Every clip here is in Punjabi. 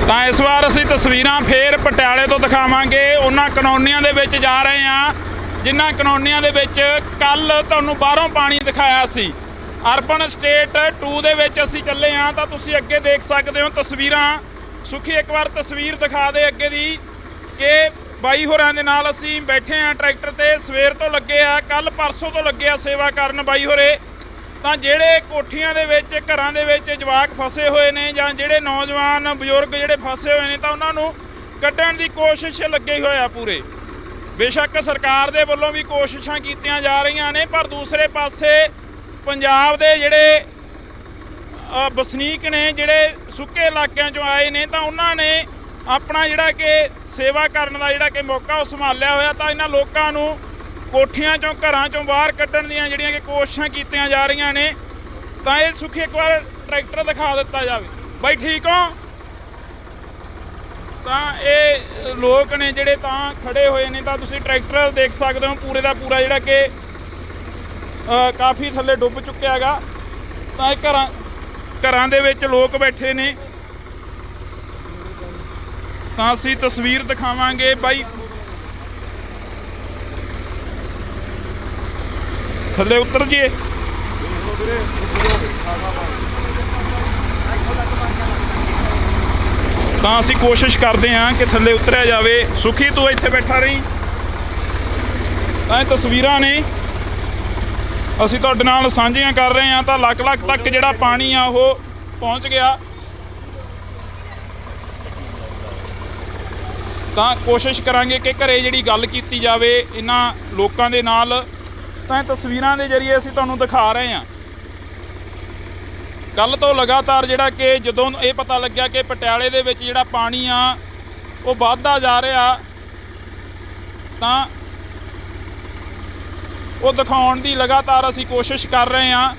ਤਾਂ ਇਸ ਵਾਰ ਅਸੀਂ ਤਸਵੀਰਾਂ ਫੇਰ ਪਟਿਆਲੇ ਤੋਂ ਦਿਖਾਵਾਂਗੇ। ਉਹਨਾਂ ਕਲੋਨੀਆਂ ਦੇ ਵਿੱਚ ਜਾ ਰਹੇ ਹਾਂ ਜਿਨ੍ਹਾਂ ਕਲੋਨੀਆਂ ਦੇ ਵਿੱਚ ਕੱਲ੍ਹ ਤੁਹਾਨੂੰ ਬਾਹਰੋਂ ਪਾਣੀ ਦਿਖਾਇਆ ਸੀ। ਅਰਬਨ ਸਟੇਟ 2 ਦੇ ਵਿੱਚ ਅਸੀਂ ਚੱਲੇ ਹਾਂ ਤਾਂ ਤੁਸੀਂ ਅੱਗੇ ਦੇਖ ਸਕਦੇ ਹੋ ਤਸਵੀਰਾਂ। ਸੁਖੀ ਇੱਕ ਵਾਰ ਤਸਵੀਰ ਦਿਖਾ ਦੇ ਅੱਗੇ ਦੀ ਕਿ ਬਾਈ ਹੋਰਾਂ ਦੇ ਨਾਲ ਅਸੀਂ ਬੈਠੇ ਹਾਂ ਟਰੈਕਟਰ ਤੇ। ਸਵੇਰ ਤੋਂ ਲੱਗੇ ਆ, ਕੱਲ੍ਹ ਪਰਸੋਂ ਤੋਂ ਲੱਗੇ ਆ ਸੇਵਾ ਕਰਨ ਬਾਈ ਹੋਰੇ। ਤਾਂ ਜਿਹੜੇ ਕੋਠੀਆਂ ਦੇ ਵਿੱਚ ਘਰਾਂ ਦੇ ਵਿੱਚ ਜਵਾਕ ਫਸੇ ਹੋਏ ਨੇ ਜਾਂ ਜਿਹੜੇ ਨੌਜਵਾਨ ਬਜ਼ੁਰਗ ਜਿਹੜੇ ਫਸੇ ਹੋਏ ਨੇ ਤਾਂ ਉਹਨਾਂ ਨੂੰ ਕੱਢਣ ਦੀ ਕੋਸ਼ਿਸ਼ ਲੱਗੇ ਹੋਏ ਆ ਪੂਰੇ। ਬੇਸ਼ੱਕ ਸਰਕਾਰ ਦੇ ਵੱਲੋਂ ਵੀ ਕੋਸ਼ਿਸ਼ਾਂ ਕੀਤੀਆਂ ਜਾ ਰਹੀਆਂ ਨੇ, ਪਰ ਦੂਸਰੇ ਪਾਸੇ ਪੰਜਾਬ ਦੇ ਜਿਹੜੇ ਵਸਨੀਕ ਨੇ ਜਿਹੜੇ ਸੁੱਕੇ ਇਲਾਕਿਆਂ 'ਚੋਂ ਆਏ ਨੇ ਤਾਂ ਉਹਨਾਂ ਨੇ ਆਪਣਾ ਜਿਹੜਾ ਕਿ ਸੇਵਾ ਕਰਨ ਦਾ ਜਿਹੜਾ ਕਿ ਮੌਕਾ ਉਹ ਸੰਭਾਲਿਆ ਹੋਇਆ। ਤਾਂ ਇਹਨਾਂ ਲੋਕਾਂ ਨੂੰ ਕੋਠੀਆਂ 'ਚੋਂ ਘਰਾਂ 'ਚੋਂ ਬਾਹਰ ਕੱਢਣ ਦੀਆਂ ਜਿਹੜੀਆਂ ਕਿ ਕੋਸ਼ਿਸ਼ਾਂ ਕੀਤੀਆਂ ਜਾ ਰਹੀਆਂ ਨੇ। ਤਾਂ ਇਹ ਸੁਖੀ ਇੱਕ ਵਾਰ ਟਰੈਕਟਰ ਦਿਖਾ ਦਿੱਤਾ ਜਾਵੇ। ਬਾਈ ਠੀਕ ਹੋ? ਤਾਂ ਇਹ ਲੋਕ ਨੇ ਜਿਹੜੇ ਤਾਂ ਖੜੇ ਹੋਏ ਨੇ ਤਾਂ ਤੁਸੀਂ ਟਰੈਕਟਰ ਦੇਖ ਸਕਦੇ ਹੋ ਪੂਰੇ ਦਾ ਪੂਰਾ ਜਿਹੜਾ ਕਿ ਕਾਫੀ ਥੱਲੇ ਡੁੱਬ ਚੁੱਕਿਆ ਹੈਗਾ। ਤਾਂ ਇਹ ਘਰਾਂ ਦੇ ਵਿੱਚ ਲੋਕ ਬੈਠੇ ਨੇ ਤਾਂ ਅਸੀਂ ਤਸਵੀਰ ਦਿਖਾਵਾਂਗੇ। ਬਾਈ ਥੱਲੇ ਉਤਰ ਜੀਏ। ਤਾਂ ਅਸੀਂ ਕੋਸ਼ਿਸ਼ ਕਰਦੇ ਹਾਂ ਕਿ ਥੱਲੇ ਉਤਰਿਆ ਜਾਵੇ। ਸੁਖੀ ਤੂੰ ਇੱਥੇ ਬੈਠਾ ਰਹੀ। ਤਾਂ ਇਹ ਤਸਵੀਰਾਂ ਨੇ ਅਸੀਂ ਤੁਹਾਡੇ ਨਾਲ ਸਾਂਝੀਆਂ ਕਰ ਰਹੇ ਹਾਂ। ਤਾਂ ਲੱਖ ਤੱਕ ਜਿਹੜਾ ਪਾਣੀ ਆ ਉਹ ਪਹੁੰਚ ਗਿਆ। ਤਾਂ ਕੋਸ਼ਿਸ਼ ਕਰਾਂਗੇ ਕਿ ਘਰੇ ਜਿਹੜੀ ਗੱਲ ਕੀਤੀ ਜਾਵੇ ਇਹਨਾਂ ਲੋਕਾਂ ਦੇ ਨਾਲ। ਤਾਂ ਤਸਵੀਰਾਂ ਦੇ ਜ਼ਰੀਏ ਅਸੀਂ ਤੁਹਾਨੂੰ ਦਿਖਾ ਰਹੇ ਹਾਂ। ਕੱਲ੍ਹ ਤੋਂ ਲਗਾਤਾਰ ਜਿਹੜਾ ਕਿ ਜਦੋਂ ਇਹ ਪਤਾ ਲੱਗਿਆ ਕਿ ਪਟਿਆਲੇ ਦੇ ਵਿੱਚ ਜਿਹੜਾ ਪਾਣੀ ਆ ਉਹ ਵੱਧਦਾ ਜਾ ਰਿਹਾ ਤਾਂ ਉਹ ਦਿਖਾਉਣ ਦੀ ਲਗਾਤਾਰ ਅਸੀਂ ਕੋਸ਼ਿਸ਼ ਕਰ ਰਹੇ ਹਾਂ।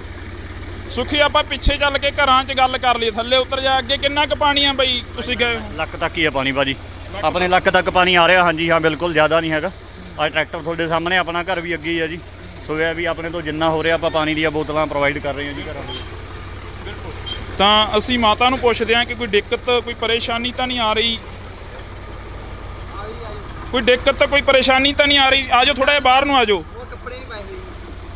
ਸੁਖੀ ਆਪਾਂ ਪਿੱਛੇ ਚੱਲ ਕੇ ਘਰਾਂ 'ਚ ਗੱਲ ਕਰ ਲਈਏ। ਥੱਲੇ ਉਤਰ ਜਾ। ਅੱਗੇ ਕਿੰਨਾ ਕੁ ਪਾਣੀ ਆ ਬਈ? ਤੁਸੀਂ ਗਏ ਲੱਕ ਤੱਕ ਹੀ ਆ ਪਾਣੀ ਭਾਜੀ, ਆਪਣੇ ਲੱਕ ਤੱਕ ਪਾਣੀ ਆ ਰਿਹਾ। ਹਾਂਜੀ ਹਾਂ ਬਿਲਕੁਲ, ਜ਼ਿਆਦਾ ਨਹੀਂ ਹੈਗਾ। ਅੱਜ ਟਰੈਕਟਰ ਤੁਹਾਡੇ ਸਾਹਮਣੇ, ਆਪਣਾ ਘਰ ਵੀ ਅੱਗੇ ਹੀ ਆ ਜੀ। ਸੋ ਇਹ ਵੀ ਆਪਣੇ ਤੋਂ ਜਿੰਨਾ ਹੋ ਰਿਹਾ ਆਪਾਂ ਪਾਣੀ ਦੀਆਂ ਬੋਤਲਾਂ ਪ੍ਰੋਵਾਈਡ ਕਰ ਰਹੇ ਹਾਂ ਜੀ ਘਰਾਂ ਦੇ। ਤਾਂ ਅਸੀਂ ਮਾਤਾ ਨੂੰ ਪੁੱਛਦੇ ਹਾਂ ਕਿ ਕੋਈ ਦਿੱਕਤ ਕੋਈ ਪਰੇਸ਼ਾਨੀ ਤਾਂ ਨਹੀਂ ਆ ਰਹੀ? ਕੋਈ ਦਿੱਕਤ ਕੋਈ ਪਰੇਸ਼ਾਨੀ ਤਾਂ ਨਹੀਂ ਆ ਰਹੀ? ਆ ਜਾਓ ਥੋੜ੍ਹਾ ਜਿਹਾ ਬਾਹਰ ਨੂੰ ਆ ਜਾਓ।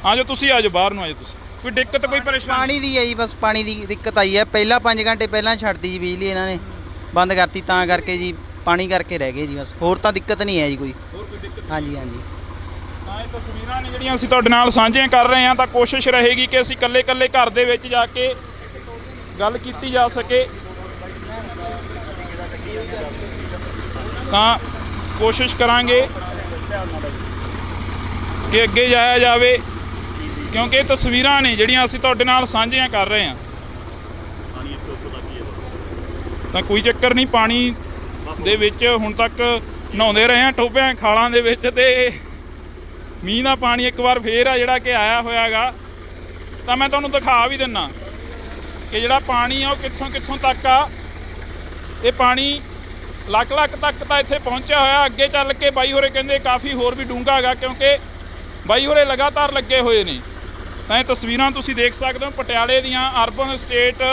ਆ ਜਾਓ ਤੁਸੀਂ, ਆ ਜਾਓ ਬਾਹਰ ਨੂੰ ਆ ਜਾਓ ਤੁਸੀਂ। ਕੋਈ ਦਿੱਕਤ ਕੋਈ ਪਰੇਸ਼ਾਨੀ? ਪਾਣੀ ਦੀ ਹੈ ਜੀ, ਬਸ ਪਾਣੀ ਦੀ ਦਿੱਕਤ ਆਈ ਹੈ। ਪਹਿਲਾਂ 5 ਘੰਟੇ ਪਹਿਲਾਂ ਛੱਡਤੀ ਜੀ ਬਿਜਲੀ, ਇਹਨਾਂ ਨੇ ਬੰਦ ਕਰਤੀ ਤਾਂ ਕਰਕੇ ਜੀ ਪਾਣੀ ਕਰਕੇ ਰਹਿ ਗਏ ਜੀ ਬਸ। ਹੋਰ ਤਾਂ ਦਿੱਕਤ ਨਹੀਂ ਹੈ ਜੀ ਕੋਈ। ਹਾਂਜੀ ਹਾਂਜੀ। ਤਾਂ ਇਹ ਤਸਵੀਰਾਂ ਨੇ ਜਿਹੜੀਆਂ ਅਸੀਂ ਤੁਹਾਡੇ ਨਾਲ ਸਾਂਝੀਆਂ ਕਰ ਰਹੇ ਹਾਂ। ਤਾਂ ਕੋਸ਼ਿਸ਼ ਰਹੇਗੀ ਕਿ ਅਸੀਂ ਇਕੱਲੇ ਘਰ ਦੇ ਵਿੱਚ ਜਾ ਕੇ ਗੱਲ ਕੀਤੀ ਜਾ ਸਕੇ। ਤਾਂ ਕੋਸ਼ਿਸ਼ ਕਰਾਂਗੇ ਕਿ ਅੱਗੇ ਜਾਇਆ ਜਾਵੇ ਕਿਉਂਕਿ ਇਹ ਤਸਵੀਰਾਂ ਨੇ ਜਿਹੜੀਆਂ ਅਸੀਂ ਤੁਹਾਡੇ ਨਾਲ ਸਾਂਝੀਆਂ ਕਰ ਰਹੇ ਹਾਂ। ਤਾਂ ਕੋਈ ਚੱਕਰ ਨਹੀਂ, ਪਾਣੀ ਦੇ ਵਿੱਚ ਹੁਣ ਤੱਕ ਨਹਾਉਂਦੇ ਰਹੇ ਹਾਂ ਟੋਭਿਆਂ ਖਾਲਾਂ ਦੇ ਵਿੱਚ। ਤੇ ਮੀਂਹ ਦਾ ਪਾਣੀ ਇੱਕ ਵਾਰ ਫੇਰ ਆ ਜਿਹੜਾ ਕਿ ਆਇਆ ਹੋਇਆ ਗਾ। ਤਾਂ ਮੈਂ ਤੁਹਾਨੂੰ ਦਿਖਾ ਵੀ ਦਿੰਦਾ ਕਿ ਜਿਹੜਾ ਪਾਣੀ ਆ ਉਹ ਕਿੱਥੋਂ ਤੱਕ ਆ। ਇਹ ਪਾਣੀ ਲੱਖ ਤੱਕ ਤਾਂ ਇੱਥੇ ਪਹੁੰਚਿਆ ਹੋਇਆ। ਅੱਗੇ ਚੱਲ ਕੇ ਬਾਈ ਹੋਰੇ ਕਹਿੰਦੇ ਕਾਫੀ ਹੋਰ ਵੀ ਡੂੰਘਾ ਹੈਗਾ ਕਿਉਂਕਿ ਬਾਈ ਹੋਰੇ ਲਗਾਤਾਰ ਲੱਗੇ ਹੋਏ ਨੇ। ਤਾਂ ਇਹ ਤਸਵੀਰਾਂ ਤੁਸੀਂ ਦੇਖ ਸਕਦੇ ਹੋ ਪਟਿਆਲੇ ਦੀਆਂ ਅਰਬਨ ਸਟੇਟ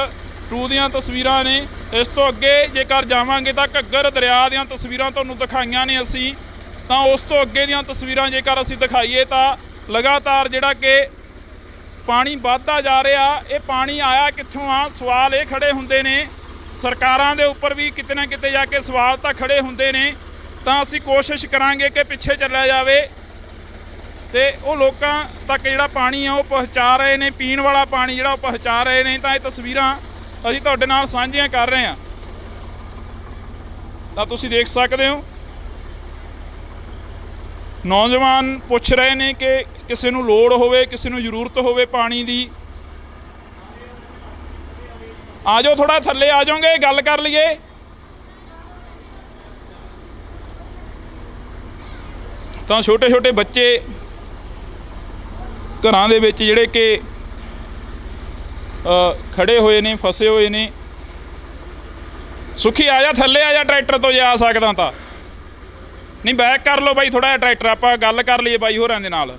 2 ਦੀਆਂ ਤਸਵੀਰਾਂ ਨੇ। ਇਸ ਤੋਂ ਅੱਗੇ ਜੇਕਰ ਜਾਵਾਂਗੇ ਤਾਂ ਘੱਗਰ ਦਰਿਆ ਦੀਆਂ ਤਸਵੀਰਾਂ ਤੁਹਾਨੂੰ ਦਿਖਾਈਆਂ ਨੇ ਅਸੀਂ। ਤਾਂ ਉਸ ਤੋਂ ਅੱਗੇ ਦੀਆਂ ਤਸਵੀਰਾਂ ਜੇਕਰ ਅਸੀਂ ਦਿਖਾਈਏ ਤਾਂ ਲਗਾਤਾਰ ਜਿਹੜਾ ਕਿ ਪਾਣੀ ਵੱਧਦਾ ਜਾ ਰਿਹਾ। ਇਹ ਪਾਣੀ ਆਇਆ ਕਿੱਥੋਂ ਆ? ਸਵਾਲ ਇਹ ਖੜੇ ਹੁੰਦੇ ਨੇ। ਸਰਕਾਰਾਂ ਦੇ ਉੱਪਰ ਵੀ ਕਿਤੇ ਨਾ ਕਿਤੇ ਜਾ ਕੇ ਸਵਾਲ ਤਾਂ ਖੜੇ ਹੁੰਦੇ ਨੇ। ਤਾਂ ਅਸੀਂ ਕੋਸ਼ਿਸ਼ ਕਰਾਂਗੇ ਕਿ ਪਿੱਛੇ ਚੱਲਿਆ ਜਾਵੇ ਤੇ ਉਹ ਲੋਕਾਂ ਤੱਕ ਜਿਹੜਾ ਪਾਣੀ ਆ ਉਹ ਪਹੁੰਚਾ ਰਹੇ ਨੇ, ਪੀਣ ਵਾਲਾ ਪਾਣੀ ਜਿਹੜਾ ਉਹ ਪਹੁੰਚਾ ਰਹੇ ਨੇ। ਤਾਂ ਇਹ ਤਸਵੀਰਾਂ ਅਸੀਂ ਤੁਹਾਡੇ ਨਾਲ ਸਾਂਝੀਆਂ ਕਰ ਰਹੇ ਹਾਂ। ਤਾਂ ਤੁਸੀਂ ਦੇਖ ਸਕਦੇ ਹੋ ਨੌਜਵਾਨ ਪੁੱਛ ਰਹੇ ਨੇ ਕਿ ਕਿਸੇ ਨੂੰ ਲੋੜ ਹੋਵੇ, ਕਿਸੇ ਨੂੰ ਜ਼ਰੂਰਤ ਹੋਵੇ ਪਾਣੀ ਦੀ। ਆ ਜਾਓ ਥੋੜ੍ਹਾ ਥੱਲੇ ਆ ਜਾਓਗੇ, ਗੱਲ ਕਰ ਲਈਏ। ਤਾਂ ਛੋਟੇ ਬੱਚੇ ਘਰਾਂ ਦੇ ਵਿੱਚ ਜਿਹੜੇ ਕਿ ਖੜੇ ਹੋਏ ਨੇ, ਫਸੇ ਹੋਏ ਨੇ। ਸੁਖੀ ਆ ਜਾ ਥੱਲੇ ਆ ਜਾ ਟਰੈਕਟਰ ਤੋਂ ਜੇ ਆ ਸਕਦਾ ਤਾਂ। ਨਹੀਂ ਬੈਕ ਕਰ ਲਓ ਬਾਈ ਥੋੜ੍ਹਾ ਜਿਹਾ ਟਰੈਕਟਰ, ਆਪਾਂ ਗੱਲ ਕਰ ਲਈਏ ਬਾਈ ਹੋਰਾਂ ਦੇ ਨਾਲ।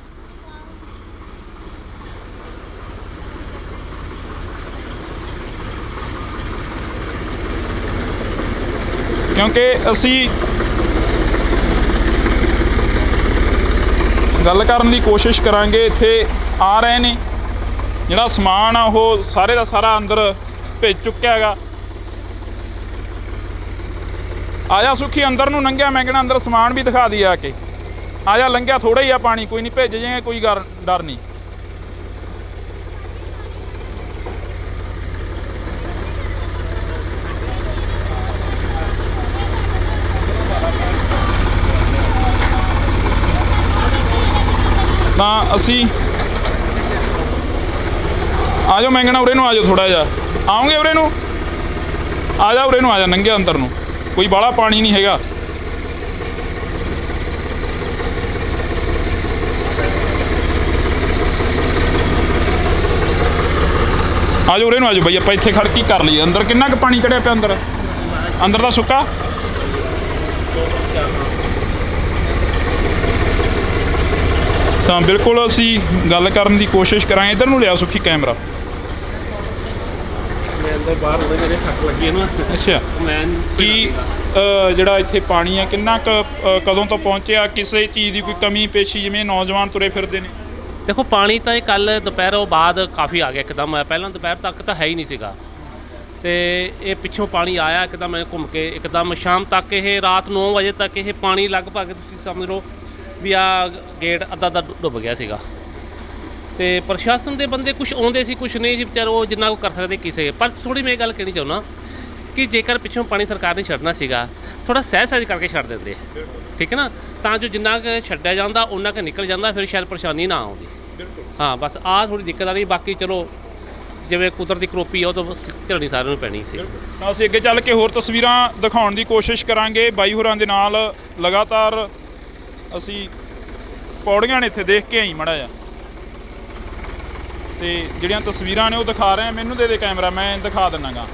ਕਿਉਂਕਿ ਅਸੀਂ ਗੱਲ ਕਰਨ ਦੀ ਕੋਸ਼ਿਸ਼ ਕਰਾਂਗੇ। ਇੱਥੇ ਆ ਰਹੇ ਨੇ, ਜਿਹੜਾ ਸਮਾਨ ਆ ਉਹ ਸਾਰੇ ਦਾ ਸਾਰਾ ਅੰਦਰ ਭੇਜ ਚੁੱਕਿਆ ਹੈਗਾ। ਆ ਜਾ ਸੁੱਖੀ, ਅੰਦਰ ਨੂੰ ਲੰਘਿਆ, ਮੈਂ ਕਹਿਣਾ ਅੰਦਰ ਸਮਾਨ ਵੀ ਦਿਖਾ ਦੀ ਆ ਕੇ। ਆ ਜਾ, ਲੰਘਿਆ ਥੋੜਾ ਹੀ ਆ ਪਾਣੀ, ਕੋਈ ਨਹੀਂ, ਭੇਜ ਜਾਏਗਾ, ਕੋਈ ਡਰ ਨਹੀਂ। ਤਾਂ ਅਸੀਂ ਆ ਜਾਓ, ਮੈਂ ਕਹਿਣਾ ਉਰੇ ਨੂੰ ਆ ਜਾਓ, ਥੋੜਾ ਜਿਹਾ ਆਓਗੇ ਉਰੇ ਨੂੰ, ਆ ਜਾ ਉਰੇ ਨੂੰ, ਆ ਜਾ, ਲੰਘਿਆ ਅੰਦਰ ਨੂੰ, ਕੋਈ ਬਾਹਲਾ ਪਾਣੀ ਨਹੀਂ ਹੈਗਾ। ਆ ਜਾਓ ਉਰੇ ਨੂੰ, ਆ ਜਾਓ ਬਈ, ਆਪਾਂ ਇੱਥੇ ਖੜ ਕੇ ਕਰ ਲਈਏ। ਅੰਦਰ ਕਿੰਨਾ ਕੁ ਪਾਣੀ ਚੜਿਆ ਪਿਆ? ਅੰਦਰ ਦਾ ਸੁੱਕਾ। ਤਾਂ ਬਿਲਕੁਲ ਅਸੀਂ ਗੱਲ ਕਰਨ ਦੀ ਕੋਸ਼ਿਸ਼ ਕਰਾਂਗੇ। ਇੱਧਰ ਨੂੰ ਲਿਆ ਸੁੱਖੀ ਕੈਮਰਾ। ਬਾਹਰ ਉਹਦੇ ਮੇਰੇ ਸੱਟ ਲੱਗੀ ਹੈ ਨਾ। ਅੱਛਾ, ਕੀ ਜਿਹੜਾ ਇੱਥੇ ਪਾਣੀ ਆ ਕਿੰਨਾ ਕੁ ਕਦੋਂ ਤੋਂ ਪਹੁੰਚਿਆ? ਕਿਸੇ ਚੀਜ਼ ਦੀ ਕੋਈ ਕਮੀ ਪੇਸ਼ੀ, ਜਿਵੇਂ ਨੌਜਵਾਨ ਤੁਰੇ ਫਿਰਦੇ ਨੇ? ਦੇਖੋ, ਪਾਣੀ ਤਾਂ ਇਹ ਕੱਲ੍ਹ ਦੁਪਹਿਰੋਂ ਬਾਅਦ ਕਾਫੀ ਆ ਗਿਆ ਇੱਕਦਮ। ਪਹਿਲਾਂ ਦੁਪਹਿਰ ਤੱਕ ਤਾਂ ਹੈ ਹੀ ਨਹੀਂ ਸੀਗਾ, ਤੇ ਇਹ ਪਿੱਛੋਂ ਪਾਣੀ ਆਇਆ ਇੱਕਦਮ ਘੁੰਮ ਕੇ, ਇੱਕਦਮ ਸ਼ਾਮ ਤੱਕ, ਇਹ ਰਾਤ 9 ਵਜੇ ਤੱਕ ਇਹ ਪਾਣੀ ਲਗਭਗ ਤੁਸੀਂ ਸਮਝ ਲਓ ਵੀ ਆ ਗੇਟ ਅੱਧਾ ਡੁੱਬ ਗਿਆ ਸੀਗਾ। ਤੇ ਪ੍ਰਸ਼ਾਸਨ ਦੇ ਬੰਦੇ ਕੁਝ ਆਉਂਦੇ ਸੀ, ਕੁਝ ਨਹੀਂ ਜੀ, ਵਿਚਾਰੇ ਉਹ ਜਿੰਨਾ ਕੁ ਕਰ ਸਕਦੇ ਕਿਸੇ। ਪਰ ਥੋੜ੍ਹੀ ਮੈਂ ਇਹ ਗੱਲ ਕਹਿਣੀ ਚਾਹੁੰਦਾ ਕਿ ਜੇਕਰ ਪਿੱਛੋਂ ਪਾਣੀ ਸਰਕਾਰ ਨੇ ਛੱਡਣਾ ਸੀਗਾ, ਥੋੜ੍ਹਾ ਸਹਿਜ ਕਰਕੇ ਛੱਡ ਦਿੰਦੇ, ਠੀਕ ਹੈ ਨਾ, ਤਾਂ ਜੋ ਜਿੰਨਾ ਕੁ ਛੱਡਿਆ ਜਾਂਦਾ ਉਹਨਾਂ ਕੁ ਨਿਕਲ ਜਾਂਦਾ, ਫਿਰ ਸ਼ਾਇਦ ਪਰੇਸ਼ਾਨੀ ਨਾ ਆਉਂਦੀ। ਹਾਂ, ਬਸ ਆਹ ਥੋੜ੍ਹੀ ਦਿੱਕਤ ਆ ਰਹੀ। ਬਾਕੀ ਚਲੋ ਜਿਵੇਂ ਕੁਦਰਤੀ ਕਰੋਪੀ ਆ, ਉਹ ਤਾਂ ਝੱਲਣੀ ਸਾਰਿਆਂ ਨੂੰ ਪੈਣੀ ਸੀ। ਤਾਂ ਅਸੀਂ ਅੱਗੇ ਚੱਲ ਕੇ ਹੋਰ ਤਸਵੀਰਾਂ ਦਿਖਾਉਣ ਦੀ ਕੋਸ਼ਿਸ਼ ਕਰਾਂਗੇ ਬਾਈ ਹੋਰਾਂ ਦੇ ਨਾਲ। ਲਗਾਤਾਰ ਅਸੀਂ ਪੌੜੀਆਂ ਨੇ ਇੱਥੇ ਦੇਖ ਕੇ ਆਈ ਮਾੜਾ ਜਿਹਾ, ਤੇ ਜਿਹੜੀਆਂ ਤਸਵੀਰਾਂ ਨੇ ਉਹ ਦਿਖਾ ਰਹੇ ਆ। ਮੈਨੂੰ ਦੇ ਕੈਮਰਾ, ਮੈਂ ਦਿਖਾ ਦਿੰਦਾ ਗਾ,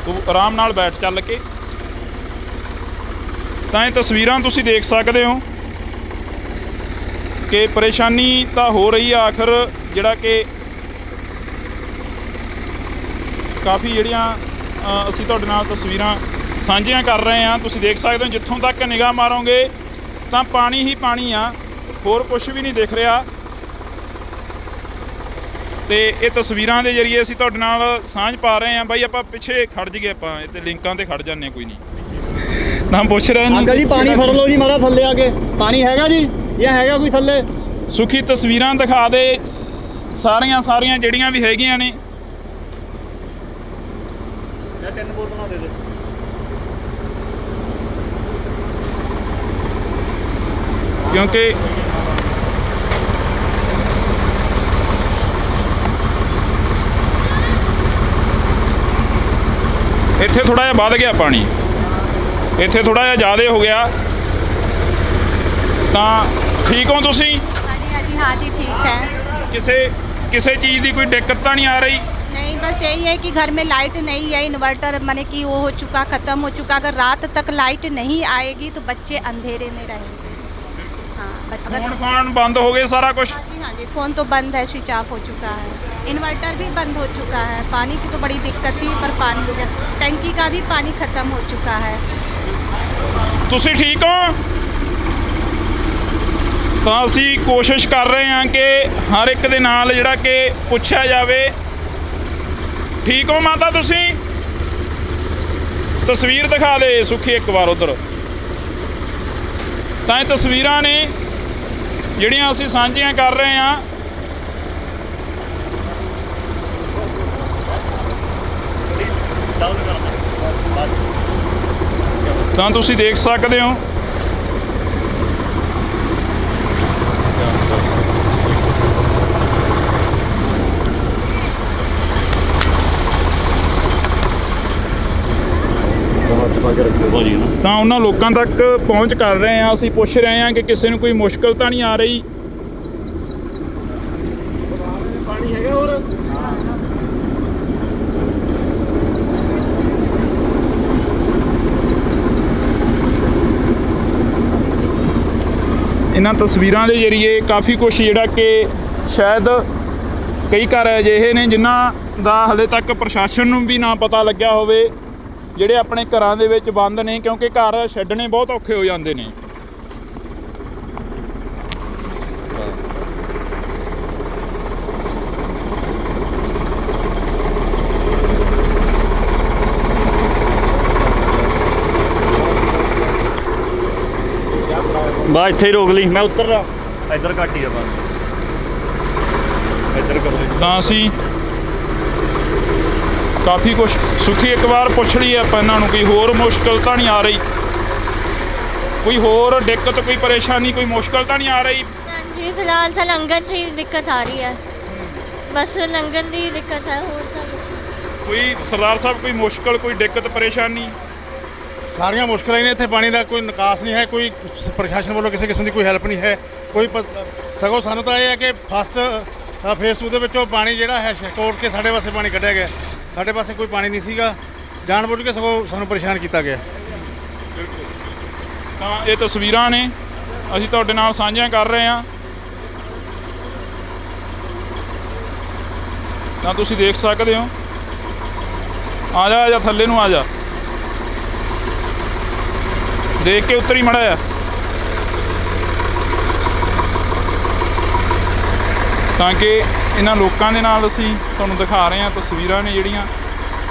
ਤੂੰ ਆਰਾਮ ਨਾਲ ਬੈਠ ਚੱਲ ਕੇ। ਤਾਂ ਇਹ ਤਸਵੀਰਾਂ ਤੁਸੀਂ ਦੇਖ ਸਕਦੇ ਹੋ ਕਿ ਪਰੇਸ਼ਾਨੀ ਤਾਂ ਹੋ ਰਹੀ ਆ। ਆਖਰ ਜਿਹੜਾ ਕਿ ਕਾਫੀ ਜਿਹੜੀਆਂ ਅਸੀਂ ਤੁਹਾਡੇ ਨਾਲ ਤਸਵੀਰਾਂ ਸਾਂਝੀਆਂ ਕਰ ਰਹੇ ਹਾਂ। ਤੁਸੀਂ ਦੇਖ ਸਕਦੇ ਹੋ, ਜਿੱਥੋਂ ਤੱਕ ਨਿਗਾਹ ਮਾਰੋਗੇ ਤਾਂ ਪਾਣੀ ਹੀ ਪਾਣੀ ਆ, ਹੋਰ ਕੁਝ ਵੀ ਨਹੀਂ ਦਿਖ ਰਿਹਾ। ਤੇ ਇਹ ਤਸਵੀਰਾਂ ਦੇ ਜ਼ਰੀਏ ਅਸੀਂ ਤੁਹਾਡੇ ਨਾਲ ਸਾਂਝ ਪਾ ਰਹੇ ਹਾਂ। ਬਾਈ ਆਪਾਂ ਪਿੱਛੇ ਖੜ ਜੀਏ, ਆਪਾਂ ਇੱਥੇ ਲਿੰਕਾਂ ਤੇ ਖੜ ਜਾਂਦੇ ਹਾਂ, ਕੋਈ ਨਹੀਂ। ਤਾਂ ਪੁੱਛ ਰਹੇ ਨੇ ਅੰਕਲ ਜੀ, ਪਾਣੀ ਫੜ ਲਓ ਜੀ ਮਾਰਾ ਥੱਲੇ ਆ ਕੇ। ਪਾਣੀ ਹੈਗਾ ਜੀ, ਇਹ ਹੈਗਾ ਕੋਈ ਥੱਲੇ? ਸੁਖੀ ਤਸਵੀਰਾਂ ਦਿਖਾ ਦੇ ਸਾਰੀਆਂ ਜਿਹੜੀਆਂ ਵੀ ਹੈਗੀਆਂ ਨੇ। ਇਹ 3 ਬੋਤਲਾਂ ਦੇ ਦੇ। ਕਿਉਂਕਿ ਇੱਥੇ ਥੋੜਾ ਜਿਹਾ ਵੱਧ ਗਿਆ ਪਾਣੀ, ਇੱਥੇ ਥੋੜਾ ਜਿਹਾ ਜ਼ਿਆਦਾ ਹੋ ਗਿਆ। ਤਾਂ ਠੀਕ ਹੋ ਤੁਸੀਂ? हाँ जी ठीक है। ਕਿਸੇ चीज़ की कोई दिक्कत तो नहीं आ रही? नहीं, बस यही है कि घर में लाइट नहीं है, इन्वर्टर माने कि वो हो चुका, ख़त्म हो चुका। अगर रात तक लाइट नहीं आएगी तो बच्चे अंधेरे में रहेंगे। हाँ, फोन फान बंद हो गए सारा कुछ? हाँ जी, फ़ोन तो बंद है, स्विच ऑफ हो चुका है। इन्वर्टर भी बंद हो चुका है। पानी की तो बड़ी दिक्कत थी, पर पानी टंकी का भी पानी ख़त्म हो चुका है। तुसी ठीक हो? ਤਾਂ ਅਸੀਂ ਕੋਸ਼ਿਸ਼ ਕਰ ਰਹੇ ਹਾਂ ਕਿ ਹਰ ਇੱਕ ਦੇ ਨਾਲ ਜਿਹੜਾ ਕਿ ਪੁੱਛਿਆ ਜਾਵੇ। ਠੀਕ ਹੋ ਮਾਤਾ ਤੁਸੀਂ? ਤਸਵੀਰ ਦਿਖਾ ਦੇ ਸੁਖੀ ਇੱਕ ਵਾਰ ਉਧਰ। ਤਾਂ ਇਹ ਤਸਵੀਰਾਂ ਨੇ ਜਿਹੜੀਆਂ ਅਸੀਂ ਸਾਂਝੀਆਂ ਕਰ ਰਹੇ ਹਾਂ। ਤਾਂ ਤੁਸੀਂ ਦੇਖ ਸਕਦੇ ਹੋ ਤਾਂ ਉਹਨਾਂ ਲੋਕਾਂ ਤੱਕ ਪਹੁੰਚ ਕਰ ਰਹੇ ਹਾਂ। ਅਸੀਂ ਪੁੱਛ ਰਹੇ ਹਾਂ ਕਿ ਕਿਸੇ ਨੂੰ ਕੋਈ ਮੁਸ਼ਕਲ ਤਾਂ ਨਹੀਂ ਆ ਰਹੀ। ਪਾਣੀ ਹੈਗਾ ਹੋਰ? ਇਹਨਾਂ ਤਸਵੀਰਾਂ ਦੇ ਜ਼ਰੀਏ ਕਾਫੀ ਕੁਝ ਜਿਹੜਾ ਕਿ ਸ਼ਾਇਦ ਕਈ ਘਰ ਅਜਿਹੇ ਨੇ ਜਿਨ੍ਹਾਂ ਦਾ ਹਲੇ ਤੱਕ ਪ੍ਰਸ਼ਾਸਨ ਨੂੰ ਵੀ ਨਾ ਪਤਾ ਲੱਗਿਆ ਹੋਵੇ ਜਿਹੜੇ ਆਪਣੇ ਘਰਾਂ ਦੇ ਵਿੱਚ ਬੰਦ ਨੇ, ਕਿਉਂਕਿ ਘਰ ਛੱਡਣੇ ਬਹੁਤ ਔਖੇ ਹੋ ਜਾਂਦੇ ਨੇ। ਬਾ ਇੱਥੇ ਹੀ ਰੋਕ ਲਈ, ਮੈਂ ਉੱਤਰਦਾ ਇੱਧਰ ਘੱਟ ਹੀ ਆ ਬਸ, ਇੱਧਰ ਕਰ ਲਈ। ਤਾਂ ਅਸੀਂ ਕਾਫੀ ਕੁਛ ਸੁਖੀ ਇੱਕ ਵਾਰ ਪੁੱਛ ਲਈਏ ਆਪਾਂ ਇਹਨਾਂ ਨੂੰ, ਕੋਈ ਹੋਰ ਮੁਸ਼ਕਲ ਤਾਂ ਨਹੀਂ ਆ ਰਹੀ, ਕੋਈ ਹੋਰ ਦਿੱਕਤ, ਕੋਈ ਪਰੇਸ਼ਾਨੀ, ਕੋਈ ਮੁਸ਼ਕਲ ਤਾਂ ਨਹੀਂ ਆ ਰਹੀ? जी फिलहाल तो लंघन से ही दिक्कत आ रही है, बस लंघन की दिक्कत है, और तो कुछ नहीं। ਕੋਈ ਸਰਦਾਰ ਸਾਹਿਬ ਕੋਈ ਮੁਸ਼ਕਲ, ਕੋਈ ਦਿੱਕਤ ਪਰੇਸ਼ਾਨੀ? ਸਾਰੀਆਂ ਮੁਸ਼ਕਲਾਂ ਹੀ ਨੇ ਇੱਥੇ, ਪਾਣੀ ਦਾ ਕੋਈ ਨਿਕਾਸ ਨਹੀਂ ਹੈ, ਕੋਈ ਪ੍ਰਸ਼ਾਸਨ ਵੱਲੋਂ ਕਿਸੇ ਕਿਸਮ ਦੀ ਕੋਈ ਹੈਲਪ ਨਹੀਂ ਹੈ, ਕੋਈ ਸਗੋਂ ਸਾਨੂੰ ਤਾਂ ਇਹ ਹੈ ਕਿ ਫਸਟ ਫੇਸ 2 ਦੇ ਵਿੱਚੋਂ ਪਾਣੀ ਜਿਹੜਾ ਹੈ ਕੋਟ ਕੇ ਸਾਡੇ ਪਾਸੇ ਪਾਣੀ ਕੱਢਿਆ ਗਿਆ, ਸਾਡੇ ਪਾਸੇ ਕੋਈ ਪਾਣੀ ਨਹੀਂ ਸੀਗਾ, ਜਾਣ ਬੁੱਝ ਕੇ ਸਗੋਂ ਸਾਨੂੰ ਪਰੇਸ਼ਾਨ ਕੀਤਾ ਗਿਆ। ਤਾਂ ਇਹ ਤਸਵੀਰਾਂ ਨੇ ਅਸੀਂ ਤੁਹਾਡੇ ਨਾਲ ਸਾਂਝੀਆਂ ਕਰ ਰਹੇ ਹਾਂ। ਤਾਂ ਤੁਸੀਂ ਦੇਖ ਸਕਦੇ ਹੋ। ਆ ਜਾ ਥੱਲੇ ਨੂੰ ਆ ਜਾ, ਦੇਖ ਕੇ ਉੱਤਰੀ ਮੜਾ ਆ। ਤਾਂ ਕਿ ਇਹਨਾਂ ਲੋਕਾਂ ਦੇ ਨਾਲ ਅਸੀਂ ਤੁਹਾਨੂੰ ਦਿਖਾ ਰਹੇ ਹਾਂ ਤਸਵੀਰਾਂ ਨੇ ਜਿਹੜੀਆਂ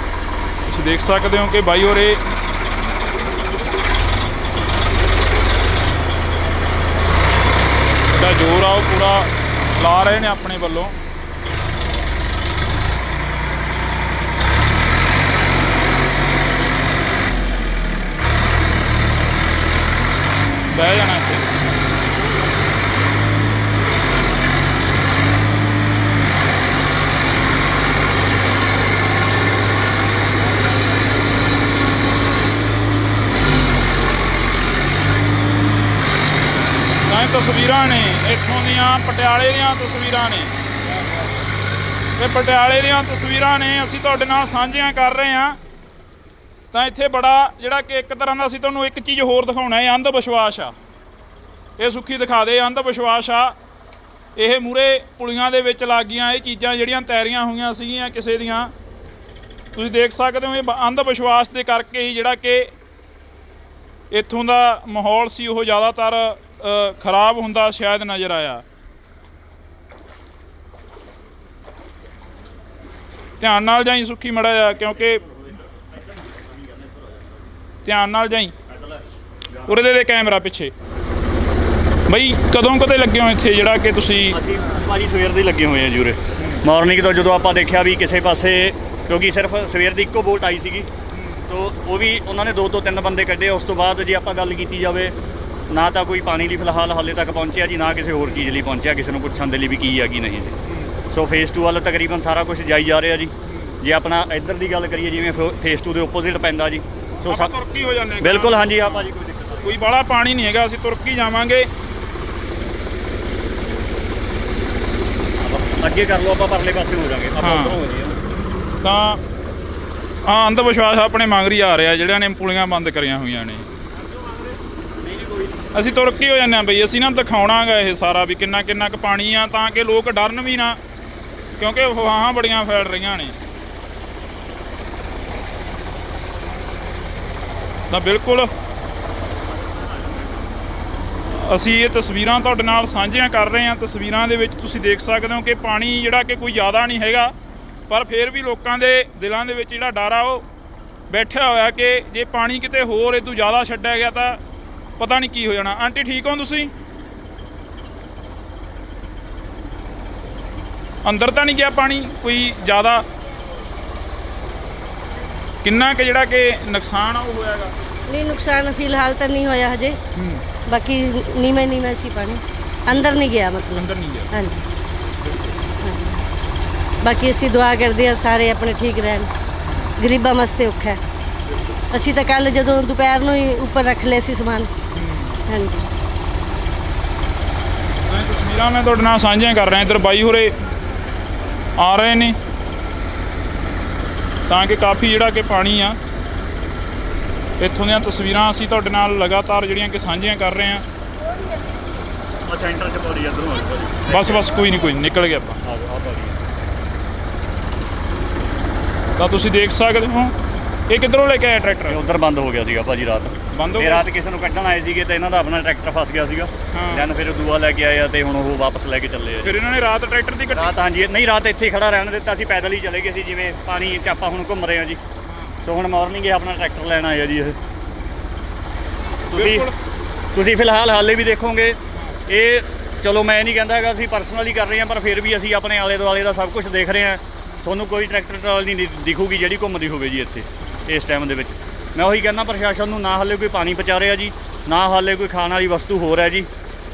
ਤੁਸੀਂ ਦੇਖ ਸਕਦੇ ਹੋ ਕਿ ਬਾਈ ਹੋਰੇ ਦਾ ਜ਼ੋਰ ਆ ਉਹ ਪੂਰਾ ਲਾ ਰਹੇ ਨੇ ਆਪਣੇ ਵੱਲੋਂ। ਬਹਿ ਜਾਣਾ ਇੱਥੇ। ਤਾਂ ਇਹ ਤਸਵੀਰਾਂ ਨੇ ਇੱਥੋਂ ਦੀਆਂ, ਪਟਿਆਲੇ ਦੀਆਂ ਤਸਵੀਰਾਂ ਨੇ, ਇਹ ਪਟਿਆਲੇ ਦੀਆਂ ਤਸਵੀਰਾਂ ਨੇ ਅਸੀਂ ਤੁਹਾਡੇ ਨਾਲ ਸਾਂਝੀਆਂ ਕਰ ਰਹੇ ਹਾਂ। ਤਾਂ ਇੱਥੇ ਬੜਾ ਜਿਹੜਾ ਕਿ ਇੱਕ ਤਰ੍ਹਾਂ ਦਾ ਅਸੀਂ ਤੁਹਾਨੂੰ ਇੱਕ ਚੀਜ਼ ਹੋਰ ਦਿਖਾਉਣਾ ਹੈ, ਅੰਧ ਵਿਸ਼ਵਾਸ ਆ। ਇਹ ਸੁੱਖੀ ਦਿਖਾ ਦੇ, ਅੰਧ ਵਿਸ਼ਵਾਸ ਆ। ਇਹ ਮੂਹਰੇ ਪੁਲੀਆਂ ਦੇ ਵਿੱਚ ਲੱਗ ਗਈਆਂ ਇਹ ਚੀਜ਼ਾਂ ਜਿਹੜੀਆਂ ਤੈਰੀਆਂ ਹੋਈਆਂ ਸੀਗੀਆਂ ਕਿਸੇ ਦੀਆਂ, ਤੁਸੀਂ ਦੇਖ ਸਕਦੇ ਹੋ। ਇਹ ਅੰਧ ਵਿਸ਼ਵਾਸ ਦੇ ਕਰਕੇ ਹੀ ਜਿਹੜਾ ਕਿ ਇੱਥੋਂ ਦਾ ਮਾਹੌਲ ਸੀ ਉਹ ਜ਼ਿਆਦਾਤਰ ਖਰਾਬ ਹੁੰਦਾ ਸ਼ਾਇਦ ਨਜ਼ਰ ਆਇਆ। ਧਿਆਨ ਨਾਲ ਜਾਈ ਸੁੱਖੀ ਮੜਾ ਜਾ, ਕਿਉਂਕਿ ਧਿਆਨ ਨਾਲ ਜਾਈ। ਉਰੇ ਦੇ ਕੈਮਰਾ ਪਿੱਛੇ। ਬਈ ਕਦੋਂ ਕਦੇ ਲੱਗੇ ਹੋ ਇੱਥੇ ਜਿਹੜਾ ਕਿ ਤੁਸੀਂ? ਅਸੀਂ ਭਾਜੀ ਸਵੇਰ ਦੇ ਲੱਗੇ ਹੋਏ ਆ ਜੀ ਉਰੇ, ਮਾਰਨਿੰਗ ਤੋਂ। ਜਦੋਂ ਆਪਾਂ ਦੇਖਿਆ ਵੀ ਕਿਸੇ ਪਾਸੇ, ਕਿਉਂਕਿ ਸਿਰਫ ਸਵੇਰ ਦੀ ਇੱਕੋ ਬੋਟ ਆਈ ਸੀਗੀ, ਤੋ ਉਹ ਵੀ ਉਹਨਾਂ ਨੇ 2 ਤੋਂ 3 ਬੰਦੇ ਕੱਢੇ। ਉਸ ਤੋਂ ਬਾਅਦ ਜੇ ਆਪਾਂ ਗੱਲ ਕੀਤੀ ਜਾਵੇ, ਨਾ ਤਾਂ ਕੋਈ ਪਾਣੀ ਲਈ ਫਿਲਹਾਲ ਹਾਲੇ ਤੱਕ ਪਹੁੰਚਿਆ ਜੀ, ਨਾ ਕਿਸੇ ਹੋਰ ਚੀਜ਼ ਲਈ ਪਹੁੰਚਿਆ, ਕਿਸੇ ਨੂੰ ਪੁੱਛਣ ਦੇ ਲਈ ਵੀ ਕੀ ਆ ਕੀ ਨਹੀਂ ਜੀ। ਸੋ ਫੇਸ 2 ਵੱਲ ਤਕਰੀਬਨ ਸਾਰਾ ਕੁਝ ਜਾਈ ਜਾ ਰਿਹਾ ਜੀ। ਜੇ ਆਪਣਾ ਇੱਧਰ ਦੀ ਗੱਲ ਕਰੀਏ, ਜਿਵੇਂ ਫੇਸ 2 ਦੇ ਓਪੋਜ਼ਿਟ ਪੈਂਦਾ ਜੀ, ਸੋ ਤੁਰਕੀ ਹੋ ਜਾਂਦੇ। ਬਿਲਕੁਲ ਹਾਂਜੀ, ਆ ਭਾਜੀ ਕੋਈ ਦਿੱਕਤ ਕੋਈ ਬਾਹਲਾ ਪਾਣੀ ਨਹੀਂ ਹੈਗਾ, ਅਸੀਂ ਤੁਰਕੀ ਜਾਵਾਂਗੇ। ਅੱਗੇ ਕਰ ਲਓ, ਆਪਾਂ ਪਰਲੇ ਪਾਸੇ ਹੋ ਜਾਵਾਂਗੇ, ਆਪਾਂ ਉੱਧਰੋਂ ਹੋ ਜਾਈਏ। ਤਾਂ ਹਾਂ, ਅੰਧ ਵਿਸ਼ਵਾਸ ਆਪਣੇ ਮੰਗਰੀ ਆ ਰਿਹਾ ਜਿਹੜਿਆਂ ਨੇ ਪੁਲੀਆਂ ਬੰਦ ਕਰੀਆਂ ਹੋਈਆਂ ਨੇ। ਅਸੀਂ ਤੁਰਕੀ ਹੋ ਜਾਂਦੇ ਹਾਂ ਬਈ, ਅਸੀਂ ਨਾ ਦਿਖਾਉਣਾਗਾ ਇਹ ਸਾਰਾ ਵੀ ਕਿੰਨਾ ਕਿੰਨਾ ਕੁ ਪਾਣੀ ਆ, ਤਾਂ ਕਿ ਲੋਕ ਡਰਨ ਵੀ ਨਾ, ਕਿਉਂਕਿ ਅਫਵਾਹਾਂ ਬੜੀਆਂ ਫੈਲ ਰਹੀਆਂ ਨੇ। ਤਾਂ ਬਿਲਕੁਲ ਅਸੀਂ ਇਹ ਤਸਵੀਰਾਂ ਤੁਹਾਡੇ ਨਾਲ ਸਾਂਝੀਆਂ ਕਰ ਰਹੇ ਹਾਂ। ਤਸਵੀਰਾਂ ਦੇ ਵਿੱਚ ਤੁਸੀਂ ਦੇਖ ਸਕਦੇ ਹੋ ਕਿ ਪਾਣੀ ਜਿਹੜਾ ਕਿ ਕੋਈ ਜ਼ਿਆਦਾ ਨਹੀਂ ਹੈਗਾ, ਪਰ ਫਿਰ ਵੀ ਲੋਕਾਂ ਦੇ ਦਿਲਾਂ ਦੇ ਵਿੱਚ ਜਿਹੜਾ ਡਰ ਆ ਉਹ ਬੈਠਿਆ ਹੋਇਆ ਕਿ ਜੇ ਪਾਣੀ ਕਿਤੇ ਹੋਰ ਇਹ ਤੋਂ ਜ਼ਿਆਦਾ ਛੱਡਿਆ ਗਿਆ ਤਾਂ ਪਤਾ ਨਹੀਂ ਕੀ ਹੋ ਜਾਣਾ। ਆਂਟੀ ਠੀਕ ਹੋ ਤੁਸੀਂ? ਅੰਦਰ ਤਾਂ ਨਹੀਂ ਗਿਆ ਪਾਣੀ ਕੋਈ ਜ਼ਿਆਦਾ? ਕਿੰਨਾ ਕੁ ਜਿਹੜਾ ਕਿ ਨੁਕਸਾਨ ਆ ਉਹ ਹੋਇਆਗਾ? नहीं नुकसान फिलहाल तो नहीं होया हजे, बाकी नीमे सी पानी अंदर नहीं गया, मतलब ਅੰਦਰ ਨਹੀਂ ਗਿਆ। हाँ जी। बाकी असी दुआ करते हैं सारे अपने ठीक रहन, गरीबा वास्ते औखा है। असी तो कल जो दोपहर ਨੂੰ ਹੀ ਉੱਪਰ ਰੱਖ ਲਿਆ ਸੀ ਸਮਾਨ। हाँ जी। ਤਸਵੀਰਾਂ ਮੈਂ ਤੁਹਾਡੇ ਨਾਲ ਸਾਂਝੀਆਂ ਕਰ ਰਿਹਾ। ਇੱਧਰ ਬਾਈ ਹੋਰੇ ਆ ਰਹੇ ਨੇ ਤਾਂ ਕਿ ਕਾਫੀ ਜਿਹੜਾ ਕਿ ਪਾਣੀ ਆ। ਇੱਥੋਂ ਦੀਆਂ ਤਸਵੀਰਾਂ ਅਸੀਂ ਤੁਹਾਡੇ ਨਾਲ ਲਗਾਤਾਰ ਜਿਹੜੀਆਂ ਕਿ ਸਾਂਝੀਆਂ ਕਰ ਰਹੇ ਹਾਂ। ਸੈਂਟਰ 'ਚ ਪੌੜੀ ਇੱਧਰੋਂ ਆ ਭਾਜੀ। ਬਸ ਕੋਈ ਨਹੀਂ ਨਿਕਲ ਗਏ ਆਪਾਂ। ਤਾਂ ਤੁਸੀਂ ਦੇਖ ਸਕਦੇ ਹੋ ਇਹ ਕਿੱਧਰੋਂ ਲੈ ਕੇ ਆਇਆ ਤੇ ਟਰੈਕਟਰ? ਉਧਰ ਬੰਦ ਹੋ ਗਿਆ ਸੀਗਾ ਭਾਜੀ ਰਾਤ। ਬੰਦ ਹੋ ਤੇ ਗਿਆ? ਰਾਤ ਕਿਸੇ ਨੂੰ ਕੱਢਣ ਆਏ ਸੀਗੇ ਤੇ ਇਹਨਾਂ ਦਾ ਆਪਣਾ ਟਰੈਕਟਰ ਫਸ ਗਿਆ ਸੀਗਾ। ਹਾਂ। ਦੈਨ ਫਿਰ ਦੂਆ ਲੈ ਕੇ ਆਏ ਆ ਤੇ ਹੁਣ ਉਹ ਵਾਪਸ ਲੈ ਕੇ ਚੱਲੇ ਆ ਜੀ। ਫਿਰ ਇਹਨਾਂ ਨੇ ਰਾਤ ਟਰੈਕਟਰ ਦੀ ਕੱਟੀ? ਰਾਤ ਹਾਂਜੀ ਨਹੀਂ, ਰਾਤ ਇੱਥੇ ਹੀ ਖੜਾ ਰਹਿਣ ਦਿੱਤਾ ਸੀ, ਪੈਦਲ ਹੀ ਚਲੇ ਗਏ ਸੀ ਜਿਵੇਂ ਪਾਣੀ 'ਚ ਆਪਾਂ ਹੁਣ ਘੁੰਮ ਰਹੇ ਆ ਜੀ। ਸੋ ਹੁਣ ਮਾਰਨਿੰਗ ਆਪਣਾ ਟਰੈਕਟਰ ਲੈਣ ਆਏ ਆ ਜੀ ਇਹ। ਬਿਲਕੁਲ। ਤੁਸੀਂ ਫਿਲਹਾਲ ਹਾਲੇ ਵੀ ਦੇਖੋਗੇ ਇਹ, ਚਲੋ ਮੈਂ ਨਹੀਂ ਕਹਿੰਦਾ ਹੈਗਾ ਅਸੀਂ ਪਰਸਨਲੀ ਕਰ ਰਹੇ ਹਾਂ, ਪਰ ਫਿਰ ਵੀ ਅਸੀਂ ਆਪਣੇ ਆਲੇ ਦੁਆਲੇ ਦਾ ਸਭ ਕੁਝ ਦੇਖ ਰਹੇ ਹਾਂ। ਤੁਹਾਨੂੰ ਕੋਈ ਟਰੈਕਟਰ ਟਰਾਲੀ ਨਹੀਂ ਦਿਖੂਗੀ ਜਿਹੜੀ ਘੁੰਮਦੀ ਹੋਵੇ ਜੀ ਇੱਥੇ ਇਸ ਟਾਈਮ ਦੇ ਵਿੱਚ। ਮੈਂ ਉਹੀ ਕਹਿੰਦਾ ਪ੍ਰਸ਼ਾਸਨ ਨੂੰ, ਨਾ ਹਾਲੇ ਕੋਈ ਪਾਣੀ ਪਹੁੰਚਾ ਰਿਹਾ ਜੀ, ਨਾ ਹਾਲੇ ਕੋਈ ਖਾਣ ਵਾਲੀ ਵਸਤੂ ਹੋਰ ਹੈ ਜੀ।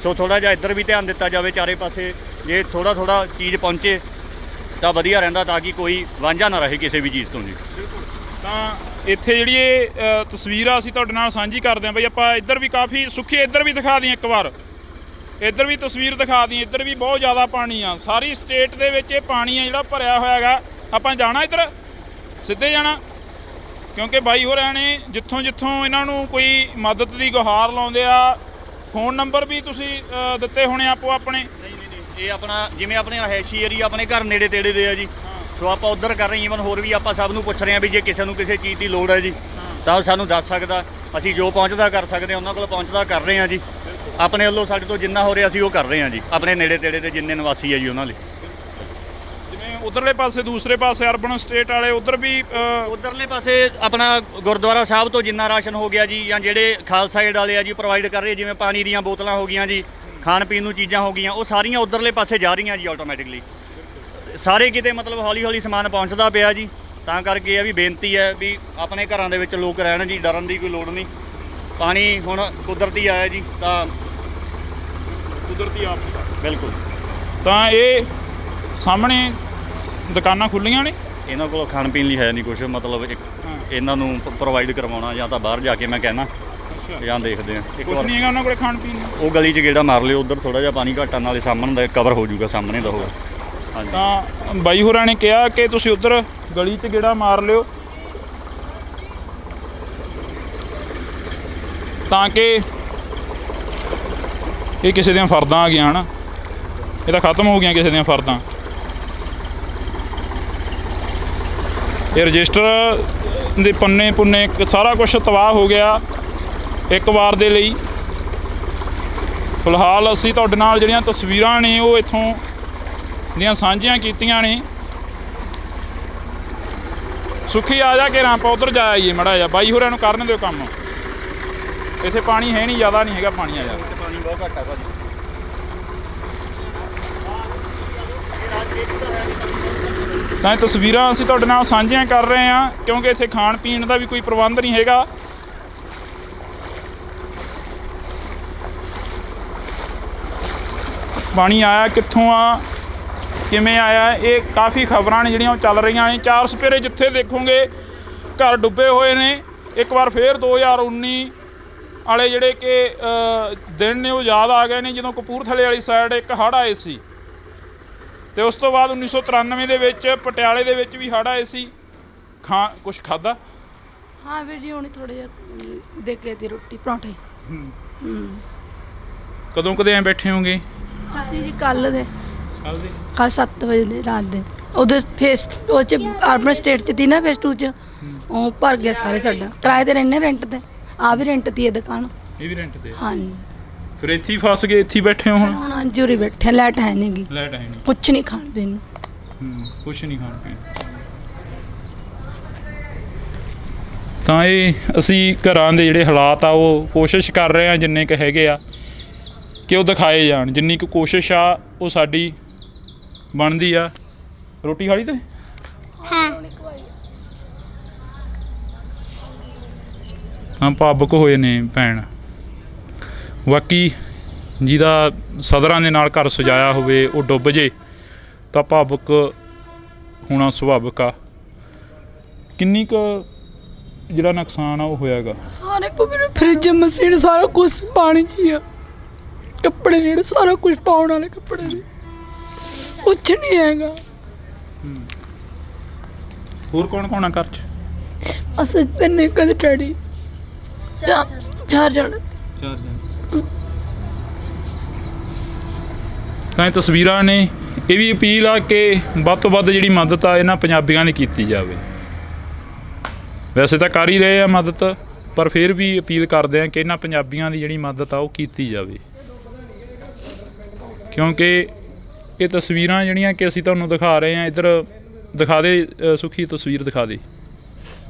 ਸੋ ਥੋੜ੍ਹਾ ਜਿਹਾ ਇੱਧਰ ਵੀ ਧਿਆਨ ਦਿੱਤਾ ਜਾਵੇ ਚਾਰੇ ਪਾਸੇ, ਜੇ ਥੋੜ੍ਹਾ ਚੀਜ਼ ਪਹੁੰਚੇ ਤਾਂ ਵਧੀਆ ਰਹਿੰਦਾ, ਤਾਂ ਕਿ ਕੋਈ ਵਾਂਝਾ ਨਾ ਰਹੇ ਕਿਸੇ ਵੀ ਚੀਜ਼ ਤੋਂ ਜੀ। ਤਾਂ ਇੱਥੇ ਜਿਹੜੀ ਇਹ ਤਸਵੀਰ ਆ ਅਸੀਂ ਤੁਹਾਡੇ ਨਾਲ ਸਾਂਝੀ ਕਰਦੇ ਹਾਂ ਬਈ। ਆਪਾਂ ਇੱਧਰ ਵੀ ਕਾਫੀ ਸੁੱਖੀ, ਇੱਧਰ ਵੀ ਦਿਖਾ ਦਈਏ ਇੱਕ ਵਾਰ, ਇੱਧਰ ਵੀ ਤਸਵੀਰ ਦਿਖਾ ਦਈਏ। ਇੱਧਰ ਵੀ ਬਹੁਤ ਜ਼ਿਆਦਾ ਪਾਣੀ ਆ, ਸਾਰੀ ਸਟੇਟ ਦੇ ਵਿੱਚ ਇਹ ਪਾਣੀ ਆ ਜਿਹੜਾ ਭਰਿਆ ਹੋਇਆ ਹੈਗਾ। ਆਪਾਂ ਜਾਣਾ ਇੱਧਰ, ਸਿੱਧੇ ਜਾਣਾ, ਕਿਉਂਕਿ ਬਾਈ ਹੋਰਾਂ ਨੇ ਜਿੱਥੋਂ ਇਹਨਾਂ ਨੂੰ ਕੋਈ ਮਦਦ ਦੀ ਗੁਹਾਰ ਲਾਉਂਦੇ ਆ। ਫੋਨ ਨੰਬਰ ਵੀ ਤੁਸੀਂ ਦਿੱਤੇ ਹੋਣੇ ਆਪੋ ਆਪਣੇ? ਨਹੀਂ, ਇਹ ਆਪਣਾ ਜਿਵੇਂ ਆਪਣੇ ਰਹਿائشੀ ਏਰੀਆ ਆਪਣੇ ਘਰ ਨੇੜੇ ਤੇੜੇ ਦੇ ਆ ਜੀ। ਸੋ ਆਪਾਂ ਉੱਧਰ ਕਰ ਰਹੇ, ਈਵਨ ਹੋਰ ਵੀ ਆਪਾਂ ਸਭ ਨੂੰ ਪੁੱਛ ਰਹੇ ਹਾਂ ਵੀ ਜੇ ਕਿਸੇ ਨੂੰ ਕਿਸੇ ਚੀਜ਼ ਦੀ ਲੋੜ ਹੈ ਜੀ ਤਾਂ ਉਹ ਸਾਨੂੰ ਦੱਸ ਸਕਦਾ। ਅਸੀਂ ਜੋ ਪਹੁੰਚਦਾ ਕਰ ਸਕਦੇ ਹਾਂ ਉਹਨਾਂ ਕੋਲ ਪਹੁੰਚਦਾ ਕਰ ਰਹੇ ਹਾਂ ਜੀ। ਆਪਣੇ ਵੱਲੋਂ ਸਾਡੇ ਤੋਂ ਜਿੰਨਾ ਹੋ ਰਿਹਾ ਅਸੀਂ ਉਹ ਕਰ ਰਹੇ ਹਾਂ ਜੀ, ਆਪਣੇ ਨੇੜੇ ਤੇੜੇ ਦੇ ਜਿੰਨੇ ਨਿਵਾਸੀ ਹੈ ਜੀ ਉਹਨਾਂ ਲਈ। ਜਿਵੇਂ ਉਧਰਲੇ ਪਾਸੇ, ਦੂਸਰੇ ਪਾਸੇ ਅਰਬਨ ਸਟੇਟ ਵਾਲੇ ਉੱਧਰ ਵੀ ਉਧਰਲੇ ਪਾਸੇ ਆਪਣਾ ਗੁਰਦੁਆਰਾ ਸਾਹਿਬ ਤੋਂ ਜਿੰਨਾ ਰਾਸ਼ਨ ਹੋ ਗਿਆ ਜੀ, ਜਾਂ ਜਿਹੜੇ ਖਾਲਸਾ ਏਡ ਵਾਲੇ ਆ ਜੀ ਪ੍ਰੋਵਾਈਡ ਕਰ ਰਹੇ, ਜਿਵੇਂ ਪਾਣੀ ਦੀਆਂ ਬੋਤਲਾਂ ਹੋ ਗਈਆਂ ਜੀ, ਖਾਣ ਪੀਣ ਨੂੰ ਚੀਜ਼ਾਂ ਹੋ ਗਈਆਂ, ਉਹ ਸਾਰੀਆਂ ਉਧਰਲੇ ਪਾਸੇ ਜਾ ਰਹੀਆਂ ਜੀ ਆਟੋਮੈਟਿਕਲੀ। ਸਾਰੇ ਕਿਤੇ ਮਤਲਬ ਹੌਲੀ ਹੌਲੀ ਸਮਾਨ ਪਹੁੰਚਦਾ ਪਿਆ ਜੀ। ਤਾਂ ਕਰਕੇ ਇਹ ਵੀ ਬੇਨਤੀ ਹੈ ਵੀ ਆਪਣੇ ਘਰਾਂ ਦੇ ਵਿੱਚ ਲੋਕ ਰਹਿਣ ਜੀ, ਡਰਨ ਦੀ ਕੋਈ ਲੋੜ ਨਹੀਂ। ਪਾਣੀ ਹੁਣ ਕੁਦਰਤੀ ਆਇਆ ਜੀ, ਤਾਂ ਕੁਦਰਤੀ ਆਪ। ਬਿਲਕੁਲ। ਤਾਂ ਇਹ ਸਾਹਮਣੇ ਦੁਕਾਨਾਂ ਖੁੱਲੀਆਂ ਨੇ, ਇਹਨਾਂ ਕੋਲ ਖਾਣ ਪੀਣ ਲਈ ਹੈ ਨਹੀਂ ਕੁਝ, ਮਤਲਬ ਇਹਨਾਂ ਨੂੰ ਪ੍ਰੋਵਾਈਡ ਕਰਵਾਉਣਾ ਜਾਂ ਤਾਂ ਬਾਹਰ ਜਾ ਕੇ ਮੈਂ ਕਹਿਣਾ ਜਾਂ ਦੇਖਦੇ ਆ ਇੱਕ ਕੁਝ ਵਾਰ। ਨਹੀਂ ਹੈਗਾ ਉਹਨਾਂ ਕੋਲੇ ਖਾਣ ਪੀਣ ਨੂੰ। ਉਹ ਗਲੀ 'ਚ ਗੇੜਾ ਮਾਰ ਲਿਓ, ਉੱਧਰ ਥੋੜਾ ਜਿਹਾ ਪਾਣੀ ਘਟਣ ਨਾਲੇ ਸਾਹਮਣੇ ਦਾ ਕਵਰ ਹੋ ਜਾਊਗਾ, ਸਾਹਮਣੇ ਦਾ ਹੋਗਾ। ਹਾਂਜੀ। ਤਾਂ ਬਾਈ ਹੋਰਾਂ ਨੇ ਕਿਹਾ ਕਿ ਤੁਸੀਂ ਉੱਧਰ ਗਲੀ 'ਚ ਗੇੜਾ ਮਾਰ ਲਿਓ, ਤਾਂ ਕਿ ਇਹ ਕਿਸੇ ਦੀਆਂ ਫਰਦਾਂ ਆ ਗਈਆਂ ਹਨ, ਇਹ ਤਾਂ ਖਤਮ ਹੋ ਗਈਆਂ ਕਿਸੇ ਦੀਆਂ ਫਰਦਾਂ। ਇਹ ਰਜਿਸਟਰ ਦੇ ਪੰਨੇ ਪੁੰਨੇ ਸਾਰਾ ਕੁਝ ਤਬਾਹ ਹੋ ਗਿਆ ਇੱਕ ਵਾਰ ਦੇ ਲਈ। ਫਿਲਹਾਲ ਅਸੀਂ ਤੁਹਾਡੇ ਨਾਲ ਜਿਹੜੀਆਂ ਤਸਵੀਰਾਂ ਨੇ ਉਹ ਇੱਥੋਂ ਦੀਆਂ ਸਾਂਝੀਆਂ ਕੀਤੀਆਂ ਨੇ। ਸੁਖੀ ਆ ਜਾ ਕੇ ਆਪਾਂ ਉੱਧਰ ਜਾ ਆਈਏ ਮਾੜਾ ਜਿਹਾ, ਬਾਈ ਹੋਰਾਂ ਨੂੰ ਕਰਨ ਦਿਓ ਕੰਮ। ਇੱਥੇ ਪਾਣੀ ਹੈ ਨਹੀਂ, ਜ਼ਿਆਦਾ ਨਹੀਂ ਹੈਗਾ ਪਾਣੀ। ਆ ਜਾ, ਪਾਣੀ ਬਹੁਤ ਘੱਟ ਆ ਭਾਜੀ। ਤਾਂ ਇਹ ਤਸਵੀਰਾਂ ਅਸੀਂ ਤੁਹਾਡੇ ਨਾਲ ਸਾਂਝੀਆਂ ਕਰ ਰਹੇ ਹਾਂ, ਕਿਉਂਕਿ ਇੱਥੇ ਖਾਣ ਪੀਣ ਦਾ ਵੀ ਕੋਈ ਪ੍ਰਬੰਧ ਨਹੀਂ ਹੈਗਾ। ਪਾਣੀ ਆਇਆ ਕਿੱਥੋਂ ਆ, ਕਿਵੇਂ ਆਇਆ, ਇਹ ਕਾਫੀ ਖਬਰਾਂ ਨੇ ਜਿਹੜੀਆਂ ਉਹ ਚੱਲ ਰਹੀਆਂ ਨੇ। ਚਾਰ ਸਪੇਰੇ ਜਿੱਥੇ ਦੇਖੋਗੇ ਘਰ ਡੁੱਬੇ ਹੋਏ ਨੇ। ਇੱਕ ਵਾਰ ਫੇਰ 2019 ਵਾਲੇ ਜਿਹੜੇ ਕਿ ਦਿਨ ਨੇ ਉਹ ਯਾਦ ਆ ਗਏ ਨੇ, ਜਦੋਂ ਕਪੂਰਥਲੇ ਵਾਲੀ ਸਾਈਡ ਇੱਕ ਹੜ੍ਹ ਆਏ ਸੀ, ਤੇ ਉਸ ਤੋਂ ਬਾਅਦ 1993 ਦੇ ਵਿੱਚ ਪਟਿਆਲੇ ਦੇ ਵਿੱਚ ਵੀ ਹੜ੍ਹ ਆਏ ਸੀ। ਕੁਛ ਖਾਧਾ? ਹਾਂ ਵੀਰ ਜੀ, ਹੁਣੀ ਥੋੜੇ ਜਿਹਾ ਦੇ ਕੇ ਦੀ ਰੋਟੀ ਪਰੌਂਠੇ। ਕਦੋਂ ਕਦੇ ਐਂ ਬੈਠੇ ਹੋਗੇ? ਅਸੀਂ ਜੀ ਕੱਲ 7 ਵਜੇ ਦੇ ਰਾਤ ਦੇ ਉਦੋਂ ਫੇਸ ਉਹ ਚ ਅਰਬਨ ਸਟੇਟ ਚ ਤੀ ਨਾ, ਫੇਸ 2 ਚ ਉਹ ਭਰ ਗਿਆ ਸਾਰੇ। ਸਾਡਾ ਕਿਰਾਏ ਤੇ ਰਹਿੰਦੇ, ਰੈਂਟ ਤੇ ਆ ਵੀ ਰੈਂਟ ਤੀ ਹੈ ਦੁਕਾਨ। ਇਹ ਵੀ ਰੈਂਟ ਤੇ? ਹਾਂਜੀ। ਫਿਰ ਇੱਥੇ ਹੀ ਫਸ ਗਏ, ਇੱਥੇ ਹੀ ਬੈਠੇ ਹੋ ਹੁਣ? ਹੁਣ ਹਾਂਜੀ ਉਰੇ ਬੈਠੇ, ਲਾਈਟ ਹੈ ਨਹੀਂ ਗੀ, ਲਾਈਟ ਹੈ ਨਹੀਂ, ਕੁਛ ਨਹੀਂ ਖਾਣ ਪੀਣ ਨੂੰ। ਕੁਛ ਨਹੀਂ ਖਾਣ ਪੀਣ। ਤਾਂ ਇਹ ਅਸੀਂ ਘਰਾਂ ਦੇ ਜਿਹੜੇ ਹਾਲਾਤ ਆ ਉਹ ਕੋਸ਼ਿਸ਼ ਕਰ ਰਹੇ ਹਾਂ ਜਿੰਨੇ ਕੁ ਹੈਗੇ ਆ ਕਿ ਉਹ ਦਿਖਾਏ ਜਾਣ। ਜਿੰਨੀ ਕੁ ਕੋਸ਼ਿਸ਼ ਆ ਉਹ ਸਾਡੀ ਬਣਦੀ ਆ। ਰੋਟੀ ਖਾ ਲਈ ਤੇ? ਹਾਂ, ਭਾਵੁਕ ਹੋਏ ਨੇ ਭੈਣ। ਬਾਕੀ ਜਿਹਦਾ ਸਦਰਾਂ ਦੇ ਨਾਲ ਘਰ ਸਜਾਇਆ ਹੋਵੇ ਉਹ ਡੁੱਬ ਜੇ ਤਾਂ ਭਾਵੁਕ ਹੋਣਾ ਸੁਭਾਵਿਕ ਆ। ਕਿੰਨੀ ਕੁ ਜਿਹੜਾ ਨੁਕਸਾਨ ਆ ਉਹ ਹੋਇਆਗਾ? ਸਾਰੇ ਕੋ ਮੇਰੇ ਫ੍ਰਿਜ ਮਸ਼ੀਨ ਸਾਰਾ ਕੁਝ ਪਾਣੀ 'ਚ ਹੀ ਆ। ਕੱਪੜੇ ਜਿਹੜੇ ਸਾਰਾ ਕੁਝ ਪਾਉਣ ਵਾਲੇ ਕੱਪੜੇ ਨੇ, ਕੁਛ ਨਹੀਂ ਹੈਗਾ। ਹੋਰ ਕੌਣ ਕੌਣ ਆ ਘਰ 'ਚ? ਅਸੀਂ ਤਿੰਨੇ ਕਦੇ ਡੈਡੀ, ਚਾਰ ਜਣੇ। ਤਾਂ ਇਹ ਤਸਵੀਰਾਂ ਨੇ। ਇਹ ਵੀ ਅਪੀਲ ਆ ਕਿ ਵੱਧ ਤੋਂ ਵੱਧ ਜਿਹੜੀ ਮਦਦ ਆ ਇਹਨਾਂ ਪੰਜਾਬੀਆਂ ਲਈ ਕੀਤੀ ਜਾਵੇ। ਵੈਸੇ ਤਾਂ ਕਰ ਹੀ ਰਹੇ ਆ ਮਦਦ, ਪਰ ਫਿਰ ਵੀ ਅਪੀਲ ਕਰਦੇ ਆ ਕਿ ਇਹਨਾਂ ਪੰਜਾਬੀਆਂ ਦੀ ਜਿਹੜੀ ਮਦਦ ਆ ਉਹ ਕੀਤੀ ਜਾਵੇ, ਕਿਉਂਕਿ ਇਹ ਤਸਵੀਰਾਂ ਜਿਹੜੀਆਂ ਕਿ ਅਸੀਂ ਤੁਹਾਨੂੰ ਦਿਖਾ ਰਹੇ ਹਾਂ, ਇੱਧਰ ਦਿਖਾ ਦੇ ਸੁਖੀ ਤਸਵੀਰ ਦਿਖਾ ਦੇ,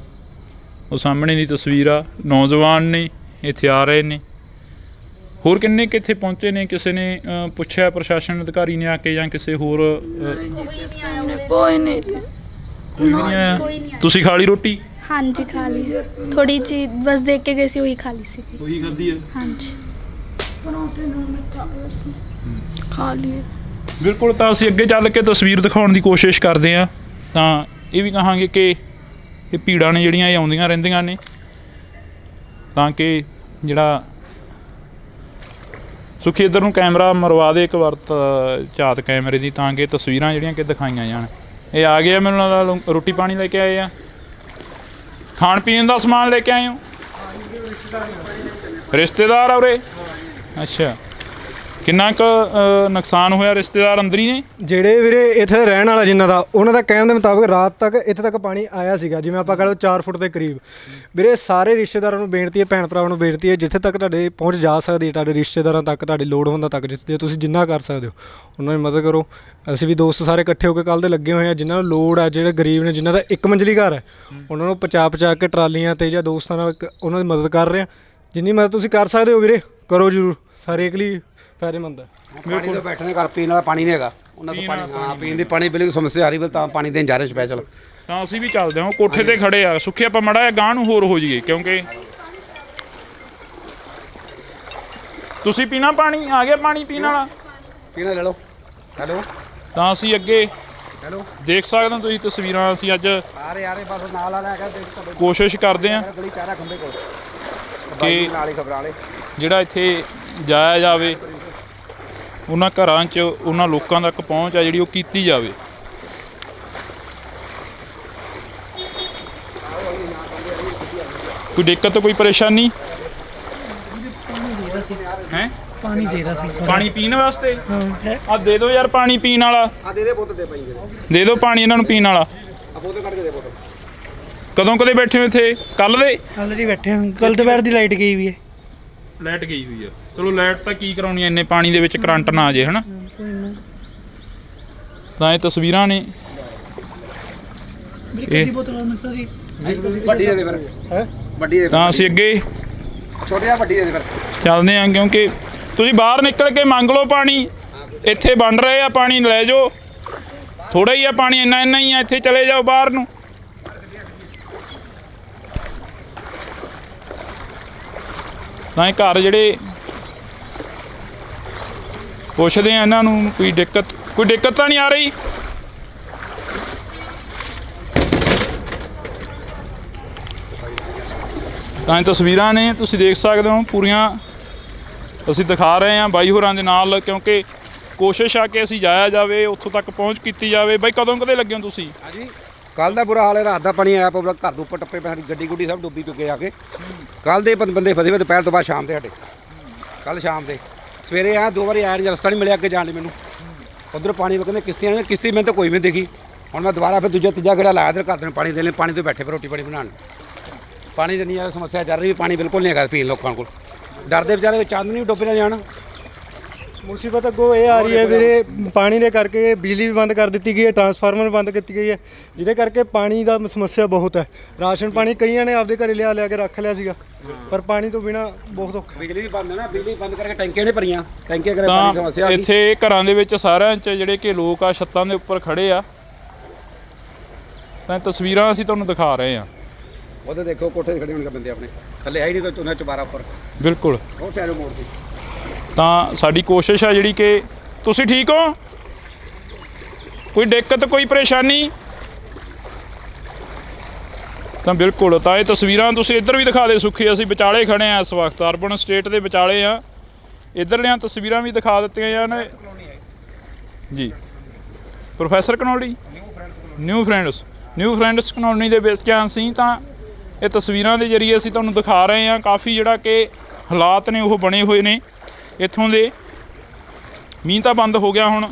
ਉਹ ਸਾਹਮਣੇ ਦੀ ਤਸਵੀਰ ਆ। ਨੌਜਵਾਨ ਨੇ ਇੱਥੇ ਆ ਰਹੇ ਨੇ, ਹੋਰ ਕਿੰਨੇ ਕਿ ਇੱਥੇ ਪਹੁੰਚੇ ਨੇ? ਕਿਸੇ ਨੇ ਪੁੱਛਿਆ ਪ੍ਰਸ਼ਾਸਨ ਅਧਿਕਾਰੀ ਨੇ ਆ ਕੇ, ਜਾਂ ਕਿਸੇ ਹੋਰ? ਕੋਈ ਨਹੀਂ ਕੋਈ ਵੀ ਨਹੀਂ ਆਇਆ। ਤੁਸੀਂ ਖਾ ਲਈ ਰੋਟੀ? ਹਾਂਜੀ ਖਾ ਲਈ, ਥੋੜੀ ਜੀ ਬਸ ਦੇਖ ਕੇ ਗਏ ਸੀ, ਉਹੀ ਖਾ ਲਈ ਸੀ। ਉਹੀ ਖਾਧੀ ਹੈ? ਹਾਂਜੀ ਖਾ ਲਈਏ। ਬਿਲਕੁਲ। ਤਾਂ ਅਸੀਂ ਅੱਗੇ ਚੱਲ ਕੇ ਤਸਵੀਰ ਦਿਖਾਉਣ ਦੀ ਕੋਸ਼ਿਸ਼ ਕਰਦੇ ਹਾਂ, ਤਾਂ ਇਹ ਵੀ ਕਹਾਂਗੇ ਕਿ ਇਹ ਭੀੜਾਂ ਨੇ ਜਿਹੜੀਆਂ ਇਹ ਆਉਂਦੀਆਂ ਰਹਿੰਦੀਆਂ ਨੇ, ਤਾਂ ਕਿ ਜਿਹੜਾ ਸੁਖੀ ਇੱਧਰ ਨੂੰ ਕੈਮਰਾ ਮਰਵਾ ਦੇ ਇੱਕ ਵਾਰ ਝਾਤ ਕੈਮਰੇ ਦੀ, ਤਾਂ ਕਿ ਤਸਵੀਰਾਂ ਜਿਹੜੀਆਂ ਕਿ ਦਿਖਾਈਆਂ ਜਾਣ। ਇਹ ਆ ਗਏ ਆ, ਮੈਨੂੰ ਲੱਗਦਾ ਰੋਟੀ ਪਾਣੀ ਲੈ ਕੇ ਆਏ ਆ, ਖਾਣ ਪੀਣ ਦਾ ਸਮਾਨ ਲੈ ਕੇ ਆਏ ਹੋ? ਰਿਸ਼ਤੇਦਾਰ ਆ ਉਰੇ? ਅੱਛਾ, ਕਿੰਨਾ ਕੁ ਨੁਕਸਾਨ ਹੋਇਆ? ਰਿਸ਼ਤੇਦਾਰ ਅੰਦਰ ਹੀ ਨੇ? ਜਿਹੜੇ ਵੀਰੇ ਇੱਥੇ ਰਹਿਣ ਵਾਲਾ ਜਿਨ੍ਹਾਂ ਦਾ, ਉਹਨਾਂ ਦਾ ਕਹਿਣ ਦੇ ਮੁਤਾਬਕ ਰਾਤ ਤੱਕ ਇੱਥੇ ਤੱਕ ਪਾਣੀ ਆਇਆ ਸੀਗਾ, ਜਿਵੇਂ ਆਪਾਂ ਕਹ ਲਓ 4 ਫੁੱਟ ਦੇ ਕਰੀਬ। ਵੀਰੇ ਸਾਰੇ ਰਿਸ਼ਤੇਦਾਰਾਂ ਨੂੰ ਬੇਨਤੀ ਹੈ, ਭੈਣ ਭਰਾਵਾਂ ਨੂੰ ਬੇਨਤੀ ਹੈ, ਜਿੱਥੇ ਤੱਕ ਤੁਹਾਡੇ ਪਹੁੰਚ ਜਾ ਸਕਦੀ ਹੈ, ਤੁਹਾਡੇ ਰਿਸ਼ਤੇਦਾਰਾਂ ਤੱਕ, ਤੁਹਾਡੀ ਲੋੜ ਹੁੰਦਾ ਤੱਕ, ਜਿੱਥੇ ਤੁਸੀਂ ਜਿੰਨਾ ਕਰ ਸਕਦੇ ਹੋ ਉਹਨਾਂ ਦੀ ਮਦਦ ਕਰੋ। ਅਸੀਂ ਵੀ ਦੋਸਤ ਸਾਰੇ ਇਕੱਠੇ ਹੋ ਕੇ ਕੱਲ੍ਹ ਦੇ ਲੱਗੇ ਹੋਏ ਹਾਂ, ਜਿਨ੍ਹਾਂ ਨੂੰ ਲੋੜ ਹੈ, ਜਿਹੜੇ ਗਰੀਬ ਨੇ, ਜਿਨ੍ਹਾਂ ਦਾ ਇੱਕ ਮੰਜ਼ਲੀ ਘਰ ਹੈ, ਉਹਨਾਂ ਨੂੰ ਪਹੁੰਚਾ ਕੇ ਟਰਾਲੀਆਂ 'ਤੇ ਜਾਂ ਦੋਸਤਾਂ ਨਾਲ ਉਹਨਾਂ ਦੀ ਮਦਦ ਕਰ ਰਹੇ ਹਾਂ। ਜਿੰਨੀ ਮਦਦ ਤੁਸੀਂ ਕਰ ਸਕਦੇ ਹੋ ਵੀਰੇ ਕਰੋ ਜ਼ਰੂਰ, ਹਰੇਕ ਲਈ ਫਾਇਦੇਮੰਦ ਹੈ। ਪਾਣੀ ਤੋਂ ਬੈਠਣੇ ਘਰ ਪੀਣ ਵਾਲਾ ਪਾਣੀ ਨਹੀਂ ਹੈਗਾ ਉਹਨਾਂ ਤੋਂ, ਪਾਣੀ ਹਾਂ ਪੀਣ ਦੀ ਪਾਣੀ ਬਿਲਕੁਲ ਸਮੱਸਿਆ ਆ ਰਹੀ, ਤਾਂ ਪਾਣੀ ਦੇਣ ਜਾ ਰਹੇ ਸਪੈਸ਼ਲ। ਤਾਂ ਅਸੀਂ ਵੀ ਚੱਲਦੇ ਹਾਂ, ਕੋਠੇ ਤੇ ਖੜੇ ਆ ਸੁੱਖੇ, ਆਪਾਂ ਮੜਾ ਜਿਹਾ ਗਾਂਹ ਨੂੰ ਹੋਰ ਹੋ ਜਾਈਏ, ਕਿਉਂਕਿ ਤੁਸੀਂ ਪੀਣਾ ਪਾਣੀ? ਆ ਗਿਆ ਪਾਣੀ ਪੀਣ ਵਾਲਾ? ਪੀਣਾ ਲੈ ਲਓ। ਹੈਲੋ, ਤਾਂ ਅਸੀਂ ਅੱਗੇ ਹੈਲੋ ਦੇਖ ਸਕਦੇ ਹੋ ਤੁਸੀਂ ਤਸਵੀਰਾਂ, ਅਸੀਂ ਅੱਜ ਆ ਰਹੇ ਬਸ ਨਾਲ ਆ ਲੈ ਕੇ ਕੋਸ਼ਿਸ਼ ਕਰਦੇ ਹਾਂ ਗਲੀ ਚਾਰਾ ਖੰਬੇ ਕੋਲ ਕਿ ਨਾਲ ਹੀ ਖਬਰਾਂ ਵਾਲੇ ਜਿਹੜਾ ਇੱਥੇ ਜਾਇਆ ਜਾਵੇ, ਉਹਨਾਂ ਘਰਾਂ 'ਚ ਉਹਨਾਂ ਲੋਕਾਂ ਤੱਕ ਪਹੁੰਚ ਆ ਜਿਹੜੀ ਉਹ ਕੀਤੀ ਜਾਵੇ। ਕੋਈ ਦਿੱਕਤ, ਕੋਈ ਪਰੇਸ਼ਾਨੀ ਹੈ? ਪਾਣੀ ਚਾਹੀਦਾ ਸੀ, ਪਾਣੀ ਪੀਣ ਵਾਸਤੇ? ਹਾਂ। ਆ ਦੇ ਦਿਓ ਯਾਰ ਪਾਣੀ ਪੀਣ ਵਾਲਾ, ਆ ਦੇ ਬੋਤਲ ਦੇ ਪਾਈ ਦੇ ਦਿਓ ਪਾਣੀ ਇਹਨਾਂ ਨੂੰ ਪੀਣ ਵਾਲਾ। ਆ ਬੋਤਲ ਕੱਢ ਕੇ ਦੇ ਬੋਤਲ। ਕਦੋਂ ਕਦੇ ਬੈਠੇ ਹੋ ਇੱਥੇ? ਕੱਲ ਦੇ? ਆਲਰੇਡੀ ਬੈਠੇ ਹਾਂ, ਕੱਲ ਦੁਪਹਿਰ ਦੀ ਲਾਈਟ ਗਈ ਵੀ ਹੈ। ਲਾਈਟ ਗਈ ਹੋਈ ਆ, ਚਲੋ ਲਾਈਟ ਤਾਂ ਕੀ ਕਰਾਉਣੀ, ਇੰਨੇ ਪਾਣੀ ਦੇ ਵਿੱਚ ਕਰੰਟ ਨਾ ਆ ਜੇ, ਹਨਾ? ਤਾਂ ਇਹ ਤਸਵੀਰਾਂ ਨੇ। ਇਹ ਵੱਡੀ ਦੇ ਦੇ ਫਿਰ ਹੈ, ਵੱਡੀ ਦੇ। ਤਾਂ ਅਸੀਂ ਅੱਗੇ ਛੋਟੀ ਆ ਵੱਡੀ ਦੇ ਦੇ ਫਿਰ ਚੱਲਦੇ ਹਾਂ, ਕਿਉਂਕਿ ਤੁਸੀਂ ਬਾਹਰ ਨਿਕਲ ਕੇ ਮੰਗ ਲਓ ਪਾਣੀ, ਇੱਥੇ ਬਣ ਰਹੇ ਆ, ਪਾਣੀ ਲੈ ਜਾਓ, ਥੋੜਾ ਹੀ ਆ ਪਾਣੀ, ਇੰਨਾ ਹੀ ਆ, ਇੱਥੇ ਚਲੇ ਜਾਓ ਬਾਹਰ ਨੂੰ। ਤਾਂ ਇਹ ਘਰ ਜਿਹੜੇ ਪੁੱਛਦੇ ਆ ਇਹਨਾਂ ਨੂੰ, ਕੋਈ ਦਿੱਕਤ ਤਾਂ ਨਹੀਂ ਆ ਰਹੀ? ਤਾਂ ਇਹ ਤਸਵੀਰਾਂ ਨੇ, ਤੁਸੀਂ ਦੇਖ ਸਕਦੇ ਹੋ ਪੂਰੀਆਂ, ਅਸੀਂ ਦਿਖਾ ਰਹੇ ਹਾਂ ਬਾਈ ਹੋਰਾਂ ਦੇ ਨਾਲ, ਕਿਉਂਕਿ ਕੋਸ਼ਿਸ਼ ਆ ਕਿ ਅਸੀਂ ਜਾਇਆ ਜਾਵੇ, ਉੱਥੋਂ ਤੱਕ ਪਹੁੰਚ ਕੀਤੀ ਜਾਵੇ। ਬਾਈ ਕਦੋਂ ਕਦੇ ਲੱਗੇ ਹੋ ਤੁਸੀਂ? ਹਾਂਜੀ, ਕੱਲ ਦਾ ਬੁਰਾ ਹਾਲ ਹੈ, ਰਾਤ ਦਾ ਪਾਣੀ ਆਇਆ ਪੂਰਾ ਘਰ ਦੇ ਉੱਪਰ ਟੱਪੇ ਪਏ, ਸਾਡੀ ਗੱਡੀ ਗੁੱਡੀ ਸਭ ਡੁੱਬੀ ਚੁੱਕੇ ਆ ਕੇ। ਕੱਲ ਦੇ ਬੰਦੇ ਫਸੇ ਹੋਏ ਦੁਪਹਿਰ ਤੋਂ ਬਾਅਦ ਸ਼ਾਮ ਦੇ, ਸਾਡੇ ਕੱਲ ਸ਼ਾਮ ਦੇ। ਸਵੇਰੇ ਆ 2 ਵਾਰੀ ਆਇਆ, ਰਸਤਾ ਨਹੀਂ ਮਿਲਿਆ ਅੱਗੇ ਜਾਣ ਲਈ ਮੈਨੂੰ, ਉਧਰ ਪਾਣੀ ਕਹਿੰਦੇ ਕਿਸ਼ਤੀਆਂ ਨੇ, ਕਿਸ਼ਤੀ ਮੈਨੂੰ ਤਾਂ ਕੋਈ ਵੀ ਨਹੀਂ ਦਿਖੀ। ਹੁਣ ਮੈਂ ਦੁਬਾਰਾ ਫਿਰ ਦੂਜਾ ਤੀਜਾ ਗੇੜਾ ਲਾਇਆ, ਇੱਧਰ ਘਰ ਦੇ ਪਾਣੀ ਦੇ ਲਈ, ਪਾਣੀ ਤੋਂ ਬੈਠੇ ਫਿਰ ਰੋਟੀ ਪਾਣੀ ਬਣਾਉਣ। ਪਾਣੀ ਦੀ ਨਹੀਂ ਸਮੱਸਿਆ ਚੱਲ ਰਹੀ, ਪਾਣੀ ਬਿਲਕੁਲ ਨਹੀਂ ਹੈਗਾ ਪੀਣ ਲੋਕਾਂ ਕੋਲ, ਡਰਦੇ ਵਿਚਾਰੇ ਵਿੱਚ ਚੰਦ ਨਹੀਂ ਡੁੱਬ ਨਾ ਜਾਣ। ਮੁਸੀਬਤ ਅੱਗੋਂ ਇਹ ਆ ਰਹੀ ਹੈ ਵੀਰੇ, ਪਾਣੀ ਦੇ ਕਰਕੇ ਬਿਜਲੀ ਵੀ ਬੰਦ ਕਰ ਦਿੱਤੀ ਗਈ ਹੈ, ਟਰਾਂਸਫਾਰਮਰ ਬੰਦ ਕੀਤੀ ਗਈ ਹੈ, ਜਿਹਦੇ ਕਰਕੇ ਪਾਣੀ ਦਾ ਸਮੱਸਿਆ ਬਹੁਤ ਹੈ। ਰਾਸ਼ਨ ਪਾਣੀ ਕਈਆਂ ਨੇ ਆਪਦੇ ਘਰੇ ਲਿਆ ਕੇ ਰੱਖ ਲਿਆ ਸੀਗਾ, ਪਰ ਪਾਣੀ ਤੋਂ ਬਿਨਾ ਬਹੁਤ ਔਖਾ। ਬਿਜਲੀ ਵੀ ਬੰਦ ਹੈ ਨਾ, ਬਿਜਲੀ ਬੰਦ ਕਰਕੇ ਟੈਂਕੀਆਂ ਨੇ ਭਰੀਆਂ, ਟੈਂਕੀਆਂ ਕਰਕੇ ਪਾਣੀ ਦੀ ਸਮੱਸਿਆ ਆ ਗਈ। ਇੱਥੇ ਘਰਾਂ ਦੇ ਵਿੱਚ ਸਾਰਿਆਂ 'ਚ ਜਿਹੜੇ ਕਿ ਲੋਕ ਆ ਛੱਤਾਂ ਦੇ ਉੱਪਰ ਖੜੇ ਆ, ਤਾਂ ਤਸਵੀਰਾਂ ਅਸੀਂ ਤੁਹਾਨੂੰ ਦਿਖਾ ਰਹੇ ਹਾਂ। ਉਹਦੇ ਦੇਖੋ ਕੋਠੇ 'ਤੇ ਖੜੇ ਹੋਣਗੇ ਬੰਦੇ ਆਪਣੇ, ਥੱਲੇ ਹੈ ਹੀ ਨਹੀਂ ਕੋਈ, ਉਹਨਾਂ ਚੁਬਾਰਾ ਉੱਪਰ ਬਿਲਕੁਲ। ਉਹ ਚਾਰੋਂ ਮੋੜ ਦੀ। ਤਾਂ ਸਾਡੀ ਕੋਸ਼ਿਸ਼ ਆ ਜਿਹੜੀ ਕਿ ਤੁਸੀਂ ਠੀਕ ਹੋ, ਕੋਈ ਦਿੱਕਤ, ਕੋਈ ਪਰੇਸ਼ਾਨੀ? ਤਾਂ ਬਿਲਕੁਲ। ਤਾਂ ਇਹ ਤਸਵੀਰਾਂ ਤੁਸੀਂ ਇੱਧਰ ਵੀ ਦਿਖਾ ਦੇ ਸੁੱਖੀ, ਅਸੀਂ ਵਿਚਾਲੇ ਖੜੇ ਆ ਇਸ ਵਕਤ, ਅਰਬਨ ਸਟੇਟ ਦੇ ਵਿਚਾਲੇ ਆ। ਇੱਧਰਲੀਆਂ ਤਸਵੀਰਾਂ ਵੀ ਦਿਖਾ ਦਿੱਤੀਆਂ ਜਾਣ ਜੀ। Professor Kanauli, new friends Kanauli ਦੇ ਵਿੱਚ ਅਸੀਂ, ਤਾਂ ਇਹ ਤਸਵੀਰਾਂ ਦੇ ਜ਼ਰੀਏ ਅਸੀਂ ਤੁਹਾਨੂੰ ਦਿਖਾ ਰਹੇ ਹਾਂ। ਕਾਫੀ ਜਿਹੜਾ ਕਿ ਹਾਲਾਤ ਨੇ ਉਹ ਬਣੇ ਹੋਏ ਨੇ ਇੱਥੋਂ ਦੇ। ਮੀਂਹ ਤਾਂ ਬੰਦ ਹੋ ਗਿਆ ਹੁਣ,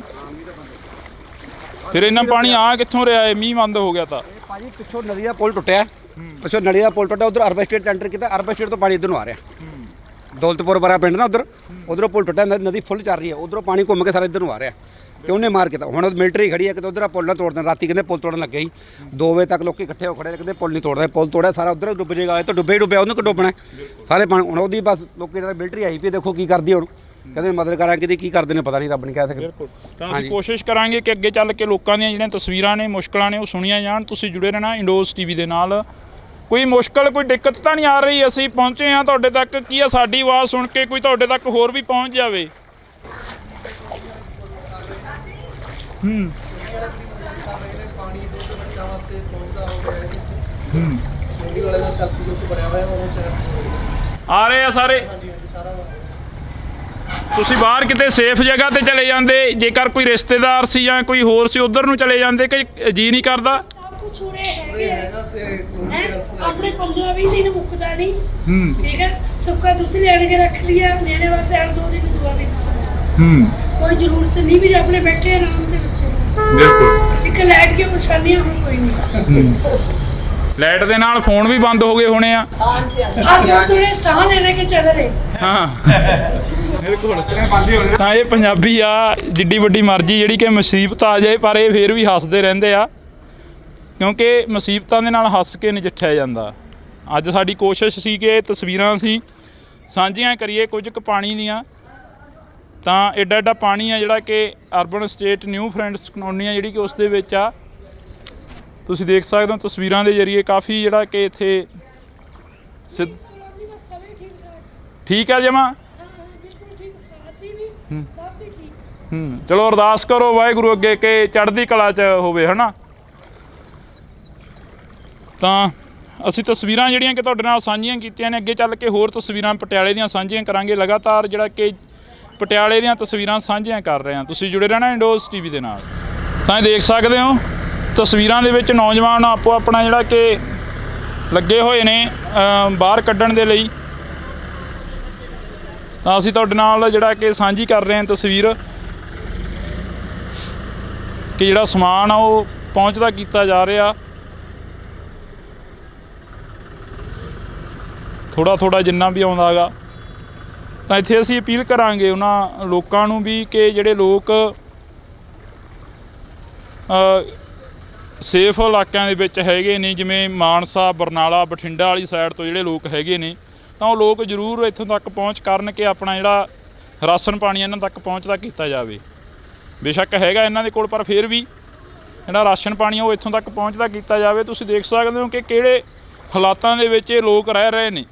ਫਿਰ ਇੰਨਾ ਪਾਣੀ ਆ ਕਿੱਥੋਂ ਰਿਹਾ ਹੈ? ਮੀਂਹ ਬੰਦ ਹੋ ਗਿਆ ਤਾਂ ਭਾਜੀ ਪਿੱਛੋਂ ਨਦੀ ਦਾ ਪੁਲ ਟੁੱਟਿਆ, ਪਿੱਛੋਂ ਨਲੀ ਦਾ ਪੁਲ ਟੁੱਟਾ, ਉਧਰ ਅਰਬਨ ਸਟੇਟ 'ਚ ਐਂਟਰ ਕੀਤਾ, ਅਰਬਨ ਸਟੇਟ ਤੋਂ ਪਾਣੀ ਇੱਧਰ ਨੂੰ ਆ ਰਿਹਾ। ਦੌਲਤਪੁਰ ਬੜਾ ਪਿੰਡ ਨਾ ਉਧਰੋਂ ਪੁਲ ਟੁੱਟਾ, ਨਦੀ ਫੁੱਲ ਚੱਲ ਰਹੀ ਹੈ, ਉਧਰੋਂ ਪਾਣੀ ਘੁੰਮ ਕੇ ਸਾਰਾ ਇੱਧਰ ਨੂੰ ਆ ਰਿਹਾ ਤੇ ਉਹਨੇ ਮਾਰ ਕੀਤਾ। ਹੁਣ ਮਿਲਟਰੀ ਖੜੀ ਹੈ ਕਿਤੇ ਉਧਰ ਪੁਲ ਨਾ ਤੋੜ ਦੇਣ। ਰਾਤੀ ਕਹਿੰਦੇ ਪੁਲ ਤੋੜਨ ਲੱਗੇ ਸੀ, 2 ਵਜੇ ਤੱਕ ਲੋਕੀ ਇਕੱਠੇ ਹੋ ਖੜੇ, ਕਹਿੰਦੇ ਪੁਲ ਨਹੀਂ ਤੋੜਦਾ, ਪੁਲ ਤੋੜਿਆ ਸਾਰਾ ਉਧਰ ਡੁੱਬ ਜਾਏਗਾ। ਇਹ ਤਾਂ ਡੁੱਬੇ ਹੀ ਡੁੱਬਿਆ, ਉਹਨੂੰ ਕਿ ਡੁੱਬਣਾ ਸਾਰੇ ਪਾਣੀ। ਹੁਣ ਉਹਦੀ ਬਸ ਲੋਕੀ ਜਿਹੜਾ ਮਿਲਟਰੀ ਆਈ ਪਈ, ਦੇਖੋ ਕੀ ਕਰਦੀ ਹੁਣ, ਕਹਿੰਦੇ ਮਦਦ ਕਰਾਂਗੇ ਕਿਤੇ ਕੀ ਕਰਦੇ ਨੇ ਪਤਾ ਨਹੀਂ, ਰੱਬ ਨਹੀਂ ਕਹਿ ਸਕਦੇ। ਤਾਂ ਅਸੀਂ ਕੋਸ਼ਿਸ਼ ਕਰਾਂਗੇ ਕਿ ਅੱਗੇ ਚੱਲ ਕੇ ਲੋਕਾਂ ਦੀਆਂ ਜਿਹੜੀਆਂ ਤਸਵੀਰਾਂ ਨੇ, ਮੁਸ਼ਕਲਾਂ ਨੇ, ਉਹ ਸੁਣੀਆਂ ਜਾਣ। ਤੁਸੀਂ ਜੁੜੇ ਰਹਿਣਾ ਇੰਡੋਜ਼ ਟੀਵੀ ਦੇ ਨਾਲ। ਕੋਈ ਮੁਸ਼ਕਲ, ਕੋਈ ਦਿੱਕਤ ਤਾਂ ਨਹੀਂ ਆ ਰਹੀ? ਅਸੀਂ ਪਹੁੰਚੇ ਹਾਂ ਤੁਹਾਡੇ ਤੱਕ, ਕੀ ਆ ਸਾਡੀ ਆਵਾਜ਼ ਸੁਣ ਕੇ ਕੋਈ ਤੁਹਾਡੇ ਤੱਕ ਹੋਰ ਵੀ ਪਹੁੰਚ ਜਾਵੇ। ਆ ਰਹੇ ਆ ਸਾਰੇ। ਤੁਸੀਂ ਬਾਹਰ ਕਿਤੇ ਸੇਫ ਜਗ੍ਹਾ ਤੇ ਚਲੇ ਜਾਂਦੇ, ਜੇਕਰ ਕੋਈ ਰਿਸ਼ਤੇਦਾਰ ਸੀ ਜਾਂ ਕੋਈ ਹੋਰ ਸੀ ਉਧਰ ਨੂੰ ਚਲੇ ਜਾਂਦੇ, ਕਿ ਜੀ ਨਹੀਂ ਕਰਦਾ? ਆਪਣੇ 15-20 ਦਿਨ ਮੁੱਕਦਾ ਨਹੀਂ। ਠੀਕ ਹੈ, ਸੁੱਕਾ ਦੁੱਧ ਲੈਣ ਕੇ ਰੱਖ ਲਿਆ ਨਿਆਣੇ ਵਾਸਤੇ, ਹਰ 2 ਦਿਨ ਦੁਆ ਵੀ ਕੋਈ ਜ਼ਰੂਰਤ ਨਹੀਂ ਵੀ ਆਪਣੇ ਬੈਠੇ ਆਰਾਮ ਦੇ ਵਿੱਚ। ਬਿਲਕੁਲ। ਇੱਕ ਲਾਈਟ ਦੀ ਪਰੇਸ਼ਾਨੀਆਂ ਹੁਣ ਕੋਈ ਨਹੀਂ। ਲਾਈਟ ਦੇ ਨਾਲ ਫੋਨ ਵੀ ਬੰਦ ਹੋ ਗਏ ਹੋਣੇ ਆ। ਥੋੜੇ ਸਾਹ ਲੈ ਕੇ ਚੱਲ ਰਹੇ। ਹਾਂ ਬਿਲਕੁਲ। ਤਾਂ ਇਹ ਪੰਜਾਬੀ ਆ, ਜਿੱਡੀ ਵੱਡੀ ਮਰਜ਼ੀ ਜਿਹੜੀ ਕਿ ਮੁਸੀਬਤ ਆ ਜਾਏ, ਪਰ ਇਹ ਫੇਰ ਵੀ ਹੱਸਦੇ ਰਹਿੰਦੇ ਆ, ਕਿਉਂਕਿ ਮੁਸੀਬਤਾਂ ਦੇ ਨਾਲ ਹੱਸ ਕੇ ਨਜਿੱਠਿਆ ਜਾਂਦਾ। ਅੱਜ ਸਾਡੀ ਕੋਸ਼ਿਸ਼ ਸੀ ਕਿ ਇਹ ਤਸਵੀਰਾਂ ਅਸੀਂ ਸਾਂਝੀਆਂ ਕਰੀਏ ਕੁਝ ਕੁ ਪਾਣੀ ਦੀਆਂ। ਤਾਂ ਐਡਾ ਐਡਾ ਪਾਣੀ ਆ ਜਿਹੜਾ ਕਿ urban state new friends colony ਆ ਜਿਹੜੀ ਕਿ ਉਸ ਦੇ ਵਿੱਚ ਆ। ਤੁਸੀਂ ਦੇਖ ਸਕਦੇ ਹੋ ਤਸਵੀਰਾਂ ਦੇ ਜ਼ਰੀਏ ਕਾਫੀ ਜਿਹੜਾ ਕਿ ਇੱਥੇ ਠੀਕ ਹੈ ਜਮਾ। ਚਲੋ ਅਰਦਾਸ ਕਰੋ ਵਾਹਿਗੁਰੂ ਅੱਗੇ ਕਿ ਚੜ੍ਹਦੀ ਕਲਾ 'ਚ ਹੋਵੇ, ਹੈ ਨਾ। ਤਾਂ ਅਸੀਂ ਤਸਵੀਰਾਂ ਜਿਹੜੀਆਂ ਕਿ ਤੁਹਾਡੇ ਨਾਲ ਸਾਂਝੀਆਂ ਕੀਤੀਆਂ ਨੇ, ਅੱਗੇ ਚੱਲ ਕੇ ਹੋਰ ਤਸਵੀਰਾਂ ਪਟਿਆਲੇ ਦੀਆਂ ਸਾਂਝੀਆਂ ਕਰਾਂਗੇ। ਲਗਾਤਾਰ ਜਿਹੜਾ ਕਿ ਪਟਿਆਲੇ ਦੀਆਂ ਤਸਵੀਰਾਂ ਸਾਂਝੀਆਂ ਕਰ ਰਹੇ ਹਾਂ। ਤੁਸੀਂ ਜੁੜੇ ਰਹਿਣਾ ਇੰਡੋਜ਼ ਟੀਵੀ ਦੇ ਨਾਲ। ਤਾਂ ਇਹ ਦੇਖ ਸਕਦੇ ਹੋ ਤਸਵੀਰਾਂ ਦੇ ਵਿੱਚ ਨੌਜਵਾਨ ਆਪੋ ਆਪਣਾ ਜਿਹੜਾ ਕਿ ਲੱਗੇ ਹੋਏ ਨੇ ਬਾਹਰ ਕੱਢਣ ਦੇ ਲਈ। ਤਾਂ ਅਸੀਂ ਤੁਹਾਡੇ ਨਾਲ ਜਿਹੜਾ ਕਿ ਸਾਂਝੀ ਕਰ ਰਹੇ ਹਾਂ ਤਸਵੀਰ, ਕਿ ਜਿਹੜਾ ਸਮਾਨ ਆ ਉਹ ਪਹੁੰਚਦਾ ਕੀਤਾ ਜਾ ਰਿਹਾ ਥੋੜ੍ਹਾ ਜਿੰਨਾ ਵੀ ਆਉਂਦਾ ਗਾ। ਤਾਂ ਇੱਥੇ ਅਸੀਂ ਅਪੀਲ ਕਰਾਂਗੇ ਉਹਨਾਂ ਲੋਕਾਂ ਨੂੰ ਵੀ ਕਿ ਜਿਹੜੇ ਲੋਕ ਸੇਫ ਇਲਾਕਿਆਂ ਦੇ ਵਿੱਚ ਹੈਗੇ ਨੇ, ਜਿਵੇਂ ਮਾਨਸਾ, ਬਰਨਾਲਾ, ਬਠਿੰਡਾ ਵਾਲੀ ਸਾਈਡ ਤੋਂ ਜਿਹੜੇ ਲੋਕ ਹੈਗੇ ਨੇ, ਤਾਂ ਉਹ ਲੋਕ ਜ਼ਰੂਰ ਇੱਥੋਂ ਤੱਕ ਪਹੁੰਚ ਕਰਨ ਕਿ ਆਪਣਾ ਜਿਹੜਾ ਰਾਸ਼ਨ ਪਾਣੀ ਇਹਨਾਂ ਤੱਕ ਪਹੁੰਚਦਾ ਕੀਤਾ ਜਾਵੇ। ਬੇਸ਼ੱਕ ਹੈਗਾ ਇਹਨਾਂ ਦੇ ਕੋਲ, ਪਰ ਫਿਰ ਵੀ ਜਿਹੜਾ ਰਾਸ਼ਨ ਪਾਣੀ ਉਹ ਇੱਥੋਂ ਤੱਕ ਪਹੁੰਚਦਾ ਕੀਤਾ ਜਾਵੇ। ਤੁਸੀਂ ਦੇਖ ਸਕਦੇ ਹੋ ਕਿ ਕਿਹੜੇ ਹਾਲਾਤਾਂ ਦੇ ਵਿੱਚ ਇਹ ਲੋਕ ਰਹਿ ਰਹੇ ਨੇ,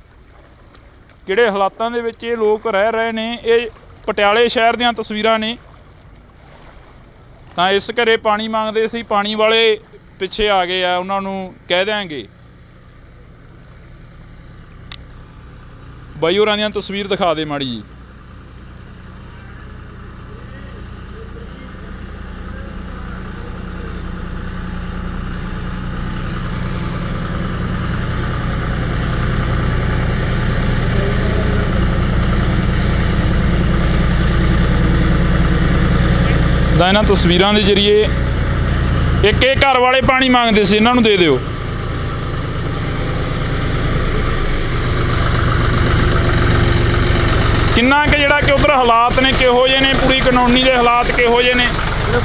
ਕਿਹੜੇ ਹਾਲਾਤਾਂ ਦੇ ਵਿੱਚ ਇਹ ਲੋਕ ਰਹਿ ਰਹੇ ਨੇ। ਇਹ ਪਟਿਆਲੇ ਸ਼ਹਿਰ ਦੀਆਂ ਤਸਵੀਰਾਂ ਨੇ। ਤਾਂ ਇਸ ਘਰੇ ਪਾਣੀ ਮੰਗਦੇ ਸੀ, ਪਾਣੀ ਵਾਲੇ ਪਿੱਛੇ ਆ ਗਏ ਆ, ਉਹਨਾਂ ਨੂੰ ਕਹਿ ਦਿਆਂਗੇ। ਬਾਈ ਹੋਰਾਂ ਦੀਆਂ ਤਸਵੀਰ ਦਿਖਾ ਦੇ ਮਾੜੀ ਜੀ। ਤਾਂ ਇਹਨਾਂ ਤਸਵੀਰਾਂ ਦੇ ਜ਼ਰੀਏ ਇੱਕ ਇਹ ਘਰ ਵਾਲੇ ਪਾਣੀ ਮੰਗਦੇ ਸੀ, ਇਹਨਾਂ ਨੂੰ ਦੇ ਦਿਓ। ਕਿੰਨਾ ਕਿ ਜਿਹੜਾ ਕਿ ਉੱਧਰ ਹਾਲਾਤ ਨੇ ਕਿਹੋ ਜਿਹੇ ਨੇ, ਪੂਰੀ ਕਲੋਨੀ ਦੇ ਹਾਲਾਤ ਕਿਹੋ ਜਿਹੇ ਨੇ?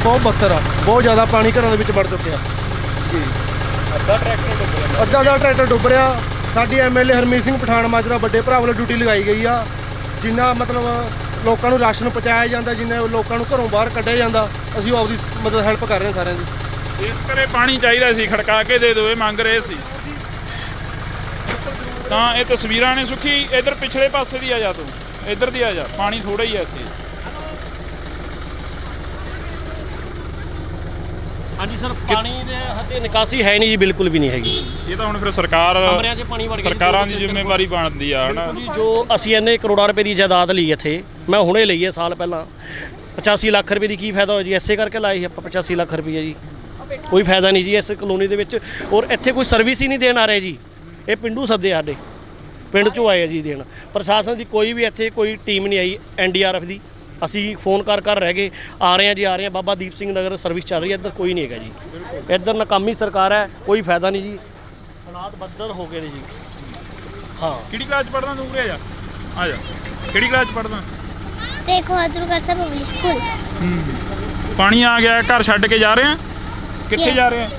ਬਹੁਤ ਬੱਤਰ ਆ, ਬਹੁਤ ਜ਼ਿਆਦਾ ਪਾਣੀ ਘਰਾਂ ਦੇ ਵਿੱਚ ਵੜ ਚੁੱਕਿਆ ਜੀ। ਅੱਧਾ ਦਾ ਟਰੈਕਟਰ ਡੁੱਬ ਰਿਹਾ। ਸਾਡੀ ਐਮਐਲਏ ਹਰਮੀਤ ਸਿੰਘ ਪਠਾਨ ਮਾਜਰਾ ਵੱਡੇ ਭਰਾ ਵੱਲੋਂ ਡਿਊਟੀ ਲਗਾਈ ਗਈ ਆ। ਜਿੰਨਾ ਮਤਲਬ ਲੋਕਾਂ ਨੂੰ ਰਾਸ਼ਨ ਪਹੁੰਚਾਇਆ ਜਾਂਦਾ, ਜਿੰਨੇ ਲੋਕਾਂ ਨੂੰ ਘਰੋਂ ਬਾਹਰ ਕੱਢਿਆ ਜਾਂਦਾ, ਅਸੀਂ ਉਹ ਆਪਦੀ ਮਦਦ ਹੈਲਪ ਕਰ ਰਹੇ ਹਾਂ ਸਾਰਿਆਂ ਦੀ। ਇਸ ਘਰੇ ਪਾਣੀ ਚਾਹੀਦਾ ਸੀ, ਖੜਕਾ ਕੇ ਦੇ ਦਿਓ, ਇਹ ਮੰਗ ਰਹੇ ਸੀ। ਤਾਂ ਇਹ ਤਸਵੀਰਾਂ ਨੇ। ਸੁਖੀ ਇੱਧਰ ਪਿਛਲੇ ਪਾਸੇ ਦੀ ਆ ਜਾ, ਤੂੰ ਇੱਧਰ ਦੀ ਆ ਜਾ, ਪਾਣੀ ਥੋੜ੍ਹਾ ਹੀ ਆ ਇੱਥੇ। ਹਾਂਜੀ ਸਰ, ਪਾਣੀ ਦੇ ਹੱਥੇ ਨਿਕਾਸੀ ਹੈ ਨਹੀਂ ਜੀ, ਬਿਲਕੁਲ ਵੀ ਨਹੀਂ ਹੈਗੀ। ਇਹ ਤਾਂ ਹੁਣ ਫਿਰ ਸਰਕਾਰਾਂ ਦੀ ਜ਼ਿੰਮੇਵਾਰੀ ਬਣਦੀ ਆ, ਹਨਾ ਜੀ। ਜੋ ਅਸੀਂ ਇੰਨੇ ਕਰੋੜਾਂ ਰੁਪਏ ਦੀ ਜਾਇਦਾਦ ਲਈ ਇੱਥੇ, ਮੈਂ ਹੁਣੇ ਲਈ ਹੈ ਸਾਲ ਪਹਿਲਾਂ, 85 ਲੱਖ ਰੁਪਏ ਦੀ ਕੀ ਫਾਇਦਾ ਹੋਇਆ ਜੀ? ਐਸੇ ਕਰਕੇ ਲਾਈ ਆਪਾਂ 85 ਲੱਖ ਰੁਪਏ ਜੀ, ਕੋਈ ਫਾਇਦਾ ਨਹੀਂ ਜੀ ਇਸ ਕਲੋਨੀ ਦੇ ਵਿੱਚ। ਔਰ ਇੱਥੇ ਕੋਈ ਸਰਵਿਸ ਹੀ ਨਹੀਂ ਦੇਣ ਆ ਰਹੇ ਜੀ। ਇਹ ਪਿੰਡੂ ਸੱਦੇ, ਸਾਡੇ ਪਿੰਡ 'ਚੋਂ ਆਏ ਆ ਜੀ ਦੇਣ। ਪ੍ਰਸ਼ਾਸਨ ਦੀ ਕੋਈ ਵੀ ਇੱਥੇ ਕੋਈ ਟੀਮ ਨਹੀਂ ਆਈ, NDRF ਦੀ। ਅਸੀਂ ਫੋਨ ਕਰ ਰਹਿ ਗਏ, ਆ ਰਹੇ ਹਾਂ ਬਾਬਾ ਦੀਪ ਸਿੰਘ ਨਗਰ ਸਰਵਿਸ ਚੱਲ ਰਹੀ ਹੈ, ਇੱਧਰ ਕੋਈ ਨਹੀਂ ਹੈਗਾ ਜੀ। ਇੱਧਰ ਨਾਕਾਮੀ ਸਰਕਾਰ ਹੈ, ਕੋਈ ਫਾਇਦਾ ਨਹੀਂ ਜੀ। ਹਾਲਾਤ ਬੱਦਲ ਹੋ ਗਏ ਨੇ ਜੀ। ਹਾਂ, ਕਿਹੜੀ ਕਲਾਸ 'ਚ ਪੜ੍ਹਦਾ ਤੂੰ? ਉਰੇ ਆ ਜਾ। ਕਿਹੜੀ ਕਲਾਸ 'ਚ ਪੜ੍ਹਦਾ? ਦੇਖੋ ਅਦਰਗੜ ਸਾਹਿਬ ਪਬਲਿਕ ਸਕੂਲ। ਪਾਣੀ ਆ ਗਿਆ, ਘਰ ਛੱਡ ਕੇ ਜਾ ਰਹੇ ਆ? ਕਿੱਥੇ ਜਾ ਰਹੇ ਆ?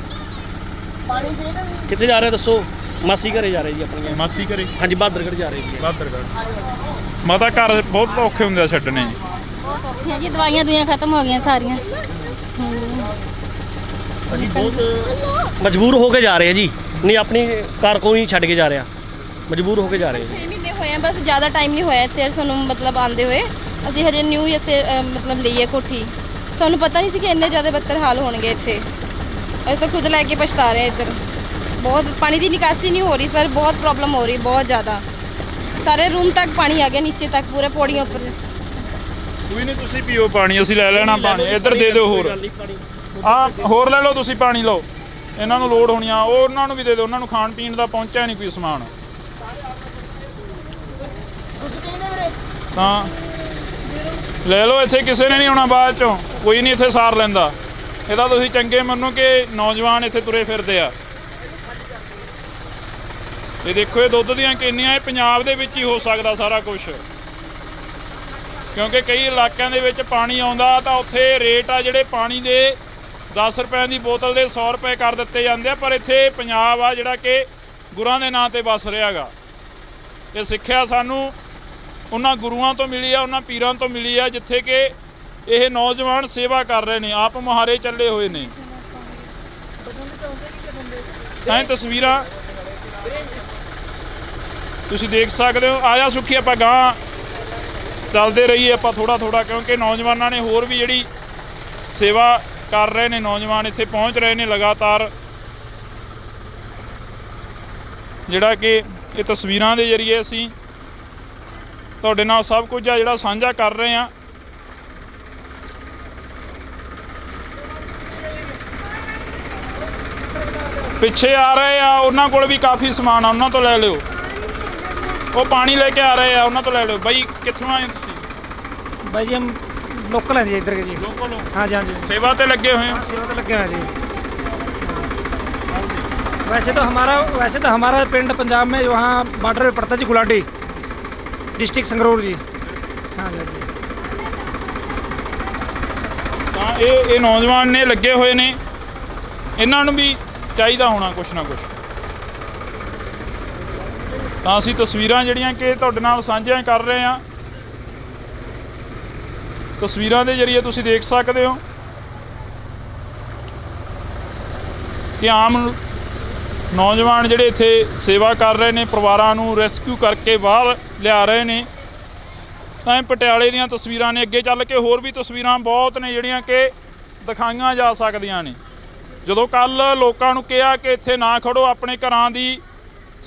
ਕਿੱਥੇ ਜਾ ਰਹੇ ਦੱਸੋ? ਮਾਸੀ ਘਰੇ ਜਾ ਰਹੇ ਜੀ ਆਪਣੀਆਂ। ਮਾਸੀ ਘਰੇ? ਹਾਂਜੀ, ਬਹਾਦਰਗੜ੍ਹ ਜਾ ਰਹੇ ਜੀ। ਬਹਾਦਰਗੜ੍ਹ। ਮਾਤਾ ਘਰ ਬਹੁਤ ਔਖੇ ਹੁੰਦੇ ਆ ਛੱਡਣੇ ਜੀ। ਬਹੁਤ ਔਖੇ ਆ ਜੀ, ਦਵਾਈਆਂ ਦੁਈਆਂ ਖਤਮ ਹੋ ਗਈਆਂ ਸਾਰੀਆਂ। ਅਸੀਂ ਬਹੁਤ ਮਜਬੂਰ ਹੋ ਕੇ ਜਾ ਰਹੇ ਆ ਜੀ, ਨਹੀਂ ਆਪਣੀ ਘਰ ਕੋਈ ਨਹੀਂ ਛੱਡ ਕੇ ਜਾ ਰਿਹਾ, ਮਜਬੂਰ ਹੋ ਕੇ ਜਾ ਰਹੇ ਜੀ। 6 ਮਹੀਨੇ ਹੋਏ ਆ, ਬਸ ਜ਼ਿਆਦਾ ਟਾਈਮ ਨਹੀਂ ਹੋਇਆ ਇੱਥੇ ਸਾਨੂੰ ਮਤਲਬ ਆਉਂਦੇ ਹੋਏ। ਅਸੀਂ ਹਜੇ ਨਿਊ ਇੱਥੇ ਮਤਲਬ ਲਈ ਹੈ ਕੋਠੀ। ਸਾਨੂੰ ਪਤਾ ਨਹੀਂ ਸੀ ਕਿ ਇੰਨੇ ਜ਼ਿਆਦਾ ਬੱਤਰ ਹਾਲ ਹੋਣਗੇ ਇੱਥੇ। ਅਸੀਂ ਤਾਂ ਖੁਦ ਲੈ ਕੇ ਪਛਤਾ ਰਹੇ ਇੱਧਰ। ਬਹੁਤ ਪਾਣੀ ਦੀ ਨਿਕਾਸੀ ਨਹੀਂ ਹੋ ਰਹੀ ਸਰ, ਬਹੁਤ ਪ੍ਰੋਬਲਮ ਹੋ ਰਹੀ, ਬਹੁਤ ਜ਼ਿਆਦਾ। ਸਾਰੇ ਰੂਮ ਤੱਕ ਪਾਣੀ ਆ ਗਿਆ, ਨੀਚੇ ਤੱਕ ਪੂਰੇ ਪੌੜੀਆਂ ਉੱਪਰ। ਕੋਈ ਨਹੀਂ, ਤੁਸੀਂ ਪੀਓ ਪਾਣੀ, ਅਸੀਂ ਲੈ ਲੈਣਾ ਪਾਣੀ। ਇੱਧਰ ਦੇ ਦਿਓ ਹੋਰ। ਹੋਰ ਲੈ ਲਓ ਤੁਸੀਂ, ਪਾਣੀ ਲਓ। ਇਹਨਾਂ ਨੂੰ ਲੋੜ ਹੋਣੀ ਆ, ਉਹ ਉਹਨਾਂ ਨੂੰ ਵੀ ਦੇ ਦਿਓ। ਉਹਨਾਂ ਨੂੰ ਖਾਣ ਪੀਣ ਦਾ ਪਹੁੰਚਿਆ ਨਹੀਂ ਕੋਈ ਸਮਾਨ, ਤਾਂ ਲੈ ਲਓ। ਇੱਥੇ ਕਿਸੇ ਨੇ ਨਹੀਂ ਆਉਣਾ ਬਾਅਦ ਚੋਂ, ਕੋਈ ਨਹੀਂ ਇੱਥੇ ਸਾਰ ਲੈਂਦਾ। ਇਹਦਾ ਤੁਸੀਂ ਚੰਗੇ ਮੰਨੋ ਕਿ ਨੌਜਵਾਨ ਇੱਥੇ ਤੁਰੇ ਫਿਰਦੇ ਆ। ਇਹ ਦੇਖੋ, ਇਹ ਦੁੱਧ ਦੀਆਂ ਕੇਨੀਆਂ, ਇਹ ਪੰਜਾਬ ਦੇ ਵਿੱਚ ਹੀ ਹੋ ਸਕਦਾ ਸਾਰਾ ਕੁਝ, ਕਿਉਂਕਿ ਕਈ ਇਲਾਕਿਆਂ ਦੇ ਵਿੱਚ ਪਾਣੀ ਆਉਂਦਾ ਤਾਂ ਉੱਥੇ ਰੇਟ ਆ ਜਿਹੜੇ ਪਾਣੀ ਦੇ 10 ਰੁਪਏ ਦੀ ਬੋਤਲ ਦੇ 100 ਰੁਪਏ ਕਰ ਦਿੱਤੇ ਜਾਂਦੇ ਆ। ਪਰ ਇੱਥੇ ਪੰਜਾਬ ਆ ਜਿਹੜਾ ਕਿ ਗੁਰਾਂ ਦੇ ਨਾਂ 'ਤੇ ਵੱਸ ਰਿਹਾ ਗਾ। ਇਹ ਸਿੱਖਿਆ ਸਾਨੂੰ ਉਹਨਾਂ ਗੁਰੂਆਂ ਤੋਂ ਮਿਲੀ ਆ, ਉਹਨਾਂ ਪੀਰਾਂ ਤੋਂ ਮਿਲੀ ਆ, ਜਿੱਥੇ ਕਿ ਇਹ ਨੌਜਵਾਨ ਸੇਵਾ ਕਰ ਰਹੇ ਨੇ, ਆਪ ਮੁਹਾਰੇ ਚੱਲੇ ਹੋਏ ਨੇ। ਤਾਂ ਤਸਵੀਰਾਂ ਤੁਸੀਂ ਦੇਖ ਸਕਦੇ ਹੋ। ਆਇਆ ਸੁੱਖੀ, ਆਪਾਂ ਗਾਂ ਚੱਲਦੇ ਰਹੀਏ ਆਪਾਂ ਥੋੜ੍ਹਾ ਥੋੜ੍ਹਾ, ਕਿਉਂਕਿ ਨੌਜਵਾਨਾਂ ਨੇ ਹੋਰ ਵੀ ਜਿਹੜੀ ਸੇਵਾ ਕਰ ਰਹੇ ਨੇ, ਨੌਜਵਾਨ ਇੱਥੇ ਪਹੁੰਚ ਰਹੇ ਨੇ ਲਗਾਤਾਰ। ਜਿਹੜਾ ਕਿ ਇਹ ਤਸਵੀਰਾਂ ਦੇ ਜ਼ਰੀਏ ਅਸੀਂ ਤੁਹਾਡੇ ਨਾਲ ਸਭ ਕੁਝ ਆ ਜਿਹੜਾ ਸਾਂਝਾ ਕਰ ਰਹੇ ਹਾਂ। ਪਿੱਛੇ ਆ ਰਹੇ ਆ, ਉਹਨਾਂ ਕੋਲ ਵੀ ਕਾਫੀ ਸਮਾਨ ਆ, ਉਹਨਾਂ ਤੋਂ ਲੈ ਲਿਓ। ਉਹ ਪਾਣੀ ਲੈ ਕੇ ਆ ਰਹੇ ਆ, ਉਹਨਾਂ ਤੋਂ ਲੈ ਲਿਓ। ਬਾਈ ਕਿੱਥੋਂ ਆਏ ਤੁਸੀਂ? ਬਾਈ ਜੀ ਹਮ लोकल हैं जी, इधर के जी। ਲੋਕਲ ਹੋ? हाँ जी, हाँ जी। सेवा पे लगे हुए हो? सेवा पे लगे हैं जी। वैसे तो हमारा पिंड पंजाब में वहाँ बॉर्डर पे पड़ता है जी, गुलाटी डिस्ट्रिक्ट संगरूर जी। हाँ जी। ਤਾਂ ਇਹ ਨੌਜਵਾਨ ਨੇ ਲੱਗੇ ਹੋਏ ਨੇ, ਇਹਨਾਂ ਨੂੰ ਵੀ ਚਾਹੀਦਾ ਹੋਣਾ ਕੁਛ ਨਾ ਕੁਛ। ਤਾਂ ਅਸੀਂ ਤਸਵੀਰਾਂ ਜਿਹੜੀਆਂ ਕਿ ਤੁਹਾਡੇ ਨਾਲ ਸਾਂਝੀਆਂ ਕਰ ਰਹੇ ਹਾਂ। ਤਸਵੀਰਾਂ ਦੇ ਜ਼ਰੀਏ ਤੁਸੀਂ ਦੇਖ ਸਕਦੇ ਹੋ ਕਿ ਆਮ ਨੌਜਵਾਨ ਜਿਹੜੇ ਇੱਥੇ ਸੇਵਾ ਕਰ ਰਹੇ ਨੇ, ਪਰਿਵਾਰਾਂ ਨੂੰ ਰੈਸਕਿਊ ਕਰਕੇ ਬਾਹਰ ਲਿਆ ਰਹੇ ਨੇ। ਤਾਂ ਇਹ ਪਟਿਆਲੇ ਦੀਆਂ ਤਸਵੀਰਾਂ ਨੇ। ਅੱਗੇ ਚੱਲ ਕੇ ਹੋਰ ਵੀ ਤਸਵੀਰਾਂ ਬਹੁਤ ਨੇ ਜਿਹੜੀਆਂ ਕਿ ਦਿਖਾਈਆਂ ਜਾ ਸਕਦੀਆਂ ਨੇ। ਜਦੋਂ ਕੱਲ ਲੋਕਾਂ ਨੂੰ ਕਿਹਾ ਕਿ ਇੱਥੇ ਨਾ ਖੜੋ, ਆਪਣੇ ਘਰਾਂ ਦੀ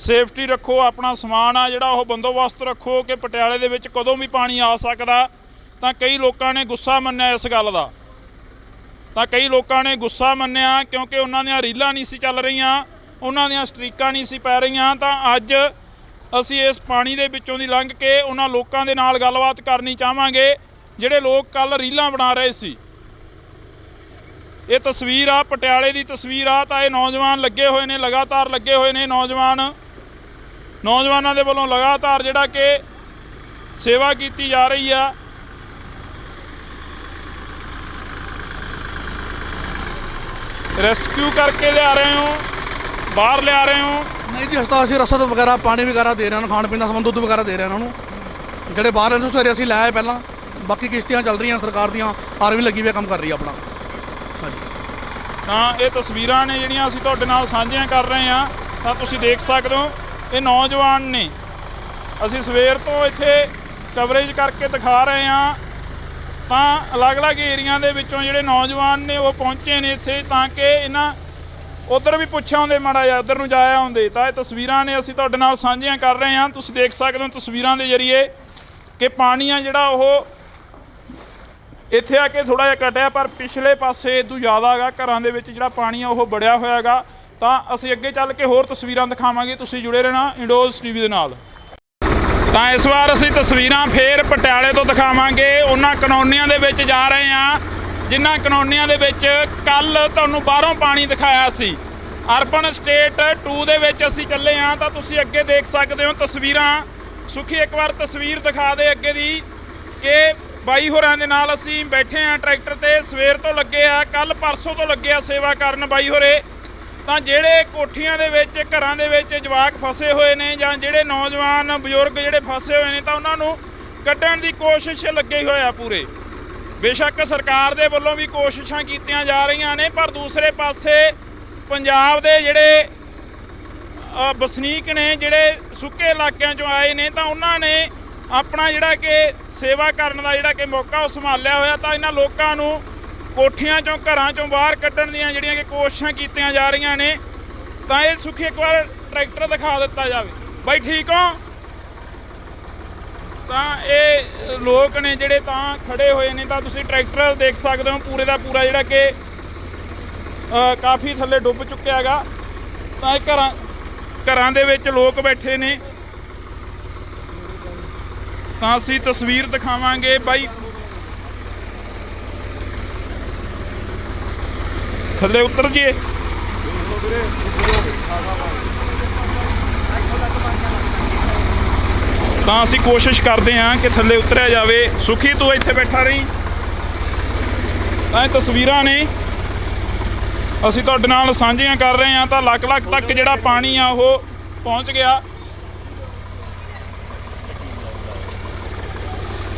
ਸੇਫਟੀ ਰੱਖੋ, ਆਪਣਾ ਸਮਾਨ ਆ ਜਿਹੜਾ ਉਹ ਬੰਦੋਬਸਤ ਰੱਖੋ ਕਿ ਪਟਿਆਲੇ ਦੇ ਵਿੱਚ ਕਦੋਂ ਵੀ ਪਾਣੀ ਆ ਸਕਦਾ, ਤਾਂ ਕਈ ਲੋਕਾਂ ਨੇ ਗੁੱਸਾ ਮੰਨਿਆ ਇਸ ਗੱਲ ਦਾ। ਤਾਂ ਕਈ ਲੋਕਾਂ ਨੇ ਗੁੱਸਾ ਮੰਨਿਆ ਕਿਉਂਕਿ ਉਹਨਾਂ ਦੀਆਂ ਰੀਲਾਂ ਨਹੀਂ ਸੀ ਚੱਲ ਰਹੀਆਂ, ਉਹਨਾਂ ਦੀਆਂ ਸਟ੍ਰੀਕਾਂ ਨਹੀਂ ਸੀ ਪੈ ਰਹੀਆਂ। ਤਾਂ ਅੱਜ ਅਸੀਂ ਇਸ ਪਾਣੀ ਦੇ ਵਿੱਚੋਂ ਦੀ ਲੰਘ ਕੇ ਉਹਨਾਂ ਲੋਕਾਂ ਦੇ ਨਾਲ ਗੱਲਬਾਤ ਕਰਨੀ ਚਾਹਾਂਗੇ ਜਿਹੜੇ ਲੋਕ ਕੱਲ ਰੀਲਾਂ ਬਣਾ ਰਹੇ ਸੀ। ਇਹ ਤਸਵੀਰ ਆ, ਪਟਿਆਲੇ ਦੀ ਤਸਵੀਰ ਆ। ਤਾਂ ਇਹ ਨੌਜਵਾਨ ਲੱਗੇ ਹੋਏ ਨੇ, ਲਗਾਤਾਰ ਲੱਗੇ ਹੋਏ ਨੇ। ਨੌਜਵਾਨਾਂ ਦੇ ਵੱਲੋਂ ਲਗਾਤਾਰ ਜਿਹੜਾ ਕਿ ਸੇਵਾ ਕੀਤੀ ਜਾ ਰਹੀ ਆ। ਰੈਸਕਿਊ ਕਰਕੇ ਲਿਆ ਰਹੇ ਹੋ, ਬਾਹਰ ਲਿਆ ਰਹੇ ਹੋ? ਨਹੀਂ ਜੀ, ਅਸੀਂ ਰਸਦ ਵਗੈਰਾ, ਪਾਣੀ ਵਗੈਰਾ ਦੇ ਰਹੇ ਹਾਂ, ਖਾਣ ਪੀਣ ਦਾ ਸਮਾਨ, ਦੁੱਧ ਵਗੈਰਾ ਦੇ ਰਹੇ ਉਹਨਾਂ ਨੂੰ। ਜਿਹੜੇ ਬਾਹਰ ਨੇ ਸਵੇਰੇ ਅਸੀਂ ਲੈ ਆਏ ਪਹਿਲਾਂ। ਬਾਕੀ ਕਿਸ਼ਤੀਆਂ ਚੱਲ ਰਹੀਆਂ ਸਰਕਾਰ ਦੀਆਂ, ਆਰਮੀ ਲੱਗੀ ਹੋਈ ਕੰਮ ਕਰ ਰਹੀ ਆ ਆਪਣਾ। ਤਾਂ ਇਹ ਤਸਵੀਰਾਂ ਨੇ ਜਿਹੜੀਆਂ ਅਸੀਂ ਤੁਹਾਡੇ ਨਾਲ ਸਾਂਝੀਆਂ ਕਰ ਰਹੇ ਹਾਂ। ਤਾਂ ਤੁਸੀਂ ਦੇਖ ਸਕਦੇ ਹੋ ਇਹ ਨੌਜਵਾਨ ਨੇ। ਅਸੀਂ ਸਵੇਰ ਤੋਂ ਇੱਥੇ ਕਵਰੇਜ ਕਰਕੇ ਦਿਖਾ ਰਹੇ ਹਾਂ। ਤਾਂ ਅਲੱਗ-ਅਲੱਗ ਏਰੀਆ ਦੇ ਵਿੱਚੋਂ ਜਿਹੜੇ ਨੌਜਵਾਨ ਨੇ ਉਹ ਪਹੁੰਚੇ ਨੇ ਇੱਥੇ, ਤਾਂ ਕਿ ਇਹਨਾਂ ਉੱਧਰ ਵੀ ਪੁੱਛਿਆ ਹੁੰਦੇ, ਮਾੜਾ ਜਿਹਾ ਉੱਧਰ ਨੂੰ ਜਾਇਆ ਹੁੰਦੇ। ਤਾਂ ਇਹ ਤਸਵੀਰਾਂ ਨੇ ਅਸੀਂ ਤੁਹਾਡੇ ਨਾਲ ਸਾਂਝੀਆਂ ਕਰ ਰਹੇ ਹਾਂ। ਤੁਸੀਂ ਦੇਖ ਸਕਦੇ ਹੋ ਤਸਵੀਰਾਂ ਦੇ ਜ਼ਰੀਏ ਕਿ ਪਾਣੀ ਆ ਜਿਹੜਾ ਉਹ ਇੱਥੇ ਆ ਕੇ ਥੋੜ੍ਹਾ ਜਿਹਾ ਘਟਿਆ, ਪਰ ਪਿਛਲੇ ਪਾਸੇ ਇਦੋਂ ਜ਼ਿਆਦਾ ਹੈਗਾ। ਘਰਾਂ ਦੇ ਵਿੱਚ ਜਿਹੜਾ ਪਾਣੀ ਆ ਉਹ ਵੜਿਆ ਹੋਇਆ ਹੈਗਾ। ਤਾਂ ਅਸੀਂ ਅੱਗੇ ਚੱਲ ਕੇ ਹੋਰ ਤਸਵੀਰਾਂ ਦਿਖਾਵਾਂਗੇ। ਤੁਸੀਂ ਜੁੜੇ ਰਹਿਣਾ ਇੰਡੋਜ਼ ਟੀਵੀ ਦੇ ਨਾਲ। ਤਾਂ ਇਸ ਵਾਰ ਅਸੀਂ ਤਸਵੀਰਾਂ ਫੇਰ ਪਟਿਆਲੇ ਤੋਂ ਦਿਖਾਵਾਂਗੇ। ਉਹਨਾਂ ਕਲੋਨੀਆਂ ਦੇ ਵਿੱਚ ਜਾ ਰਹੇ ਹਾਂ ਜਿਨ੍ਹਾਂ ਕਲੋਨੀਆਂ ਦੇ ਵਿੱਚ ਕੱਲ ਤੁਹਾਨੂੰ ਬਾਹਰੋਂ ਪਾਣੀ ਦਿਖਾਇਆ ਸੀ। ਅਰਬਨ ਸਟੇਟ 2 ਦੇ ਵਿੱਚ ਅਸੀਂ ਚੱਲੇ ਹਾਂ ਤਾਂ ਤੁਸੀਂ ਅੱਗੇ ਦੇਖ ਸਕਦੇ ਹੋ ਤਸਵੀਰਾਂ। ਸੁਖੀ ਇੱਕ ਵਾਰ ਤਸਵੀਰ ਦਿਖਾ ਦੇ ਅੱਗੇ ਦੀ ਕਿ ਬਾਈ ਹੋਰਾਂ ਦੇ ਨਾਲ ਅਸੀਂ ਬੈਠੇ ਹਾਂ ਟਰੈਕਟਰ ਤੇ। ਸਵੇਰ ਤੋਂ ਲੱਗੇ ਆ, ਕੱਲ ਪਰਸੋਂ ਤੋਂ ਲੱਗੇ ਆ ਸੇਵਾ ਕਰਨ ਬਾਈ ਹੋਰੇ। ਤਾਂ ਜਿਹੜੇ ਕੋਠੀਆਂ ਦੇ ਵਿੱਚ ਘਰਾਂ ਦੇ ਵਿੱਚ ਜਵਾਕ ਫਸੇ ਹੋਏ ਨੇ ਜਾਂ ਜਿਹੜੇ ਨੌਜਵਾਨ ਬਜ਼ੁਰਗ ਜਿਹੜੇ ਫਸੇ ਹੋਏ ਨੇ ਤਾਂ ਉਹਨਾਂ ਨੂੰ ਕੱਢਣ ਦੀ ਕੋਸ਼ਿਸ਼ ਲੱਗੇ ਹੋਏ ਆ ਪੂਰੇ। ਬੇਸ਼ੱਕ ਸਰਕਾਰ ਦੇ ਵੱਲੋਂ ਵੀ ਕੋਸ਼ਿਸ਼ਾਂ ਕੀਤੀਆਂ ਜਾ ਰਹੀਆਂ ਨੇ, ਪਰ ਦੂਸਰੇ ਪਾਸੇ ਪੰਜਾਬ ਦੇ ਜਿਹੜੇ ਵਸਨੀਕ ਨੇ ਜਿਹੜੇ ਸੁੱਕੇ ਇਲਾਕਿਆਂ 'ਚੋਂ ਆਏ ਨੇ ਤਾਂ ਉਹਨਾਂ ਨੇ ਆਪਣਾ ਜਿਹੜਾ ਕਿ ਸੇਵਾ ਕਰਨ ਦਾ ਜਿਹੜਾ ਕਿ ਮੌਕਾ ਉਹ ਸੰਭਾਲਿਆ ਹੋਇਆ। ਤਾਂ ਇਹਨਾਂ ਲੋਕਾਂ ਨੂੰ ਕੋਠੀਆਂ 'ਚੋਂ ਘਰਾਂ 'ਚੋਂ ਬਾਹਰ ਕੱਢਣ ਦੀਆਂ ਜਿਹੜੀਆਂ ਕਿ ਕੋਸ਼ਿਸ਼ਾਂ ਕੀਤੀਆਂ ਜਾ ਰਹੀਆਂ ਨੇ। ਤਾਂ ਇਹ ਸੁਖੀ ਇੱਕ ਵਾਰ ਟਰੈਕਟਰ ਦਿਖਾ ਦਿੱਤਾ ਜਾਵੇ। ਬਾਈ ਠੀਕ ਹੋ? ਤਾਂ ਇਹ ਲੋਕ ਨੇ ਜਿਹੜੇ ਤਾਂ ਖੜੇ ਹੋਏ ਨੇ। ਤਾਂ ਤੁਸੀਂ ਟਰੈਕਟਰ ਦੇਖ ਸਕਦੇ ਹੋ ਪੂਰੇ ਦਾ ਪੂਰਾ ਜਿਹੜਾ ਕਿ ਕਾਫੀ ਥੱਲੇ ਡੁੱਬ ਚੁੱਕਿਆ ਹੈਗਾ। ਤਾਂ ਇਹ ਘਰਾਂ ਦੇ ਵਿੱਚ ਲੋਕ ਬੈਠੇ ਨੇ। ਤਾਂ ਅਸੀਂ ਤਸਵੀਰ ਦਿਖਾਵਾਂਗੇ ਬਾਈ। ਥੱਲੇ ਉਤਰ ਜੀਏ। ਤਾਂ ਅਸੀਂ ਕੋਸ਼ਿਸ਼ ਕਰਦੇ ਹਾਂ ਕਿ ਥੱਲੇ ਉਤਰਿਆ ਜਾਵੇ। ਸੁਖੀ ਤੂੰ ਇੱਥੇ ਬੈਠਾ ਰਹੀ। ਤਾਂ ਇਹ ਤਸਵੀਰਾਂ ਨੇ ਅਸੀਂ ਤੁਹਾਡੇ ਨਾਲ ਸਾਂਝੀਆਂ ਕਰ ਰਹੇ ਹਾਂ। ਤਾਂ ਲੱਖ ਤੱਕ ਜਿਹੜਾ ਪਾਣੀ ਆ ਉਹ ਪਹੁੰਚ ਗਿਆ।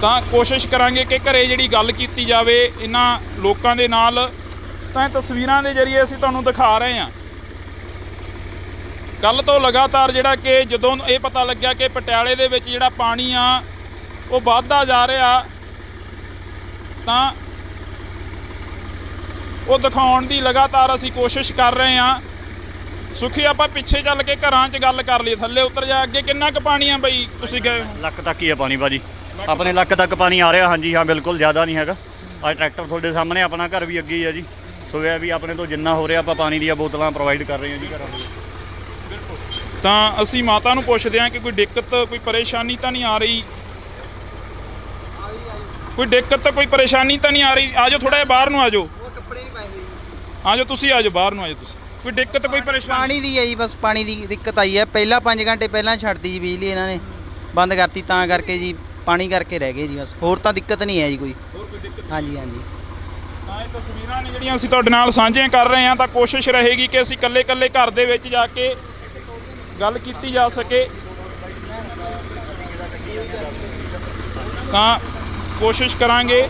ਤਾਂ ਕੋਸ਼ਿਸ਼ ਕਰਾਂਗੇ ਕਿ ਘਰੇ ਜਿਹੜੀ ਗੱਲ ਕੀਤੀ ਜਾਵੇ ਇਹਨਾਂ ਲੋਕਾਂ ਦੇ ਨਾਲ। ਤਾਂ ਇਹ ਤਸਵੀਰਾਂ ਦੇ ਜ਼ਰੀਏ ਅਸੀਂ ਤੁਹਾਨੂੰ ਦਿਖਾ ਰਹੇ ਹਾਂ। ਕੱਲ੍ਹ ਤੋਂ ਲਗਾਤਾਰ ਜਿਹੜਾ ਕਿ ਜਦੋਂ ਇਹ ਪਤਾ ਲੱਗਿਆ ਕਿ ਪਟਿਆਲੇ ਦੇ ਵਿੱਚ ਜਿਹੜਾ ਪਾਣੀ ਆ ਉਹ ਵੱਧਦਾ ਜਾ ਰਿਹਾ ਤਾਂ ਉਹ ਦਿਖਾਉਣ ਦੀ ਲਗਾਤਾਰ ਅਸੀਂ ਕੋਸ਼ਿਸ਼ ਕਰ ਰਹੇ ਹਾਂ। ਸੁਖੀ ਆਪਾਂ ਪਿੱਛੇ ਚੱਲ ਕੇ ਘਰਾਂ 'ਚ ਗੱਲ ਕਰ ਲਈ। ਥੱਲੇ ਉਤਰ ਜਾ। ਅੱਗੇ ਕਿੰਨਾ ਕੁ ਪਾਣੀ ਆ ਬਈ? ਤੁਸੀਂ ਗਏ ਲੱਕ ਤੱਕ ਹੀ ਆ ਪਾਣੀ ਭਾਜੀ, ਆਪਣੇ ਲੱਕ ਤੱਕ ਪਾਣੀ ਆ ਰਿਹਾ। ਹਾਂਜੀ ਹਾਂ ਬਿਲਕੁਲ, ਜ਼ਿਆਦਾ ਨਹੀਂ ਹੈਗਾ। ਅੱਜ ਟਰੈਕਟਰ ਤੁਹਾਡੇ ਸਾਹਮਣੇ, ਆਪਣਾ ਘਰ ਵੀ ਅੱਗੇ ਹੀ ਆ ਜੀ। ਸੋ ਇਹ ਵੀ ਆਪਣੇ ਤੋਂ ਜਿੰਨਾ ਹੋ ਰਿਹਾ ਆਪਾਂ ਪਾਣੀ ਦੀਆਂ ਬੋਤਲਾਂ ਪ੍ਰੋਵਾਈਡ ਕਰ ਰਹੇ ਹਾਂ ਜੀ ਘਰਾਂ ਦੇ। ਤਾਂ ਅਸੀਂ ਮਾਤਾ ਨੂੰ ਪੁੱਛਦੇ ਹਾਂ ਕਿ ਕੋਈ ਦਿੱਕਤ ਕੋਈ ਪਰੇਸ਼ਾਨੀ ਤਾਂ ਨਹੀਂ ਆ ਰਹੀ? ਕੋਈ ਦਿੱਕਤ ਕੋਈ ਪਰੇਸ਼ਾਨੀ ਤਾਂ ਨਹੀਂ ਆ ਰਹੀ? ਆ ਜਾਓ ਥੋੜ੍ਹਾ ਜਿਹਾ ਬਾਹਰ ਨੂੰ ਆ ਜਾਓ। ਆ ਜਾਓ ਤੁਸੀਂ, ਆ ਜਾਓ ਬਾਹਰ ਨੂੰ ਆ ਜਾਓ ਤੁਸੀਂ। ਕੋਈ ਦਿੱਕਤ ਕੋਈ ਪਰੇਸ਼ਾਨੀ? ਪਾਣੀ ਦੀ ਹੈ ਜੀ, ਬਸ ਪਾਣੀ ਦੀ ਦਿੱਕਤ ਆਈ ਹੈ। ਪਹਿਲਾਂ 5 ਘੰਟੇ ਪਹਿਲਾਂ ਛੱਡਤੀ ਜੀ ਬਿਜਲੀ, ਇਹਨਾਂ ਨੇ ਬੰਦ ਕਰਤੀ ਤਾਂ ਕਰਕੇ ਜੀ ਪਾਣੀ ਕਰਕੇ ਰਹਿ ਗਏ ਜੀ ਬਸ। ਹੋਰ ਤਾਂ ਦਿੱਕਤ ਨਹੀਂ ਹੈ ਜੀ ਕੋਈ। ਹਾਂਜੀ। ਤਾਂ ਇਹ ਤਸਵੀਰਾਂ ਨੇ ਜਿਹੜੀਆਂ ਅਸੀਂ ਤੁਹਾਡੇ ਨਾਲ ਸਾਂਝੀਆਂ ਕਰ ਰਹੇ ਹਾਂ। ਤਾਂ ਕੋਸ਼ਿਸ਼ ਰਹੇਗੀ ਕਿ ਅਸੀਂ ਇਕੱਲੇ ਘਰ ਦੇ ਵਿੱਚ ਜਾ ਕੇ ਗੱਲ ਕੀਤੀ ਜਾ ਸਕੇ। ਤਾਂ ਕੋਸ਼ਿਸ਼ ਕਰਾਂਗੇ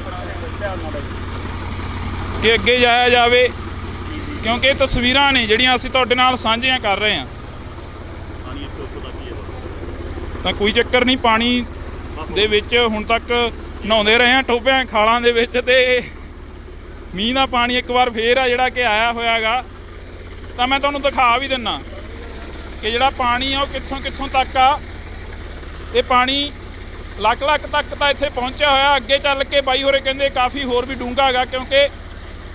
ਕਿ ਅੱਗੇ ਜਾਇਆ ਜਾਵੇ ਕਿਉਂਕਿ ਇਹ ਤਸਵੀਰਾਂ ਨੇ ਜਿਹੜੀਆਂ ਅਸੀਂ ਤੁਹਾਡੇ ਨਾਲ ਸਾਂਝੀਆਂ ਕਰ ਰਹੇ ਹਾਂ। ਤਾਂ ਕੋਈ ਚੱਕਰ ਨਹੀਂ, ਪਾਣੀ ਦੇ ਵਿੱਚ ਹੁਣ ਤੱਕ ਨਹਾਉਂਦੇ ਰਹੇ ਹਾਂ ਟੋਭਿਆਂ ਖਾਲਾਂ ਦੇ ਵਿੱਚ। ਤੇ ਮੀਂਹ ਦਾ ਪਾਣੀ ਇੱਕ ਵਾਰ ਫੇਰ ਆ ਜਿਹੜਾ ਕਿ ਆਇਆ ਹੋਇਆ ਗਾ। ਤਾਂ ਮੈਂ ਤੁਹਾਨੂੰ ਦਿਖਾ ਵੀ ਦਿੰਦਾ ਕਿ ਜਿਹੜਾ ਪਾਣੀ ਆ ਉਹ ਕਿੱਥੋਂ ਤੱਕ ਆ। ਇਹ ਪਾਣੀ ਲੱਖ ਤੱਕ ਤਾਂ ਇੱਥੇ ਪਹੁੰਚਿਆ ਹੋਇਆ। ਅੱਗੇ ਚੱਲ ਕੇ ਬਾਈ ਹੋਰੇ ਕਹਿੰਦੇ ਕਾਫੀ ਹੋਰ ਵੀ ਡੂੰਘਾ ਹੈਗਾ ਕਿਉਂਕਿ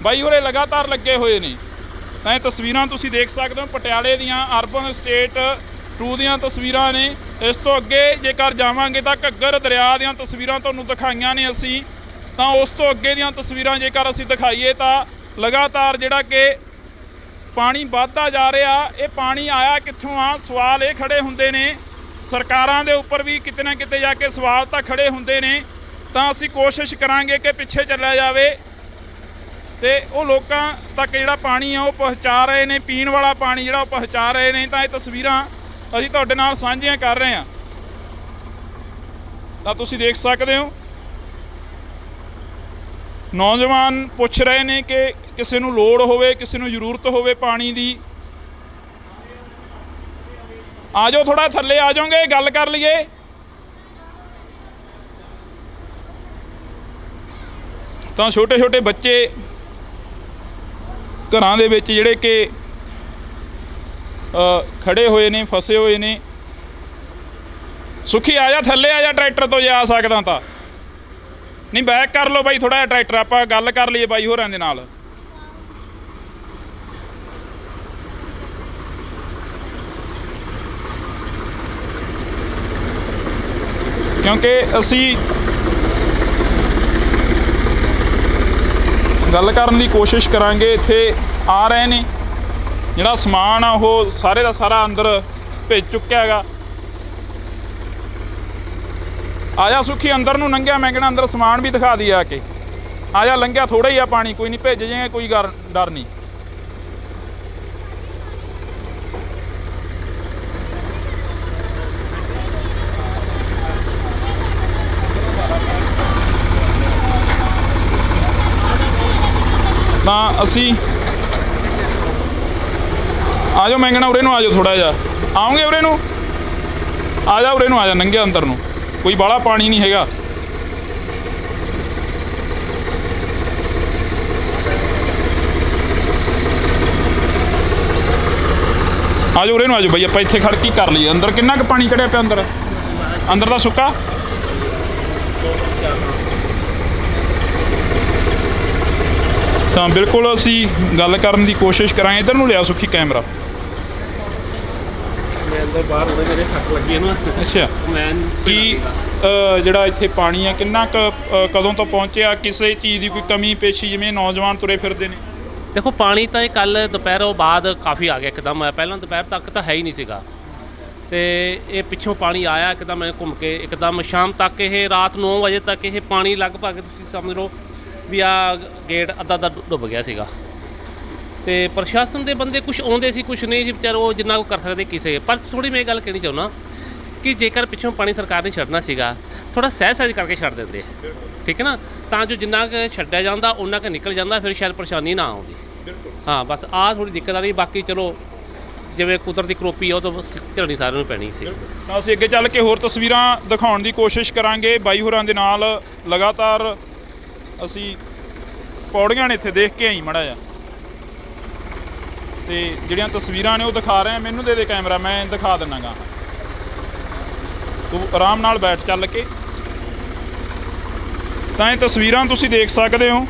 ਬਾਈ ਹੋਰੇ ਲਗਾਤਾਰ ਲੱਗੇ ਹੋਏ ਨੇ। ਤਾਂ ਇਹ ਤਸਵੀਰਾਂ ਤੁਸੀਂ ਦੇਖ ਸਕਦੇ ਹੋ ਪਟਿਆਲੇ ਦੀਆਂ ਅਰਬਨ ਸਟੇਟ 2 ਦੀਆਂ ਤਸਵੀਰਾਂ ਨੇ। ਇਸ ਤੋਂ ਅੱਗੇ ਜੇਕਰ ਜਾਵਾਂਗੇ ਤਾਂ ਘੱਗਰ ਦਰਿਆ ਦੀਆਂ ਤਸਵੀਰਾਂ ਤੁਹਾਨੂੰ ਦਿਖਾਈਆਂ ਨੇ ਅਸੀਂ। ਤਾਂ ਉਸ ਤੋਂ ਅੱਗੇ ਦੀਆਂ ਤਸਵੀਰਾਂ ਜੇਕਰ ਅਸੀਂ ਦਿਖਾਈਏ ਤਾਂ ਲਗਾਤਾਰ ਜਿਹੜਾ ਕਿ ਪਾਣੀ ਵੱਧਦਾ ਜਾ ਰਿਹਾ। ਇਹ ਪਾਣੀ ਆਇਆ ਕਿੱਥੋਂ ਆ? ਸਵਾਲ ਇਹ ਖੜੇ ਹੁੰਦੇ ਨੇ। ਸਰਕਾਰਾਂ ਦੇ ਉੱਪਰ ਵੀ ਕਿਤੇ ਨਾ ਕਿਤੇ ਜਾ ਕੇ ਸਵਾਲ ਤਾਂ ਖੜੇ ਹੁੰਦੇ ਨੇ। ਤਾਂ ਅਸੀਂ ਕੋਸ਼ਿਸ਼ ਕਰਾਂਗੇ ਕਿ ਪਿੱਛੇ ਚੱਲਿਆ ਜਾਵੇ ਤੇ ਉਹ ਲੋਕਾਂ ਤੱਕ ਜਿਹੜਾ ਪਾਣੀ ਆ ਉਹ ਪਹੁੰਚਾ ਰਹੇ ਨੇ, ਪੀਣ ਵਾਲਾ ਪਾਣੀ ਜਿਹੜਾ ਉਹ ਪਹੁੰਚਾ ਰਹੇ ਨੇ। ਤਾਂ ਇਹ ਤਸਵੀਰਾਂ ਅਸੀਂ ਤੁਹਾਡੇ ਨਾਲ ਸਾਂਝੀਆਂ ਕਰ ਰਹੇ ਹਾਂ। ਤਾਂ ਤੁਸੀਂ ਦੇਖ ਸਕਦੇ ਹੋ ਨੌਜਵਾਨ ਪੁੱਛ ਰਹੇ ਨੇ ਕਿ ਕਿਸੇ ਨੂੰ ਲੋੜ ਹੋਵੇ, ਕਿਸੇ ਨੂੰ ਜ਼ਰੂਰਤ ਹੋਵੇ ਪਾਣੀ ਦੀ। ਆ ਜਾਓ ਥੋੜਾ ਥੱਲੇ ਆ ਜਾਓਗੇ, ਗੱਲ ਕਰ ਲਈਏ। ਤਾਂ ਛੋਟੇ ਬੱਚੇ ਘਰਾਂ ਦੇ ਵਿੱਚ ਜਿਹੜੇ ਕਿ ਖੜੇ ਹੋਏ ਨੇ, ਫਸੇ ਹੋਏ ਨੇ। ਸੁਖੀ ਆ ਜਾ ਥੱਲੇ ਆ ਜਾ ਟਰੈਕਟਰ ਤੋਂ ਜੇ ਆ ਸਕਦਾ ਤਾਂ। ਨਹੀਂ ਬੈਕ ਕਰ ਲਓ ਬਾਈ ਥੋੜਾ ਜਿਹਾ ਟਰੈਕਟਰ, ਆਪਾਂ ਗੱਲ ਕਰ ਲਈਏ ਬਾਈ ਹੋਰਾਂ ਦੇ ਨਾਲ। ਕਿਉਂਕਿ ਅਸੀਂ ਗੱਲ ਕਰਨ ਦੀ ਕੋਸ਼ਿਸ਼ ਕਰਾਂਗੇ। ਇੱਥੇ ਆ ਰਹੇ ਨੇ ਜਿਹੜਾ ਸਮਾਨ ਆ ਉਹ ਸਾਰੇ ਦਾ ਸਾਰਾ ਅੰਦਰ ਭੇਜ ਚੁੱਕਿਆ ਹੈਗਾ। ਆ ਜਾ ਸੁੱਖੀ, ਅੰਦਰ ਨੂੰ ਲੰਘਿਆ, ਮੈਂ ਕਹਿਣਾ ਅੰਦਰ ਸਮਾਨ ਵੀ ਦਿਖਾ ਦਈਏ ਆ ਕੇ। ਆ ਜਾ, ਲੰਘਿਆ ਥੋੜਾ ਹੀ ਆ ਪਾਣੀ, ਕੋਈ ਨਹੀਂ, ਭੇਜ ਜਾਏਗਾ, ਕੋਈ ਡਰ ਨਹੀਂ। ਤਾਂ ਅਸੀਂ ਆ ਜਾਓ, ਮੈਂ ਕਹਿਣਾ ਉਰੇ ਨੂੰ ਆ ਜਾਓ, ਥੋੜਾ ਜਿਹਾ ਆਓਗੇ ਉਰੇ ਨੂੰ, ਆ ਜਾ ਉਰੇ ਨੂੰ, ਆ ਜਾ, ਲੰਘਿਆ ਅੰਦਰ ਨੂੰ, ਕੋਈ ਬਾਹਲਾ ਪਾਣੀ ਨਹੀਂ ਹੈਗਾ। ਆ ਜਾਓ ਉਰੇ ਨੂੰ, ਆ ਜਾਓ ਬਈ, ਆਪਾਂ ਇੱਥੇ ਖੜ ਕੇ ਕਰ ਲਈਏ। ਅੰਦਰ ਕਿੰਨਾ ਕੁ ਪਾਣੀ ਚੜਿਆ ਪਿਆ? ਅੰਦਰ ਦਾ ਸੁੱਕਾ। ਤਾਂ ਬਿਲਕੁਲ ਅਸੀਂ ਗੱਲ ਕਰਨ ਦੀ ਕੋਸ਼ਿਸ਼ ਕਰਾਂਗੇ। ਇੱਧਰ ਨੂੰ ਲਿਆ ਸੁੱਖੀ ਕੈਮਰਾ। ਮੈਂ ਅੰਦਰ ਬਾਹਰ ਉਹਦੇ ਮੇਰੇ ਸੱਟ ਲੱਗੀ ਨਾ। ਅੱਛਾ, ਮੈਂ ਕੀ ਜਿਹੜਾ ਇੱਥੇ ਪਾਣੀ ਆ ਕਿੰਨਾ ਕੁ ਕਦੋਂ ਤੋਂ ਪਹੁੰਚਿਆ? ਕਿਸੇ ਚੀਜ਼ ਦੀ ਕੋਈ ਕਮੀ ਪੇਸ਼ੀ, ਜਿਵੇਂ ਨੌਜਵਾਨ ਤੁਰੇ ਫਿਰਦੇ ਨੇ? ਦੇਖੋ, ਪਾਣੀ ਤਾਂ ਇਹ ਕੱਲ ਦੁਪਹਿਰੋਂ ਬਾਅਦ ਕਾਫੀ ਆ ਗਿਆ ਇੱਕਦਮ। ਪਹਿਲਾਂ ਦੁਪਹਿਰ ਤੱਕ ਤਾਂ ਹੈ ਹੀ ਨਹੀਂ ਸੀਗਾ, ਤੇ ਇਹ ਪਿੱਛੋਂ ਪਾਣੀ ਆਇਆ ਇੱਕਦਮ ਘੁੰਮ ਕੇ, ਇੱਕਦਮ ਸ਼ਾਮ ਤੱਕ, ਇਹ ਰਾਤ 9 ਵਜੇ ਤੱਕ ਇਹ ਪਾਣੀ ਲਗਭਗ ਤੁਸੀਂ ਸਮਝ ਲਓ ਵੀ ਆ ਗੇਟ ਅੱਧਾ ਡੁੱਬ ਗਿਆ ਸੀਗਾ। ਤੇ ਪ੍ਰਸ਼ਾਸਨ ਦੇ ਬੰਦੇ ਕੁਝ ਆਉਂਦੇ ਸੀ, ਕੁਝ ਨਹੀਂ ਸੀ, ਵਿਚਾਰੇ ਉਹ ਜਿੰਨਾ ਕੁ ਕਰ ਸਕਦੇ ਕਿਸੇ। ਪਰ ਥੋੜ੍ਹੀ ਮੈਂ ਇਹ ਗੱਲ ਕਹਿਣੀ ਚਾਹੁੰਦਾ ਕਿ ਜੇਕਰ ਪਿੱਛੋਂ ਪਾਣੀ ਸਰਕਾਰ ਨੇ ਛੱਡਣਾ ਸੀਗਾ, ਥੋੜ੍ਹਾ ਸਹਿਜ ਕਰਕੇ ਛੱਡ ਦਿੰਦੇ, ਠੀਕ ਹੈ ਨਾ, ਤਾਂ ਜੋ ਜਿੰਨਾ ਕੁ ਛੱਡਿਆ ਜਾਂਦਾ ਉਹਨਾਂ ਕੁ ਨਿਕਲ ਜਾਂਦਾ, ਫਿਰ ਸ਼ਾਇਦ ਪਰੇਸ਼ਾਨੀ ਨਾ ਆਉਂਦੀ। ਹਾਂ, ਬਸ ਆਹ ਥੋੜ੍ਹੀ ਦਿੱਕਤ ਆ ਰਹੀ। ਬਾਕੀ ਚਲੋ ਜਿਵੇਂ ਕੁਦਰਤੀ ਕਰੋਪੀ ਆ, ਉਹ ਤਾਂ ਝੱਲਣੀ ਸਾਰਿਆਂ ਨੂੰ ਪੈਣੀ ਸੀ। ਤਾਂ ਅਸੀਂ ਅੱਗੇ ਚੱਲ ਕੇ ਹੋਰ ਤਸਵੀਰਾਂ ਦਿਖਾਉਣ ਦੀ ਕੋਸ਼ਿਸ਼ ਕਰਾਂਗੇ ਬਾਈ ਹੋਰਾਂ ਦੇ ਨਾਲ। ਲਗਾਤਾਰ ਅਸੀਂ ਪੌੜੀਆਂ ਨੇ ਇੱਥੇ ਦੇਖ ਕੇ ਆਈ ਮਾੜਾ ਜਿਹਾ, ਤੇ ਜਿਹੜੀਆਂ ਤਸਵੀਰਾਂ ਨੇ ਉਹ ਦਿਖਾ ਰਹੇ ਆ। ਮੈਨੂੰ ਦੇ ਕੈਮਰਾ, ਮੈਂ ਦਿਖਾ ਦਿੰਦਾ ਗਾ, ਤੂੰ ਆਰਾਮ ਨਾਲ ਬੈਠ ਚੱਲ ਕੇ। ਤਾਂ ਇਹ ਤਸਵੀਰਾਂ ਤੁਸੀਂ ਦੇਖ ਸਕਦੇ ਹੋ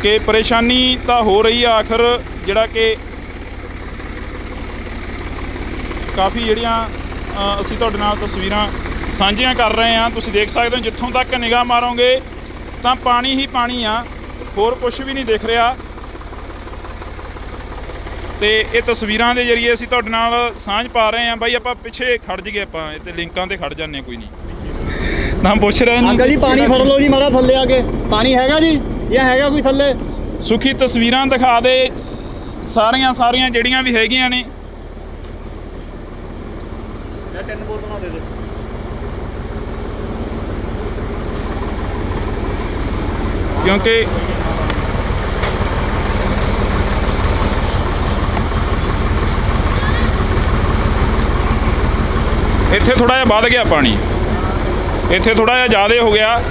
ਕਿ ਪਰੇਸ਼ਾਨੀ ਤਾਂ ਹੋ ਰਹੀ ਆ। ਆਖਰ ਜਿਹੜਾ ਕਿ ਕਾਫੀ ਜਿਹੜੀਆਂ ਅਸੀਂ ਤੁਹਾਡੇ ਨਾਲ ਤਸਵੀਰਾਂ ਸਾਂਝੀਆਂ ਕਰ ਰਹੇ ਹਾਂ। ਤੁਸੀਂ ਦੇਖ ਸਕਦੇ ਹੋ, ਜਿੱਥੋਂ ਤੱਕ ਨਿਗਾਹ ਮਾਰੋਗੇ ਤਾਂ ਪਾਣੀ ਹੀ ਪਾਣੀ ਆ, ਹੋਰ ਕੁਝ ਵੀ ਨਹੀਂ ਦਿਖ ਰਿਹਾ। ਤੇ ਇਹ ਤਸਵੀਰਾਂ ਦੇ ਜ਼ਰੀਏ ਅਸੀਂ ਤੁਹਾਡੇ ਨਾਲ ਸਾਂਝ ਪਾ ਰਹੇ ਹਾਂ। ਬਾਈ ਆਪਾਂ ਪਿੱਛੇ ਖੜ ਜੀਏ, ਆਪਾਂ ਇੱਥੇ ਲਿੰਕਾਂ ਤੇ ਖੜ ਜਾਂਦੇ, ਕੋਈ ਨਹੀਂ। ਨਾ ਪੁੱਛ ਰਹੇ ਨੇ ਅੰਕਲ ਜੀ, ਪਾਣੀ ਫੜ ਲਓ ਜੀ ਮਾਰਾ ਥੱਲੇ ਆ ਕੇ। ਪਾਣੀ ਹੈਗਾ ਜੀ, ਜਾਂ ਹੈਗਾ ਕੋਈ ਥੱਲੇ? ਸੁਖੀ ਤਸਵੀਰਾਂ ਦਿਖਾ ਦੇ ਸਾਰੀਆਂ ਜਿਹੜੀਆਂ ਵੀ ਹੈਗੀਆਂ ਨੇ। ਇਹ 3 ਬੋਤਲਾਂ ਦੇ ਦੇ। ਕਿਉਂਕਿ ਇੱਥੇ ਥੋੜਾ ਜਿਹਾ ਵੱਧ ਗਿਆ ਪਾਣੀ, ਇੱਥੇ ਥੋੜਾ ਜਿਹਾ ਜ਼ਿਆਦਾ ਹੋ ਗਿਆ।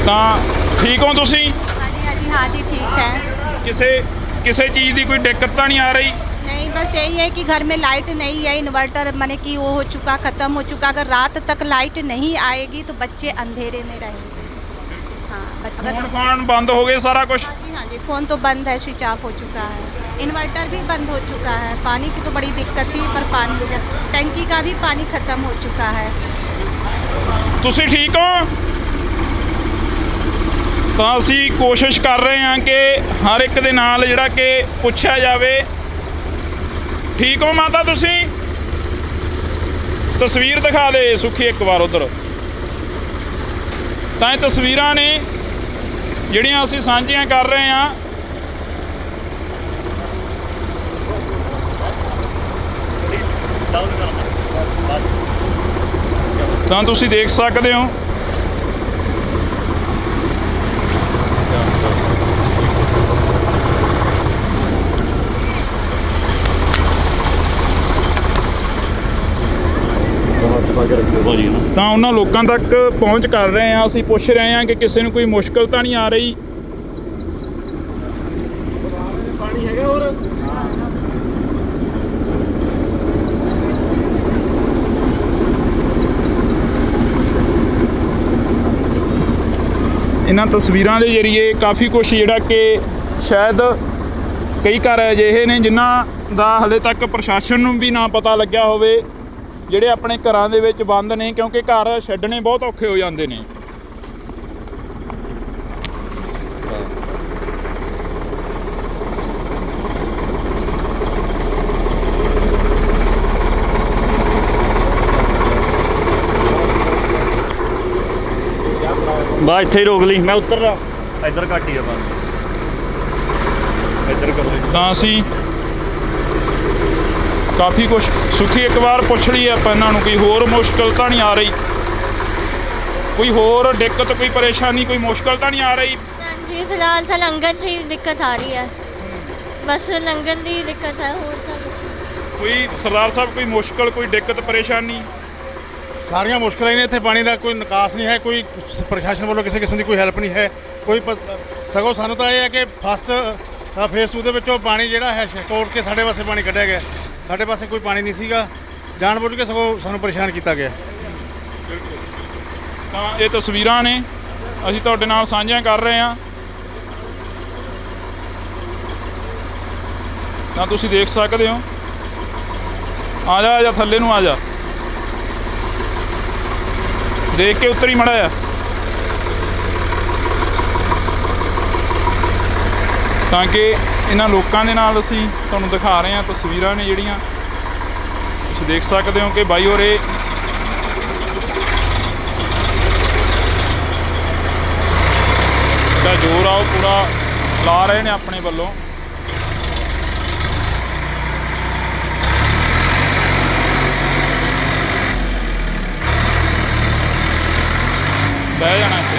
ਤਾਂ ਠੀਕ ਹੋ ਤੁਸੀਂ? हाँ जी ठीक है। ਕਿਸੇ ਚੀਜ਼ ਦੀ ਕੋਈ ਦਿੱਕਤ ਤਾਂ ਨਹੀਂ ਆ ਰਹੀ? नहीं, बस यही है कि घर में लाइट नहीं है, इन्वर्टर माने कि वो हो चुका, ख़त्म हो चुका। अगर रात तक लाइट नहीं आएगी तो बच्चे अंधेरे में रहेंगे। हाँ, फोन बंद हो गए सारा कुछ? हाँ जी, फ़ोन तो बंद है, स्विच ऑफ हो चुका है। इन्वर्टर भी बंद हो चुका है। पानी की तो बड़ी दिक्कत थी, पर पानी टंकी का भी पानी ख़त्म हो चुका है। तुसी ठीक हो? ਤਾਂ ਅਸੀਂ ਕੋਸ਼ਿਸ਼ ਕਰ ਰਹੇ ਹਾਂ ਕਿ ਹਰ ਇੱਕ ਦੇ ਨਾਲ ਜਿਹੜਾ ਕਿ ਪੁੱਛਿਆ ਜਾਵੇ। ਠੀਕ ਹੋ ਮਾਤਾ ਤੁਸੀਂ? ਤਸਵੀਰ ਦਿਖਾ ਦੇ ਸੁਖੀ ਇੱਕ ਵਾਰ ਉਧਰ। ਤਾਂ ਇਹ ਤਸਵੀਰਾਂ ਨੇ ਜਿਹੜੀਆਂ ਅਸੀਂ ਸਾਂਝੀਆਂ ਕਰ ਰਹੇ ਹਾਂ। ਤਾਂ ਤੁਸੀਂ ਦੇਖ ਸਕਦੇ ਹੋ ਤਾਂ ਉਹਨਾਂ ਲੋਕਾਂ ਤੱਕ ਪਹੁੰਚ ਕਰ ਰਹੇ ਹਾਂ। ਅਸੀਂ ਪੁੱਛ ਰਹੇ ਹਾਂ ਕਿ ਕਿਸੇ ਨੂੰ ਕੋਈ ਮੁਸ਼ਕਲ ਤਾਂ ਨਹੀਂ ਆ ਰਹੀ। ਪਾਣੀ ਹੈਗਾ ਹੋਰ? ਇਹਨਾਂ ਤਸਵੀਰਾਂ ਦੇ ਜ਼ਰੀਏ ਕਾਫੀ ਕੁਛ ਜਿਹੜਾ ਕਿ ਸ਼ਾਇਦ ਕਈ ਘਰ ਅਜਿਹੇ ਨੇ ਜਿਨ੍ਹਾਂ ਦਾ ਹਲੇ ਤੱਕ ਪ੍ਰਸ਼ਾਸਨ ਨੂੰ ਵੀ ਨਾ ਪਤਾ ਲੱਗਿਆ ਹੋਵੇ, ਜਿਹੜੇ ਆਪਣੇ ਘਰਾਂ ਦੇ ਵਿੱਚ ਬੰਦ ਨੇ, ਕਿਉਂਕਿ ਘਰ ਛੱਡਣੇ ਬਹੁਤ ਔਖੇ ਹੋ ਜਾਂਦੇ ਨੇ। ਬਾ ਇੱਥੇ ਹੀ ਰੋਕ ਲਈ, ਮੈਂ ਉੱਤਰ ਲਾ ਇੱਧਰ ਘੱਟ ਹੀ ਆ ਬਸ ਇੱਧਰ ਕਰ ਲਈ। ਤਾਂ ਅਸੀਂ ਕਾਫੀ ਕੁਝ ਸੁਖੀ ਇੱਕ ਵਾਰ ਪੁੱਛ ਲਈ ਆਪਾਂ ਇਹਨਾਂ ਨੂੰ, ਕੋਈ ਹੋਰ ਮੁਸ਼ਕਲ ਤਾਂ ਨਹੀਂ ਆ ਰਹੀ, ਕੋਈ ਹੋਰ ਦਿੱਕਤ, ਕੋਈ ਪਰੇਸ਼ਾਨੀ, ਕੋਈ ਮੁਸ਼ਕਲ ਤਾਂ ਨਹੀਂ ਆ ਰਹੀ? जी फिलहाल तो लंघन से ही दिक्कत आ रही है, बस लंघन की ही दिक्कत है, और तो कुछ नहीं। ਕੋਈ ਸਰਦਾਰ ਸਾਹਿਬ ਕੋਈ ਮੁਸ਼ਕਲ, ਕੋਈ ਦਿੱਕਤ ਪਰੇਸ਼ਾਨੀ? ਸਾਰੀਆਂ ਮੁਸ਼ਕਲਾਂ ਹੀ ਨੇ ਇੱਥੇ, ਪਾਣੀ ਦਾ ਕੋਈ ਨਿਕਾਸ ਨਹੀਂ ਹੈ, ਕੋਈ ਪ੍ਰਸ਼ਾਸਨ ਵੱਲੋਂ ਕਿਸੇ ਕਿਸਮ ਦੀ ਕੋਈ ਹੈਲਪ ਨਹੀਂ ਹੈ, ਕੋਈ ਸਗੋਂ ਸਾਨੂੰ ਤਾਂ ਇਹ ਹੈ ਕਿ ਫਸਟ ਫੇਸ 2 ਦੇ ਵਿੱਚੋਂ ਪਾਣੀ ਜਿਹੜਾ ਹੈ ਤੋੜ ਕੇ ਸਾਡੇ ਪਾਸੇ ਪਾਣੀ ਕੱਢਿਆ ਗਿਆ। ਸਾਡੇ ਪਾਸੇ ਕੋਈ ਪਾਣੀ ਨਹੀਂ ਸੀਗਾ, ਜਾਣਬੁੱਝ ਕੇ ਸਗੋਂ ਸਾਨੂੰ ਪਰੇਸ਼ਾਨ ਕੀਤਾ ਗਿਆ। ਤਾਂ ਇਹ ਤਸਵੀਰਾਂ ਨੇ ਅਸੀਂ ਤੁਹਾਡੇ ਨਾਲ ਸਾਂਝੀਆਂ ਕਰ ਰਹੇ ਹਾਂ। ਤਾਂ ਤੁਸੀਂ ਦੇਖ ਸਕਦੇ ਹੋ। ਆ ਜਾ ਥੱਲੇ ਨੂੰ ਆ ਜਾ, ਦੇਖ ਕੇ ਉੱਤਰੀ ਮੜਾ ਆ। ਤਾਂ ਕਿ ਇਹਨਾਂ ਲੋਕਾਂ ਦੇ ਨਾਲ ਅਸੀਂ ਤੁਹਾਨੂੰ ਦਿਖਾ ਰਹੇ ਹਾਂ ਤਸਵੀਰਾਂ ਨੇ ਜਿਹੜੀਆਂ ਤੁਸੀਂ ਦੇਖ ਸਕਦੇ ਹੋ ਕਿ ਬਾਈ ਹੋਰੇ ਦਾ ਜ਼ੋਰ ਆ ਉਹ ਪੂਰਾ ਲਾ ਰਹੇ ਨੇ ਆਪਣੇ ਵੱਲੋਂ। ਬਹਿ ਜਾਣਾ ਇੱਥੇ।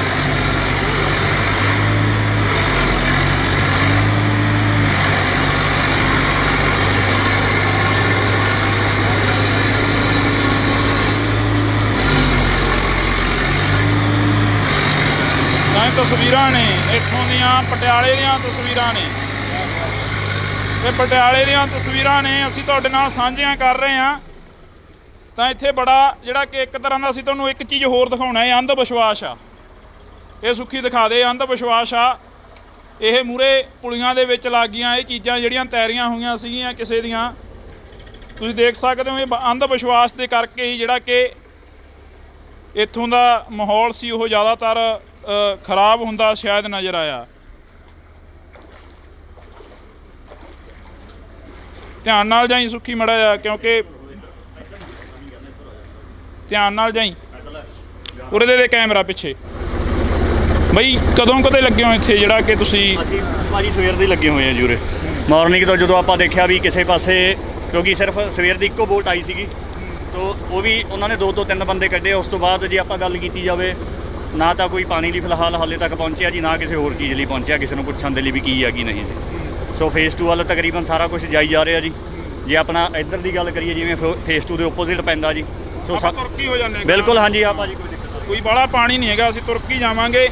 ਤਾਂ ਇਹ ਤਸਵੀਰਾਂ ਨੇ ਇੱਥੋਂ ਦੀਆਂ, ਪਟਿਆਲੇ ਦੀਆਂ ਤਸਵੀਰਾਂ ਨੇ, ਇਹ ਪਟਿਆਲੇ ਦੀਆਂ ਤਸਵੀਰਾਂ ਨੇ ਅਸੀਂ ਤੁਹਾਡੇ ਨਾਲ ਸਾਂਝੀਆਂ ਕਰ ਰਹੇ ਹਾਂ। ਤਾਂ ਇੱਥੇ ਬੜਾ ਜਿਹੜਾ ਕਿ ਇੱਕ ਤਰ੍ਹਾਂ ਦਾ ਅਸੀਂ ਤੁਹਾਨੂੰ ਇੱਕ ਚੀਜ਼ ਹੋਰ ਦਿਖਾਉਣਾ, ਇਹ ਅੰਧ ਵਿਸ਼ਵਾਸ ਆ। ਇਹ ਸੁੱਖੀ ਦਿਖਾ ਦੇ, ਅੰਧ ਵਿਸ਼ਵਾਸ ਆ। ਇਹ ਮੂਹਰੇ ਪੁਲੀਆਂ ਦੇ ਵਿੱਚ ਲੱਗ ਗਈਆਂ ਇਹ ਚੀਜ਼ਾਂ ਜਿਹੜੀਆਂ ਤੈਰੀਆਂ ਹੋਈਆਂ ਸੀਗੀਆਂ ਕਿਸੇ ਦੀਆਂ, ਤੁਸੀਂ ਦੇਖ ਸਕਦੇ ਹੋ। ਇਹ ਅੰਧ ਵਿਸ਼ਵਾਸ ਦੇ ਕਰਕੇ ਹੀ ਜਿਹੜਾ ਕਿ ਇੱਥੋਂ ਦਾ ਮਾਹੌਲ ਸੀ ਉਹ ਜ਼ਿਆਦਾਤਰ ਖਰਾਬ ਹੁੰਦਾ ਸ਼ਾਇਦ ਨਜ਼ਰ ਆਇਆ। ਧਿਆਨ ਨਾਲ ਜਾਈ ਸੁੱਖੀ ਮੜਾ ਜਾ, ਕਿਉਂਕਿ ਧਿਆਨ ਨਾਲ ਜਾਈ। ਉਰੇ ਦੇ ਕੈਮਰਾ ਪਿੱਛੇ ਬਈ ਕਦੋਂ ਕਦੇ ਲੱਗੇ ਹੋ ਇੱਥੇ ਜਿਹੜਾ ਕਿ ਤੁਸੀਂ? ਅਸੀਂ ਭਾਜੀ ਸਵੇਰ ਦੇ ਲੱਗੇ ਹੋਏ ਆ ਜੀ ਉਰੇ। ਮਾਰਨਿੰਗ ਤੋਂ ਜਦੋਂ ਆਪਾਂ ਦੇਖਿਆ ਵੀ ਕਿਸੇ ਪਾਸੇ, ਕਿਉਂਕਿ ਸਿਰਫ ਸਵੇਰ ਦੀ ਇੱਕੋ ਬੋਟ ਆਈ ਸੀਗੀ, ਤੋ ਉਹ ਵੀ ਉਹਨਾਂ ਨੇ 2 ਤੋਂ 3 ਬੰਦੇ ਕੱਢੇ। ਉਸ ਤੋਂ ਬਾਅਦ ਜੇ ਆਪਾਂ ਗੱਲ ਕੀਤੀ ਜਾਵੇ, ਨਾ ਤਾਂ ਕੋਈ ਪਾਣੀ ਲਈ ਫਿਲਹਾਲ ਹਾਲੇ ਤੱਕ ਪਹੁੰਚਿਆ ਜੀ, ਨਾ ਕਿਸੇ ਹੋਰ ਚੀਜ਼ ਲਈ ਪਹੁੰਚਿਆ, ਕਿਸੇ ਨੂੰ ਪੁੱਛਣ ਦੇ ਲਈ ਵੀ ਕੀ ਆ ਕੀ ਨਹੀਂ ਜੀ। ਸੋ ਫੇਸ 2 ਵੱਲ ਤਕਰੀਬਨ ਸਾਰਾ ਕੁਝ ਜਾਈ ਜਾ ਰਿਹਾ ਜੀ। ਜੇ ਆਪਣਾ ਇੱਧਰ ਦੀ ਗੱਲ ਕਰੀਏ, ਜਿਵੇਂ ਫੇਸ 2 ਦੇ ਓਪੋਜ਼ਿਟ ਪੈਂਦਾ ਜੀ, ਸੋ ਤੁਰਕੀ ਹੋ ਜਾਂਦੇ। ਬਿਲਕੁਲ ਹਾਂਜੀ ਹਾਂ ਭਾਜੀ, ਕੋਈ ਦਿੱਕਤ ਨਹੀਂ, ਕੋਈ ਬਾਹਲਾ ਪਾਣੀ ਨਹੀਂ ਹੈਗਾ, ਅਸੀਂ ਤੁਰਕੀ ਜਾਵਾਂਗੇ।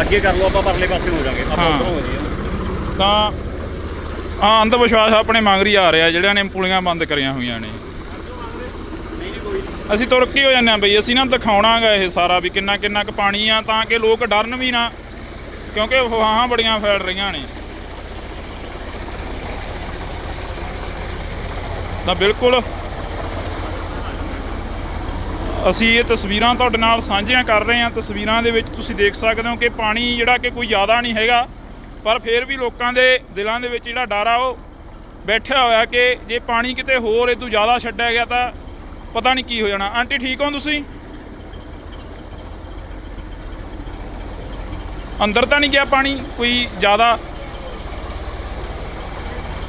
ਅੱਗੇ ਕਰ ਲਓ, ਆਪਾਂ ਪਰਲੇ ਪਾਸੇ ਹੋ ਜਾਵਾਂਗੇ, ਆਪਾਂ ਉੱਧਰੋਂ ਹੋ ਜੀ। ਤਾਂ ਹਾਂ ਅੰਧ ਵਿਸ਼ਵਾਸ ਆਪਣੇ ਮੰਗਰੀ ਆ ਰਿਹਾ ਜਿਹੜਿਆਂ ਨੇ ਪੁਲੀਆਂ ਬੰਦ ਕਰੀਆਂ ਹੋਈਆਂ ਨੇ। ਅਸੀਂ ਤੁਰਕੀ ਹੋ ਜਾਂਦੇ ਹਾਂ ਬਈ, ਅਸੀਂ ਨਾ ਦਿਖਾਉਣਾਗਾ ਇਹ ਸਾਰਾ ਵੀ ਕਿੰਨਾ ਕਿੰਨਾ ਕੁ ਪਾਣੀ ਆ, ਤਾਂ ਕਿ ਲੋਕ ਡਰਨ ਵੀ ਨਾ, ਕਿਉਂਕਿ ਅਫਵਾਹਾਂ ਬੜੀਆਂ ਫੈਲ ਰਹੀਆਂ ਨੇ। ਤਾਂ ਬਿਲਕੁਲ ਅਸੀਂ ਇਹ ਤਸਵੀਰਾਂ ਤੁਹਾਡੇ ਨਾਲ ਸਾਂਝੀਆਂ ਕਰ ਰਹੇ ਹਾਂ। ਤਸਵੀਰਾਂ ਦੇ ਵਿੱਚ ਤੁਸੀਂ ਦੇਖ ਸਕਦੇ ਹੋ ਕਿ ਪਾਣੀ ਜਿਹੜਾ ਕਿ ਕੋਈ ਜ਼ਿਆਦਾ ਨਹੀਂ ਹੈਗਾ, ਪਰ ਫਿਰ ਵੀ ਲੋਕਾਂ ਦੇ ਦਿਲਾਂ ਦੇ ਵਿੱਚ ਜਿਹੜਾ ਡਰ ਆ ਉਹ ਬੈਠਿਆ ਹੋਇਆ ਕਿ ਜੇ ਪਾਣੀ ਕਿਤੇ ਹੋਰ ਇਹ ਤੋਂ ਜ਼ਿਆਦਾ ਛੱਡਿਆ ਗਿਆ ਤਾਂ ਪਤਾ ਨਹੀਂ ਕੀ ਹੋ ਜਾਣਾ। ਆਂਟੀ ਠੀਕ ਹੋ ਤੁਸੀਂ? ਅੰਦਰ ਤਾਂ ਨਹੀਂ ਗਿਆ ਪਾਣੀ ਕੋਈ ਜ਼ਿਆਦਾ?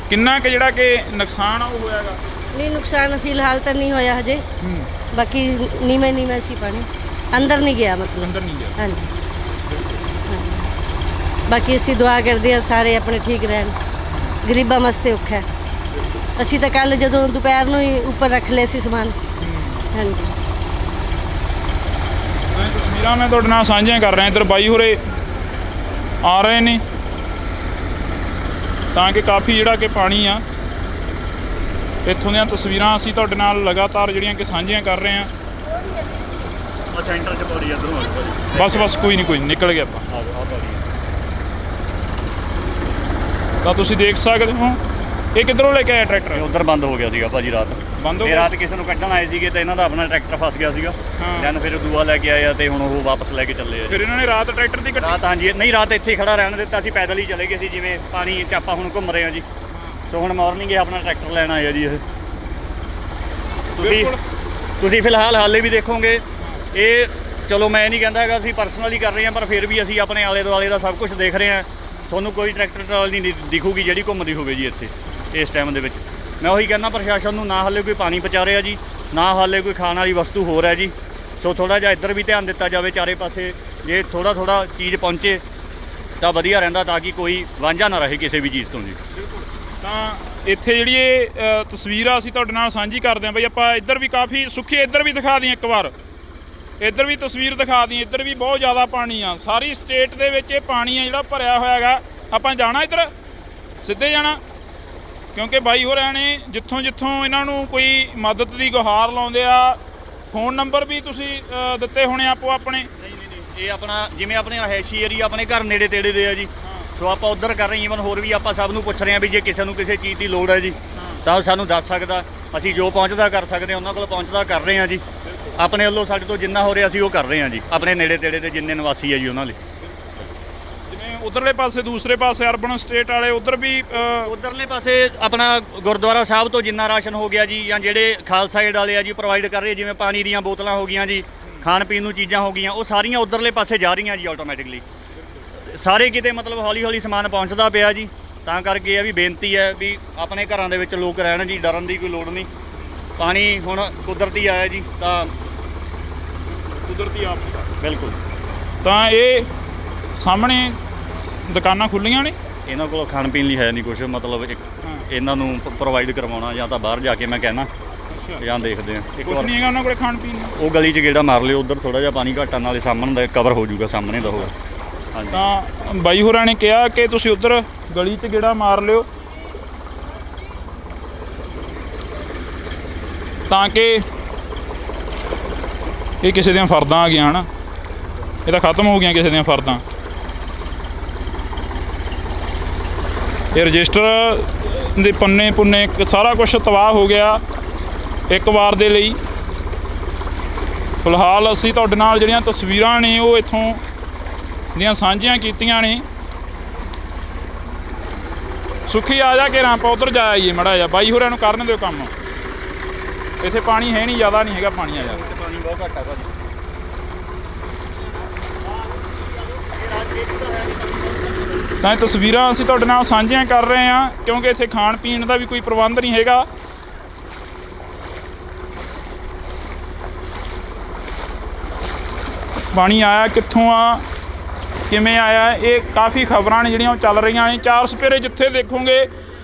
ਕਿੰਨਾ ਕੁ ਜਿਹੜਾ ਕਿ ਨੁਕਸਾਨ ਆ ਉਹ ਹੋਇਆਗਾ? ਨਹੀਂ ਨੁਕਸਾਨ ਫਿਲਹਾਲ ਤਾਂ ਨਹੀਂ ਹੋਇਆ ਹਜੇ, ਬਾਕੀ ਨੀਵੇਂ ਸੀ ਪਾਣੀ, ਅੰਦਰ ਨਹੀਂ ਗਿਆ ਮਤਲਬ। ਅੰਦਰ ਨਹੀਂ ਗਿਆ। ਹਾਂਜੀ, ਬਾਕੀ ਅਸੀਂ ਦੁਆ ਕਰਦੇ ਹਾਂ ਸਾਰੇ ਆਪਣੇ ਠੀਕ ਰਹਿਣ, ਗਰੀਬਾਂ ਵਾਸਤੇ ਔਖਾ ਹੈ। ਅਸੀਂ ਤਾਂ ਕੱਲ ਜਦੋਂ ਦੁਪਹਿਰ ਨੂੰ ਹੀ ਉੱਪਰ ਰੱਖ ਲਿਆ ਸੀ ਸਮਾਨ। ਹਾਂਜੀ, ਤਸਵੀਰਾਂ ਮੈਂ ਤੁਹਾਡੇ ਨਾਲ ਸਾਂਝੀਆਂ ਕਰ ਰਿਹਾ। ਇੱਧਰ ਬਾਈ ਹੋਰੇ ਆ ਰਹੇ ਨੇ ਤਾਂ ਕਿ ਕਾਫੀ ਜਿਹੜਾ ਕਿ ਪਾਣੀ ਆ, ਇੱਥੋਂ ਦੀਆਂ ਤਸਵੀਰਾਂ ਅਸੀਂ ਤੁਹਾਡੇ ਨਾਲ ਲਗਾਤਾਰ ਜਿਹੜੀਆਂ ਕਿ ਸਾਂਝੀਆਂ ਕਰ ਰਹੇ ਹਾਂ। ਸੈਂਟਰ 'ਚ ਪੌੜੀ ਇੱਧਰੋਂ ਆ ਭਾਜੀ। ਬਸ ਕੋਈ ਨਹੀਂ ਨਿਕਲ ਗਿਆ ਆਪਾਂ। ਆ ਭਾਜੀ ਤਾਂ ਤੁਸੀਂ ਦੇਖ ਸਕਦੇ ਹੋ ਇਹ ਕਿੱਧਰੋਂ ਲੈ ਕੇ ਆਇਆ ਟਰੈਕਟਰ? ਉਧਰ ਬੰਦ ਹੋ ਗਿਆ ਸੀਗਾ ਭਾਜੀ, ਰਾਤ ਬੰਦ ਹੋ ਇਹ ਗਿਆ। ਰਾਤ ਕਿਸੇ ਨੂੰ ਕੱਢਣ ਆਏ ਸੀਗੇ ਤੇ ਇਹਨਾਂ ਦਾ ਆਪਣਾ ਟਰੈਕਟਰ ਫਸ ਗਿਆ ਸੀਗਾ। ਦੈਨ ਫਿਰ ਦੂਆ ਲੈ ਕੇ ਆਏ ਆ ਤੇ ਹੁਣ ਉਹ ਵਾਪਸ ਲੈ ਕੇ ਚੱਲੇ ਆ। ਫਿਰ ਇਹਨਾਂ ਨੇ ਰਾਤ ਟਰੈਕਟਰ ਦੀ ਕੱਢੀ? ਰਾਤ ਹਾਂਜੀ, ਨਹੀਂ ਰਾਤ ਇੱਥੇ ਹੀ ਖੜਾ ਰਹਿਣ ਦਿੱਤਾ, ਅਸੀਂ ਪੈਦਲ ਹੀ ਚਲੇ ਗਏ ਸੀ। ਜਿਵੇਂ ਪਾਣੀ 'ਚ ਆਪਾਂ ਹੁਣ ਘੁੰਮ ਰਹੇ ਹਾਂ ਜੀ, ਸੋ ਹੁਣ ਮਾਰਨਿੰਗ ਇਹ ਆਪਣਾ ਟਰੈਕਟਰ ਲੈਣ ਆਏ ਆ ਜੀ। ਇਹ ਤੁਸੀਂ ਤੁਸੀਂ ਫਿਲਹਾਲ ਹਾਲੇ ਵੀ ਦੇਖੋਗੇ ਇਹ, ਚਲੋ ਮੈਂ ਨਹੀਂ ਕਹਿੰਦਾ ਹੈਗਾ ਅਸੀਂ ਪਰਸਨਲੀ ਕਰ ਰਹੇ ਹਾਂ, ਪਰ ਫਿਰ ਵੀ ਅਸੀਂ ਆਪਣੇ ਆਲੇ ਦੁਆਲੇ ਦਾ ਸਭ ਕੁਝ ਦੇਖ ਰਹੇ ਹਾਂ। ਤੁਹਾਨੂੰ ਕੋਈ ਟਰੈਕਟਰ ਟਰਾਲੀ ਨਹੀਂ ਦਿਖੂਗੀ ਜਿਹੜੀ ਘੁੰਮਦੀ ਹੋਵੇ ਜੀ ਇੱਥੇ ਇਸ ਟਾਈਮ ਦੇ ਵਿੱਚ। ਮੈਂ ਉਹੀ ਕਹਿੰਦਾ ਪ੍ਰਸ਼ਾਸਨ ਨੂੰ, ਨਾ ਹਾਲੇ ਕੋਈ ਪਾਣੀ ਪਹੁੰਚਾ ਰਿਹਾ ਜੀ, ਨਾ ਹਾਲੇ ਕੋਈ ਖਾਣ ਵਾਲੀ ਵਸਤੂ ਹੋ ਰਿਹਾ ਜੀ। ਸੋ ਥੋੜ੍ਹਾ ਜਿਹਾ ਇੱਧਰ ਵੀ ਧਿਆਨ ਦਿੱਤਾ ਜਾਵੇ ਚਾਰੇ ਪਾਸੇ, ਜੇ ਥੋੜ੍ਹਾ ਚੀਜ਼ ਪਹੁੰਚੇ ਤਾਂ ਵਧੀਆ ਰਹਿੰਦਾ, ਤਾਂ ਕਿ ਕੋਈ ਵਾਂਝਾ ਨਾ ਰਹੇ ਕਿਸੇ ਵੀ ਚੀਜ਼ ਤੋਂ ਜੀ। ਤਾਂ ਇੱਥੇ ਜਿਹੜੀ ਇਹ ਤਸਵੀਰ ਆ ਅਸੀਂ ਤੁਹਾਡੇ ਨਾਲ ਸਾਂਝੀ ਕਰਦੇ ਹਾਂ ਬਈ। ਆਪਾਂ ਇੱਧਰ ਵੀ ਕਾਫੀ ਸੁੱਖੀ, ਇੱਧਰ ਵੀ ਦਿਖਾ ਦਈਏ ਇੱਕ ਵਾਰ, ਇੱਧਰ ਵੀ ਤਸਵੀਰ ਦਿਖਾ ਦਈਏ। ਇੱਧਰ ਵੀ ਬਹੁਤ ਜ਼ਿਆਦਾ ਪਾਣੀ ਆ, ਸਾਰੀ ਸਟੇਟ ਦੇ ਵਿੱਚ ਇਹ ਪਾਣੀ ਆ ਜਿਹੜਾ ਭਰਿਆ ਹੋਇਆ ਹੈਗਾ। ਆਪਾਂ ਜਾਣਾ ਇੱਧਰ, ਸਿੱਧੇ ਜਾਣਾ, ਕਿਉਂਕਿ ਬਾਈ ਹੋਰਾਂ ਨੇ ਜਿੱਥੋਂ ਇਹਨਾਂ ਨੂੰ ਕੋਈ ਮਦਦ ਦੀ ਗੁਹਾਰ ਲਾਉਂਦੇ ਆ। ਫੋਨ ਨੰਬਰ ਵੀ ਤੁਸੀਂ ਦਿੱਤੇ ਹੋਣੇ ਆਪੋ ਆਪਣੇ? ਇਹ ਆਪਣਾ ਜਿਵੇਂ ਆਪਣੇ ਰਿਹਾਇਸ਼ੀ ਏਰੀਆ ਆਪਣੇ ਘਰ ਨੇੜੇ ਤੇੜੇ ਦੇ ਆ ਜੀ, ਸੋ ਆਪਾਂ ਉੱਧਰ ਕਰ ਰਹੇ। ਈਵਨ ਹੋਰ ਵੀ ਆਪਾਂ ਸਭ ਨੂੰ ਪੁੱਛ ਰਹੇ ਹਾਂ ਵੀ ਜੇ ਕਿਸੇ ਨੂੰ ਕਿਸੇ ਚੀਜ਼ ਦੀ ਲੋੜ ਹੈ ਜੀ ਤਾਂ ਉਹ ਸਾਨੂੰ ਦੱਸ ਸਕਦਾ। ਅਸੀਂ ਜੋ ਪਹੁੰਚਦਾ ਕਰ ਸਕਦੇ ਹਾਂ, ਉਹਨਾਂ ਕੋਲ ਪਹੁੰਚਦਾ ਕਰ ਰਹੇ ਹਾਂ ਜੀ। ਆਪਣੇ ਵੱਲੋਂ ਸਾਡੇ ਤੋਂ ਜਿੰਨਾ ਹੋ ਰਿਹਾ ਅਸੀਂ ਉਹ ਕਰ ਰਹੇ ਹਾਂ ਜੀ, ਆਪਣੇ ਨੇੜੇ ਤੇੜੇ ਦੇ ਜਿੰਨੇ ਨਿਵਾਸੀ ਹੈ ਜੀ ਉਹਨਾਂ ਲਈ। ਜਿਵੇਂ ਉਧਰਲੇ ਪਾਸੇ, ਦੂਸਰੇ ਪਾਸੇ ਅਰਬਨ ਸਟੇਟ ਵਾਲੇ ਉੱਧਰ ਵੀ ਉਧਰਲੇ ਪਾਸੇ ਆਪਣਾ ਗੁਰਦੁਆਰਾ ਸਾਹਿਬ ਤੋਂ ਜਿੰਨਾ ਰਾਸ਼ਨ ਹੋ ਗਿਆ ਜੀ, ਜਾਂ ਜਿਹੜੇ ਖਾਲਸਾ ਏਡ ਵਾਲੇ ਆ ਜੀ ਪ੍ਰੋਵਾਈਡ ਕਰ ਰਹੇ, ਜਿਵੇਂ ਪਾਣੀ ਦੀਆਂ ਬੋਤਲਾਂ ਹੋ ਗਈਆਂ ਜੀ, ਖਾਣ ਪੀਣ ਨੂੰ ਚੀਜ਼ਾਂ ਹੋ ਗਈਆਂ, ਉਹ ਸਾਰੀਆਂ ਉਧਰਲੇ ਪਾਸੇ ਜਾ ਰਹੀਆਂ ਜੀ ਆਟੋਮੈਟਿਕਲੀ। ਸਾਰੇ ਕਿਤੇ ਮਤਲਬ ਹੌਲੀ ਸਮਾਨ ਪਹੁੰਚਦਾ ਪਿਆ ਜੀ। ਤਾਂ ਕਰਕੇ ਇਹ ਵੀ ਬੇਨਤੀ ਹੈ ਵੀ ਆਪਣੇ ਘਰਾਂ ਦੇ ਵਿੱਚ ਲੋਕ ਰਹਿਣ ਜੀ, ਡਰਨ ਦੀ ਕੋਈ ਲੋੜ ਨਹੀਂ। ਪਾਣੀ ਹੁਣ ਕੁਦਰਤੀ ਆਇਆ ਜੀ, ਤਾਂ ਕੁਦਰਤੀ ਆਪ ਬਿਲਕੁਲ। ਤਾਂ ਇਹ ਸਾਹਮਣੇ ਦੁਕਾਨਾਂ ਖੁੱਲੀਆਂ ਨੇ, ਇਹਨਾਂ ਕੋਲ ਖਾਣ ਪੀਣ ਲਈ ਹੈ ਨਹੀਂ ਕੁਛ, ਮਤਲਬ ਇਹਨਾਂ ਨੂੰ ਪ੍ਰੋਵਾਈਡ ਕਰਵਾਉਣਾ, ਜਾਂ ਤਾਂ ਬਾਹਰ ਜਾ ਕੇ ਮੈਂ ਕਹਿਣਾ, ਜਾਂ ਦੇਖਦੇ ਹਾਂ ਇੱਕ ਕੁਛ ਵਾਰ। ਨਹੀਂ ਹੈਗਾ ਉਹਨਾਂ ਕੋਲ ਖਾਣ ਪੀਣ ਨੂੰ। ਉਹ ਗਲੀ 'ਚ ਗੇੜਾ ਮਾਰ ਲਿਓ, ਉੱਧਰ ਥੋੜ੍ਹਾ ਜਿਹਾ ਪਾਣੀ ਘਟਣ ਨਾਲੇ ਸਾਹਮਣੇ ਦਾ ਕਵਰ ਹੋ ਜਾਊਗਾ, ਸਾਹਮਣੇ ਦਾ ਹੋਗਾ। ਹਾਂਜੀ, ਤਾਂ ਬਾਈ ਹੋਰਾਂ ਨੇ ਕਿਹਾ ਕਿ ਤੁਸੀਂ ਉੱਧਰ ਗਲੀ 'ਚ ਗੇੜਾ ਮਾਰ ਲਿਓ, ਤਾਂ ਕਿ ਇਹ ਕਿਸੇ ਦੀਆਂ ਫਰਦਾਂ ਆ ਗਈਆਂ ਹਨ, ਇਹ ਤਾਂ ਖਤਮ ਹੋ ਗਈਆਂ ਕਿਸੇ ਦੀਆਂ ਫਰਦਾਂ। ਇਹ ਰਜਿਸਟਰ ਦੇ ਪੰਨੇ ਸਾਰਾ ਕੁਝ ਤਬਾਹ ਹੋ ਗਿਆ ਇੱਕ ਵਾਰ ਦੇ ਲਈ। ਫਿਲਹਾਲ ਅਸੀਂ ਤੁਹਾਡੇ ਨਾਲ ਜਿਹੜੀਆਂ ਤਸਵੀਰਾਂ ਨੇ ਉਹ ਇੱਥੋਂ ਦੀਆਂ ਸਾਂਝੀਆਂ ਕੀਤੀਆਂ ਨੇ। ਸੁਖੀ ਆ ਜਾ ਕੇ ਆਪਾਂ ਉੱਧਰ ਜਾ ਆਈਏ ਮਾੜਾ ਜਿਹਾ, ਬਾਈ ਹੋਰਾਂ ਨੂੰ ਕਰਨ ਦਿਓ ਕੰਮ। ਇੱਥੇ ਪਾਣੀ ਹੈ ਨਹੀਂ, ਜ਼ਿਆਦਾ ਨਹੀਂ ਹੈਗਾ ਪਾਣੀ। ਆ ਜਾ, ਪਾਣੀ ਬਹੁਤ ਘੱਟ ਆ ਭਾਜੀ। ਤਾਂ ਇਹ ਤਸਵੀਰਾਂ ਅਸੀਂ ਤੁਹਾਡੇ ਨਾਲ ਸਾਂਝੀਆਂ ਕਰ ਰਹੇ ਹਾਂ, ਕਿਉਂਕਿ ਇੱਥੇ ਖਾਣ ਪੀਣ ਦਾ ਵੀ ਕੋਈ ਪ੍ਰਬੰਧ ਨਹੀਂ ਹੈਗਾ। ਪਾਣੀ ਆਇਆ ਕਿੱਥੋਂ ਆ, ਕਿਵੇਂ ਆਇਆ, ਇਹ ਕਾਫੀ ਖਬਰਾਂ ਨੇ ਜਿਹੜੀਆਂ ਉਹ ਚੱਲ ਰਹੀਆਂ ਨੇ। ਚਾਰ ਸਪੇਰੇ ਜਿੱਥੇ ਦੇਖੋਗੇ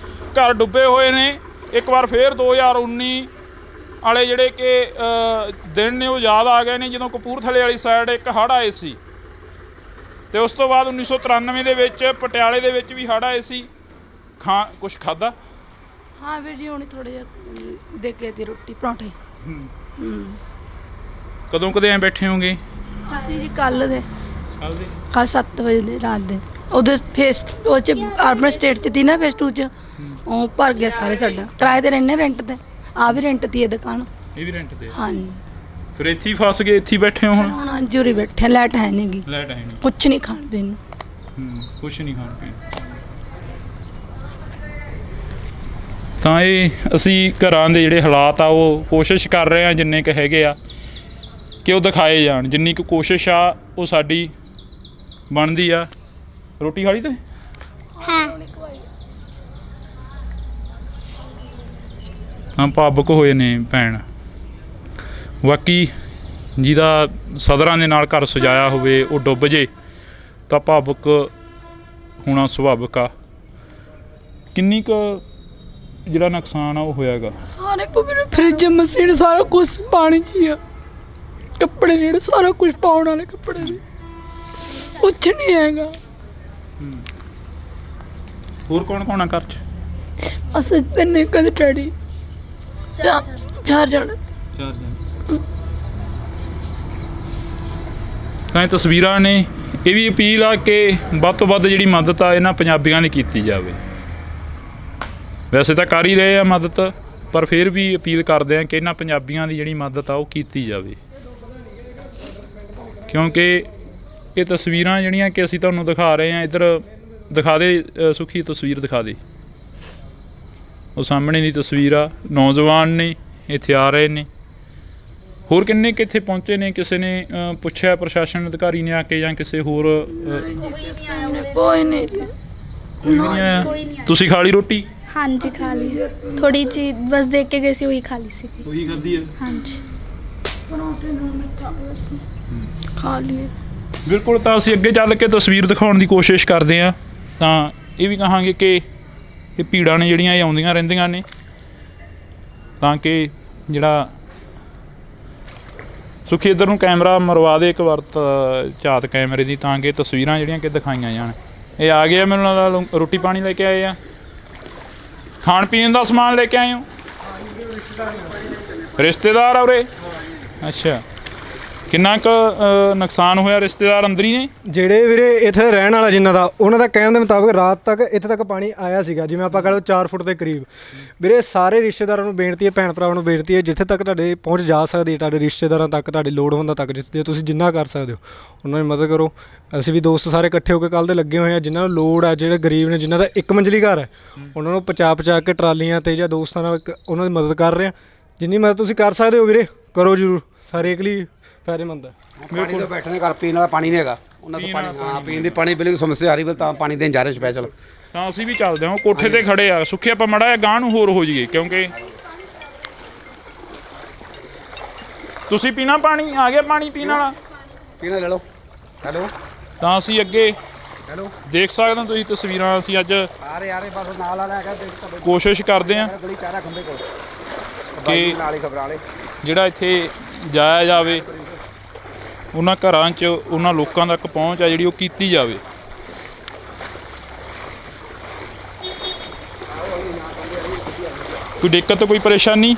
ਘਰ ਡੁੱਬੇ ਹੋਏ ਨੇ। ਇੱਕ ਵਾਰ ਫੇਰ 2019 ਵਾਲੇ ਜਿਹੜੇ ਕਿ ਦਿਨ ਨੇ ਉਹ ਯਾਦ ਆ ਗਏ ਨੇ, ਜਦੋਂ ਕਪੂਰਥਲੇ ਵਾਲੀ ਸਾਈਡ ਇੱਕ ਹੜ੍ਹ ਆਏ ਸੀ, ਅਤੇ ਉਸ ਤੋਂ ਬਾਅਦ 1993 ਦੇ ਵਿੱਚ ਪਟਿਆਲੇ ਦੇ ਵਿੱਚ ਵੀ ਹੜ੍ਹ ਆਏ ਸੀ। ਕੁਛ ਖਾਧਾ? ਹਾਂ ਵੀਰ ਜੀ, ਹੁਣ ਥੋੜ੍ਹਾ ਜਿਹਾ ਦੇ ਕੇ ਦੀ ਰੋਟੀ ਪਰੌਂਠੇ। ਕਦੋਂ ਕਦੇ ਐਂ ਬੈਠੇ ਹੋਗੇ? ਅਸੀਂ ਜੀ ਕੱਲ੍ਹ 7 ਵਜੇ ਦੇ ਰਾਤ ਦੇ, ਉਦੋਂ ਫੇਸ ਉਹ 'ਚ ਅਰਬਨ ਸਟੇਟ 'ਚ ਤੀ ਨਾ, ਫੇਸ 2 'ਚ ਉਹ ਭਰ ਗਿਆ ਸਾਰੇ। ਸਾਡਾ ਕਿਰਾਏ 'ਤੇ ਰਹਿੰਦੇ, ਰੈਂਟ 'ਤੇ। ਆ ਵੀ ਰੈਂਟ 'ਤੇ ਇਹ ਦੁਕਾਨ। ਇਹ ਵੀ ਰੈਂਟ 'ਤੇ? ਹਾਂਜੀ। ਫਿਰ ਇੱਥੇ ਹੀ ਫਸ ਗਏ, ਇੱਥੇ ਹੀ ਬੈਠੇ ਹੋ ਹੁਣ? ਹੁਣ ਜੂਰੀ ਬੈਠੇ, ਲਾਈਟ ਹੈ ਨਹੀਂ ਗੀ, ਲਾਈਟ ਹੈ ਨਹੀਂ, ਕੁਛ ਨਹੀਂ ਖਾਣ ਪੀਣ ਨੂੰ। ਕੁਛ ਨਹੀਂ ਖਾਣ ਪੀਣ। ਤਾਂ ਇਹ ਅਸੀਂ ਘਰਾਂ ਦੇ ਜਿਹੜੇ ਹਾਲਾਤ ਆ ਉਹ ਕੋਸ਼ਿਸ਼ ਕਰ ਰਹੇ ਹਾਂ ਜਿੰਨੇ ਕੁ ਹੈਗੇ ਆ ਕਿ ਉਹ ਦਿਖਾਏ ਜਾਣ। ਜਿੰਨੀ ਕੁ ਕੋਸ਼ਿਸ਼ ਆ ਉਹ ਸਾਡੀ ਬਣਦੀ ਆ। ਰੋਟੀ ਖਾ ਲਈ ਤੇ? ਹਾਂ, ਭਾਵੁਕ ਹੋਏ ਨੇ ਭੈਣ। ਬਾਕੀ ਜਿਹਦਾ ਸਦਰਾਂ ਦੇ ਨਾਲ ਘਰ ਸਜਾਇਆ ਹੋਵੇ ਉਹ ਡੁੱਬ ਜੇ ਤਾਂ ਭਾਵੁਕ ਹੋਣਾ ਸੁਭਾਵਿਕ ਆ। ਕਿੰਨੀ ਕੁ ਜਿਹੜਾ ਨੁਕਸਾਨ ਆ ਉਹ ਹੋਇਆਗਾ? ਸਾਰੇ ਕੁਝ, ਫਰਿੱਜ, ਮਸ਼ੀਨ, ਸਾਰਾ ਕੁਝ ਪਾਣੀ 'ਚ ਹੀ ਆ। ਕੱਪੜੇ ਜਿਹੜੇ ਸਾਰਾ ਕੁਝ ਪਾਉਣ ਵਾਲੇ ਕੱਪੜੇ ਨੇ, ਕੁਛ ਨਹੀਂ ਹੈਗਾ। ਹੋਰ ਕੌਣ ਕੌਣ ਆ ਘਰ 'ਚ? ਅਸੀਂ ਤਿੰਨੇ ਕਦੇ ਡੈਡੀ, ਚਾਰ ਜਣੇ। ਤਾਂ ਇਹ ਤਸਵੀਰਾਂ ਨੇ। ਇਹ ਵੀ ਅਪੀਲ ਆ ਕਿ ਵੱਧ ਤੋਂ ਵੱਧ ਜਿਹੜੀ ਮਦਦ ਆ ਇਹਨਾਂ ਪੰਜਾਬੀਆਂ ਦੀ ਕੀਤੀ ਜਾਵੇ। ਵੈਸੇ ਤਾਂ ਕਰ ਹੀ ਰਹੇ ਆ ਮਦਦ, ਪਰ ਫਿਰ ਵੀ ਅਪੀਲ ਕਰਦੇ ਆ ਕਿ ਇਹਨਾਂ ਪੰਜਾਬੀਆਂ ਦੀ ਜਿਹੜੀ ਮਦਦ ਆ ਉਹ ਕੀਤੀ ਜਾਵੇ, ਕਿਉਂਕਿ ਇਹ ਤਸਵੀਰਾਂ ਜਿਹੜੀਆਂ ਕਿ ਅਸੀਂ ਤੁਹਾਨੂੰ ਦਿਖਾ ਰਹੇ ਹਾਂ, ਇੱਧਰ ਦਿਖਾ ਦੇ ਸੁਖੀ, ਤਸਵੀਰ ਦਿਖਾ ਦੇ। ਉਹ ਸਾਹਮਣੇ ਦੀ ਤਸਵੀਰ ਆ, ਨੌਜਵਾਨ ਨੇ ਇੱਥੇ ਆ ਰਹੇ ਨੇ ਹੋਰ ਕਿੰਨੇ ਕਿ ਇੱਥੇ ਪਹੁੰਚੇ ਨੇ? ਕਿਸੇ ਨੇ ਪੁੱਛਿਆ ਪ੍ਰਸ਼ਾਸਨ ਅਧਿਕਾਰੀ ਨੇ ਆ ਕੇ ਜਾਂ ਕਿਸੇ ਹੋਰ? ਕੋਈ ਨਹੀਂ ਕੋਈ ਨਹੀਂ ਆਇਆ। ਤੁਸੀਂ ਖਾ ਲਈ ਰੋਟੀ? ਹਾਂਜੀ ਖਾ ਲਈ ਥੋੜੀ ਜੀ ਬਸ ਦੇਖ ਕੇ ਗਏ ਸੀ ਉਹੀ ਖਾ ਲਈ ਸੀ ਉਹੀ ਖਾਧੀ ਹੈ। ਹਾਂਜੀ ਖਾ ਲਈ। ਬਿਲਕੁਲ। ਤਾਂ ਅਸੀਂ ਅੱਗੇ ਚੱਲ ਕੇ ਤਸਵੀਰ ਦਿਖਾਉਣ ਦੀ ਕੋਸ਼ਿਸ਼ ਕਰਦੇ ਹਾਂ। ਤਾਂ ਇਹ ਵੀ ਕਹਾਂਗੇ ਕਿ ਇਹ ਭੀੜਾਂ ਨੇ ਜਿਹੜੀਆਂ ਇਹ ਆਉਂਦੀਆਂ ਰਹਿੰਦੀਆਂ ਨੇ, ਤਾਂ ਕਿ ਜਿਹੜਾ ਸੁਖੀ ਇੱਧਰ ਨੂੰ ਕੈਮਰਾ ਮਰਵਾ ਦੇ ਇੱਕ ਵਾਰ ਝਾਤ ਕੈਮਰੇ ਦੀ, ਤਾਂ ਕਿ ਤਸਵੀਰਾਂ ਜਿਹੜੀਆਂ ਕਿ ਦਿਖਾਈਆਂ ਜਾਣ। ਇਹ ਆ ਗਏ ਆ, ਮੈਨੂੰ ਲੱਗਦਾ ਰੋਟੀ ਪਾਣੀ ਲੈ ਕੇ ਆਏ ਆ, ਖਾਣ ਪੀਣ ਦਾ ਸਮਾਨ ਲੈ ਕੇ ਆਏ ਹੋ? ਰਿਸ਼ਤੇਦਾਰ ਆ ਉਰੇ? ਅੱਛਾ। ਕਿੰਨਾ ਕੁ ਨੁਕਸਾਨ ਹੋਇਆ? ਰਿਸ਼ਤੇਦਾਰ ਅੰਦਰ ਹੀ ਨੇ? ਜਿਹੜੇ ਵੀਰੇ ਇੱਥੇ ਰਹਿਣ ਵਾਲਾ ਜਿਨ੍ਹਾਂ ਦਾ, ਉਹਨਾਂ ਦਾ ਕਹਿਣ ਦੇ ਮੁਤਾਬਕ ਰਾਤ ਤੱਕ ਇੱਥੇ ਤੱਕ ਪਾਣੀ ਆਇਆ ਸੀਗਾ, ਜਿਵੇਂ ਆਪਾਂ ਕਹ ਲਓ 4 ਫੁੱਟ ਦੇ ਕਰੀਬ। ਵੀਰੇ ਸਾਰੇ ਰਿਸ਼ਤੇਦਾਰਾਂ ਨੂੰ ਬੇਨਤੀ ਹੈ, ਭੈਣ ਭਰਾਵਾਂ ਨੂੰ ਬੇਨਤੀ ਹੈ, ਜਿੱਥੇ ਤੱਕ ਤੁਹਾਡੇ ਪਹੁੰਚ ਜਾ ਸਕਦੀ ਹੈ, ਤੁਹਾਡੇ ਰਿਸ਼ਤੇਦਾਰਾਂ ਤੱਕ, ਤੁਹਾਡੀ ਲੋੜ ਹੁੰਦਾ ਤੱਕ, ਜਿੱਥੇ ਤੁਸੀਂ ਜਿੰਨਾ ਕਰ ਸਕਦੇ ਹੋ ਉਹਨਾਂ ਦੀ ਮਦਦ ਕਰੋ। ਅਸੀਂ ਵੀ ਦੋਸਤ ਸਾਰੇ ਇਕੱਠੇ ਹੋ ਕੇ ਕੱਲ੍ਹ ਦੇ ਲੱਗੇ ਹੋਏ ਹਾਂ। ਜਿਨ੍ਹਾਂ ਨੂੰ ਲੋੜ ਹੈ, ਜਿਹੜੇ ਗਰੀਬ ਨੇ, ਜਿਨ੍ਹਾਂ ਦਾ 1 ਮੰਜ਼ਲੀ ਘਰ ਹੈ, ਉਹਨਾਂ ਨੂੰ ਪਹੁੰਚਾ ਕੇ ਟਰਾਲੀਆਂ 'ਤੇ ਜਾਂ ਦੋਸਤਾਂ ਨਾਲ ਉਹਨਾਂ ਦੀ ਮਦਦ ਕਰ ਰਹੇ ਹਾਂ। ਜਿੰਨੀ ਮਦਦ ਤੁਸੀਂ ਕਰ ਸਕਦੇ ਹੋ ਵੀਰੇ ਕਰੋ ਜ਼ਰੂਰ, ਸਾਰੇ ਇੱਕ ਲਈ ਫਾਇਦੇਮੰਦ ਹੈ। ਪਾਣੀ ਤੋਂ ਬੈਠਣੇ ਘਰ ਪੀਣ ਵਾਲਾ ਪਾਣੀ ਨਹੀਂ ਹੈਗਾ ਉਹਨਾਂ ਤੋਂ ਪਾਣੀ। ਹਾਂ, ਪੀਣ ਦੀ ਪਾਣੀ ਬਿਲਕੁਲ ਸਮੱਸਿਆ ਆ ਰਹੀ, ਤਾਂ ਪਾਣੀ ਦੇਣ ਜਾ ਰਹੇ ਸਪੈਸ਼ਲ। ਤਾਂ ਅਸੀਂ ਵੀ ਚੱਲਦੇ ਹਾਂ, ਕੋਠੇ ਤੇ ਖੜੇ ਆ। ਸੁੱਖੇ ਆਪਾਂ ਮੜਾ ਜਿਹਾ ਗਾਂਹ ਨੂੰ ਹੋਰ ਹੋ ਜਾਈਏ, ਕਿਉਂਕਿ ਤੁਸੀਂ ਪੀਣਾ ਪਾਣੀ? ਆ ਗਿਆ ਪਾਣੀ ਪੀਣ ਵਾਲਾ? ਪੀਣਾ ਲੈ ਲਓ। ਹੈਲੋ। ਤਾਂ ਅਸੀਂ ਅੱਗੇ ਹੈਲੋ ਦੇਖ ਸਕਦੇ ਹੋ ਤੁਸੀਂ ਤਸਵੀਰਾਂ। ਅਸੀਂ ਅੱਜ ਆ ਰਹੇ ਬਸ ਨਾਲ ਵਾਲਾ ਹੈਗਾ, ਕੋਸ਼ਿਸ਼ ਕਰਦੇ ਹਾਂ ਗਲੀ ਚਾਰਾ ਖੰਬੇ ਕੋਲ ਕਿ ਨਾਲ ਹੀ ਖਬਰਾਂ ਵਾਲੇ ਜਿਹੜਾ ਇੱਥੇ ਜਾਇਆ ਜਾਵੇ, ਉਹਨਾਂ ਘਰਾਂ 'ਚ ਉਹਨਾਂ ਲੋਕਾਂ ਤੱਕ ਪਹੁੰਚ ਆ ਜਿਹੜੀ ਉਹ ਕੀਤੀ ਜਾਵੇ। ਕੋਈ ਦਿੱਕਤ, ਕੋਈ ਪਰੇਸ਼ਾਨੀ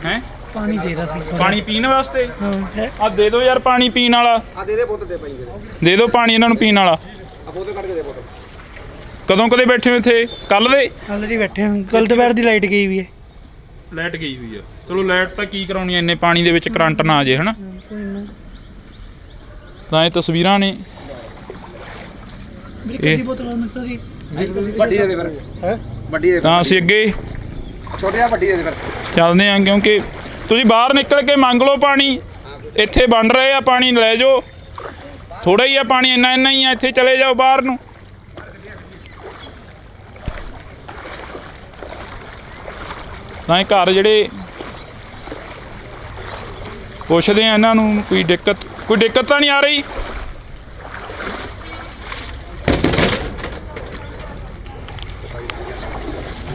ਹੈ? ਪਾਣੀ ਦੇ ਰਹਾ ਸੀ ਪਾਣੀ ਪੀਣ ਵਾਸਤੇ? ਹਾਂ ਹੈ। ਆ ਦੇ ਦਿਓ ਯਾਰ ਪਾਣੀ ਪੀਣ ਵਾਲਾ। ਆ ਦੇ ਬੋਤਲ ਦੇ ਪਈ ਦੇ ਦਿਓ ਪਾਣੀ ਇਹਨਾਂ ਨੂੰ ਪੀਣ ਵਾਲਾ। ਆ ਬੋਤਲ ਕੱਢ ਕੇ ਦੇ ਬੋਤਲ। ਕਦੋਂ ਕਦੇ ਬੈਠੇ ਹੋ ਇੱਥੇ? ਕੱਲ ਦੇ? ਆਲਰੇਡੀ ਬੈਠੇ ਹਾਂ। ਕੱਲ ਦੁਪਹਿਰ ਦੀ ਲਾਈਟ ਗਈ ਵੀ ਹੈ। ਲਾਈਟ ਗਈ ਹੋਈ ਆ। ਚਲੋ ਲਾਈਟ ਤਾਂ ਕੀ ਕਰਾਉਣੀ ਐ, ਇੰਨੇ ਪਾਣੀ ਦੇ ਵਿੱਚ ਕਰੰਟ ਨਾ ਆ ਜੇ, ਹਨਾ? ਤਾਂ ਇਹ ਤਸਵੀਰਾਂ ਨੇ। ਇਹ ਵੱਡੀ ਦੇ ਦੇ ਫਿਰ। ਹੈ ਵੱਡੀ ਦੇ। ਤਾਂ ਅਸੀਂ ਅੱਗੇ ਛੋਟੇ ਆ ਵੱਡੀ ਦੇ ਦੇ ਫਿਰ। ਚੱਲਦੇ ਆਂ, ਕਿਉਂਕਿ ਤੁਸੀਂ ਬਾਹਰ ਨਿਕਲ ਕੇ ਮੰਗ ਲਓ ਪਾਣੀ। ਇੱਥੇ ਬਣ ਰਹੇ ਆ, ਪਾਣੀ ਲੈ ਜਾਓ। ਥੋੜਾ ਹੀ ਆ ਪਾਣੀ, ਇੰਨਾ ਹੀ ਆ। ਇੱਥੇ ਚਲੇ ਜਾਓ ਬਾਹਰ ਨੂੰ। ਤਾਂ ਇਹ ਘਰ ਜਿਹੜੇ ਪੁੱਛਦੇ ਆ ਇਹਨਾਂ ਨੂੰ, ਕੋਈ ਦਿੱਕਤ ਤਾਂ ਨਹੀਂ ਆ ਰਹੀ?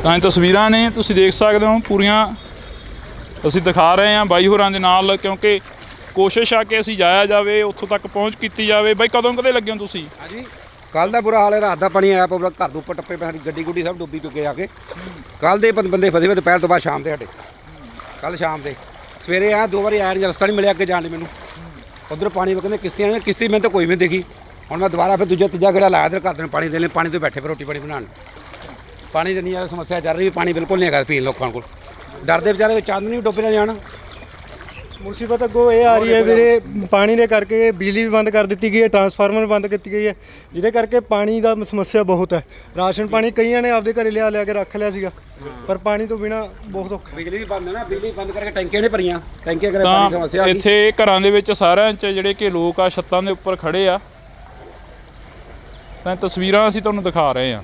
ਤਾਂ ਇਹ ਤਸਵੀਰਾਂ ਨੇ, ਤੁਸੀਂ ਦੇਖ ਸਕਦੇ ਹੋ ਪੂਰੀਆਂ। ਅਸੀਂ ਦਿਖਾ ਰਹੇ ਹਾਂ ਬਾਈ ਹੋਰਾਂ ਦੇ ਨਾਲ, ਕਿਉਂਕਿ ਕੋਸ਼ਿਸ਼ ਆ ਕਿ ਅਸੀਂ ਜਾਇਆ ਜਾਵੇ, ਉੱਥੋਂ ਤੱਕ ਪਹੁੰਚ ਕੀਤੀ ਜਾਵੇ। ਬਾਈ ਕਦੋਂ ਕਦੇ ਲੱਗੇ ਹੋ ਤੁਸੀਂ? ਹਾਂਜੀ, ਕੱਲ ਦਾ ਬੁਰਾ ਹਾਲ ਹੈ। ਰਾਤ ਦਾ ਪਾਣੀ ਆਇਆ ਪਬਲਿਕ ਘਰ ਦੇ ਉੱਪਰ ਟੱਪੇ ਪੈ, ਸਾਡੀ ਗੱਡੀ ਗੁੱਡੀ ਸਭ ਡੁੱਬੀ ਚੁੱਕੇ ਆ ਕੇ। ਕੱਲ ਦੇ ਬੰਦੇ ਫਸੇ ਹੋਏ ਦੁਪਹਿਰ ਤੋਂ ਬਾਅਦ ਸ਼ਾਮ ਦੇ ਸਾਡੇ। ਕੱਲ ਸ਼ਾਮ ਦੇ ਸਵੇਰੇ ਆ 2 ਵਾਰੀ ਆਇਆ, ਰਸਤਾ ਨਹੀਂ ਮਿਲਿਆ ਅੱਗੇ ਜਾਣ ਲਈ ਮੈਨੂੰ। ਉਧਰ ਪਾਣੀ ਕਹਿੰਦੇ ਕਿਸ਼ਤੀਆਂ, ਕਿਸ਼ਤੀ ਮੈਨੂੰ ਤਾਂ ਕੋਈ ਵੀ ਦੇਖੀ। ਹੁਣ ਮੈਂ ਦੁਬਾਰਾ ਫਿਰ ਦੂਜਾ ਤੀਜਾ ਗੇੜਾ ਲਾਇਆ, ਇੱਧਰ ਘਰ ਦੇ ਪਾਣੀ ਦੇਣ ਲਈ। ਪਾਣੀ ਤੋਂ ਬੈਠੇ ਫਿਰ ਰੋਟੀ ਪਾਣੀ ਬਣਾਉਣ। ਪਾਣੀ ਦੀ ਨਹੀਂ ਆ ਸਮੱਸਿਆ ਚੱਲ ਰਹੀ, ਪਾਣੀ ਬਿਲਕੁਲ ਨਹੀਂ ਹੈਗਾ ਪੀਣ ਲੋਕਾਂ ਕੋਲ। ਡਰਦੇ ਵਿਚਾਰੇ ਵਿੱਚ ਚੰਦ ਨਹੀਂ ਡੁੱਬ ਨਾ ਜਾਣ। ਮੁਸੀਬਤ ਅੱਗੋਂ ਇਹ ਆ ਰਹੀ ਹੈ ਵੀਰੇ, ਪਾਣੀ ਦੇ ਕਰਕੇ ਬਿਜਲੀ ਵੀ ਬੰਦ ਕਰ ਦਿੱਤੀ ਗਈ ਹੈ, ਟਰਾਂਸਫਾਰਮਰ ਬੰਦ ਕੀਤੀ ਗਈ ਹੈ, ਜਿਹਦੇ ਕਰਕੇ ਪਾਣੀ ਦਾ ਸਮੱਸਿਆ ਬਹੁਤ ਹੈ। ਰਾਸ਼ਨ ਪਾਣੀ ਕਈਆਂ ਨੇ ਆਪਦੇ ਘਰੇ ਲਿਆ ਕੇ ਰੱਖ ਲਿਆ ਸੀਗਾ, ਪਰ ਪਾਣੀ ਤੋਂ ਬਿਨਾ ਬਹੁਤ ਔਖਾ। ਬਿਜਲੀ ਵੀ ਬੰਦ ਹੈ ਨਾ, ਬਿਜਲੀ ਬੰਦ ਕਰਕੇ ਟੈਂਕੀਆਂ ਨੇ ਭਰੀਆਂ, ਟੈਂਕੀਆਂ ਕਰਕੇ ਪਾਣੀ ਦੀ ਸਮੱਸਿਆ ਆ ਤਾਂ ਗਈ। ਇੱਥੇ ਘਰਾਂ ਦੇ ਵਿੱਚ ਸਾਰਿਆਂ 'ਚ ਜਿਹੜੇ ਕਿ ਲੋਕ ਆ ਛੱਤਾਂ ਦੇ ਉੱਪਰ ਖੜੇ ਆ। ਤਾਂ ਤਸਵੀਰਾਂ ਅਸੀਂ ਤੁਹਾਨੂੰ ਦਿਖਾ ਰਹੇ ਹਾਂ।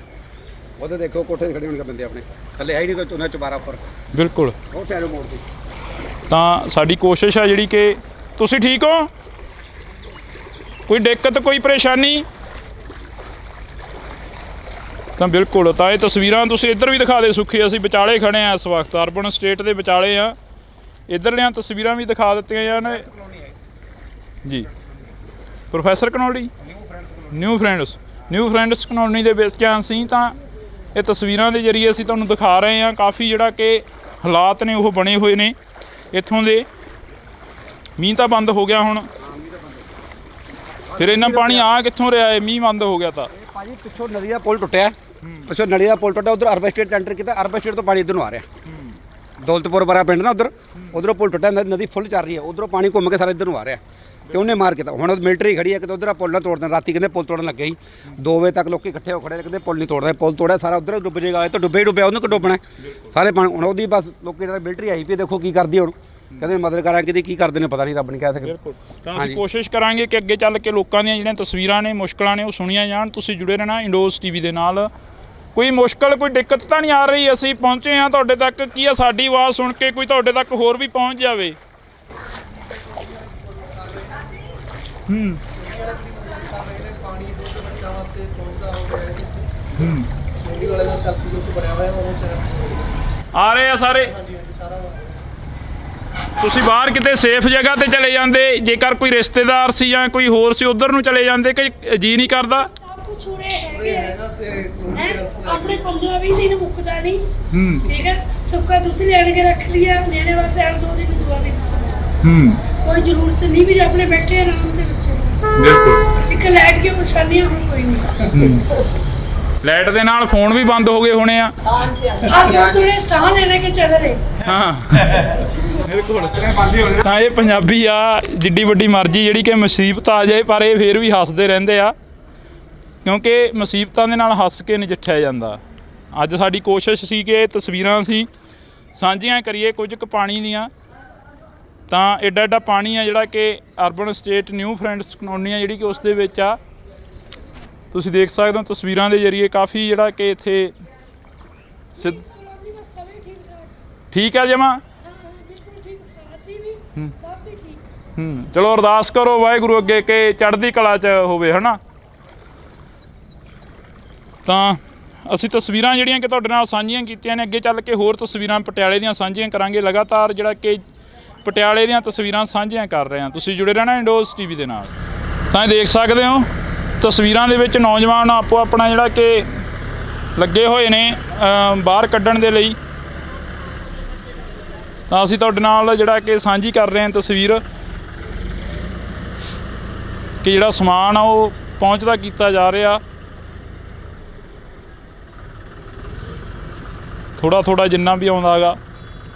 ਉਹਦੇ ਦੇਖੋ ਕੋਠੇ 'ਤੇ ਖੜੇ ਹੋਣਗੇ ਬੰਦੇ ਆਪਣੇ, ਥੱਲੇ ਹੈ ਹੀ ਨਹੀਂ ਕੋਈ ਤੁਨਾ ਚੁਬਾਰਾ ਉੱਪਰ। ਬਿਲਕੁਲ। ਉਹ ਟੈਰੋ ਮੋੜ ਤੇ। ਤਾਂ ਸਾਡੀ ਕੋਸ਼ਿਸ਼ ਹੈ ਜਿਹੜੀ ਕਿ ਤੁਸੀਂ ਠੀਕ ਹੋ? ਕੋਈ ਦਿੱਕਤ, ਕੋਈ ਪਰੇਸ਼ਾਨੀ? ਤਾਂ ਬਿਲਕੁਲ। ਤਾਂ ਇਹ ਤਸਵੀਰਾਂ ਤੁਸੀਂ ਇੱਧਰ ਵੀ ਦਿਖਾ ਦੇ ਸੁੱਖੀ। ਅਸੀਂ ਵਿਚਾਲੇ ਖੜੇ ਆ ਇਸ ਵਕਤ, ਅਰਬਨ ਸਟੇਟ ਦੇ ਵਿਚਾਲੇ ਆ। ਇੱਧਰਲੀਆਂ ਤਸਵੀਰਾਂ ਵੀ ਦਿਖਾ ਦਿੱਤੀਆਂ ਜਾਣ ਜੀ। Professor Kanauli, new friends colony ਦੇ ਵਿੱਚ ਅਸੀਂ। ਤਾਂ ਇਹ ਤਸਵੀਰਾਂ ਦੇ ਜ਼ਰੀਏ ਅਸੀਂ ਤੁਹਾਨੂੰ ਦਿਖਾ ਰਹੇ ਹਾਂ। ਕਾਫੀ ਜਿਹੜਾ ਕਿ ਹਾਲਾਤ ਨੇ ਉਹ ਬਣੇ ਹੋਏ ਨੇ ਇੱਥੋਂ ਦੇ। ਮੀਂਹ ਤਾਂ ਬੰਦ ਹੋ ਗਿਆ ਹੁਣ, ਫਿਰ ਇੰਨਾ ਪਾਣੀ ਆ ਕਿੱਥੋਂ ਰਿਹਾ ਹੈ? ਮੀਂਹ ਬੰਦ ਹੋ ਗਿਆ ਤਾਂ ਭਾਜੀ ਪਿੱਛੋਂ ਨਦੀ ਦਾ ਪੁਲ ਟੁੱਟਿਆ, ਪਿੱਛੋਂ ਨਦੀ ਦਾ ਪੁਲ ਟੁੱਟਿਆ, ਉਧਰ ਅਰਬਨ ਸਟੇਟ ਐਂਟਰ ਕੀਤਾ। ਅਰਬਨ ਸਟੇਟ ਤੋਂ ਪਾਣੀ ਇੱਧਰ ਨੂੰ ਆ ਰਿਹਾ। ਦੌਲਤਪੁਰ ਬਰਾ ਪਿੰਡ ਨਾ, ਉਧਰੋਂ ਪੁਲ ਟੁੱਟਿਆ, ਨਦੀ ਫੁੱਲ ਚੱਲ ਰਹੀ ਹੈ। ਉਧਰੋਂ ਪਾਣੀ ਘੁੰਮ ਕੇ ਸਾਰਾ ਇੱਧਰ ਨੂੰ ਆ ਰਿਹਾ। ਤੇ ਉਹਨੇ ਮਾਰ ਕੀਤਾ। ਹੁਣ ਮਿਲਟਰੀ ਖੜੀ ਹੈ, ਕਿਤੇ ਉਧਰ ਪੁੱਲ ਨਾ ਤੋੜ ਦੇਣ। ਰਾਤੀ ਕਹਿੰਦੇ ਪੁੱਲ ਤੋੜਨ ਲੱਗੇ ਸੀ, 2 ਵਜੇ ਤੱਕ ਲੋਕੀ ਇਕੱਠੇ ਹੋ ਖੜੇ, ਕਹਿੰਦੇ ਪੁੱਲ ਨਹੀਂ ਤੋੜਦਾ। ਪੁੱਲ ਤੋੜਿਆ ਸਾਰਾ ਉਧਰ ਡੁੱਬ ਜਾਏਗਾ, ਇਹ ਤਾਂ ਡੁੱਬੇ ਹੀ ਡੁੱਬਿਆ, ਉਹਨੂੰ ਕਿ ਡੁੱਬਣਾ ਸਾਰੇ ਪਾਣੀ। ਹੁਣ ਉਹਦੀ ਬਸ ਲੋਕੀ ਜਿਹੜਾ ਮਿਲਟਰੀ ਆਈ ਪਈ, ਦੇਖੋ ਕੀ ਕਰਦੀ ਹੁਣ, ਕਹਿੰਦੇ ਮਦਦ ਕਰਾਂਗੇ ਕਿ ਕੀ ਕਰਦੇ ਨੇ ਪਤਾ ਨਹੀਂ, ਰੱਬ ਨਹੀਂ ਕਹਿ ਸਕਦੇ। ਤਾਂ ਅਸੀਂ ਕੋਸ਼ਿਸ਼ ਕਰਾਂਗੇ ਕਿ ਅੱਗੇ ਚੱਲ ਕੇ ਲੋਕਾਂ ਦੀਆਂ ਜਿਹੜੀਆਂ ਤਸਵੀਰਾਂ ਨੇ, ਮੁਸ਼ਕਲਾਂ ਨੇ, ਉਹ ਸੁਣੀਆਂ ਜਾਣ। ਤੁਸੀਂ ਜੁੜੇ ਰਹਿਣਾ ਇੰਡੋਜ਼ ਟੀਵੀ ਦੇ ਨਾਲ। ਕੋਈ ਮੁਸ਼ਕਲ, ਕੋਈ ਦਿੱਕਤ ਤਾਂ ਨਹੀਂ ਆ ਰਹੀ? ਅਸੀਂ ਪਹੁੰਚੇ ਹਾਂ ਤੁਹਾਡੇ ਤੱਕ, ਕੀ ਆ ਸਾਡੀ ਆਵਾਜ਼ ਸੁਣ ਕੇ ਕੋਈ ਤੁਹਾਡੇ ਤੱਕ ਹੋਰ ਵੀ ਪਹੁੰਚ ਜਾਵੇ। ਆ ਰਹੇ ਆ ਸਾਰੇ। ਤੁਸੀਂ ਬਾਹਰ ਕਿਤੇ ਸੇਫ ਜਗ੍ਹਾ ਤੇ ਚਲੇ ਜਾਂਦੇ, ਜੇਕਰ ਕੋਈ ਰਿਸ਼ਤੇਦਾਰ ਸੀ ਜਾਂ ਕੋਈ ਹੋਰ ਸੀ ਉਧਰ ਨੂੰ ਚਲੇ ਜਾਂਦੇ, ਕਿ ਜੀ ਨਹੀਂ ਕਰਦਾ? ਆਪਣੇ 15-20 ਦਿਨ ਮੁੱਕਦਾ ਨਹੀਂ। ਠੀਕ ਹੈ, ਸੁੱਕਾ ਦੁੱਧ ਲੈਣ ਕੇ ਰੱਖ ਲਿਆ ਨਿਆਣੇ ਵਾਸਤੇ, ਹਰ 2 ਦਿਨ ਦੁਆ ਵੀ ਕੋਈ ਜ਼ਰੂਰਤ ਨਹੀਂ ਵੀ ਆਪਣੇ ਬੈਠੇ ਆਰਾਮ ਦੇ ਵਿੱਚ। ਬਿਲਕੁਲ। ਇੱਕ ਲਾਈਟ ਦੀ ਪਰੇਸ਼ਾਨੀ ਹੁਣ ਕੋਈ ਨਹੀਂ। ਲਾਈਟ ਦੇ ਨਾਲ ਫੋਨ ਵੀ ਬੰਦ ਹੋ ਗਏ ਹੋਣੇ ਆ। ਥੋੜੇ ਸਾਹ ਲੈ ਕੇ ਚੱਲ ਰਹੇ। ਹਾਂ ਬਿਲਕੁਲ। ਤਾਂ ਇਹ ਪੰਜਾਬੀ ਆ, ਜਿੱਡੀ ਵੱਡੀ ਮਰਜ਼ੀ ਜਿਹੜੀ ਕਿ ਮੁਸੀਬਤ ਆ ਜਾਏ, ਪਰ ਇਹ ਫੇਰ ਵੀ ਹੱਸਦੇ ਰਹਿੰਦੇ ਆ, ਕਿਉਂਕਿ ਮੁਸੀਬਤਾਂ ਦੇ ਨਾਲ ਹੱਸ ਕੇ ਨਜਿੱਠਿਆ ਜਾਂਦਾ। ਅੱਜ ਸਾਡੀ ਕੋਸ਼ਿਸ਼ ਸੀ ਕਿ ਇਹ ਤਸਵੀਰਾਂ ਅਸੀਂ ਸਾਂਝੀਆਂ ਕਰੀਏ ਕੁਝ ਕੁ ਪਾਣੀ ਦੀਆਂ। ਤਾਂ ਐਡਾ ਐਡਾ ਪਾਣੀ ਆ ਜਿਹੜਾ ਕਿ urban state new friends colony ਆ ਜਿਹੜੀ ਕਿ ਉਸ ਦੇ ਵਿੱਚ ਆ। ਤੁਸੀਂ ਦੇਖ ਸਕਦੇ ਹੋ ਤਸਵੀਰਾਂ ਦੇ ਜ਼ਰੀਏ ਕਾਫੀ ਜਿਹੜਾ ਕਿ ਇੱਥੇ ਠੀਕ ਆ ਜਮਾ। ਚਲੋ ਅਰਦਾਸ ਕਰੋ ਵਾਹਿਗੁਰੂ ਅੱਗੇ ਕਿ ਚੜ੍ਹਦੀ ਕਲਾ 'ਚ ਹੋਵੇ, ਹੈ ਨਾ। ਤਾਂ ਅਸੀਂ ਤਸਵੀਰਾਂ ਜਿਹੜੀਆਂ ਕਿ ਤੁਹਾਡੇ ਨਾਲ ਸਾਂਝੀਆਂ ਕੀਤੀਆਂ ਨੇ, ਅੱਗੇ ਚੱਲ ਕੇ ਹੋਰ ਤਸਵੀਰਾਂ ਪਟਿਆਲੇ ਦੀਆਂ ਸਾਂਝੀਆਂ ਕਰਾਂਗੇ। ਲਗਾਤਾਰ ਜਿਹੜਾ ਕਿ ਪਟਿਆਲੇ ਦੀਆਂ ਤਸਵੀਰਾਂ ਸਾਂਝੀਆਂ ਕਰ ਰਹੇ ਹਾਂ। ਤੁਸੀਂ ਜੁੜੇ ਰਹਿਣਾ ਇੰਡੋਜ਼ ਟੀਵੀ ਦੇ ਨਾਲ। ਤਾਂ ਇਹ ਦੇਖ ਸਕਦੇ ਹੋ ਤਸਵੀਰਾਂ ਦੇ ਵਿੱਚ ਨੌਜਵਾਨ ਆਪੋ ਆਪਣਾ ਜਿਹੜਾ ਕਿ ਲੱਗੇ ਹੋਏ ਨੇ ਬਾਹਰ ਕੱਢਣ ਦੇ ਲਈ। ਤਾਂ ਅਸੀਂ ਤੁਹਾਡੇ ਨਾਲ ਜਿਹੜਾ ਕਿ ਸਾਂਝੀ ਕਰ ਰਹੇ ਹਾਂ ਤਸਵੀਰ, ਕਿ ਜਿਹੜਾ ਸਮਾਨ ਆ ਉਹ ਪਹੁੰਚਦਾ ਕੀਤਾ ਜਾ ਰਿਹਾ ਥੋੜ੍ਹਾ ਜਿੰਨਾ ਵੀ ਆਉਂਦਾ ਹੈਗਾ।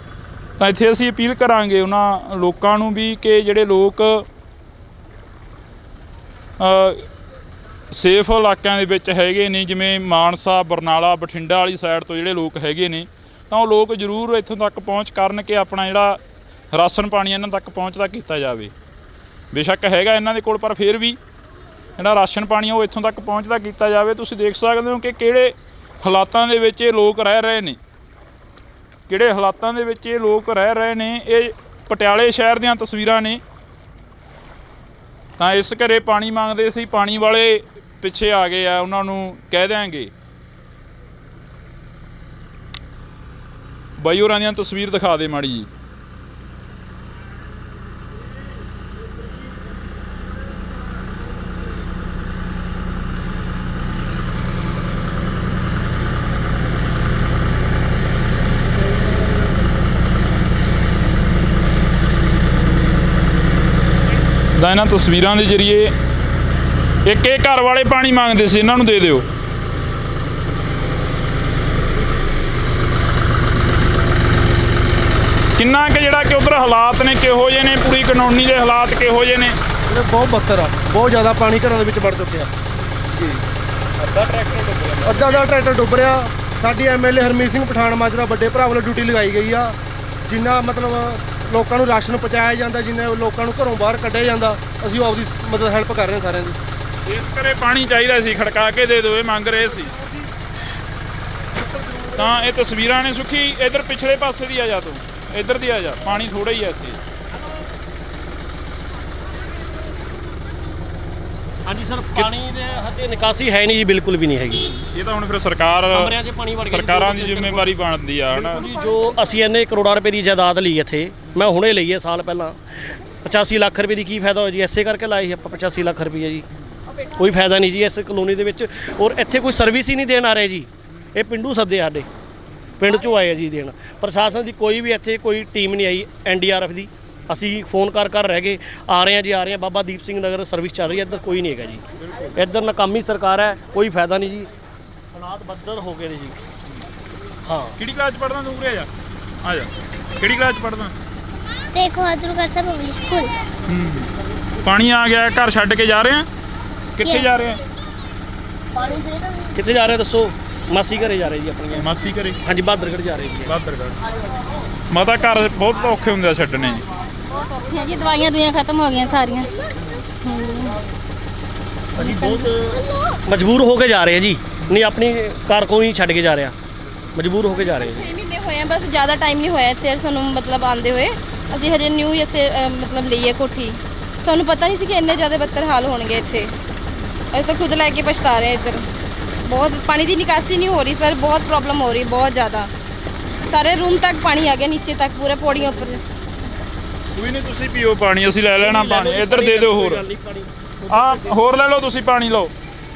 ਤਾਂ ਇੱਥੇ ਅਸੀਂ ਅਪੀਲ ਕਰਾਂਗੇ ਉਹਨਾਂ ਲੋਕਾਂ ਨੂੰ ਵੀ ਕਿ ਜਿਹੜੇ ਲੋਕ ਸੇਫ ਇਲਾਕਿਆਂ ਦੇ ਵਿੱਚ ਹੈਗੇ ਨੇ, ਜਿਵੇਂ ਮਾਨਸਾ, ਬਰਨਾਲਾ, ਬਠਿੰਡਾ ਵਾਲੀ ਸਾਈਡ ਤੋਂ ਜਿਹੜੇ ਲੋਕ ਹੈਗੇ ਨੇ, ਤਾਂ ਉਹ ਲੋਕ ਜ਼ਰੂਰ ਇੱਥੋਂ ਤੱਕ ਪਹੁੰਚ ਕਰਨ ਕਿ ਆਪਣਾ ਜਿਹੜਾ ਰਾਸ਼ਨ ਪਾਣੀ ਇਹਨਾਂ ਤੱਕ ਪਹੁੰਚਦਾ ਕੀਤਾ ਜਾਵੇ। ਬੇਸ਼ੱਕ ਹੈਗਾ ਇਹਨਾਂ ਦੇ ਕੋਲ, ਪਰ ਫਿਰ ਵੀ ਜਿਹੜਾ ਰਾਸ਼ਨ ਪਾਣੀ ਉਹ ਇੱਥੋਂ ਤੱਕ ਪਹੁੰਚਦਾ ਕੀਤਾ ਜਾਵੇ। ਤੁਸੀਂ ਦੇਖ ਸਕਦੇ ਹੋ ਕਿ ਕਿਹੜੇ ਹਾਲਾਤਾਂ ਦੇ ਵਿੱਚ ਇਹ ਲੋਕ ਰਹਿ ਰਹੇ ਨੇ, ਕਿਹੜੇ ਹਾਲਾਤਾਂ ਦੇ ਵਿੱਚ ਇਹ ਲੋਕ ਰਹਿ ਰਹੇ ਨੇ। ਇਹ ਪਟਿਆਲੇ ਸ਼ਹਿਰ ਦੀਆਂ ਤਸਵੀਰਾਂ ਨੇ। ਤਾਂ ਇਸ ਘਰੇ ਪਾਣੀ ਮੰਗਦੇ ਸੀ, ਪਾਣੀ ਵਾਲੇ ਪਿੱਛੇ ਆ ਗਏ ਆ, ਉਹਨਾਂ ਨੂੰ ਕਹਿ ਦਿਆਂਗੇ। ਬਾਈ ਹੋਰਾਂ ਦੀਆਂ ਤਸਵੀਰ ਦਿਖਾ ਦੇ ਮਾੜੀ ਜੀ। ਤਾਂ ਇਹਨਾਂ ਤਸਵੀਰਾਂ ਦੇ ਜ਼ਰੀਏ ਇੱਕ ਘਰ ਵਾਲੇ ਪਾਣੀ ਮੰਗਦੇ ਸੀ, ਇਹਨਾਂ ਨੂੰ ਦੇ ਦਿਓ। ਕਿੰਨਾ ਕਿ ਜਿਹੜਾ ਕਿ ਉੱਧਰ ਹਾਲਾਤ ਨੇ ਕਿਹੋ ਜਿਹੇ ਨੇ, ਪੂਰੀ ਕਲੋਨੀ ਦੇ ਹਾਲਾਤ ਕਿਹੋ ਜਿਹੇ ਨੇ? ਬਹੁਤ ਬੱਤਰ ਆ, ਬਹੁਤ ਜ਼ਿਆਦਾ ਪਾਣੀ ਘਰਾਂ ਦੇ ਵਿੱਚ ਵੜ ਚੁੱਕਿਆ ਜੀ। ਅੱਧਾ ਦਾ ਟਰੈਕਟਰ ਡੁੱਬ ਰਿਹਾ। ਸਾਡੀ ਐਮਐਲਏ ਹਰਮੀਤ ਸਿੰਘ ਪਠਾਨ ਮਾਜਰਾ ਵੱਡੇ ਭਰਾ ਵੱਲੋਂ ਡਿਊਟੀ ਲਗਾਈ ਗਈ ਆ। ਜਿੰਨਾ ਮਤਲਬ ਲੋਕਾਂ ਨੂੰ ਰਾਸ਼ਨ ਪਹੁੰਚਾਇਆ ਜਾਂਦਾ, ਜਿੰਨੇ ਲੋਕਾਂ ਨੂੰ ਘਰੋਂ ਬਾਹਰ ਕੱਢਿਆ ਜਾਂਦਾ, ਅਸੀਂ ਉਹ ਆਪਦੀ ਮਦਦ ਹੈਲਪ ਕਰ ਰਹੇ ਹਾਂ ਸਾਰਿਆਂ ਦੀ। ਇਸ ਘਰੇ ਪਾਣੀ ਚਾਹੀਦਾ ਸੀ, ਖੜਕਾ ਕੇ ਦੇ ਦਿਓ, ਇਹ ਮੰਗ ਰਹੇ ਸੀ। ਤਾਂ ਇਹ ਤਸਵੀਰਾਂ ਨੇ। ਸੁਖੀ ਇੱਧਰ ਪਿਛਲੇ ਪਾਸੇ ਦੀ ਆ ਜਾ, ਤੂੰ ਇੱਧਰ ਦੀ ਆ ਜਾ, ਪਾਣੀ ਥੋੜ੍ਹਾ ਹੀ ਆ ਇੱਥੇ। ਹਾਂਜੀ ਸਰ, ਪਾਣੀ ਦੇ ਹਜੇ ਨਿਕਾਸੀ ਹੈ ਨਹੀਂ ਜੀ, ਬਿਲਕੁਲ ਵੀ ਨਹੀਂ ਹੈਗੀ। ਇਹ ਤਾਂ ਹੁਣ ਫਿਰ ਸਰਕਾਰਾਂ ਦੀ ਜ਼ਿੰਮੇਵਾਰੀ ਬਣਦੀ ਆ, ਹਨਾ ਜੀ। ਜੋ ਅਸੀਂ ਇੰਨੇ ਕਰੋੜਾਂ ਰੁਪਏ ਦੀ ਜਾਇਦਾਦ ਲਈ ਇੱਥੇ, ਮੈਂ ਹੁਣੇ ਲਈ ਹੈ ਸਾਲ ਪਹਿਲਾਂ, 85 ਲੱਖ ਰੁਪਏ ਦੀ ਕੀ ਫਾਇਦਾ ਹੋਇਆ ਜੀ? ਐਸੇ ਕਰਕੇ ਲਾਏ ਸੀ ਆਪਾਂ 85 ਲੱਖ ਰੁਪਏ ਜੀ। ਕੋਈ ਫਾਇਦਾ ਨਹੀਂ ਜੀ ਇਸ ਕਲੋਨੀ ਦੇ ਵਿੱਚ। ਔਰ ਇੱਥੇ ਕੋਈ ਸਰਵਿਸ ਹੀ ਨਹੀਂ ਦੇਣ ਆ ਰਹੇ ਜੀ। ਇਹ ਪਿੰਡੂ ਸੱਦੇ, ਸਾਡੇ ਪਿੰਡ 'ਚੋਂ ਆਏ ਆ ਜੀ ਦੇਣ। ਪ੍ਰਸ਼ਾਸਨ ਦੀ ਕੋਈ ਵੀ ਇੱਥੇ ਕੋਈ ਟੀਮ ਨਹੀਂ ਆਈ NDRF ਦੀ। ਅਸੀਂ ਫੋਨ ਕਰ ਰਹਿ ਗਏ, ਆ ਰਹੇ ਹਾਂ ਜੀ, ਆ ਰਹੇ ਹਾਂ। ਬਾਬਾ ਦੀਪ ਸਿੰਘ ਨਗਰ ਸਰਵਿਸ ਚੱਲ ਰਹੀ ਹੈ, ਇੱਧਰ ਕੋਈ ਨਹੀਂ ਹੈਗਾ ਜੀ। ਇੱਧਰ ਨਾਕਾਮੀ ਸਰਕਾਰ ਹੈ, ਕੋਈ ਫਾਇਦਾ ਨਹੀਂ ਜੀ। ਹਾਲਾਤ ਬੱਦਰ ਹੋ ਗਏ ਨੇ ਜੀ। ਹਾਂ, ਕਿਹੜੀ ਕਲਾਸ 'ਚ ਪੜ੍ਹਦਾ ਤੂੰ? ਉਰੇ ਆ ਜਾ। ਕਿਹੜੀ ਕਲਾਸ 'ਚ ਪੜ੍ਹਦਾ? ਦੇਖੋ ਅਦਰਗੜ੍ਹ ਪਬਲਿਕ ਸਕੂਲ। ਪਾਣੀ ਆ ਗਿਆ, ਘਰ ਛੱਡ ਕੇ ਜਾ ਰਹੇ ਆ? ਕਿੱਥੇ ਜਾ ਰਹੇ ਆ? ਕਿੱਥੇ ਜਾ ਰਹੇ ਦੱਸੋ? ਮਾਸੀ ਘਰੇ ਜਾ ਰਹੇ ਜੀ ਆਪਣੀ। ਮਾਸੀ ਘਰੇ? ਹਾਂਜੀ, ਬਹਾਦਰਗੜ੍ਹ ਜਾ ਰਹੇ ਜੀ। ਬਹਾਦਰਗੜ੍ਹ। ਮਾਤਾ ਘਰ ਬਹੁਤ ਔਖੇ ਹੁੰਦੇ ਆ ਛੱਡਣੇ। ਬਹੁਤ ਔਖੇ ਆ ਜੀ, ਦਵਾਈਆਂ ਦੁਈਆਂ ਖਤਮ ਹੋ ਗਈਆਂ ਸਾਰੀਆਂ। ਅਸੀਂ ਬਹੁਤ ਮਜਬੂਰ ਹੋ ਕੇ ਜਾ ਰਹੇ ਆ ਜੀ, ਨਹੀਂ ਆਪਣੀ ਘਰ ਕੋਈ ਛੱਡ ਕੇ ਜਾ ਰਿਹਾ, ਮਜਬੂਰ ਹੋ ਕੇ ਜਾ ਰਹੇ ਆ। 6 ਮਹੀਨੇ ਹੋਏ ਆ, ਬਸ ਜ਼ਿਆਦਾ ਟਾਈਮ ਨਹੀਂ ਹੋਇਆ ਇੱਥੇ ਸਾਨੂੰ ਮਤਲਬ ਆਉਂਦੇ ਹੋਏ। ਅਸੀਂ ਹਜੇ ਨਿਊ ਇੱਥੇ ਮਤਲਬ ਲਈ ਹੈ ਕੋਠੀ। ਸਾਨੂੰ ਪਤਾ ਨਹੀਂ ਸੀ ਕਿ ਇੰਨੇ ਜ਼ਿਆਦਾ ਬੱਤਰ ਹਾਲ ਹੋਣਗੇ ਇੱਥੇ। ਅਸੀਂ ਤਾਂ ਖੁਦ ਲੈ ਕੇ ਪਛਤਾ ਰਹੇ ਇੱਧਰ। ਬਹੁਤ ਪਾਣੀ ਦੀ ਨਿਕਾਸੀ ਨਹੀਂ ਹੋ ਰਹੀ ਸਰ, ਬਹੁਤ ਪ੍ਰੋਬਲਮ ਹੋ ਰਹੀ, ਬਹੁਤ ਜ਼ਿਆਦਾ। ਸਾਰੇ ਰੂਮ ਤੱਕ ਪਾਣੀ ਆ ਗਿਆ, ਨੀਚੇ ਤੱਕ ਪੂਰੇ ਪੌੜੀਆਂ ਉੱਪਰ। ਕੋਈ ਨਹੀਂ, ਤੁਸੀਂ ਪੀਓ ਪਾਣੀ, ਅਸੀਂ ਲੈ ਲੈਣਾ ਪਾਣੀ। ਇੱਧਰ ਦੇ ਦਿਓ ਹੋਰ। ਆ ਹੋਰ ਲੈ ਲਓ, ਤੁਸੀਂ ਪਾਣੀ ਲਓ।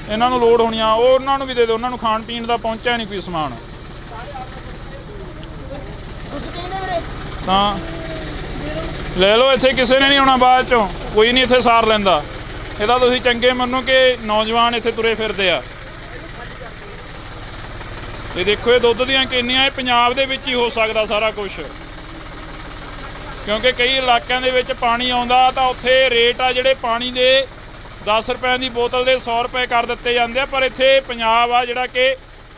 ਇਹਨਾਂ ਨੂੰ ਲੋੜ ਹੋਣੀ ਆ, ਉਹ ਉਹਨਾਂ ਨੂੰ ਵੀ ਦੇ ਦਿਓ। ਉਹਨਾਂ ਨੂੰ ਖਾਣ ਪੀਣ ਦਾ ਪਹੁੰਚਿਆ ਨਹੀਂ ਕੋਈ ਸਮਾਨ ਤਾਂ ਲੈ ਲਓ। ਇੱਥੇ ਕਿਸੇ ਨੇ ਨਹੀਂ ਆਉਣਾ ਬਾਅਦ ਚੋਂ, ਕੋਈ ਨਹੀਂ ਇੱਥੇ ਸਾਰ ਲੈਂਦਾ। ਇਹਦਾ ਤੁਸੀਂ ਚੰਗੇ ਮੰਨੋ ਕਿ ਨੌਜਵਾਨ ਇੱਥੇ ਤੁਰੇ ਫਿਰਦੇ ਆ। ਇਹ ਦੇਖੋ, ਇਹ ਦੁੱਧ ਦੀਆਂ ਕੇਨੀਆਂ, ਇਹ ਪੰਜਾਬ ਦੇ ਵਿੱਚ ਹੀ ਹੋ ਸਕਦਾ ਸਾਰਾ ਕੁਝ, ਕਿਉਂਕਿ ਕਈ ਇਲਾਕਿਆਂ ਦੇ ਵਿੱਚ ਪਾਣੀ ਆਉਂਦਾ ਤਾਂ ਉੱਥੇ ਰੇਟ ਆ ਜਿਹੜੇ ਪਾਣੀ ਦੇ 10 ਰੁਪਏ ਦੀ ਬੋਤਲ ਦੇ 100 ਰੁਪਏ ਕਰ ਦਿੱਤੇ ਜਾਂਦੇ ਆ। ਪਰ ਇੱਥੇ ਪੰਜਾਬ ਆ ਜਿਹੜਾ ਕਿ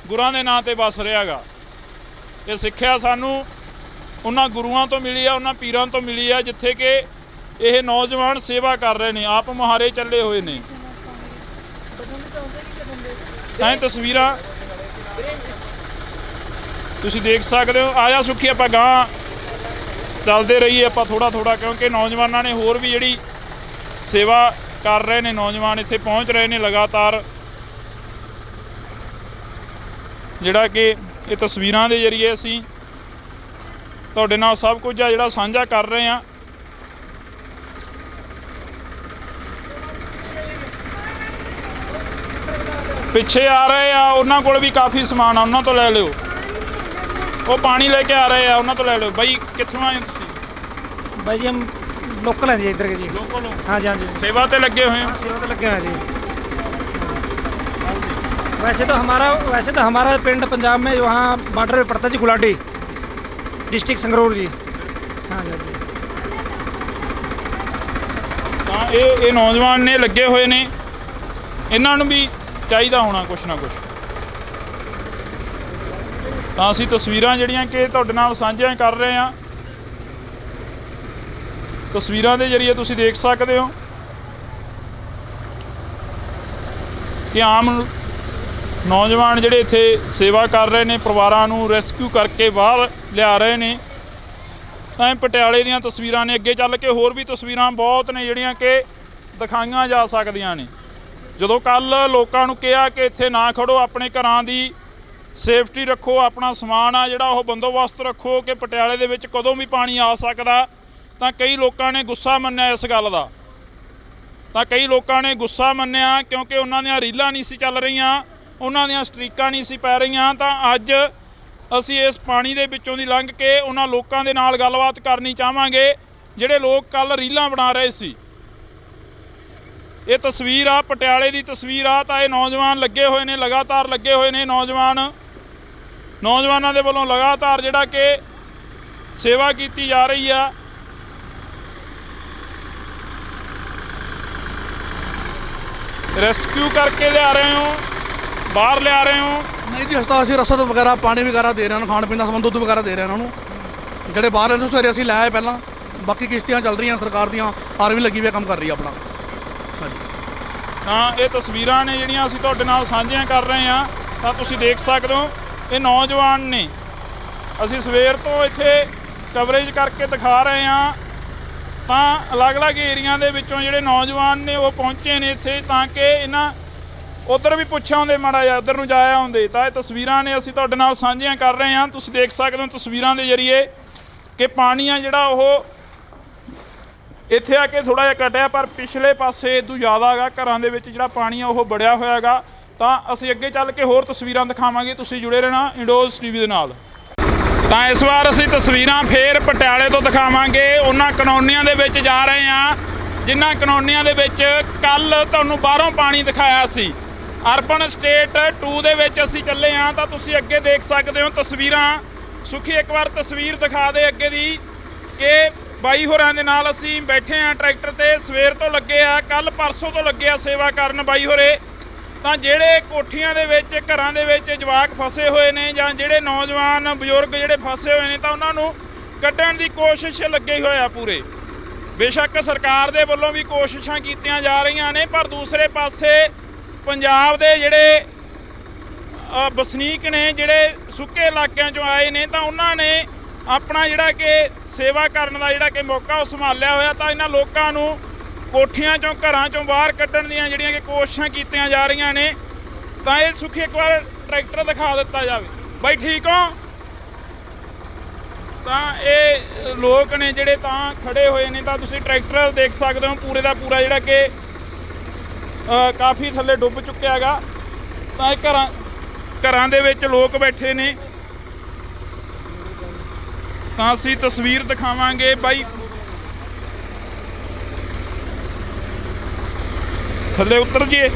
ਗੁਰਾਂ ਦੇ ਨਾਂ ਤੇ ਵਸ ਰਿਹਾ ਗਾ। ਇਹ ਸਿੱਖਿਆ ਸਾਨੂੰ ਉਹਨਾਂ ਗੁਰੂਆਂ ਤੋਂ ਮਿਲੀ ਆ, ਉਹਨਾਂ ਪੀਰਾਂ ਤੋਂ ਮਿਲੀ ਆ, ਜਿੱਥੇ ਕਿ ਇਹ ਨੌਜਵਾਨ ਸੇਵਾ ਕਰ ਰਹੇ ਨੇ, ਆਪ ਮੁਹਾਰੇ ਚੱਲੇ ਹੋਏ ਨੇ। ਤਾਂ ਇਹ ਤਸਵੀਰਾਂ ਤੁਸੀਂ ਦੇਖ ਸਕਦੇ ਹੋ। ਆਇਆ ਸੁੱਖੀ, ਆਪਾਂ ਗਾਂ ਚੱਲਦੇ ਰਹੀਏ ਆਪਾਂ ਥੋੜ੍ਹਾ ਥੋੜ੍ਹਾ, ਕਿਉਂਕਿ ਨੌਜਵਾਨਾਂ ਨੇ ਹੋਰ ਵੀ ਜਿਹੜੀ ਸੇਵਾ ਕਰ ਰਹੇ ਨੇ, ਨੌਜਵਾਨ ਇੱਥੇ ਪਹੁੰਚ ਰਹੇ ਨੇ ਲਗਾਤਾਰ। ਜਿਹੜਾ ਕਿ ਇਹ ਤਸਵੀਰਾਂ ਦੇ ਜ਼ਰੀਏ ਅਸੀਂ ਤੁਹਾਡੇ ਨਾਲ ਸਭ ਕੁਝ ਆ ਜਿਹੜਾ ਸਾਂਝਾ ਕਰ ਰਹੇ ਹਾਂ। ਪਿੱਛੇ ਆ ਰਹੇ ਆ, ਉਹਨਾਂ ਕੋਲ ਵੀ ਕਾਫੀ ਸਮਾਨ ਆ, ਉਹਨਾਂ ਤੋਂ ਲੈ ਲਿਓ। ਉਹ ਪਾਣੀ ਲੈ ਕੇ ਆ ਰਹੇ ਆ, ਉਹਨਾਂ ਤੋਂ ਲੈ ਲਿਓ। ਬਾਈ ਕਿੱਥੋਂ ਆਏ ਤੁਸੀਂ? भाई जी हम लोकल हैं जी, इधर के जी। ਲੋਕਲ ਹੋ? हाँ जी, हाँ जी, ਸੇਵਾ ਤੇ ਲੱਗੇ ਹੋਏ ਹੋ? सेवा तो लगे हैं जी। वैसे तो हमारा पिंड पंजाब में वहाँ बॉर्डर पे पड़ता है जी, गुलाटी डिस्ट्रिक्ट संगरूर जी। हाँ जी, ਤਾਂ ਇਹ ਨੌਜਵਾਨ ਨੇ ਲੱਗੇ ਹੋਏ ਨੇ, ਇਹਨਾਂ ਨੂੰ ਵੀ ਚਾਹੀਦਾ ਹੋਣਾ ਕੁਛ ਨਾ ਕੁਛ। ਤਾਂ ਅਸੀਂ ਤਸਵੀਰਾਂ ਜਿਹੜੀਆਂ ਕਿ ਤੁਹਾਡੇ ਨਾਲ ਸਾਂਝੀਆਂ ਕਰ ਰਹੇ ਹਾਂ। ਤਸਵੀਰਾਂ ਦੇ ਜ਼ਰੀਏ ਤੁਸੀਂ ਦੇਖ ਸਕਦੇ ਹੋ ਕਿ ਆਮ ਨੌਜਵਾਨ ਜਿਹੜੇ ਇੱਥੇ ਸੇਵਾ ਕਰ ਰਹੇ ਨੇ, ਪਰਿਵਾਰਾਂ ਨੂੰ ਰੈਸਕਿਊ ਕਰਕੇ ਬਾਹਰ ਲਿਆ ਰਹੇ ਨੇ। ਤਾਂ ਇਹ ਪਟਿਆਲੇ ਦੀਆਂ ਤਸਵੀਰਾਂ ਨੇ। ਅੱਗੇ ਚੱਲ ਕੇ ਹੋਰ ਵੀ ਤਸਵੀਰਾਂ ਬਹੁਤ ਨੇ ਜਿਹੜੀਆਂ ਕਿ ਦਿਖਾਈਆਂ ਜਾ ਸਕਦੀਆਂ ਨੇ। ਜਦੋਂ ਕੱਲ ਲੋਕਾਂ ਨੂੰ ਕਿਹਾ ਕਿ ਇੱਥੇ ਨਾ ਖੜੋ, ਆਪਣੇ ਘਰਾਂ ਦੀ ਸੇਫਟੀ ਰੱਖੋ, ਆਪਣਾ ਸਮਾਨ ਆ ਜਿਹੜਾ ਉਹ ਬੰਦੋਬਸਤ ਰੱਖੋ ਕਿ ਪਟਿਆਲੇ ਦੇ ਵਿੱਚ ਕਦੋਂ ਵੀ ਪਾਣੀ ਆ ਸਕਦਾ, ਤਾਂ ਕਈ ਲੋਕਾਂ ਨੇ ਗੁੱਸਾ ਮੰਨਿਆ ਇਸ ਗੱਲ ਦਾ। ਤਾਂ ਕਈ ਲੋਕਾਂ ਨੇ ਗੁੱਸਾ ਮੰਨਿਆ ਕਿਉਂਕਿ ਉਹਨਾਂ ਦੀਆਂ ਰੀਲਾਂ ਨਹੀਂ ਸੀ ਚੱਲ ਰਹੀਆਂ, ਉਹਨਾਂ ਦੀਆਂ ਸਟ੍ਰੀਕਾਂ ਨਹੀਂ ਸੀ ਪੈ ਰਹੀਆਂ। ਤਾਂ ਅੱਜ ਅਸੀਂ ਇਸ ਪਾਣੀ ਦੇ ਵਿੱਚੋਂ ਦੀ ਲੰਘ ਕੇ ਉਹਨਾਂ ਲੋਕਾਂ ਦੇ ਨਾਲ ਗੱਲਬਾਤ ਕਰਨੀ ਚਾਹਾਂਗੇ ਜਿਹੜੇ ਲੋਕ ਕੱਲ ਰੀਲਾਂ ਬਣਾ ਰਹੇ ਸੀ। ਇਹ ਤਸਵੀਰ ਆ, ਪਟਿਆਲੇ ਦੀ ਤਸਵੀਰ ਆ। ਤਾਂ ਇਹ ਨੌਜਵਾਨ ਲੱਗੇ ਹੋਏ ਨੇ, ਲਗਾਤਾਰ ਲੱਗੇ ਹੋਏ ਨੇ। ਨੌਜਵਾਨਾਂ ਦੇ ਵੱਲੋਂ ਲਗਾਤਾਰ ਜਿਹੜਾ ਕਿ ਸੇਵਾ ਕੀਤੀ ਜਾ ਰਹੀ ਆ। ਰੈਸਕਿਊ ਕਰਕੇ ਲਿਆ ਰਹੇ ਹੋ, ਬਾਹਰ ਲਿਆ ਰਹੇ ਹੋ? ਨਹੀਂ ਜੀ, ਹਸਤਾ ਅਸੀਂ ਰਸਦ ਵਗੈਰਾ, ਪਾਣੀ ਵਗੈਰਾ ਦੇ ਰਹੇ ਹਾਂ, ਖਾਣ ਪੀਣ ਦਾ ਸਮਾਨ, ਦੁੱਧ ਵਗੈਰਾ ਦੇ ਰਹੇ ਹਾਂ ਉਹਨਾਂ ਨੂੰ। ਜਿਹੜੇ ਬਾਹਰ ਰਹਿੰਦੇ ਸਵੇਰੇ ਅਸੀਂ ਲੈ ਆਏ ਪਹਿਲਾਂ। ਬਾਕੀ ਕਿਸ਼ਤੀਆਂ ਚੱਲ ਰਹੀਆਂ ਸਰਕਾਰ ਦੀਆਂ, ਆਰਮੀ ਲੱਗੀ ਹੋਈ ਕੰਮ ਕਰ ਰਹੀ ਆ ਆਪਣਾ। ਤਾਂ ਇਹ ਤਸਵੀਰਾਂ ਨੇ ਜਿਹੜੀਆਂ ਅਸੀਂ ਤੁਹਾਡੇ ਨਾਲ ਸਾਂਝੀਆਂ ਕਰ ਰਹੇ ਹਾਂ। ਤਾਂ ਤੁਸੀਂ ਦੇਖ ਸਕਦੇ ਹੋ ਇਹ ਨੌਜਵਾਨ ਨੇ। ਅਸੀਂ ਸਵੇਰ ਤੋਂ ਇੱਥੇ ਕਵਰੇਜ ਕਰਕੇ ਦਿਖਾ ਰਹੇ ਹਾਂ। ਤਾਂ ਅਲੱਗ-ਅਲੱਗ ਏਰੀਆ ਦੇ ਵਿੱਚੋਂ ਜਿਹੜੇ ਨੌਜਵਾਨ ਨੇ ਉਹ ਪਹੁੰਚੇ ਨੇ ਇੱਥੇ, ਤਾਂ ਕਿ ਇਹਨਾਂ ਉੱਧਰ ਵੀ ਪੁੱਛਿਆ ਹੁੰਦੇ, ਮਾੜਾ ਜਿਹਾ ਉੱਧਰ ਨੂੰ ਜਾਇਆ ਹੁੰਦੇ। ਤਾਂ ਇਹ ਤਸਵੀਰਾਂ ਨੇ ਅਸੀਂ ਤੁਹਾਡੇ ਨਾਲ ਸਾਂਝੀਆਂ ਕਰ ਰਹੇ ਹਾਂ। ਤੁਸੀਂ ਦੇਖ ਸਕਦੇ ਹੋ ਤਸਵੀਰਾਂ ਦੇ ਜ਼ਰੀਏ ਕਿ ਪਾਣੀ ਆ ਜਿਹੜਾ ਉਹ ਇੱਥੇ ਆ ਕੇ ਥੋੜ੍ਹਾ ਜਿਹਾ ਘਟਿਆ, ਪਰ ਪਿਛਲੇ ਪਾਸੇ ਇਦੋਂ ਜ਼ਿਆਦਾ ਹੈਗਾ। ਘਰਾਂ ਦੇ ਵਿੱਚ ਜਿਹੜਾ ਪਾਣੀ ਆ ਉਹ ਵੜਿਆ ਹੋਇਆ ਹੈਗਾ। ਤਾਂ ਅਸੀਂ ਅੱਗੇ ਚੱਲ ਕੇ ਹੋਰ ਤਸਵੀਰਾਂ ਦਿਖਾਵਾਂਗੇ। ਤੁਸੀਂ ਜੁੜੇ ਰਹਿਣਾ ਇੰਡੋਜ਼ ਟੀਵੀ ਦੇ ਨਾਲ। ਤਾਂ ਇਸ ਵਾਰ ਅਸੀਂ ਤਸਵੀਰਾਂ ਫੇਰ ਪਟਿਆਲੇ ਤੋਂ ਦਿਖਾਵਾਂਗੇ। ਉਹਨਾਂ ਕਲੋਨੀਆਂ ਦੇ ਵਿੱਚ ਜਾ ਰਹੇ ਹਾਂ ਜਿਨ੍ਹਾਂ ਕਲੋਨੀਆਂ ਦੇ ਵਿੱਚ ਕੱਲ ਤੁਹਾਨੂੰ ਬਾਹਰੋਂ ਪਾਣੀ ਦਿਖਾਇਆ ਸੀ। ਅਰਬਨ ਸਟੇਟ 2 ਦੇ ਵਿੱਚ ਅਸੀਂ ਚੱਲੇ ਹਾਂ। ਤਾਂ ਤੁਸੀਂ ਅੱਗੇ ਦੇਖ ਸਕਦੇ ਹੋ ਤਸਵੀਰਾਂ। ਸੁਖੀ ਇੱਕ ਵਾਰ ਤਸਵੀਰ ਦਿਖਾ ਦੇ ਅੱਗੇ ਦੀ ਕਿ ਬਾਈ ਹੋਰਾਂ ਦੇ ਨਾਲ ਅਸੀਂ ਬੈਠੇ ਆ ਟਰੈਕਟਰ ਤੇ। ਸਵੇਰ ਤੋਂ ਲੱਗੇ ਆ, ਕੱਲ ਪਰਸੋਂ ਤੋਂ ਲੱਗੇ ਆ ਸੇਵਾ ਕਰਨ ਬਾਈ ਹੋਰੇ। ਤਾਂ ਜਿਹੜੇ ਕੋਠੀਆਂ ਦੇ ਵਿੱਚ, ਘਰਾਂ ਦੇ ਵਿੱਚ ਜਵਾਕ ਫਸੇ ਹੋਏ ਨੇ ਜਾਂ ਜਿਹੜੇ ਨੌਜਵਾਨ ਬਜ਼ੁਰਗ ਜਿਹੜੇ ਫਸੇ ਹੋਏ ਨੇ, ਤਾਂ ਉਹਨਾਂ ਨੂੰ ਕੱਢਣ ਦੀ ਕੋਸ਼ਿਸ਼ ਲੱਗੇ ਹੋਏ ਆ ਪੂਰੇ। ਬੇਸ਼ੱਕ ਸਰਕਾਰ ਦੇ ਵੱਲੋਂ ਵੀ ਕੋਸ਼ਿਸ਼ਾਂ ਕੀਤੀਆਂ ਜਾ ਰਹੀਆਂ ਨੇ, ਪਰ ਦੂਸਰੇ ਪਾਸੇ ਪੰਜਾਬ ਦੇ ਜਿਹੜੇ ਵਸਨੀਕ ਨੇ, ਜਿਹੜੇ ਸੁੱਕੇ ਇਲਾਕਿਆਂ 'ਚੋਂ ਆਏ ਨੇ, ਤਾਂ ਉਹਨਾਂ ਨੇ ਆਪਣਾ ਜਿਹੜਾ ਕਿ ਸੇਵਾ ਕਰਨ ਦਾ ਜਿਹੜਾ ਕਿ ਮੌਕਾ ਉਹ ਸੰਭਾਲਿਆ ਹੋਇਆ। ਤਾਂ ਇਹਨਾਂ ਲੋਕਾਂ ਨੂੰ ਕੋਠੀਆਂ 'ਚੋਂ, ਘਰਾਂ 'ਚੋਂ ਬਾਹਰ ਕੱਢਣ ਦੀਆਂ ਜਿਹੜੀਆਂ ਕਿ ਕੋਸ਼ਿਸ਼ਾਂ ਕੀਤੀਆਂ ਜਾ ਰਹੀਆਂ ਨੇ। ਤਾਂ ਇਹ ਸੁਖੀ ਇੱਕ ਵਾਰ ਟਰੈਕਟਰ ਦਿਖਾ ਦਿੱਤਾ ਜਾਵੇ। ਬਾਈ ਠੀਕ ਹੋ? ਤਾਂ ਇਹ ਲੋਕ ਨੇ ਜਿਹੜੇ ਤਾਂ ਖੜੇ ਹੋਏ ਨੇ, ਤਾਂ ਤੁਸੀਂ ਟਰੈਕਟਰ ਦੇਖ ਸਕਦੇ ਹੋ ਪੂਰੇ ਦਾ ਪੂਰਾ ਜਿਹੜਾ ਕਿ ਕਾਫੀ ਥੱਲੇ ਡੁੱਬ ਚੁੱਕਿਆ ਹੈਗਾ। ਤਾਂ ਇਹ ਘਰਾਂ ਦੇ ਵਿੱਚ ਲੋਕ ਬੈਠੇ ਨੇ। ਤਾਂ ਅਸੀਂ ਤਸਵੀਰ ਦਿਖਾਵਾਂਗੇ ਬਾਈ, ਥੱਲੇ ਉਤਰ ਜੀਏ।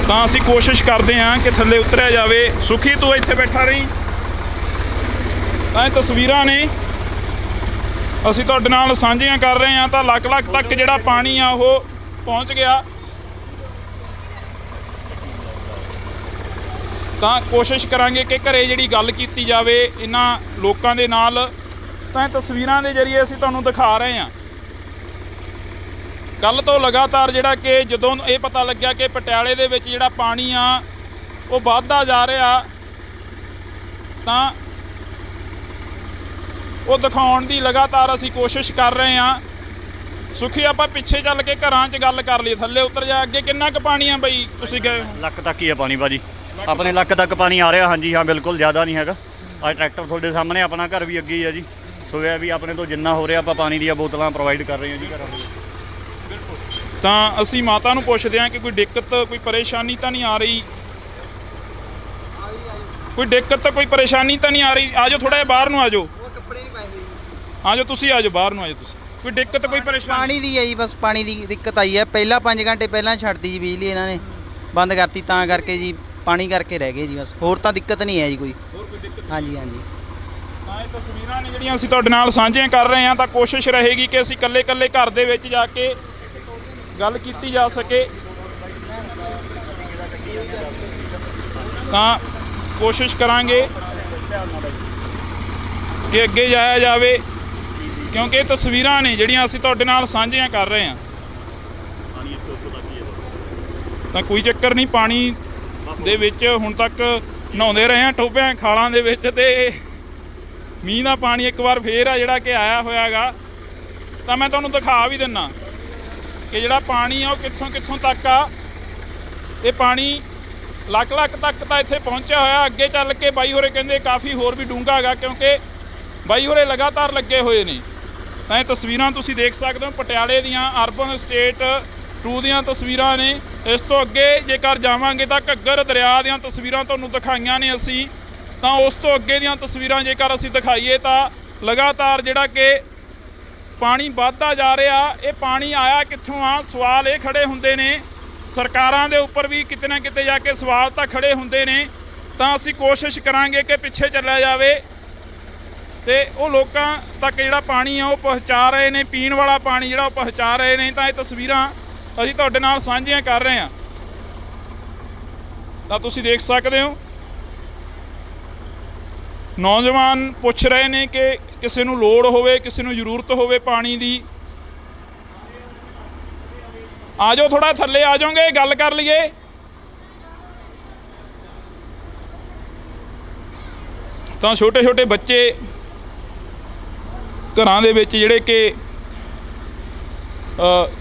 ਤਾਂ ਅਸੀਂ ਕੋਸ਼ਿਸ਼ ਕਰਦੇ ਹਾਂ ਕਿ ਥੱਲੇ ਉਤਰਿਆ ਜਾਵੇ। ਸੁਖੀ ਤੂੰ ਇੱਥੇ ਬੈਠਾ ਰਹੀ। ਤਾਂ ਇਹ ਤਸਵੀਰਾਂ ਨੇ ਅਸੀਂ ਤੁਹਾਡੇ ਨਾਲ ਸਾਂਝੀਆਂ ਕਰ ਰਹੇ ਹਾਂ। ਤਾਂ ਲੱਖ ਤੱਕ ਜਿਹੜਾ ਪਾਣੀ ਆ ਉਹ ਪਹੁੰਚ ਗਿਆ। ਤਾਂ ਕੋਸ਼ਿਸ਼ ਕਰਾਂਗੇ ਕਿ ਘਰੇ ਜਿਹੜੀ ਗੱਲ ਕੀਤੀ ਜਾਵੇ ਇਹਨਾਂ ਲੋਕਾਂ ਦੇ ਨਾਲ। ਤਾਂ ਇਹ ਤਸਵੀਰਾਂ ਦੇ ਜ਼ਰੀਏ ਅਸੀਂ ਤੁਹਾਨੂੰ ਦਿਖਾ ਰਹੇ ਹਾਂ। ਕੱਲ੍ਹ ਤੋਂ ਲਗਾਤਾਰ ਜਿਹੜਾ ਕਿ ਜਦੋਂ ਇਹ ਪਤਾ ਲੱਗਿਆ ਕਿ ਪਟਿਆਲੇ ਦੇ ਵਿੱਚ ਜਿਹੜਾ ਪਾਣੀ ਆ ਉਹ ਵੱਧਦਾ ਜਾ ਰਿਹਾ, ਤਾਂ ਉਹ ਦਿਖਾਉਣ ਦੀ ਲਗਾਤਾਰ ਅਸੀਂ ਕੋਸ਼ਿਸ਼ ਕਰ ਰਹੇ ਹਾਂ। ਸੁਖੀ ਆਪਾਂ ਪਿੱਛੇ ਚੱਲ ਕੇ ਘਰਾਂ 'ਚ ਗੱਲ ਕਰ ਲਈ, ਥੱਲੇ ਉਤਰ ਜਾ। ਅੱਗੇ ਕਿੰਨਾ ਕੁ ਪਾਣੀ ਆ ਬਈ ਤੁਸੀਂ ਗਏ? ਲੱਕ ਤੱਕ ਹੀ ਆ ਪਾਣੀ ਭਾਜੀ, ਆਪਣੇ ਲੱਕ ਤੱਕ ਪਾਣੀ ਆ ਰਿਹਾ। ਹਾਂਜੀ ਹਾਂ ਬਿਲਕੁਲ, ਜ਼ਿਆਦਾ ਨਹੀਂ ਹੈਗਾ। ਅੱਜ ਟਰੈਕਟਰ ਤੁਹਾਡੇ ਸਾਹਮਣੇ, ਆਪਣਾ ਘਰ ਵੀ ਅੱਗੇ ਹੀ ਆ ਜੀ। ਸੋ ਇਹ ਵੀ ਆਪਣੇ ਤੋਂ ਜਿੰਨਾ ਹੋ ਰਿਹਾ ਆਪਾਂ ਪਾਣੀ ਦੀਆਂ ਬੋਤਲਾਂ ਪ੍ਰੋਵਾਈਡ ਕਰ ਰਹੇ ਹਾਂ ਜੀ ਘਰਾਂ ਦੇ। ਤਾਂ ਅਸੀਂ ਮਾਤਾ ਨੂੰ ਪੁੱਛਦੇ ਹਾਂ ਕਿ ਕੋਈ ਦਿੱਕਤ, ਕੋਈ ਪਰੇਸ਼ਾਨੀ ਤਾਂ ਨਹੀਂ ਆ ਰਹੀ? ਕੋਈ ਦਿੱਕਤ, ਕੋਈ ਪਰੇਸ਼ਾਨੀ ਤਾਂ ਨਹੀਂ ਆ ਰਹੀ? ਆ ਜਾਓ ਥੋੜਾ ਜਿਹਾ ਬਾਹਰ ਨੂੰ ਆ ਜਾਓ। ਆ ਜਾਓ ਤੁਸੀਂ, ਆ ਜਾਓ ਬਾਹਰ ਨੂੰ ਆ ਜਾਓ ਤੁਸੀਂ। ਕੋਈ ਦਿੱਕਤ, ਕੋਈ ਪਰੇਸ਼ਾਨੀ? ਪਾਣੀ ਦੀ ਹੈ ਜੀ, ਬਸ ਪਾਣੀ ਦੀ ਦਿੱਕਤ ਆਈ ਹੈ। ਪਹਿਲਾਂ 5 ਘੰਟੇ ਪਹਿਲਾਂ ਛੱਡਤੀ ਜੀ ਬਿਜਲੀ, ਇਹਨਾਂ ਨੇ ਬੰਦ ਕਰਤੀ, ਤਾਂ ਕਰਕੇ ਜੀ ਪਾਣੀ ਕਰਕੇ ਰਹਿ ਗਏ ਜੀ ਬਸ। ਹੋਰ ਤਾਂ ਦਿੱਕਤ ਨਹੀਂ ਹੈ ਜੀ ਕੋਈ। ਹਾਂਜੀ ਹਾਂਜੀ। ਤਾਂ ਇਹ ਤਸਵੀਰਾਂ ਨੇ ਜਿਹੜੀਆਂ ਅਸੀਂ ਤੁਹਾਡੇ ਨਾਲ ਸਾਂਝੀਆਂ ਕਰ ਰਹੇ ਹਾਂ। ਤਾਂ ਕੋਸ਼ਿਸ਼ ਰਹੇਗੀ ਕਿ ਅਸੀਂ ਇਕੱਲੇ ਘਰ ਦੇ ਵਿੱਚ ਜਾ ਕੇ ਗੱਲ ਕੀਤੀ ਜਾ ਸਕੇ। ਤਾਂ ਕੋਸ਼ਿਸ਼ ਕਰਾਂਗੇ ਕਿ ਅੱਗੇ ਜਾਇਆ ਜਾਵੇ, ਕਿਉਂਕਿ ਇਹ ਤਸਵੀਰਾਂ ਨੇ ਜਿਹੜੀਆਂ ਅਸੀਂ ਤੁਹਾਡੇ ਨਾਲ ਸਾਂਝੀਆਂ ਕਰ ਰਹੇ ਹਾਂ। ਤਾਂ ਕੋਈ ਚੱਕਰ ਨਹੀਂ, ਪਾਣੀ ਦੇ ਵਿੱਚ ਹੁਣ ਤੱਕ ਨਹਾਉਂਦੇ ਰਹੇ ਹਾਂ ਟੋਭਿਆਂ ਖਾਲਾਂ ਦੇ ਵਿੱਚ। ਤੇ ਮੀਂਹ ਦਾ ਪਾਣੀ ਇੱਕ ਵਾਰ ਫੇਰ ਆ ਜਿਹੜਾ ਕਿ ਆਇਆ ਹੋਇਆ ਗਾ। ਤਾਂ ਮੈਂ ਤੁਹਾਨੂੰ ਦਿਖਾ ਵੀ ਦਿੰਦਾ ਕਿ ਜਿਹੜਾ ਪਾਣੀ ਆ ਉਹ ਕਿੱਥੋਂ ਤੱਕ ਆ। ਇਹ ਪਾਣੀ ਲੱਖ ਤੱਕ ਤਾਂ ਇੱਥੇ ਪਹੁੰਚਿਆ ਹੋਇਆ। ਅੱਗੇ ਚੱਲ ਕੇ ਬਾਈ ਹੋਰੇ ਕਹਿੰਦੇ ਕਾਫੀ ਹੋਰ ਵੀ ਡੂੰਘਾ ਹੈਗਾ, ਕਿਉਂਕਿ ਬਾਈ ਹੋਰੇ ਲਗਾਤਾਰ ਲੱਗੇ ਹੋਏ ਨੇ। ਤਾਂ ਇਹ ਤਸਵੀਰਾਂ ਤੁਸੀਂ ਦੇਖ ਸਕਦੇ ਹੋ ਪਟਿਆਲੇ ਦੀਆਂ ਅਰਬਨ ਸਟੇਟ 2 ਦੀਆਂ ਤਸਵੀਰਾਂ ਨੇ। ਇਸ ਤੋਂ ਅੱਗੇ ਜੇਕਰ ਜਾਵਾਂਗੇ ਤਾਂ ਘੱਗਰ ਦਰਿਆ ਦੀਆਂ ਤਸਵੀਰਾਂ ਤੁਹਾਨੂੰ ਦਿਖਾਈਆਂ ਨੇ ਅਸੀਂ। ਤਾਂ ਉਸ ਤੋਂ ਅੱਗੇ ਦੀਆਂ ਤਸਵੀਰਾਂ ਜੇਕਰ ਅਸੀਂ ਦਿਖਾਈਏ ਤਾਂ ਲਗਾਤਾਰ ਜਿਹੜਾ ਕਿ ਪਾਣੀ ਵੱਧਦਾ ਜਾ ਰਿਹਾ। ਇਹ ਪਾਣੀ ਆਇਆ ਕਿੱਥੋਂ ਆ? ਸਵਾਲ ਇਹ ਖੜੇ ਹੁੰਦੇ ਨੇ। ਸਰਕਾਰਾਂ ਦੇ ਉੱਪਰ ਵੀ ਕਿਤੇ ਨਾ ਕਿਤੇ ਜਾ ਕੇ ਸਵਾਲ ਤਾਂ ਖੜੇ ਹੁੰਦੇ ਨੇ। ਤਾਂ ਅਸੀਂ ਕੋਸ਼ਿਸ਼ ਕਰਾਂਗੇ ਕਿ ਪਿੱਛੇ ਚੱਲਿਆ ਜਾਵੇ ਤੇ ਉਹ ਲੋਕਾਂ ਤੱਕ ਜਿਹੜਾ ਪਾਣੀ ਆ ਉਹ ਪਹੁੰਚਾ ਰਹੇ ਨੇ, ਪੀਣ ਵਾਲਾ ਪਾਣੀ ਜਿਹੜਾ ਉਹ ਪਹੁੰਚਾ ਰਹੇ ਨੇ। ਤਾਂ ਇਹ ਤਸਵੀਰਾਂ ਅਸੀਂ ਤੁਹਾਡੇ ਨਾਲ ਸਾਂਝੀਆਂ ਕਰ ਰਹੇ ਹਾਂ। ਤਾਂ ਤੁਸੀਂ ਦੇਖ ਸਕਦੇ ਹੋ ਨੌਜਵਾਨ ਪੁੱਛ ਰਹੇ ਨੇ ਕਿ ਕਿਸੇ ਨੂੰ ਲੋੜ ਹੋਵੇ, ਕਿਸੇ ਨੂੰ ਜ਼ਰੂਰਤ ਹੋਵੇ ਪਾਣੀ ਦੀ। ਆ ਜਾਓ ਥੋੜਾ ਥੱਲੇ ਆ ਜਾਓਗੇ, ਗੱਲ ਕਰ ਲਈਏ। ਤਾਂ ਛੋਟੇ ਬੱਚੇ ਘਰਾਂ ਦੇ ਵਿੱਚ ਜਿਹੜੇ ਕਿ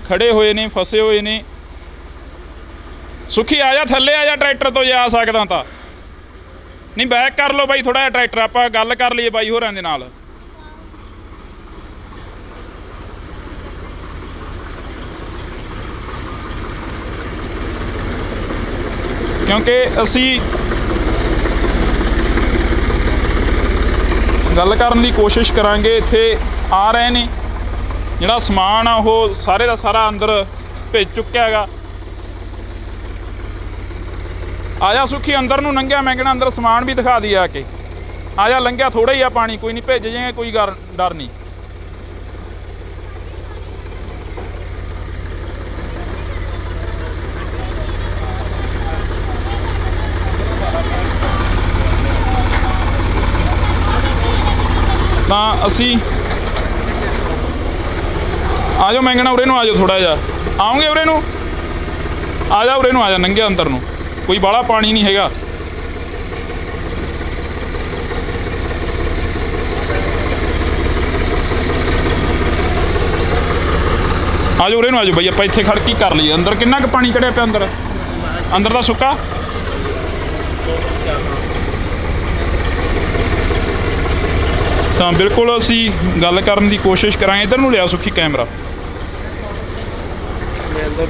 ਖੜੇ ਹੋਏ ਨੇ, ਫਸੇ ਹੋਏ ਨੇ। ਸੁਖੀ ਆ ਜਾ ਥੱਲੇ, ਆ ਜਾ ਟਰੈਕਟਰ ਤੋਂ ਜੇ ਆ ਸਕਦਾ ਤਾਂ। ਨਹੀਂ ਬੈਕ ਕਰ ਲਓ ਬਾਈ ਥੋੜਾ ਜਿਹਾ ਟਰੈਕਟਰ, ਆਪਾਂ ਗੱਲ ਕਰ ਲਈਏ ਬਾਈ ਹੋਰਾਂ ਦੇ ਨਾਲ। ਕਿਉਂਕਿ ਅਸੀਂ ਗੱਲ ਕਰਨ ਦੀ ਕੋਸ਼ਿਸ਼ ਕਰਾਂਗੇ। ਇੱਥੇ ਆ ਰਹੇ ਨੇ, ਜਿਹੜਾ ਸਮਾਨ ਆ ਉਹ ਸਾਰੇ ਦਾ ਸਾਰਾ ਅੰਦਰ ਭੇਜ ਚੁੱਕਿਆ ਹੈਗਾ। ਆ ਜਾ ਸੁੱਖੀ ਅੰਦਰ ਨੂੰ ਲੰਘਿਆ, ਮੈਂ ਕਹਿਣਾ ਅੰਦਰ ਸਮਾਨ ਵੀ ਦਿਖਾ ਦੀ ਆ ਕੇ। ਆ ਜਾ, ਲੰਘਿਆ ਥੋੜਾ ਹੀ ਆ ਪਾਣੀ, ਕੋਈ ਨਹੀਂ, ਭੇਜ ਜਾਏਗਾ, ਕੋਈ ਡਰ ਨਹੀਂ। ਤਾਂ ਅਸੀਂ ਆ ਜਾਓ, ਮੈਂ ਕਹਿਣਾ ਉਰੇ ਨੂੰ ਆ ਜਾਓ, ਥੋੜਾ ਜਿਹਾ ਆਓਗੇ ਉਰੇ ਨੂੰ, ਆ ਜਾ ਉਰੇ ਨੂੰ, ਆ ਜਾ, ਲੰਘਿਆ ਅੰਦਰ ਨੂੰ, ਕੋਈ ਬਾਹਲਾ ਪਾਣੀ ਨਹੀਂ ਹੈਗਾ। ਆ ਜਾਓ ਉਰੇ ਨੂੰ, ਆ ਜਾਓ ਬਈ, ਆਪਾਂ ਇੱਥੇ ਖੜ ਕੇ ਕਰ ਲਈਏ। ਅੰਦਰ ਕਿੰਨਾ ਕੁ ਪਾਣੀ ਚੜਿਆ ਪਿਆ? ਅੰਦਰ ਦਾ ਸੁੱਕਾ। ਤਾਂ ਬਿਲਕੁਲ ਅਸੀਂ ਗੱਲ ਕਰਨ ਦੀ ਕੋਸ਼ਿਸ਼ ਕਰਾਂਗੇ। ਇੱਧਰ ਨੂੰ ਲਿਆ ਸੁੱਖੀ ਕੈਮਰਾ।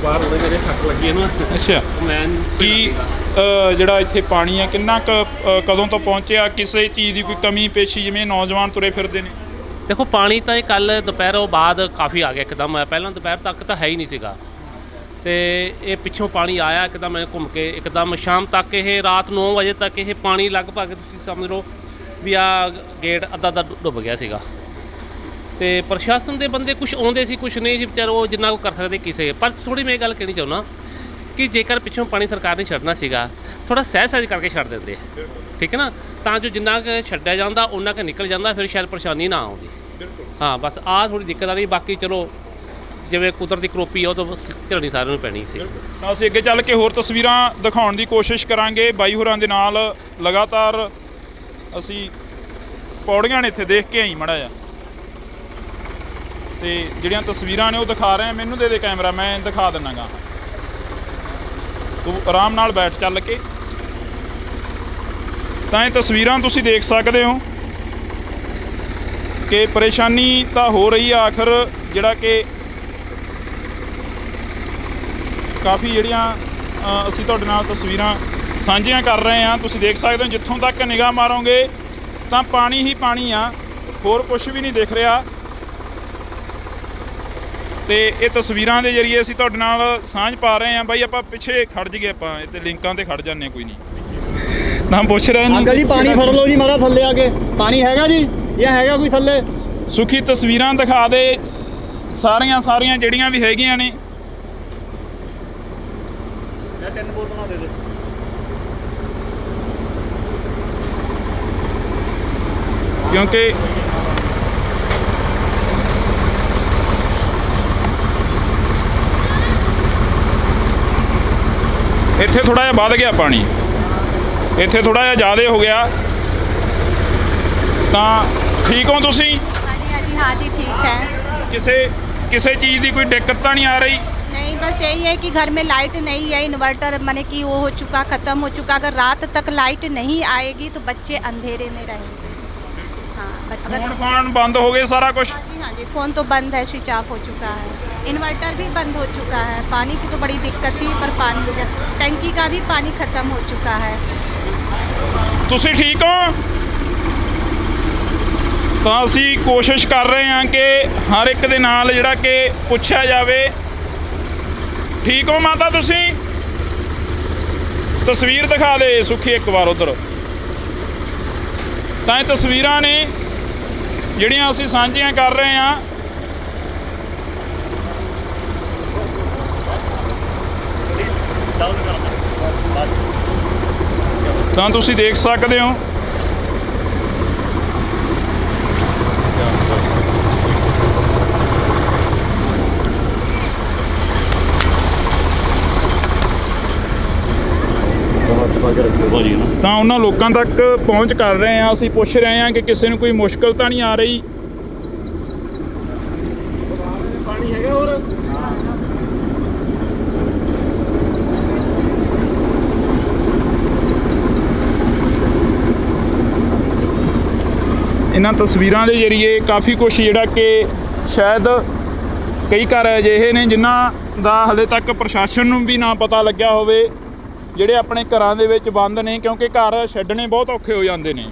ਬਾਹਰ ਉਹਦੇ ਮੇਰੇ ਸੱਟ ਲੱਗੀ ਹੈ ਨਾ। ਅੱਛਾ, ਕੀ ਜਿਹੜਾ ਇੱਥੇ ਪਾਣੀ ਆ ਕਿੰਨਾ ਕੁ ਕਦੋਂ ਤੋਂ ਪਹੁੰਚਿਆ? ਕਿਸੇ ਚੀਜ਼ ਦੀ ਕੋਈ ਕਮੀ ਪੇਸ਼ੀ, ਜਿਵੇਂ ਨੌਜਵਾਨ ਤੁਰੇ ਫਿਰਦੇ ਨੇ? ਦੇਖੋ ਪਾਣੀ ਤਾਂ ਇਹ ਕੱਲ੍ਹ ਦੁਪਹਿਰੋਂ ਬਾਅਦ ਕਾਫੀ ਆ ਗਿਆ ਇੱਕਦਮ। ਪਹਿਲਾਂ ਦੁਪਹਿਰ ਤੱਕ ਤਾਂ ਹੈ ਹੀ ਨਹੀਂ ਸੀਗਾ, ਤੇ ਇਹ ਪਿੱਛੋਂ ਪਾਣੀ ਆਇਆ ਇੱਕਦਮ ਘੁੰਮ ਕੇ, ਇੱਕਦਮ ਸ਼ਾਮ ਤੱਕ, ਇਹ ਰਾਤ 9 ਵਜੇ ਤੱਕ ਇਹ ਪਾਣੀ ਲਗਭਗ ਤੁਸੀਂ ਸਮਝ ਲਓ ਵੀ ਆ ਗੇਟ ਅੱਧਾ ਡੁੱਬ ਗਿਆ ਸੀਗਾ। ਤੇ ਪ੍ਰਸ਼ਾਸਨ ਦੇ ਬੰਦੇ ਕੁਝ ਆਉਂਦੇ ਸੀ, ਕੁਝ ਨਹੀਂ ਸੀ, ਵਿਚਾਰੇ ਉਹ ਜਿੰਨਾ ਕੁ ਕਰ ਸਕਦੇ ਕਿਸੇ। ਪਰ ਥੋੜ੍ਹੀ ਮੈਂ ਇਹ ਗੱਲ ਕਹਿਣੀ ਚਾਹੁੰਦਾ ਕਿ ਜੇਕਰ ਪਿੱਛੋਂ ਪਾਣੀ ਸਰਕਾਰ ਨੇ ਛੱਡਣਾ ਸੀਗਾ, ਥੋੜ੍ਹਾ ਸਹਿਜ ਕਰਕੇ ਛੱਡ ਦਿੰਦੇ, ਠੀਕ ਹੈ ਨਾ, ਤਾਂ ਜੋ ਜਿੰਨਾ ਕੁ ਛੱਡਿਆ ਜਾਂਦਾ ਉਹਨਾਂ ਕੁ ਨਿਕਲ ਜਾਂਦਾ, ਫਿਰ ਸ਼ਾਇਦ ਪਰੇਸ਼ਾਨੀ ਨਾ ਆਉਂਦੀ। ਹਾਂ, ਬਸ ਆਹ ਥੋੜ੍ਹੀ ਦਿੱਕਤ ਆ ਰਹੀ। ਬਾਕੀ ਚਲੋ ਜਿਵੇਂ ਕੁਦਰਤੀ ਕਰੋਪੀ ਆ, ਉਹ ਤਾਂ ਝੱਲਣੀ ਸਾਰਿਆਂ ਨੂੰ ਪੈਣੀ ਸੀ। ਤਾਂ ਅਸੀਂ ਅੱਗੇ ਚੱਲ ਕੇ ਹੋਰ ਤਸਵੀਰਾਂ ਦਿਖਾਉਣ ਦੀ ਕੋਸ਼ਿਸ਼ ਕਰਾਂਗੇ ਬਾਈ ਹੋਰਾਂ ਦੇ ਨਾਲ। ਲਗਾਤਾਰ ਅਸੀਂ ਪੌੜੀਆਂ ਨੇ ਇੱਥੇ ਦੇਖ ਕੇ ਆਈ ਮਾੜਾ ਜਿਹਾ, ਤੇ ਜਿਹੜੀਆਂ ਤਸਵੀਰਾਂ ਨੇ ਉਹ ਦਿਖਾ ਰਹੇ ਆ। ਮੈਨੂੰ ਦੇ ਕੈਮਰਾ, ਮੈਂ ਦਿਖਾ ਦਿੰਨਾਗਾ, ਤੂੰ ਆਰਾਮ ਨਾਲ ਬੈਠ ਚੱਲ ਕੇ। ਤਾਂ ਇਹ ਤਸਵੀਰਾਂ ਤੁਸੀਂ ਦੇਖ ਸਕਦੇ ਹੋ ਕਿ ਪਰੇਸ਼ਾਨੀ ਤਾਂ ਹੋ ਰਹੀ ਆ। ਆਖਰ ਜਿਹੜਾ ਕਿ ਕਾਫੀ ਜਿਹੜੀਆਂ ਅਸੀਂ ਤੁਹਾਡੇ ਨਾਲ ਤਸਵੀਰਾਂ ਸਾਂਝੀਆਂ ਕਰ ਰਹੇ ਹਾਂ। ਤੁਸੀਂ ਦੇਖ ਸਕਦੇ ਹੋ, ਜਿੱਥੋਂ ਤੱਕ ਨਿਗਾਹ ਮਾਰੋਗੇ ਤਾਂ ਪਾਣੀ ਹੀ ਪਾਣੀ ਆ, ਹੋਰ ਕੁਝ ਵੀ ਨਹੀਂ ਦਿਖ ਰਿਹਾ। ਤੇ ਇਹ ਤਸਵੀਰਾਂ ਦੇ ਜ਼ਰੀਏ ਅਸੀਂ ਤੁਹਾਡੇ ਨਾਲ ਸਾਂਝ ਪਾ ਰਹੇ ਹਾਂ। ਬਾਈ ਆਪਾਂ ਪਿੱਛੇ ਖੜ ਜੀਏ, ਆਪਾਂ ਇੱਥੇ ਲਿੰਕਾਂ ਤੇ ਖੜ ਜਾਂਦੇ, ਕੋਈ ਨਹੀਂ। ਨਾ ਪੁੱਛ ਰਹੇ ਨੇ ਅੰਕਲ ਜੀ, ਪਾਣੀ ਫੜ ਲਓ ਜੀ ਮਾਰਾ ਥੱਲੇ ਆ ਕੇ। ਪਾਣੀ ਹੈਗਾ ਜੀ, ਇਹ ਹੈਗਾ ਕੋਈ ਥੱਲੇ? ਸੁਖੀ ਤਸਵੀਰਾਂ ਦਿਖਾ ਦੇ ਸਾਰੀਆਂ ਜਿਹੜੀਆਂ ਵੀ ਹੈਗੀਆਂ ਨੇ। ਇਹ 3 ਬੋਤਲਾਂ ਦੇ ਦੇ। ਕਿਉਂਕਿ ਇੱਥੇ ਥੋੜਾ ਜਿਹਾ ਵੱਧ ਗਿਆ ਪਾਣੀ, ਇੱਥੇ ਥੋੜਾ ਜਿਹਾ ਜ਼ਿਆਦਾ ਹੋ ਗਿਆ। ਤਾਂ ਠੀਕ ਹੋ ਤੁਸੀਂ? हाँ जी ठीक है। ਕਿਸੇ चीज़ की कोई दिक्कत तो नहीं आ रही? नहीं, बस यही है कि घर में लाइट नहीं है, इन्वर्टर माने कि वो हो चुका, ख़त्म हो चुका। अगर रात तक लाइट नहीं आएगी तो बच्चे अंधेरे में रहेंगे। हाँ, फोन बंद हो गए सारा कुछ? हाँ जी, फ़ोन तो बंद है, स्विच ऑफ हो चुका है। इन्वर्टर भी बंद हो चुका है। पानी की तो बड़ी दिक्कत थी, पर पानी टंकी का भी पानी ख़त्म हो चुका है। तुसी ठीक हो? ਤਾਂ ਅਸੀਂ ਕੋਸ਼ਿਸ਼ ਕਰ ਰਹੇ ਹਾਂ ਕਿ ਹਰ ਇੱਕ ਦੇ ਨਾਲ ਜਿਹੜਾ ਕਿ ਪੁੱਛਿਆ ਜਾਵੇ। ਠੀਕ ਹੋ ਮਾਤਾ ਤੁਸੀਂ? ਤਸਵੀਰ ਦਿਖਾ ਦੇ ਸੁਖੀ ਇੱਕ ਵਾਰ ਉਧਰ। ਤਾਂ ਇਹ ਤਸਵੀਰਾਂ ਨੇ ਜਿਹੜੀਆਂ ਅਸੀਂ ਸਾਂਝੀਆਂ ਕਰ ਰਹੇ ਹਾਂ। ਤਾਂ ਤੁਸੀਂ ਦੇਖ ਸਕਦੇ ਹੋ ਤਾਂ ਉਹਨਾਂ ਲੋਕਾਂ ਤੱਕ ਪਹੁੰਚ ਕਰ ਰਹੇ ਹਾਂ। ਅਸੀਂ ਪੁੱਛ ਰਹੇ ਹਾਂ ਕਿ ਕਿਸੇ ਨੂੰ ਕੋਈ ਮੁਸ਼ਕਲ ਤਾਂ ਨਹੀਂ ਆ ਰਹੀ। ਪਾਣੀ ਹੈਗਾ ਹੋਰ? ਇਹਨਾਂ ਤਸਵੀਰਾਂ ਦੇ ਜ਼ਰੀਏ ਕਾਫੀ ਕੁਛ ਜਿਹੜਾ ਕਿ ਸ਼ਾਇਦ ਕਈ ਘਰ ਅਜਿਹੇ ਨੇ ਜਿਨ੍ਹਾਂ ਦਾ ਹਲੇ ਤੱਕ ਪ੍ਰਸ਼ਾਸਨ ਨੂੰ ਵੀ ਨਾ ਪਤਾ ਲੱਗਿਆ ਹੋਵੇ, ਜਿਹੜੇ ਆਪਣੇ ਘਰਾਂ ਦੇ ਵਿੱਚ ਬੰਦ ਨੇ, ਕਿਉਂਕਿ ਘਰ ਛੱਡਣੇ ਬਹੁਤ ਔਖੇ ਹੋ ਜਾਂਦੇ ਨੇ।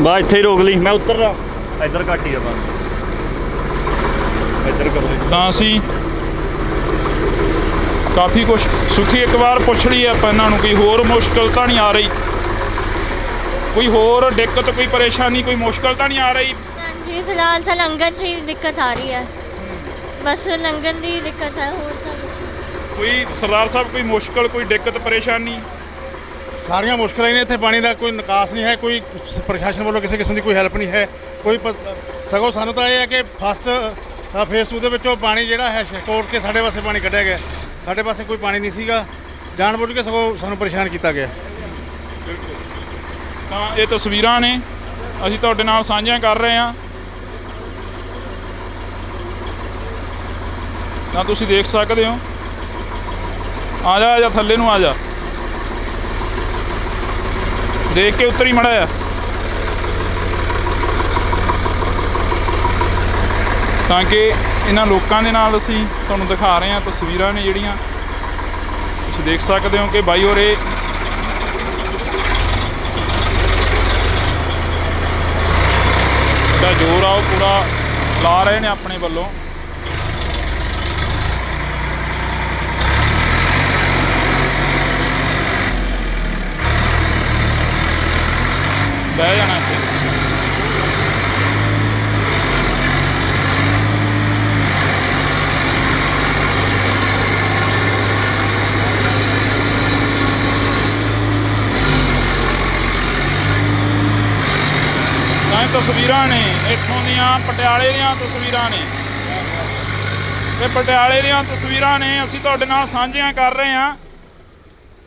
ਬਾ ਇੱਥੇ ਹੀ ਰੋਕ ਲਈ ਮੈਂ ਉੱਤਰ ਰਿਹਾ ਇੱਧਰ ਘੱਟ ਹੀ ਆ ਬਸ ਇੱਧਰ ਕਰ ਲਈ ਤਾਂ ਅਸੀਂ ਕਾਫੀ ਕੁਛ ਸੁਖੀ ਇੱਕ ਵਾਰ ਪੁੱਛ ਲਈ ਆਪਾਂ ਇਹਨਾਂ ਨੂੰ ਕੋਈ ਹੋਰ ਮੁਸ਼ਕਲ ਤਾਂ ਨਹੀਂ ਆ ਰਹੀ, ਕੋਈ ਹੋਰ ਦਿੱਕਤ, ਕੋਈ ਪਰੇਸ਼ਾਨੀ, ਕੋਈ ਮੁਸ਼ਕਲ ਤਾਂ ਨਹੀਂ ਆ ਰਹੀ? जी फिलहाल तो लंघन से ही दिक्कत आ रही है, बस लंघन की दिक्कत है, और क्या कुछ नहीं। ਕੋਈ ਸਰਦਾਰ ਸਾਹਿਬ ਕੋਈ ਮੁਸ਼ਕਲ, ਕੋਈ ਦਿੱਕਤ ਪਰੇਸ਼ਾਨੀ? ਸਾਰੀਆਂ ਮੁਸ਼ਕਲਾਂ ਹੀ ਨੇ ਇੱਥੇ, ਪਾਣੀ ਦਾ ਕੋਈ ਨਿਕਾਸ ਨਹੀਂ ਹੈ, ਕੋਈ ਪ੍ਰਸ਼ਾਸਨ ਵੱਲੋਂ ਕਿਸੇ ਕਿਸਮ ਦੀ ਕੋਈ ਹੈਲਪ ਨਹੀਂ ਹੈ, ਕੋਈ ਸਗੋਂ ਸਾਨੂੰ ਤਾਂ ਇਹ ਹੈ ਕਿ ਫਸਟ ਫੇਸ 2 ਦੇ ਵਿੱਚੋਂ ਪਾਣੀ ਜਿਹੜਾ ਹੈ ਕੋਟ ਕੇ ਸਾਡੇ ਪਾਸੇ ਪਾਣੀ ਕੱਢਿਆ ਗਿਆ, ਸਾਡੇ ਪਾਸੇ ਕੋਈ ਪਾਣੀ ਨਹੀਂ ਸੀਗਾ, ਜਾਣਬੁੱਝ ਕੇ ਸਗੋਂ ਸਾਨੂੰ ਪਰੇਸ਼ਾਨ ਕੀਤਾ ਗਿਆ। ਤਾਂ ਇਹ ਤਸਵੀਰਾਂ ਨੇ ਅਸੀਂ ਤੁਹਾਡੇ ਨਾਲ ਸਾਂਝੀਆਂ ਕਰ ਰਹੇ ਹਾਂ। ਤਾਂ ਤੁਸੀਂ ਦੇਖ ਸਕਦੇ ਹੋ। ਆ ਜਾ ਥੱਲੇ ਨੂੰ ਆ ਜਾ, ਦੇਖ ਕੇ ਉੱਤਰ ਹੀ ਮੜਾ ਆ ਤਾਂ ਕਿ ਇਹਨਾਂ ਲੋਕਾਂ ਦੇ ਨਾਲ ਅਸੀਂ ਤੁਹਾਨੂੰ ਦਿਖਾ ਰਹੇ ਹਾਂ ਤਸਵੀਰਾਂ ਨੇ ਜਿਹੜੀਆਂ ਤੁਸੀਂ ਦੇਖ ਸਕਦੇ ਹੋ ਕਿ ਬਾਈ ਹੋਰੇ ਦਾ ਜ਼ੋਰ ਆ ਉਹ ਪੂਰਾ ਲਾ ਰਹੇ ਨੇ ਆਪਣੇ ਵੱਲੋਂ। ਬਹਿ ਜਾਣਾ ਇੱਥੇ। ਤਾਂ ਤਸਵੀਰਾਂ ਨੇ ਇੱਥੋਂ ਦੀਆਂ, ਪਟਿਆਲੇ ਦੀਆਂ ਤਸਵੀਰਾਂ ਨੇ, ਇਹ ਪਟਿਆਲੇ ਦੀਆਂ ਤਸਵੀਰਾਂ ਨੇ ਅਸੀਂ ਤੁਹਾਡੇ ਨਾਲ ਸਾਂਝੀਆਂ ਕਰ ਰਹੇ ਹਾਂ।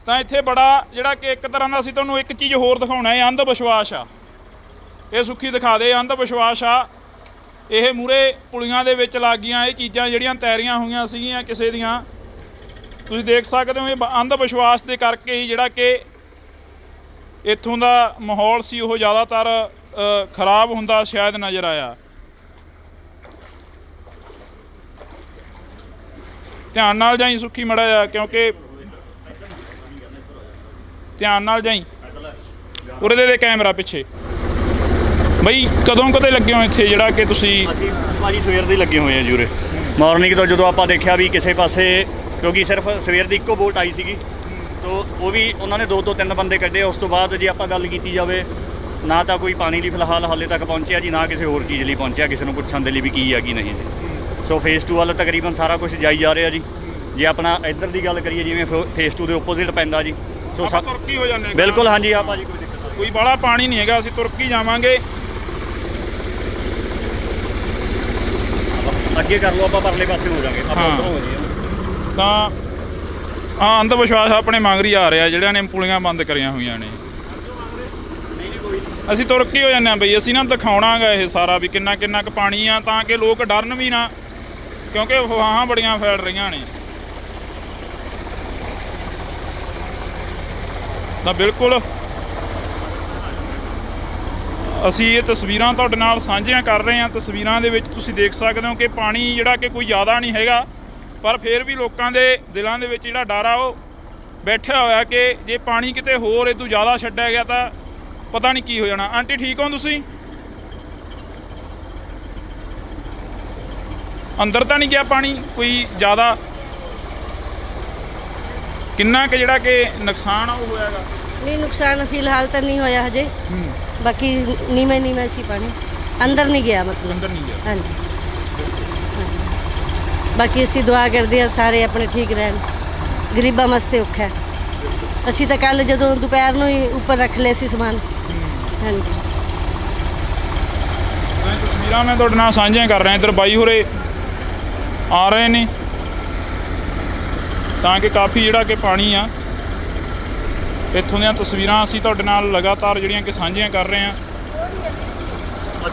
ਤਾਂ ਇੱਥੇ ਬੜਾ ਜਿਹੜਾ ਕਿ ਇੱਕ ਤਰ੍ਹਾਂ ਦਾ ਅਸੀਂ ਤੁਹਾਨੂੰ ਇੱਕ ਚੀਜ਼ ਹੋਰ ਦਿਖਾਉਣਾ ਹੈ, ਅੰਧ ਵਿਸ਼ਵਾਸ ਆ। ਇਹ ਸੁੱਖੀ ਦਿਖਾ ਦੇ, ਅੰਧ ਵਿਸ਼ਵਾਸ ਆ। ਇਹ ਮੂਹਰੇ ਪੁਲੀਆਂ ਦੇ ਵਿੱਚ ਲੱਗ ਗਈਆਂ ਇਹ ਚੀਜ਼ਾਂ ਜਿਹੜੀਆਂ ਤੈਰੀਆਂ ਹੋਈਆਂ ਸੀਗੀਆਂ ਕਿਸੇ ਦੀਆਂ, ਤੁਸੀਂ ਦੇਖ ਸਕਦੇ ਹੋ। ਇਹ ਅੰਧ ਵਿਸ਼ਵਾਸ ਦੇ ਕਰਕੇ ਹੀ ਜਿਹੜਾ ਕਿ ਇੱਥੋਂ ਦਾ ਮਾਹੌਲ ਸੀ ਉਹ ਜ਼ਿਆਦਾਤਰ ਖਰਾਬ ਹੁੰਦਾ ਸ਼ਾਇਦ ਨਜ਼ਰ ਆਇਆ। ਧਿਆਨ ਨਾਲ ਜਾਈ ਸੁੱਖੀ ਮੜਾ ਜਾ, ਕਿਉਂਕਿ ਧਿਆਨ ਨਾਲ ਜਾਈ। ਉਰੇ ਦੇ ਕੈਮਰਾ ਪਿੱਛੇ ਬਈ ਕਦੋਂ ਕਦੇ ਲੱਗੇ ਹੋ ਇੱਥੇ ਜਿਹੜਾ ਕਿ ਤੁਸੀਂ? ਅਸੀਂ ਭਾਜੀ ਸਵੇਰ ਦੇ ਲੱਗੇ ਹੋਏ ਆ ਜੀ ਉਰੇ। ਮਾਰਨਿੰਗ ਤੋਂ ਜਦੋਂ ਆਪਾਂ ਦੇਖਿਆ ਵੀ ਕਿਸੇ ਪਾਸੇ, ਕਿਉਂਕਿ ਸਿਰਫ ਸਵੇਰ ਦੀ ਇੱਕੋ ਬੋਟ ਆਈ ਸੀਗੀ, ਤੋ ਉਹ ਵੀ ਉਹਨਾਂ ਨੇ 2 ਤੋਂ 3 ਬੰਦੇ ਕੱਢੇ। ਉਸ ਤੋਂ ਬਾਅਦ ਜੇ ਆਪਾਂ ਗੱਲ ਕੀਤੀ ਜਾਵੇ, ਨਾ ਤਾਂ ਕੋਈ ਪਾਣੀ ਲਈ ਫਿਲਹਾਲ ਹਾਲੇ ਤੱਕ ਪਹੁੰਚਿਆ ਜੀ, ਨਾ ਕਿਸੇ ਹੋਰ ਚੀਜ਼ ਲਈ ਪਹੁੰਚਿਆ, ਕਿਸੇ ਨੂੰ ਪੁੱਛਣ ਦੇ ਲਈ ਵੀ ਕੀ ਆ ਕੀ ਨਹੀਂ ਜੀ। ਸੋ ਫੇਸ 2 ਵੱਲ ਤਕਰੀਬਨ ਸਾਰਾ ਕੁਝ ਜਾਈ ਜਾ ਰਿਹਾ ਜੀ। ਜੇ ਆਪਣਾ ਇੱਧਰ ਦੀ ਗੱਲ ਕਰੀਏ, ਜਿਵੇਂ ਫੇਸ 2 ਦੇ ਓਪੋਜ਼ਿਟ ਪੈਂਦਾ ਜੀ, ਸੋ ਤੁਰਕੀ ਹੋ ਜਾਂਦੇ। ਬਿਲਕੁਲ ਹਾਂਜੀ ਆ ਭਾਜੀ, ਕੋਈ ਦਿੱਕਤ ਕੋਈ ਬਾਹਲਾ ਪਾਣੀ ਨਹੀਂ ਹੈਗਾ, ਅਸੀਂ ਤੁਰਕੀ ਜਾਵਾਂਗੇ। ਅੱਗੇ ਕਰ ਲਓ, ਆਪਾਂ ਪਰਲੇ ਪਾਸੇ ਹੋ ਜਾਵਾਂਗੇ, ਆਪਾਂ ਉੱਧਰੋਂ ਹੋ ਜਾਈਏ। ਤਾਂ ਹਾਂ, ਅੰਧ ਵਿਸ਼ਵਾਸ ਆਪਣੇ ਮੰਗਰੀ ਆ ਰਿਹਾ ਜਿਹੜਿਆਂ ਨੇ ਪੁਲੀਆਂ ਬੰਦ ਕਰੀਆਂ ਹੋਈਆਂ ਨੇ। ਅਸੀਂ ਤੁਰਕੀ ਹੋ ਜਾਂਦੇ ਹਾਂ ਬਈ, ਅਸੀਂ ਨਾ ਦਿਖਾਉਣਾਗਾ ਇਹ ਸਾਰਾ ਵੀ ਕਿੰਨਾ ਕਿੰਨਾ ਕੁ ਪਾਣੀ ਆ, ਤਾਂ ਕਿ ਲੋਕ ਡਰਨ ਵੀ ਨਾ, ਕਿਉਂਕਿ ਅਫਵਾਹਾਂ ਬੜੀਆਂ ਫੈਲ ਰਹੀਆਂ ਨੇ। ਤਾਂ ਬਿਲਕੁਲ ਅਸੀਂ ਇਹ ਤਸਵੀਰਾਂ ਤੁਹਾਡੇ ਨਾਲ ਸਾਂਝੀਆਂ ਕਰ ਰਹੇ ਹਾਂ। ਤਸਵੀਰਾਂ ਦੇ ਵਿੱਚ ਤੁਸੀਂ ਦੇਖ ਸਕਦੇ ਹੋ ਕਿ ਪਾਣੀ ਜਿਹੜਾ ਕਿ ਕੋਈ ਜ਼ਿਆਦਾ ਨਹੀਂ ਹੈਗਾ, ਪਰ ਫਿਰ ਵੀ ਲੋਕਾਂ ਦੇ ਦਿਲਾਂ ਦੇ ਵਿੱਚ ਜਿਹੜਾ ਡਰ ਆ ਉਹ ਬੈਠਿਆ ਹੋਇਆ ਕਿ ਜੇ ਪਾਣੀ ਕਿਤੇ ਹੋਰ ਇਦੋਂ ਜ਼ਿਆਦਾ ਛੱਡਿਆ ਗਿਆ ਤਾਂ ਪਤਾ ਨਹੀਂ ਕੀ ਹੋ ਜਾਣਾ। ਆਂਟੀ ਠੀਕ ਹੋ ਤੁਸੀਂ? ਅੰਦਰ ਤਾਂ ਨਹੀਂ ਗਿਆ ਪਾਣੀ ਕੋਈ ਜ਼ਿਆਦਾ? ਕਿੰਨਾ ਕੁ ਜਿਹੜਾ ਕਿ ਨੁਕਸਾਨ ਆ ਉਹ ਹੋਇਆਗਾ? ਨਹੀਂ, ਨੁਕਸਾਨ ਫਿਲਹਾਲ ਤਾਂ ਨਹੀਂ ਹੋਇਆ ਹਜੇ, ਬਾਕੀ ਨੀਵੇਂ ਸੀ ਪਾਣੀ, ਅੰਦਰ ਨਹੀਂ ਗਿਆ ਮਤਲਬ। ਅੰਦਰ ਨਹੀਂ ਗਿਆ। ਹਾਂਜੀ, ਬਾਕੀ ਅਸੀਂ ਦੁਆ ਕਰਦੇ ਹਾਂ ਸਾਰੇ ਆਪਣੇ ਠੀਕ ਰਹਿਣ, ਗਰੀਬਾਂ ਵਾਸਤੇ ਔਖਾ ਹੈ। ਅਸੀਂ ਤਾਂ ਕੱਲ ਜਦੋਂ ਦੁਪਹਿਰ ਨੂੰ ਹੀ ਉੱਪਰ ਰੱਖ ਲਏ ਸੀ ਸਮਾਨ। ਹਾਂਜੀ, ਤਸਵੀਰਾਂ ਮੈਂ ਤੁਹਾਡੇ ਨਾਲ ਸਾਂਝੀਆਂ ਕਰ ਰਿਹਾ। ਇੱਧਰ ਬਾਈ ਹੋਰੇ ਆ ਰਹੇ ਨੇ ਤਾਂ ਕਿ ਕਾਫੀ ਜਿਹੜਾ ਕਿ ਪਾਣੀ ਆ। ਇੱਥੋਂ ਦੀਆਂ ਤਸਵੀਰਾਂ ਅਸੀਂ ਤੁਹਾਡੇ ਨਾਲ ਲਗਾਤਾਰ ਜਿਹੜੀਆਂ ਕਿ ਸਾਂਝੀਆਂ ਕਰ ਰਹੇ ਹਾਂ।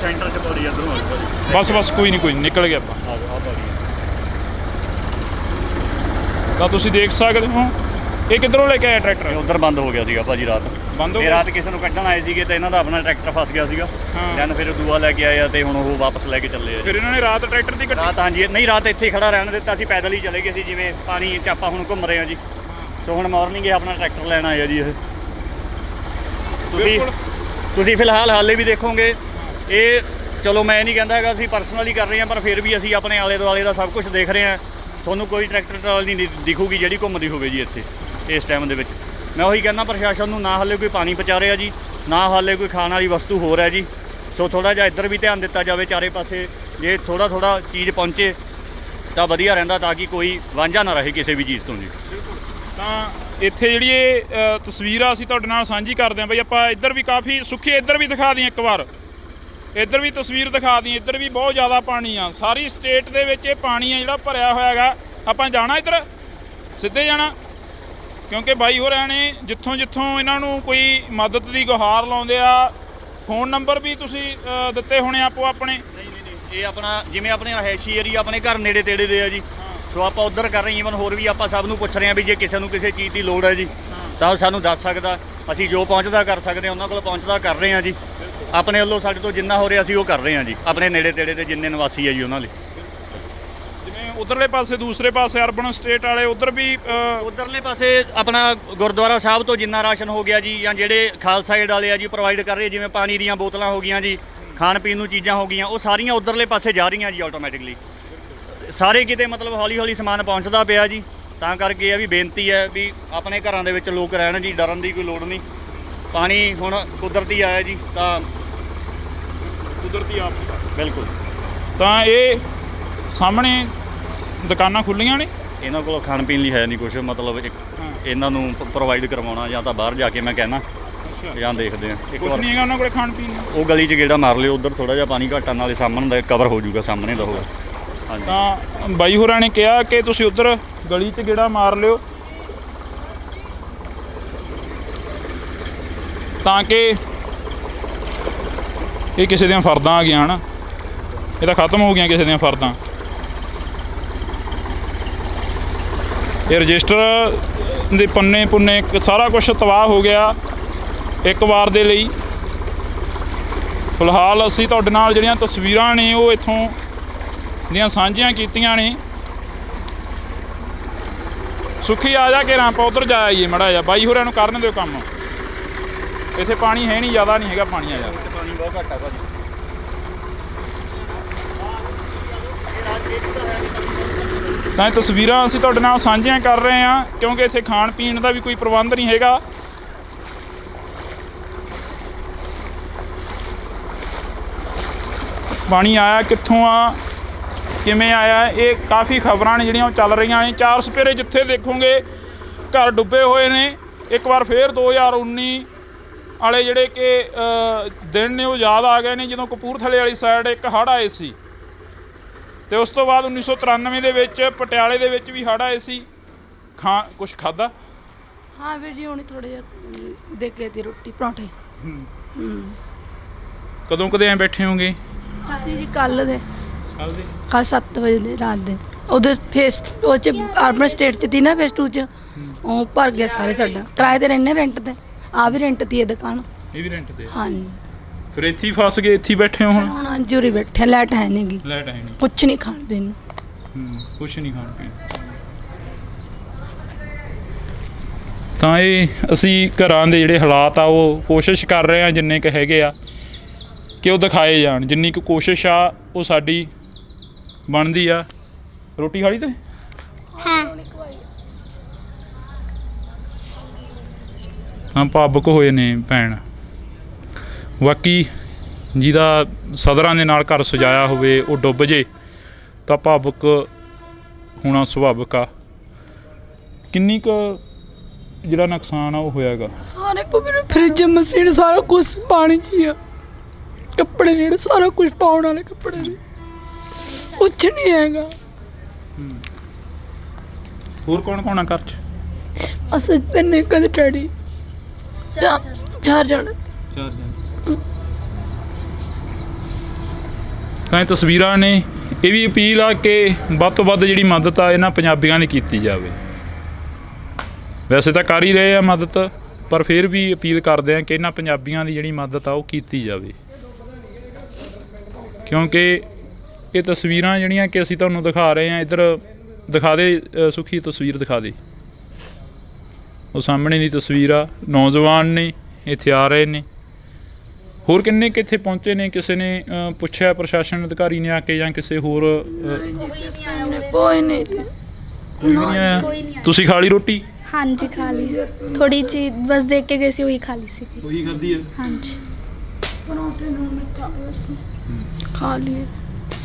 ਸੈਂਟਰ 'ਚ ਪੌੜੀ ਇੱਧਰੋਂ ਬਸ ਕੋਈ ਨਹੀਂ ਨਿਕਲ ਗਿਆ ਆਪਾਂ। ਤਾਂ ਤੁਸੀਂ ਦੇਖ ਸਕਦੇ ਹੋ ਇਹ ਕਿੱਧਰੋਂ ਲੈ ਕੇ ਆਇਆ ਟਰੈਕਟਰ? ਉੱਧਰ ਬੰਦ ਹੋ ਗਿਆ ਸੀਗਾ ਭਾਜੀ ਰਾਤ। ਬੰਦ ਹੋ ਤੇ ਗਿਆ? ਰਾਤ ਕਿਸੇ ਨੂੰ ਕੱਢਣ ਆਏ ਸੀਗੇ ਤੇ ਇਹਨਾਂ ਦਾ ਆਪਣਾ ਟਰੈਕਟਰ ਫਸ ਗਿਆ ਸੀਗਾ। ਦੈਨ ਫਿਰ ਦੂਆ ਲੈ ਕੇ ਆਏ ਆ ਤੇ ਹੁਣ ਉਹ ਵਾਪਸ ਲੈ ਕੇ ਚੱਲੇ ਆ। ਫਿਰ ਇਹਨਾਂ ਨੇ ਰਾਤ ਟਰੈਕਟਰ ਦੀ ਕੱਢੀ? ਰਾਤ ਹਾਂਜੀ, ਨਹੀਂ ਰਾਤ ਇੱਥੇ ਖੜਾ ਰਹਿਣ ਦਿੱਤਾ ਸੀ, ਪੈਦਲ ਹੀ ਚਲੇ ਗਏ ਸੀ। ਜਿਵੇਂ ਪਾਣੀ 'ਚ ਆਪਾਂ ਹੁਣ ਘੁੰਮ ਰਹੇ ਆ ਜੀ, ਸੋ ਹੁਣ ਮਾਰਨਿੰਗ ਇਹ ਆਪਣਾ ਟਰੈਕਟਰ ਲੈਣ ਆਏ ਆ ਜੀ। ਇਹ ਤੁਸੀਂ ਤੁਸੀਂ ਫਿਲਹਾਲ ਹਾਲੇ ਵੀ ਦੇਖੋਗੇ ਇਹ, ਚਲੋ ਮੈਂ ਨਹੀਂ ਕਹਿੰਦਾ ਹੈਗਾ ਅਸੀਂ ਪਰਸਨਲੀ ਕਰ ਰਹੇ ਹਾਂ, ਪਰ ਫਿਰ ਵੀ ਅਸੀਂ ਆਪਣੇ ਆਲੇ ਦੁਆਲੇ ਦਾ ਸਭ ਕੁਝ ਦੇਖ ਰਹੇ ਹਾਂ। ਤੁਹਾਨੂੰ ਕੋਈ ਟਰੈਕਟਰ ਟਰਾਲੀ ਨਹੀਂ ਦਿਖੂਗੀ ਜਿਹੜੀ ਘੁੰਮਦੀ ਹੋਵੇ ਜੀ ਇੱਥੇ ਇਸ ਟਾਈਮ ਦੇ ਵਿੱਚ। ਮੈਂ ਉਹੀ ਕਹਿੰਦਾ ਪ੍ਰਸ਼ਾਸਨ ਨੂੰ, ਨਾ ਹਾਲੇ ਕੋਈ ਪਾਣੀ ਪਹੁੰਚਾ ਰਿਹਾ ਜੀ, ਨਾ ਹਾਲੇ ਕੋਈ ਖਾਣ ਵਾਲੀ ਵਸਤੂ ਹੋਰ ਹੈ ਜੀ। ਸੋ ਥੋੜ੍ਹਾ ਜਿਹਾ ਇੱਧਰ ਵੀ ਧਿਆਨ ਦਿੱਤਾ ਜਾਵੇ ਚਾਰੇ ਪਾਸੇ, ਜੇ ਥੋੜ੍ਹਾ ਚੀਜ਼ ਪਹੁੰਚੇ ਤਾਂ ਵਧੀਆ ਰਹਿੰਦਾ, ਤਾਂ ਕਿ ਕੋਈ ਵਾਂਝਾ ਨਾ ਰਹੇ ਕਿਸੇ ਵੀ ਚੀਜ਼ ਤੋਂ ਜੀ। ਤਾਂ ਇੱਥੇ ਜਿਹੜੀ ਇਹ ਤਸਵੀਰ ਆ ਅਸੀਂ ਤੁਹਾਡੇ ਨਾਲ ਸਾਂਝੀ ਕਰਦੇ ਹਾਂ ਬਈ। ਆਪਾਂ ਇੱਧਰ ਵੀ ਕਾਫੀ ਸੁੱਖੀ, ਇੱਧਰ ਵੀ ਦਿਖਾ ਦਈਏ ਇੱਕ ਵਾਰ, ਇੱਧਰ ਵੀ ਤਸਵੀਰ ਦਿਖਾ ਦਈਏ। ਇੱਧਰ ਵੀ ਬਹੁਤ ਜ਼ਿਆਦਾ ਪਾਣੀ ਆ, ਸਾਰੀ ਸਟੇਟ ਦੇ ਵਿੱਚ ਇਹ ਪਾਣੀ ਆ ਜਿਹੜਾ ਭਰਿਆ ਹੋਇਆ ਹੈਗਾ। ਆਪਾਂ ਜਾਣਾ ਇੱਧਰ, ਸਿੱਧੇ ਜਾਣਾ, ਕਿਉਂਕਿ ਬਾਈ ਹੋਰਾਂ ਨੇ ਜਿੱਥੋਂ ਇਹਨਾਂ ਨੂੰ ਕੋਈ ਮਦਦ ਦੀ ਗੁਹਾਰ ਲਾਉਂਦੇ ਆ। ਫੋਨ ਨੰਬਰ ਵੀ ਤੁਸੀਂ ਦਿੱਤੇ ਹੋਣੇ ਆਪੋ ਆਪਣੇ? ਨਹੀਂ, ਇਹ ਆਪਣਾ ਜਿਵੇਂ ਆਪਣੇ ਰਿਹਾਇਸ਼ੀ ਏਰੀਆ ਆਪਣੇ ਘਰ ਨੇੜੇ ਤੇੜੇ ਦੇ ਆ ਜੀ, ਸੋ ਆਪਾਂ ਉੱਧਰ ਕਰ ਰਹੇ। ਈਵਨ ਹੋਰ ਵੀ ਆਪਾਂ ਸਭ ਨੂੰ ਪੁੱਛ ਰਹੇ ਹਾਂ ਵੀ ਜੇ ਕਿਸੇ ਨੂੰ ਕਿਸੇ ਚੀਜ਼ ਦੀ ਲੋੜ ਹੈ ਜੀ ਤਾਂ ਉਹ ਸਾਨੂੰ ਦੱਸ ਸਕਦਾ। ਅਸੀਂ ਜੋ ਪਹੁੰਚਦਾ ਕਰ ਸਕਦੇ ਹਾਂ ਉਹਨਾਂ ਕੋਲ ਪਹੁੰਚਦਾ ਕਰ ਰਹੇ ਹਾਂ ਜੀ। ਆਪਣੇ ਵੱਲੋਂ ਸਾਡੇ ਤੋਂ ਜਿੰਨਾ ਹੋ ਰਿਹਾ ਅਸੀਂ ਉਹ ਕਰ ਰਹੇ ਹਾਂ ਜੀ, ਆਪਣੇ ਨੇੜੇ ਤੇੜੇ ਦੇ ਜਿੰਨੇ ਨਿਵਾਸੀ ਹੈ ਜੀ ਉਹਨਾਂ ਲਈ। ਜਿਵੇਂ ਉਧਰਲੇ ਪਾਸੇ, ਦੂਸਰੇ ਪਾਸੇ ਅਰਬਨ ਸਟੇਟ ਵਾਲੇ ਉੱਧਰ ਵੀ ਉਧਰਲੇ ਪਾਸੇ ਆਪਣਾ ਗੁਰਦੁਆਰਾ ਸਾਹਿਬ ਤੋਂ ਜਿੰਨਾ ਰਾਸ਼ਨ ਹੋ ਗਿਆ ਜੀ, ਜਾਂ ਜਿਹੜੇ ਖਾਲਸਾ ਏਡ ਵਾਲੇ ਆ ਜੀ ਪ੍ਰੋਵਾਈਡ ਕਰ ਰਹੇ, ਜਿਵੇਂ ਪਾਣੀ ਦੀਆਂ ਬੋਤਲਾਂ ਹੋ ਗਈਆਂ ਜੀ, ਖਾਣ ਪੀਣ ਨੂੰ ਚੀਜ਼ਾਂ ਹੋ ਗਈਆਂ, ਉਹ ਸਾਰੀਆਂ ਉਧਰਲੇ ਪਾਸੇ ਜਾ ਰਹੀਆਂ ਜੀ ਆਟੋਮੈਟਿਕਲੀ। ਸਾਰੇ ਕਿਤੇ ਮਤਲਬ ਹੌਲੀ ਸਮਾਨ ਪਹੁੰਚਦਾ ਪਿਆ ਜੀ। ਤਾਂ ਕਰਕੇ ਇਹ ਵੀ ਬੇਨਤੀ ਹੈ ਵੀ ਆਪਣੇ ਘਰਾਂ ਦੇ ਵਿੱਚ ਲੋਕ ਰਹਿਣ ਜੀ, ਡਰਨ ਦੀ ਕੋਈ ਲੋੜ ਨਹੀਂ। ਪਾਣੀ ਹੁਣ ਕੁਦਰਤੀ ਆਇਆ ਜੀ, ਤਾਂ ਕੁਦਰਤੀ ਆਪ ਬਿਲਕੁਲ। ਤਾਂ ਇਹ ਸਾਹਮਣੇ ਦੁਕਾਨਾਂ ਖੁੱਲੀਆਂ ਨੇ, ਇਹਨਾਂ ਕੋਲ ਖਾਣ ਪੀਣ ਲਈ ਹੈ ਨਹੀਂ ਕੁਛ, ਮਤਲਬ ਇਹਨਾਂ ਨੂੰ ਪ੍ਰੋਵਾਈਡ ਕਰਵਾਉਣਾ, ਜਾਂ ਤਾਂ ਬਾਹਰ ਜਾ ਕੇ ਮੈਂ ਕਹਿਣਾ, ਜਾਂ ਦੇਖਦੇ ਹਾਂ ਇੱਕ ਕੁਛ ਵਾਰ। ਨਹੀਂ ਹੈਗਾ ਉਹਨਾਂ ਕੋਲ ਖਾਣ ਪੀਣ ਨੂੰ। ਉਹ ਗਲੀ 'ਚ ਗੇੜਾ ਮਾਰ ਲਿਓ, ਉੱਧਰ ਥੋੜ੍ਹਾ ਜਿਹਾ ਪਾਣੀ ਘਟਣ ਨਾਲੇ ਸਾਹਮਣੇ ਦਾ ਕਵਰ ਹੋ ਜਾਊਗਾ, ਸਾਹਮਣੇ ਦਾ ਹੋਊਗਾ। ਹਾਂਜੀ, ਤਾਂ ਬਾਈ ਹੋਰਾਂ ਨੇ ਕਿਹਾ ਕਿ ਤੁਸੀਂ ਉੱਧਰ ਗਲੀ 'ਚ ਗੇੜਾ ਮਾਰ ਲਿਓ, ਤਾਂ ਕਿ ਇਹ ਕਿਸੇ ਦੀਆਂ ਫਰਦਾਂ ਆ ਗਈਆਂ ਹਨ, ਇਹ ਤਾਂ ਖਤਮ ਹੋ ਗਈਆਂ ਕਿਸੇ ਦੀਆਂ ਫਰਦਾਂ। ਇਹ ਰਜਿਸਟਰ ਦੇ ਪੰਨੇ ਪੁੰਨੇ ਸਾਰਾ ਕੁਝ ਤਬਾਹ ਹੋ ਗਿਆ ਇੱਕ ਵਾਰ ਦੇ ਲਈ। ਫਿਲਹਾਲ ਅਸੀਂ ਤੁਹਾਡੇ ਨਾਲ ਜਿਹੜੀਆਂ ਤਸਵੀਰਾਂ ਨੇ ਉਹ ਇੱਥੋਂ ਦੀਆਂ ਸਾਂਝੀਆਂ ਕੀਤੀਆਂ ਨੇ। ਸੁਖੀ ਆ ਜਾ ਕੇ ਆਪਾਂ ਉੱਧਰ ਜਾ ਆਈਏ ਮਾੜਾ ਜਿਹਾ, ਬਾਈ ਹੋਰਾਂ ਨੂੰ ਕਰਨ ਦਿਓ ਕੰਮ। ਇੱਥੇ ਪਾਣੀ ਹੈ ਨਹੀਂ, ਜ਼ਿਆਦਾ ਨਹੀਂ ਹੈਗਾ ਪਾਣੀ। ਆ ਜਾ, ਪਾਣੀ ਬਹੁਤ ਘੱਟ ਆ ਭਾਜੀ। ਤਾਂ ਇਹ ਤਸਵੀਰਾਂ ਅਸੀਂ ਤੁਹਾਡੇ ਨਾਲ ਸਾਂਝੀਆਂ ਕਰ ਰਹੇ ਹਾਂ, ਕਿਉਂਕਿ ਇੱਥੇ ਖਾਣ ਪੀਣ ਦਾ ਵੀ ਕੋਈ ਪ੍ਰਬੰਧ ਨਹੀਂ ਹੈਗਾ। ਪਾਣੀ ਆਇਆ ਕਿੱਥੋਂ ਆ, ਕਿਵੇਂ ਆਇਆ, ਇਹ ਕਾਫੀ ਖਬਰਾਂ ਨੇ ਜਿਹੜੀਆਂ ਉਹ ਚੱਲ ਰਹੀਆਂ ਨੇ। ਚਾਰ ਸਪੇਰੇ ਜਿੱਥੇ ਦੇਖੋਗੇ ਘਰ ਡੁੱਬੇ ਹੋਏ ਨੇ। ਇੱਕ ਵਾਰ ਫੇਰ 2019 ਵਾਲੇ ਜਿਹੜੇ ਕਿ ਦਿਨ ਨੇ ਉਹ ਯਾਦ ਆ ਗਏ ਨੇ, ਜਦੋਂ ਕਪੂਰਥਲੇ ਵਾਲੀ ਸਾਈਡ ਇੱਕ ਹੜ੍ਹ ਆਏ ਸੀ, ਅਤੇ ਉਸ ਤੋਂ ਬਾਅਦ 1993 ਦੇ ਵਿੱਚ ਪਟਿਆਲੇ ਦੇ ਵਿੱਚ ਵੀ ਹੜ੍ਹ ਆਏ ਸੀ। ਕੁਛ ਖਾਧਾ? ਹਾਂ ਵੀਰ ਜੀ, ਹੁਣੀ ਥੋੜ੍ਹਾ ਜਿਹਾ ਦੇ ਕੇ ਤੀ ਰੋਟੀ ਪਰੌਂਠੇ। ਕਦੋਂ ਕਦੇ ਐਂ ਬੈਠੇ ਹੋਗੇ? ਅਸੀਂ ਜੀ ਕੱਲ੍ਹ 7 ਵਜੇ ਦੇ ਰਾਤ ਦੇ। ਉਹਦੇ ਫੇਸ ਉਹ 'ਚ ਅਰਬਨ ਸਟੇਟ 'ਚ ਤੀ ਨਾ, ਫੇਸ 2 'ਚ ਉਹ ਭਰ ਗਿਆ ਸਾਰੇ। ਸਾਡਾ ਕਿਰਾਏ 'ਤੇ ਰਹਿੰਦੇ, ਰੈਂਟ 'ਤੇ। ਆ ਵੀ ਰੈਂਟ 'ਤੇ ਹੈ ਦੁਕਾਨ। ਇਹ ਵੀ ਰੈਂਟ 'ਤੇ? ਹਾਂਜੀ। ਫਿਰ ਇੱਥੇ ਹੀ ਫਸ ਗਏ, ਇੱਥੇ ਹੀ ਬੈਠੇ ਹੋ ਹੁਣ? ਹੁਣ ਅੰਜੂਰੀ ਬੈਠੇ, ਲਾਈਟ ਹੈ ਨਹੀਂ ਗੀ, ਲਾਈਟ ਹੈ ਨਹੀਂ, ਕੁਛ ਨਹੀਂ ਖਾਣ ਪੀਣ ਨੂੰ। ਕੁਛ ਨਹੀਂ ਖਾਣ ਪੀਣ। ਤਾਂ ਇਹ ਅਸੀਂ ਘਰਾਂ ਦੇ ਜਿਹੜੇ ਹਾਲਾਤ ਆ ਉਹ ਕੋਸ਼ਿਸ਼ ਕਰ ਰਹੇ ਹਾਂ ਜਿੰਨੇ ਕੁ ਹੈਗੇ ਆ ਕਿ ਉਹ ਦਿਖਾਏ ਜਾਣ। ਜਿੰਨੀ ਕੁ ਕੋਸ਼ਿਸ਼ ਆ ਉਹ ਸਾਡੀ ਬਣਦੀ ਆ। ਰੋਟੀ ਖਾ ਲਈ ਤੇ? ਹਾਂ। ਹਾਂ, ਭਾਵੁਕ ਹੋਏ ਨੇ ਭੈਣ। ਬਾਕੀ ਜਿਹਦਾ ਸਦਰਾਂ ਦੇ ਨਾਲ ਘਰ ਸਜਾਇਆ ਹੋਵੇ ਉਹ ਡੁੱਬ ਜੇ ਤਾਂ ਭਾਵੁਕ ਹੋਣਾ ਸੁਭਾਵਿਕ ਆ। ਕਿੰਨੀ ਕੁ ਜਿਹੜਾ ਨੁਕਸਾਨ ਆ ਉਹ ਹੋਇਆਗਾ? ਸਾਰੇ ਕੋ ਮੇਰੇ ਫਰਿੱਜ, ਮਸ਼ੀਨ, ਸਾਰਾ ਕੁਝ ਪਾਣੀ 'ਚ ਹੀ ਆ। ਕੱਪੜੇ ਜਿਹੜੇ ਸਾਰਾ ਕੁਝ ਪਾਉਣ ਵਾਲੇ ਕੱਪੜੇ ਨੇ, ਕੁਛ ਨਹੀਂ ਹੈਗਾ। ਹੋਰ ਕੌਣ ਕੌਣ ਆ ਘਰ 'ਚ? ਅਸੀਂ ਤਿੰਨੇ ਕਦੇ ਡੈਡੀ, ਚਾਰ ਜਣੇ। ਤਾਂ ਇਹ ਤਸਵੀਰਾਂ ਨੇ। ਇਹ ਵੀ ਅਪੀਲ ਆ ਕਿ ਵੱਧ ਤੋਂ ਵੱਧ ਜਿਹੜੀ ਮਦਦ ਆ ਇਹਨਾਂ ਪੰਜਾਬੀਆਂ ਦੀ ਕੀਤੀ ਜਾਵੇ। ਵੈਸੇ ਤਾਂ ਕਰ ਹੀ ਰਹੇ ਆ ਮਦਦ, ਪਰ ਫਿਰ ਵੀ ਅਪੀਲ ਕਰਦੇ ਆ ਕਿ ਇਹਨਾਂ ਪੰਜਾਬੀਆਂ ਦੀ ਜਿਹੜੀ ਮਦਦ ਆ ਉਹ ਕੀਤੀ ਜਾਵੇ, ਕਿਉਂਕਿ ਇਹ ਤਸਵੀਰਾਂ ਜਿਹੜੀਆਂ ਕਿ ਅਸੀਂ ਤੁਹਾਨੂੰ ਦਿਖਾ ਰਹੇ ਹਾਂ, ਇੱਧਰ ਦਿਖਾ ਦੇ ਸੁਖੀ, ਤਸਵੀਰ ਦਿਖਾ ਦੇ। ਉਹ ਸਾਹਮਣੇ ਦੀ ਤਸਵੀਰ ਆ, ਨੌਜਵਾਨ ਨੇ ਇੱਥੇ ਆ ਰਹੇ ਨੇ ਹੋਰ ਕਿੰਨੇ ਕਿ ਇੱਥੇ ਪਹੁੰਚੇ ਨੇ? ਕਿਸੇ ਨੇ ਪੁੱਛਿਆ ਪ੍ਰਸ਼ਾਸਨ ਅਧਿਕਾਰੀ ਨੇ ਆ ਕੇ ਜਾਂ ਕਿਸੇ ਹੋਰ? ਕੋਈ ਨਹੀਂ ਕੋਈ ਨਹੀਂ ਆਇਆ। ਤੁਸੀਂ ਖਾ ਲਈ ਰੋਟੀ? हाँ जी खा ली थोड़ी चीज बस देख के गई सी वही खा ली सी ਉਹੀ ਖਾਧੀ ਹੈ। हाँ जी खा लिए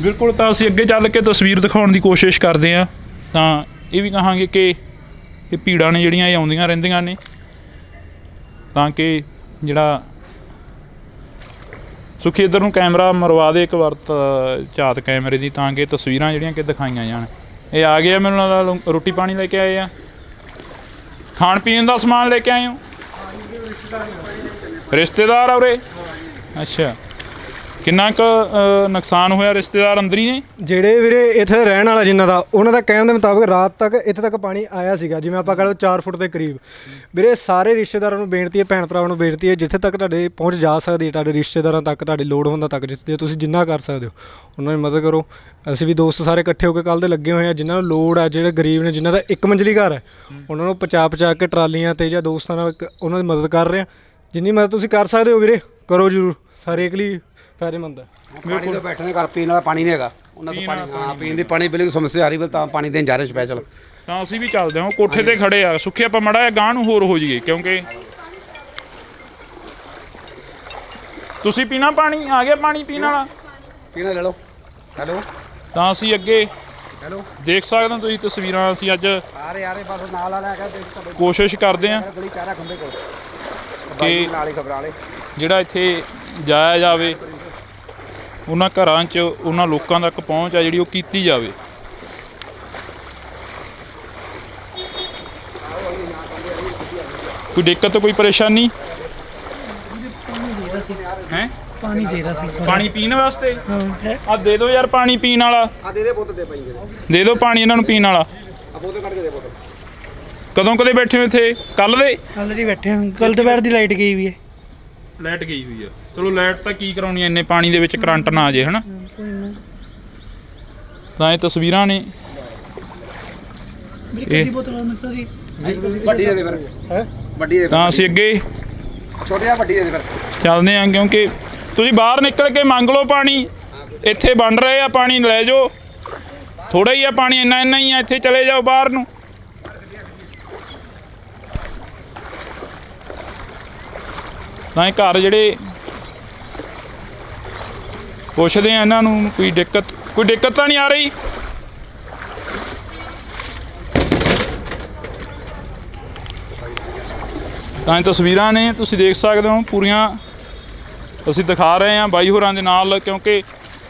ਬਿਲਕੁਲ। ਤਾਂ ਅਸੀਂ ਅੱਗੇ ਚੱਲ ਕੇ ਤਸਵੀਰ ਦਿਖਾਉਣ ਦੀ ਕੋਸ਼ਿਸ਼ ਕਰਦੇ ਹਾਂ। ਤਾਂ ਇਹ ਵੀ ਕਹਾਂਗੇ ਕਿ ਇਹ ਭੀੜਾਂ ਨੇ ਜਿਹੜੀਆਂ ਇਹ ਆਉਂਦੀਆਂ ਰਹਿੰਦੀਆਂ ਨੇ, ਤਾਂ ਕਿ ਜਿਹੜਾ ਸੁਖੀ ਇੱਧਰ ਨੂੰ ਕੈਮਰਾ ਮਰਵਾ ਦੇ ਇੱਕ ਵਾਰ ਝਾਤ ਕੈਮਰੇ ਦੀ, ਤਾਂ ਕਿ ਤਸਵੀਰਾਂ ਜਿਹੜੀਆਂ ਕਿ ਦਿਖਾਈਆਂ ਜਾਣ। ਇਹ ਆ ਗਏ ਆ, ਮੈਨੂੰ ਲੱਗਦਾ ਰੋਟੀ ਪਾਣੀ ਲੈ ਕੇ ਆਏ ਆ, ਖਾਣ ਪੀਣ ਦਾ ਸਮਾਨ ਲੈ ਕੇ ਆਏ ਹੋ? ਰਿਸ਼ਤੇਦਾਰ ਆ ਉਰੇ? ਅੱਛਾ, ਕਿੰਨਾ ਕੁ ਨੁਕਸਾਨ ਹੋਇਆ? ਰਿਸ਼ਤੇਦਾਰ ਅੰਦਰ ਹੀ ਨੇ ਜਿਹੜੇ ਵੀਰੇ ਇੱਥੇ ਰਹਿਣ ਵਾਲਾ ਜਿਨ੍ਹਾਂ ਦਾ, ਉਹਨਾਂ ਦਾ ਕਹਿਣ ਦੇ ਮੁਤਾਬਕ ਰਾਤ ਤੱਕ ਇੱਥੇ ਤੱਕ ਪਾਣੀ ਆਇਆ ਸੀਗਾ, ਜਿਵੇਂ ਆਪਾਂ ਕਹ ਲਓ 4 ਫੁੱਟ ਦੇ ਕਰੀਬ। ਵੀਰੇ ਸਾਰੇ ਰਿਸ਼ਤੇਦਾਰਾਂ ਨੂੰ ਬੇਨਤੀ ਹੈ, ਭੈਣ ਭਰਾਵਾਂ ਨੂੰ ਬੇਨਤੀ ਹੈ, ਜਿੱਥੇ ਤੱਕ ਤੁਹਾਡੇ ਪਹੁੰਚ ਜਾ ਸਕਦੀ ਹੈ, ਤੁਹਾਡੇ ਰਿਸ਼ਤੇਦਾਰਾਂ ਤੱਕ, ਤੁਹਾਡੀ ਲੋੜ ਹੁੰਦਾ ਤੱਕ, ਜਿੱਥੇ ਤੁਸੀਂ ਜਿੰਨਾ ਕਰ ਸਕਦੇ ਹੋ ਉਹਨਾਂ ਦੀ ਮਦਦ ਕਰੋ। ਅਸੀਂ ਵੀ ਦੋਸਤ ਸਾਰੇ ਇਕੱਠੇ ਹੋ ਕੇ ਕੱਲ੍ਹ ਦੇ ਲੱਗੇ ਹੋਏ ਹਾਂ। ਜਿਨ੍ਹਾਂ ਨੂੰ ਲੋੜ ਹੈ, ਜਿਹੜੇ ਗਰੀਬ ਨੇ, ਜਿਨ੍ਹਾਂ ਦਾ ਇੱਕ ਮੰਜ਼ਲੀ ਘਰ ਹੈ, ਉਹਨਾਂ ਨੂੰ ਪਹੁੰਚਾ ਕੇ ਟਰਾਲੀਆਂ 'ਤੇ ਜਾਂ ਦੋਸਤਾਂ ਨਾਲ ਉਹਨਾਂ ਦੀ ਮਦਦ ਕਰ ਰਹੇ ਹਾਂ। ਜਿੰਨੀ ਮਦਦ ਤੁਸੀਂ ਕਰ ਸਕਦੇ ਹੋ ਵੀਰੇ ਕਰੋ ਜ਼ਰੂਰ, ਹਰੇਕ ਲਈ ਫਾਇਦੇਮੰਦ ਹੈ। ਪਾਣੀ ਤੋਂ ਬੈਠਣੇ ਘਰ ਪੀਣ ਵਾਲਾ ਪਾਣੀ ਨਹੀਂ ਹੈਗਾ ਉਹਨਾਂ ਤੋਂ ਪਾਣੀ, ਹਾਂ ਪੀਣ ਦੀ ਪਾਣੀ ਬਿਲਕੁਲ ਸਮੱਸਿਆ ਆ ਰਹੀ, ਤਾਂ ਪਾਣੀ ਦੇਣ ਜਾ ਰਹੇ ਸਪੈਸ਼ਲ। ਤਾਂ ਅਸੀਂ ਵੀ ਚੱਲਦੇ ਹਾਂ, ਕੋਠੇ ਤੇ ਖੜੇ ਆ। ਸੁੱਖੇ ਆਪਾਂ ਮੜਾ ਜਿਹਾ ਗਾਂਹ ਨੂੰ ਹੋਰ ਹੋ ਜਾਈਏ, ਕਿਉਂਕਿ ਤੁਸੀਂ ਪੀਣਾ ਪਾਣੀ? ਆ ਗਿਆ ਪਾਣੀ ਪੀਣ ਵਾਲਾ? ਪੀਣਾ ਲੈ ਲਓ। ਹੈਲੋ, ਤਾਂ ਅਸੀਂ ਅੱਗੇ ਹੈਲੋ ਦੇਖ ਸਕਦੇ ਹੋ ਤੁਸੀਂ ਤਸਵੀਰਾਂ। ਅਸੀਂ ਅੱਜ ਆ ਰਹੇ ਬਸ ਨਾਲ ਵਾਲਾ ਹੈਗਾ, ਦੇਖ ਤੁਹਾਡੇ ਕੋਸ਼ਿਸ਼ ਕਰਦੇ ਹਾਂ ਗਲੀ ਚਾਰਾ ਖੰਬੇ ਕੋਲ ਕਿ ਨਾਲ ਹੀ ਖਬਰਾਂ ਵਾਲੇ ਜਿਹੜਾ ਇੱਥੇ ਜਾਇਆ ਜਾਵੇ, ਉਹਨਾਂ ਘਰਾਂ 'ਚ ਉਹਨਾਂ ਲੋਕਾਂ ਤੱਕ ਪਹੁੰਚ ਆ ਜਿਹੜੀ ਉਹ ਕੀਤੀ ਜਾਵੇ। ਕੋਈ ਦਿੱਕਤ, ਕੋਈ ਪਰੇਸ਼ਾਨੀ ਹੈ? ਪਾਣੀ ਚਾਹੀਦਾ ਸੀ, ਪਾਣੀ ਪੀਣ ਵਾਸਤੇ? ਹਾਂ ਆ ਦੇ ਦਿਓ ਯਾਰ ਪਾਣੀ ਪੀਣ ਵਾਲਾ, ਆ ਦੇ ਬੋਤਲ ਦੇ ਪਾਈ ਦੇ ਦਿਓ ਪਾਣੀ ਇਹਨਾਂ ਨੂੰ ਪੀਣ ਵਾਲਾ। ਆ ਬੋਤਲ ਕੱਢ ਕੇ ਦੇ ਬੋਤਲ। ਕਦੋਂ ਕਦੇ ਬੈਠੇ ਹੋ ਇੱਥੇ? ਕੱਲ ਦੇ ਆਲਰੇਡੀ ਬੈਠੇ ਹਾਂ। ਕੱਲ ਦੁਪਹਿਰ ਦੀ ਲਾਈਟ ਗਈ ਵੀ ਹੈ। ਲਾਈਟ ਗਈ ਹੋਈ ਆ। ਚਲੋ ਲਾਈਟ ਤਾਂ ਕੀ ਕਰਾਉਣੀ, ਇੰਨੇ ਪਾਣੀ ਦੇ ਵਿੱਚ ਕਰੰਟ ਨਾ ਆ ਜੇ, ਹਨਾ। ਤਾਂ ਇਹ ਤਸਵੀਰਾਂ ਨੇ। ਇਹ ਵੱਡੀ ਦੇ ਦੇ ਫਿਰ ਹੈ ਵੱਡੀ ਦੇ। ਤਾਂ ਅਸੀਂ ਅੱਗੇ ਛੋਟੀ ਆ ਵੱਡੀ ਦੇ ਦੇ ਫਿਰ ਚੱਲਦੇ ਹਾਂ, ਕਿਉਂਕਿ ਤੁਸੀਂ ਬਾਹਰ ਨਿਕਲ ਕੇ ਮੰਗ ਲਓ ਪਾਣੀ। ਇੱਥੇ ਬਣ ਰਹੇ ਆ, ਪਾਣੀ ਲੈ ਜਾਓ। ਥੋੜਾ ਹੀ ਆ ਪਾਣੀ, ਇੰਨਾ ਹੀ ਆ। ਇੱਥੇ ਚਲੇ ਜਾਓ ਬਾਹਰ ਨੂੰ। ਤਾਂ ਇਹ ਘਰ ਜਿਹੜੇ ਪੁੱਛਦੇ ਆ ਇਹਨਾਂ ਨੂੰ, ਕੋਈ ਦਿੱਕਤ ਤਾਂ ਨਹੀਂ ਆ ਰਹੀ? ਤਾਂ ਇਹ ਤਸਵੀਰਾਂ ਨੇ, ਤੁਸੀਂ ਦੇਖ ਸਕਦੇ ਹੋ ਪੂਰੀਆਂ। ਅਸੀਂ ਦਿਖਾ ਰਹੇ ਹਾਂ ਬਾਈ ਹੋਰਾਂ ਦੇ ਨਾਲ, ਕਿਉਂਕਿ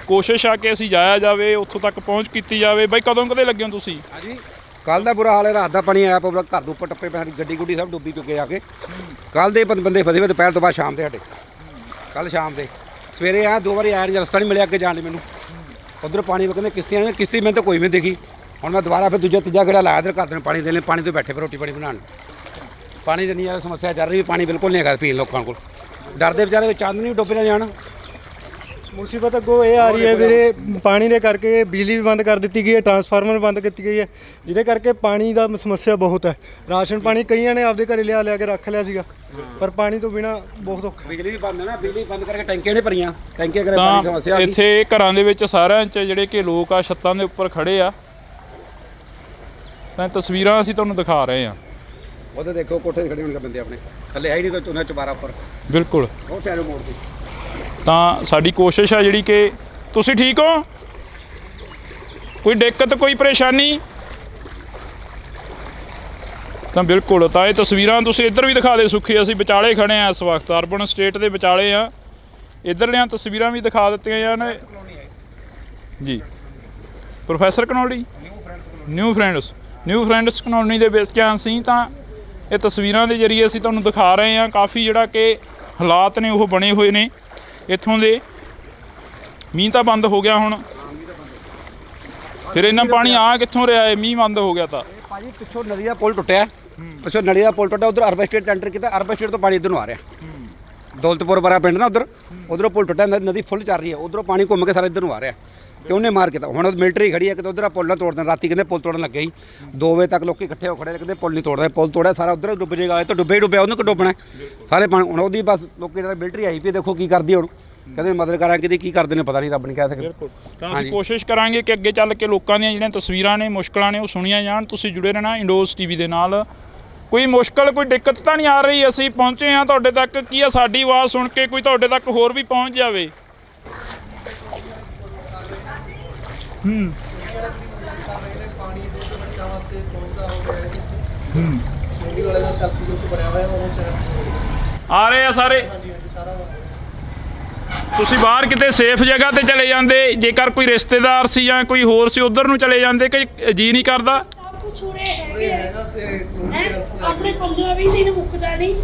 ਕੋਸ਼ਿਸ਼ ਆ ਕਿ ਅਸੀਂ ਜਾਇਆ ਜਾਵੇ, ਉੱਥੋਂ ਤੱਕ ਪਹੁੰਚ ਕੀਤੀ ਜਾਵੇ। ਬਾਈ ਕਦੋਂ ਕਦੇ ਲੱਗੇ ਹੋ ਤੁਸੀਂ? ਹਾਂਜੀ, ਕੱਲ ਦਾ ਬੁਰਾ ਹਾਲ ਹੈ। ਰਾਤ ਦਾ ਪਾਣੀ ਆਇਆ ਪੂਰਾ ਘਰ ਦੇ ਉੱਪਰ ਟੱਪੇ ਪੈ, ਸਾਡੀ ਗੱਡੀ ਗੁੱਡੀ ਸਭ ਡੁੱਬੀ ਚੁੱਕੇ ਆ ਕੇ। ਕੱਲ ਦੇ ਬੰਦੇ ਫਸੇ ਹੋਏ, ਦੁਪਹਿਰ ਤੋਂ ਬਾਅਦ ਸ਼ਾਮ ਦੇ ਸਾਡੇ, ਕੱਲ ਸ਼ਾਮ ਦੇ। ਸਵੇਰੇ ਆ 2 ਵਾਰੀ ਆਇਆ, ਰਸਤਾ ਨਹੀਂ ਮਿਲਿਆ ਅੱਗੇ ਜਾਣ ਲਈ ਮੈਨੂੰ। ਉਧਰ ਪਾਣੀ ਵਗਨੇ ਕਿਸ਼ਤੀਆਂ ਨੇ, ਕਿਸ਼ਤੀ ਮੈਨੂੰ ਤਾਂ ਕੋਈ ਵੀ ਨਹੀਂ ਦਿਖੀ। ਹੁਣ ਮੈਂ ਦੁਬਾਰਾ ਫਿਰ ਦੂਜਾ ਤੀਜਾ ਗੇੜਾ ਲਾਇਆ ਇੱਧਰ, ਘਰ ਦੇ ਪਾਣੀ ਦੇ ਲਈ। ਪਾਣੀ ਤੋਂ ਬੈਠੇ ਫਿਰ ਰੋਟੀ ਪਾਣੀ ਬਣਾਉਣ। ਪਾਣੀ ਦੀ ਨਹੀਂ ਆ ਸਮੱਸਿਆ ਚੱਲ ਰਹੀ, ਪਾਣੀ ਬਿਲਕੁਲ ਨਹੀਂ ਹੈਗਾ ਪੀਣ ਲੋਕਾਂ ਕੋਲ। ਡਰਦੇ ਵਿਚਾਰੇ ਵਿੱਚ ਚੰਦ ਨਹੀਂ ਡੁੱਬ ਨਾ ਜਾਣ। ਮੁਸੀਬਤ ਅੱਗੋਂ ਇਹ ਆ ਰਹੀ ਹੈ ਵੀਰੇ, ਪਾਣੀ ਦੇ ਕਰਕੇ ਬਿਜਲੀ ਵੀ ਬੰਦ ਕਰ ਦਿੱਤੀ ਗਈ ਹੈ, ਟਰਾਂਸਫਾਰਮਰ ਬੰਦ ਕੀਤੀ ਗਈ ਹੈ, ਜਿਹਦੇ ਕਰਕੇ ਪਾਣੀ ਦਾ ਸਮੱਸਿਆ ਬਹੁਤ ਹੈ। ਰਾਸ਼ਨ ਪਾਣੀ ਕਈਆਂ ਨੇ ਆਪਦੇ ਘਰੇ ਲਿਆ ਕੇ ਰੱਖ ਲਿਆ ਸੀਗਾ, ਪਰ ਪਾਣੀ ਤੋਂ ਬਿਨਾ ਬਹੁਤ ਔਖਾ। ਬਿਜਲੀ ਵੀ ਬੰਦ ਹੈ ਨਾ, ਬਿਜਲੀ ਬੰਦ ਕਰਕੇ ਟੈਂਕੀਆਂ ਨੇ ਭਰੀਆਂ, ਟੈਂਕੀਆਂ ਕਰੇ ਪਾਣੀ ਦੀ ਸਮੱਸਿਆ ਆ ਤਾਂ ਗਈ। ਇੱਥੇ ਘਰਾਂ ਦੇ ਵਿੱਚ ਸਾਰਿਆਂ 'ਚ ਜਿਹੜੇ ਕਿ ਲੋਕ ਆ ਛੱਤਾਂ ਦੇ ਉੱਪਰ ਖੜੇ ਆ। ਤਾਂ ਤਸਵੀਰਾਂ ਅਸੀਂ ਤੁਹਾਨੂੰ ਦਿਖਾ ਰਹੇ ਹਾਂ। ਉਹਦੇ ਦੇਖੋ ਕੋਠੇ 'ਤੇ ਖੜੇ ਹੋਣਗੇ ਬੰਦੇ ਆਪਣੇ, ਥੱਲੇ ਹੈ ਹੀ ਨਹੀਂ ਕੋਈ ਉਹਨਾਂ ਚੁਬਾਰਾ ਉੱਪਰ। ਬਿਲਕੁਲ। ਉਹ ਚਾਰੋਂ ਮੋੜ ਤੇ। ਤਾਂ ਸਾਡੀ ਕੋਸ਼ਿਸ਼ ਆ ਜਿਹੜੀ ਕਿ ਤੁਸੀਂ ਠੀਕ ਹੋ? ਕੋਈ ਦਿੱਕਤ, ਕੋਈ ਪਰੇਸ਼ਾਨੀ? ਤਾਂ ਬਿਲਕੁਲ। ਤਾਂ ਇਹ ਤਸਵੀਰਾਂ ਤੁਸੀਂ ਇੱਧਰ ਵੀ ਦਿਖਾ ਦੇ ਸੁੱਖੀ। ਅਸੀਂ ਵਿਚਾਲੇ ਖੜੇ ਆ ਇਸ ਵਕਤ, ਅਰਬਨ ਸਟੇਟ ਦੇ ਵਿਚਾਲੇ ਆ। ਇੱਧਰਲੀਆਂ ਤਸਵੀਰਾਂ ਵੀ ਦਿਖਾ ਦਿੱਤੀਆਂ ਜਾਣ ਜੀ। Professor Kanauli, new friends colony ਦੇ ਵਿੱਚ ਅਸੀਂ। ਤਾਂ ਇਹ ਤਸਵੀਰਾਂ ਦੇ ਜ਼ਰੀਏ ਅਸੀਂ ਤੁਹਾਨੂੰ ਦਿਖਾ ਰਹੇ ਹਾਂ ਕਾਫੀ ਜਿਹੜਾ ਕਿ ਹਾਲਾਤ ਨੇ ਉਹ ਬਣੇ ਹੋਏ ਨੇ ਇੱਥੋਂ ਦੇ। ਮੀਂਹ ਤਾਂ ਬੰਦ ਹੋ ਗਿਆ ਹੁਣ, ਫਿਰ ਇੰਨਾ ਪਾਣੀ ਆ ਕਿੱਥੋਂ ਰਿਹਾ ਹੈ? ਮੀਂਹ ਬੰਦ ਹੋ ਗਿਆ ਤਾਂ ਭਾਜੀ ਪਿੱਛੋਂ ਨਦੀ ਦਾ ਪੁਲ ਟੁੱਟਿਆ, ਪਿੱਛੋਂ ਨਦੀ ਦਾ ਪੁਲ ਟੁੱਟਿਆ, ਉਧਰ ਅਰਬਨ ਸਟੇਟ ਐਂਟਰ ਕੀਤਾ। ਅਰਬਨ ਸਟੇਟ ਤੋਂ ਪਾਣੀ ਇੱਧਰ ਨੂੰ ਆ ਰਿਹਾ, ਦੌਲਤਪੁਰ ਬਰਾ ਪਿੰਡ ਨਾ, ਉਧਰੋਂ ਪੁਲ ਟੁੱਟਿਆ, ਨਦੀ ਫੁੱਲ ਚੱਲ ਰਹੀ ਹੈ, ਉਧਰੋਂ ਪਾਣੀ ਘੁੰਮ ਕੇ ਸਾਰਾ ਇੱਧਰ ਨੂੰ ਆ ਰਿਹਾ। ਤੇ ਉਹਨੇ ਮਾਰ ਕੇ ਤਾਂ ਹੁਣ ਮਿਲਟਰੀ ਖੜੀ ਹੈ ਕਿ ਉਧਰ ਪੁੱਲ ਨਾ ਤੋੜ ਦੇਣ। ਰਾਤੀ ਕਹਿੰਦੇ ਪੁੱਲ ਤੋੜਨ ਲੱਗੇ ਸੀ 2 ਵਜੇ ਤੱਕ ਲੋਕੀ ਇਕੱਠੇ ਹੋ ਖੜੇ ਕਹਿੰਦੇ ਪੁੱਲ ਨਹੀਂ ਤੋੜਦਾ, ਪੁੱਲ ਤੋੜਿਆ ਸਾਰਾ ਉਧਰ ਡੁੱਬ ਜਾਏਗਾ। ਇਹ ਤਾਂ ਡੁੱਬੇ ਹੀ ਡੁੱਬਿਆ, ਉਹਨੂੰ ਕਿ ਡੁੱਬਣਾ ਸਾਰੇ ਪਾਣੀ। ਹੁਣ ਉਹਦੀ ਬਸ ਲੋਕੀ ਜਿਹੜਾ ਮਿਲਟਰੀ ਆਈ ਪਈ ਦੇਖੋ ਕੀ ਕਰਦੀ ਹੁਣ, ਕਹਿੰਦੇ ਮਦਦ ਕਰਾਂਗੇ ਤੇ ਕੀ ਕਰਦੇ ਨੇ ਪਤਾ ਨਹੀਂ, ਰੱਬ ਨਹੀਂ ਕਹਿ ਸਕਦੇ। ਬਿਲਕੁਲ, ਤਾਂ ਅਸੀਂ ਕੋਸ਼ਿਸ਼ ਕਰਾਂਗੇ ਕਿ ਅੱਗੇ ਚੱਲ ਕੇ ਲੋਕਾਂ ਦੀਆਂ ਜਿਹੜੀਆਂ ਤਸਵੀਰਾਂ ਨੇ, ਮੁਸ਼ਕਲਾਂ ਨੇ, ਉਹ ਸੁਣੀਆਂ ਜਾਣ। ਤੁਸੀਂ ਜੁੜੇ ਰਹਿਣਾ ਇੰਡੋਜ਼ ਟੀਵੀ ਦੇ ਨਾਲ। ਕੋਈ ਮੁਸ਼ਕਲ, ਕੋਈ ਦਿੱਕਤ ਤਾਂ ਨਹੀਂ ਆ ਰਹੀ? ਅਸੀਂ ਪਹੁੰਚੇ ਹਾਂ ਤੁਹਾਡੇ ਤੱਕ। ਕੀ ਆ ਸਾਡੀ ਆਵਾਜ਼ ਸੁਣ ਕੇ ਕੋਈ ਤੁਹਾਡੇ ਤੱਕ ਹੋਰ ਵੀ ਪਹੁੰਚ ਜਾਵੇ? ਆ ਰਹੇ ਆ ਸਾਰੇ। ਤੁਸੀਂ ਬਾਹਰ ਕਿਤੇ ਸੇਫ ਜਗ੍ਹਾ ਤੇ ਚਲੇ ਜਾਂਦੇ, ਜੇਕਰ ਕੋਈ ਰਿਸ਼ਤੇਦਾਰ ਸੀ ਜਾਂ ਕੋਈ ਹੋਰ ਸੀ ਉਧਰ ਨੂੰ ਚਲੇ ਜਾਂਦੇ, ਕਿ ਜੀ ਨਹੀਂ ਕਰਦਾ? ਆਪਣੇ 15-20 ਦਿਨ ਮੁੱਕਦਾ ਨਹੀਂ।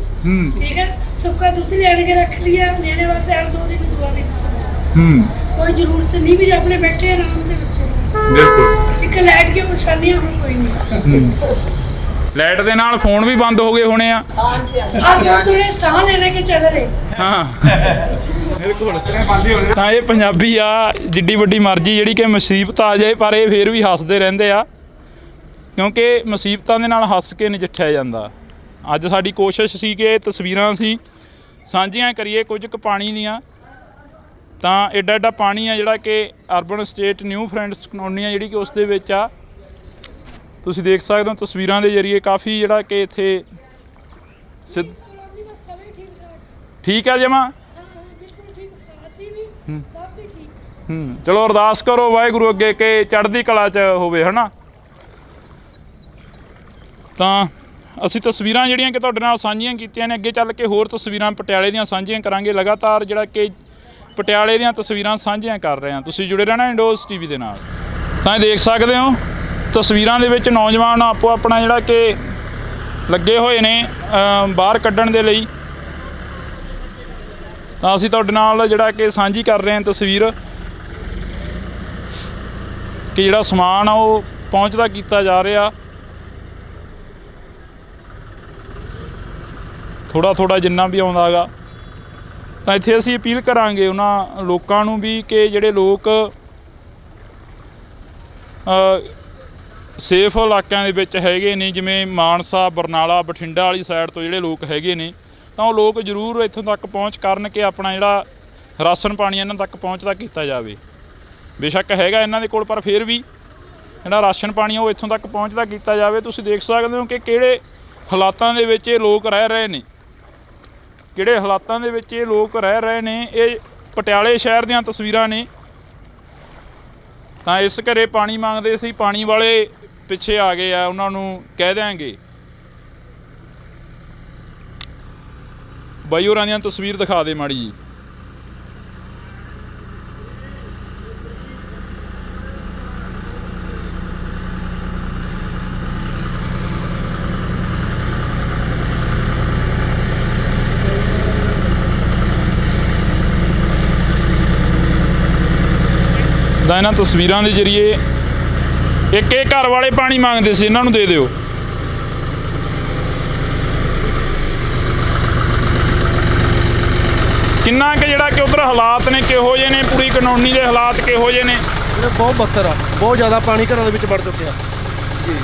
ਠੀਕ ਹੈ, ਸੁੱਕਾ ਦੁੱਧ ਲੈਣ ਕੇ ਰੱਖ ਲਿਆ ਨਿਆਣੇ ਵਾਸਤੇ, ਹਰ 2 ਦਿਨ ਦੁਆ ਵੀ ਕੋਈ ਜ਼ਰੂਰਤ ਨਹੀਂ ਵੀ ਆਪਣੇ ਬੈਠੇ ਆਰਾਮ ਦੇ ਵਿੱਚ। ਬਿਲਕੁਲ, ਇੱਕ ਲਾਈਟ ਦੀ ਪਰੇਸ਼ਾਨੀਆਂ ਹੁਣ ਕੋਈ ਨਹੀਂ। ਲਾਈਟ ਦੇ ਨਾਲ ਫੋਨ ਵੀ ਬੰਦ ਹੋ ਗਏ ਹੋਣੇ ਆ। ਥੋੜੇ ਸਾਹ ਲੈ ਕੇ ਚੱਲ ਰਹੇ। ਹਾਂ ਬਿਲਕੁਲ, ਤਾਂ ਇਹ ਪੰਜਾਬੀ ਆ। ਜਿੱਡੀ ਵੱਡੀ ਮਰਜ਼ੀ ਜਿਹੜੀ ਕਿ ਮੁਸੀਬਤ ਆ ਜਾਏ, ਪਰ ਇਹ ਫੇਰ ਵੀ ਹੱਸਦੇ ਰਹਿੰਦੇ ਆ, ਕਿਉਂਕਿ ਮੁਸੀਬਤਾਂ ਦੇ ਨਾਲ ਹੱਸ ਕੇ ਨਜਿੱਠਿਆ ਜਾਂਦਾ। ਅੱਜ ਸਾਡੀ ਕੋਸ਼ਿਸ਼ ਸੀ ਕਿ ਇਹ ਤਸਵੀਰਾਂ ਅਸੀਂ ਸਾਂਝੀਆਂ ਕਰੀਏ ਕੁਝ ਕੁ ਪਾਣੀ ਦੀਆਂ। ਤਾਂ ਐਡਾ ਐਡਾ ਪਾਣੀ ਆ ਜਿਹੜਾ ਕਿ urban state new friends colony ਆ ਜਿਹੜੀ ਕਿ ਉਸ ਦੇ ਵਿੱਚ ਆ। ਤੁਸੀਂ ਦੇਖ ਸਕਦੇ ਹੋ ਤਸਵੀਰਾਂ ਦੇ ਜ਼ਰੀਏ ਕਾਫੀ ਜਿਹੜਾ ਕਿ ਇੱਥੇ ਠੀਕ ਹੈ ਜਮਾ। ਚਲੋ ਅਰਦਾਸ ਕਰੋ ਵਾਹਿਗੁਰੂ ਅੱਗੇ ਕਿ ਚੜ੍ਹਦੀ ਕਲਾ 'ਚ ਹੋਵੇ, ਹੈ ਨਾ। ਤਾਂ ਅਸੀਂ ਤਸਵੀਰਾਂ ਜਿਹੜੀਆਂ ਕਿ ਤੁਹਾਡੇ ਨਾਲ ਸਾਂਝੀਆਂ ਕੀਤੀਆਂ ਨੇ, ਅੱਗੇ ਚੱਲ ਕੇ ਹੋਰ ਤਸਵੀਰਾਂ ਪਟਿਆਲੇ ਦੀਆਂ ਸਾਂਝੀਆਂ ਕਰਾਂਗੇ। ਲਗਾਤਾਰ ਜਿਹੜਾ ਕਿ ਪਟਿਆਲੇ ਦੀਆਂ ਤਸਵੀਰਾਂ ਸਾਂਝੀਆਂ ਕਰ ਰਹੇ ਹਾਂ। ਤੁਸੀਂ ਜੁੜੇ ਰਹਿਣਾ ਇੰਡੋਜ਼ ਟੀਵੀ ਦੇ ਨਾਲ। ਤਾਂ ਇਹ ਦੇਖ ਸਕਦੇ ਹੋ ਤਸਵੀਰਾਂ ਦੇ ਵਿੱਚ ਨੌਜਵਾਨ ਆਪੋ ਆਪਣਾ ਜਿਹੜਾ ਕਿ ਲੱਗੇ ਹੋਏ ਨੇ ਬਾਹਰ ਕੱਢਣ ਦੇ ਲਈ। ਤਾਂ ਅਸੀਂ ਤੁਹਾਡੇ ਨਾਲ ਜਿਹੜਾ ਕਿ ਸਾਂਝੀ ਕਰ ਰਹੇ ਹਾਂ ਤਸਵੀਰ ਕਿ ਜਿਹੜਾ ਸਮਾਨ ਆ ਉਹ ਪਹੁੰਚਦਾ ਕੀਤਾ ਜਾ ਰਿਹਾ ਥੋੜ੍ਹਾ ਜਿੰਨਾ ਵੀ ਆਉਂਦਾ ਗਾ। ਤਾਂ ਇੱਥੇ ਅਸੀਂ ਅਪੀਲ ਕਰਾਂਗੇ ਉਹਨਾਂ ਲੋਕਾਂ ਨੂੰ ਵੀ ਕਿ ਜਿਹੜੇ ਲੋਕ ਸੇਫ ਇਲਾਕਿਆਂ ਦੇ ਵਿੱਚ ਹੈਗੇ ਨੇ, ਜਿਵੇਂ ਮਾਨਸਾ, ਬਰਨਾਲਾ, ਬਠਿੰਡਾ ਵਾਲੀ ਸਾਈਡ ਤੋਂ ਜਿਹੜੇ ਲੋਕ ਹੈਗੇ ਨੇ, ਤਾਂ ਉਹ ਲੋਕ ਜ਼ਰੂਰ ਇੱਥੋਂ ਤੱਕ ਪਹੁੰਚ ਕਰਨ ਕਿ ਆਪਣਾ ਜਿਹੜਾ ਰਾਸ਼ਨ ਪਾਣੀ ਇਹਨਾਂ ਤੱਕ ਪਹੁੰਚਦਾ ਕੀਤਾ ਜਾਵੇ। ਬੇਸ਼ੱਕ ਹੈਗਾ ਇਹਨਾਂ ਦੇ ਕੋਲ, ਪਰ ਫਿਰ ਵੀ ਜਿਹੜਾ ਰਾਸ਼ਨ ਪਾਣੀ ਉਹ ਇੱਥੋਂ ਤੱਕ ਪਹੁੰਚਦਾ ਕੀਤਾ ਜਾਵੇ। ਤੁਸੀਂ ਦੇਖ ਸਕਦੇ ਹੋ ਕਿ ਕਿਹੜੇ ਹਾਲਾਤਾਂ ਦੇ ਵਿੱਚ ਇਹ ਲੋਕ ਰਹਿ ਰਹੇ ਨੇ, ਕਿਹੜੇ ਹਾਲਾਤਾਂ ਦੇ ਵਿੱਚ ਇਹ ਲੋਕ ਰਹਿ ਰਹੇ ਨੇ। ਇਹ ਪਟਿਆਲੇ ਸ਼ਹਿਰ ਦੀਆਂ ਤਸਵੀਰਾਂ ਨੇ। ਤਾਂ ਇਸ ਘਰੇ ਪਾਣੀ ਮੰਗਦੇ ਸੀ, ਪਾਣੀ ਵਾਲੇ ਪਿੱਛੇ ਆ ਗਏ ਆ, ਉਹਨਾਂ ਨੂੰ ਕਹਿ ਦਿਆਂਗੇ। ਬਾਈ ਹੋਰਾਂ ਦੀਆਂ ਤਸਵੀਰ ਦਿਖਾ ਦੇ ਮਾੜੀ ਜੀ। ਤਾਂ ਇਹਨਾਂ ਤਸਵੀਰਾਂ ਦੇ ਜ਼ਰੀਏ ਇੱਕ ਇਹ ਘਰ ਵਾਲੇ ਪਾਣੀ ਮੰਗਦੇ ਸੀ, ਇਹਨਾਂ ਨੂੰ ਦੇ ਦਿਓ। ਕਿੰਨਾ ਕਿ ਜਿਹੜਾ ਕਿ ਉੱਧਰ ਹਾਲਾਤ ਨੇ ਕਿਹੋ ਜਿਹੇ ਨੇ, ਪੂਰੀ ਕਲੋਨੀ ਦੇ ਹਾਲਾਤ ਕਿਹੋ ਜਿਹੇ ਨੇ? ਬਹੁਤ ਬੱਤਰ ਆ, ਬਹੁਤ ਜ਼ਿਆਦਾ ਪਾਣੀ ਘਰਾਂ ਦੇ ਵਿੱਚ ਵੜ ਚੁੱਕਿਆ ਜੀ।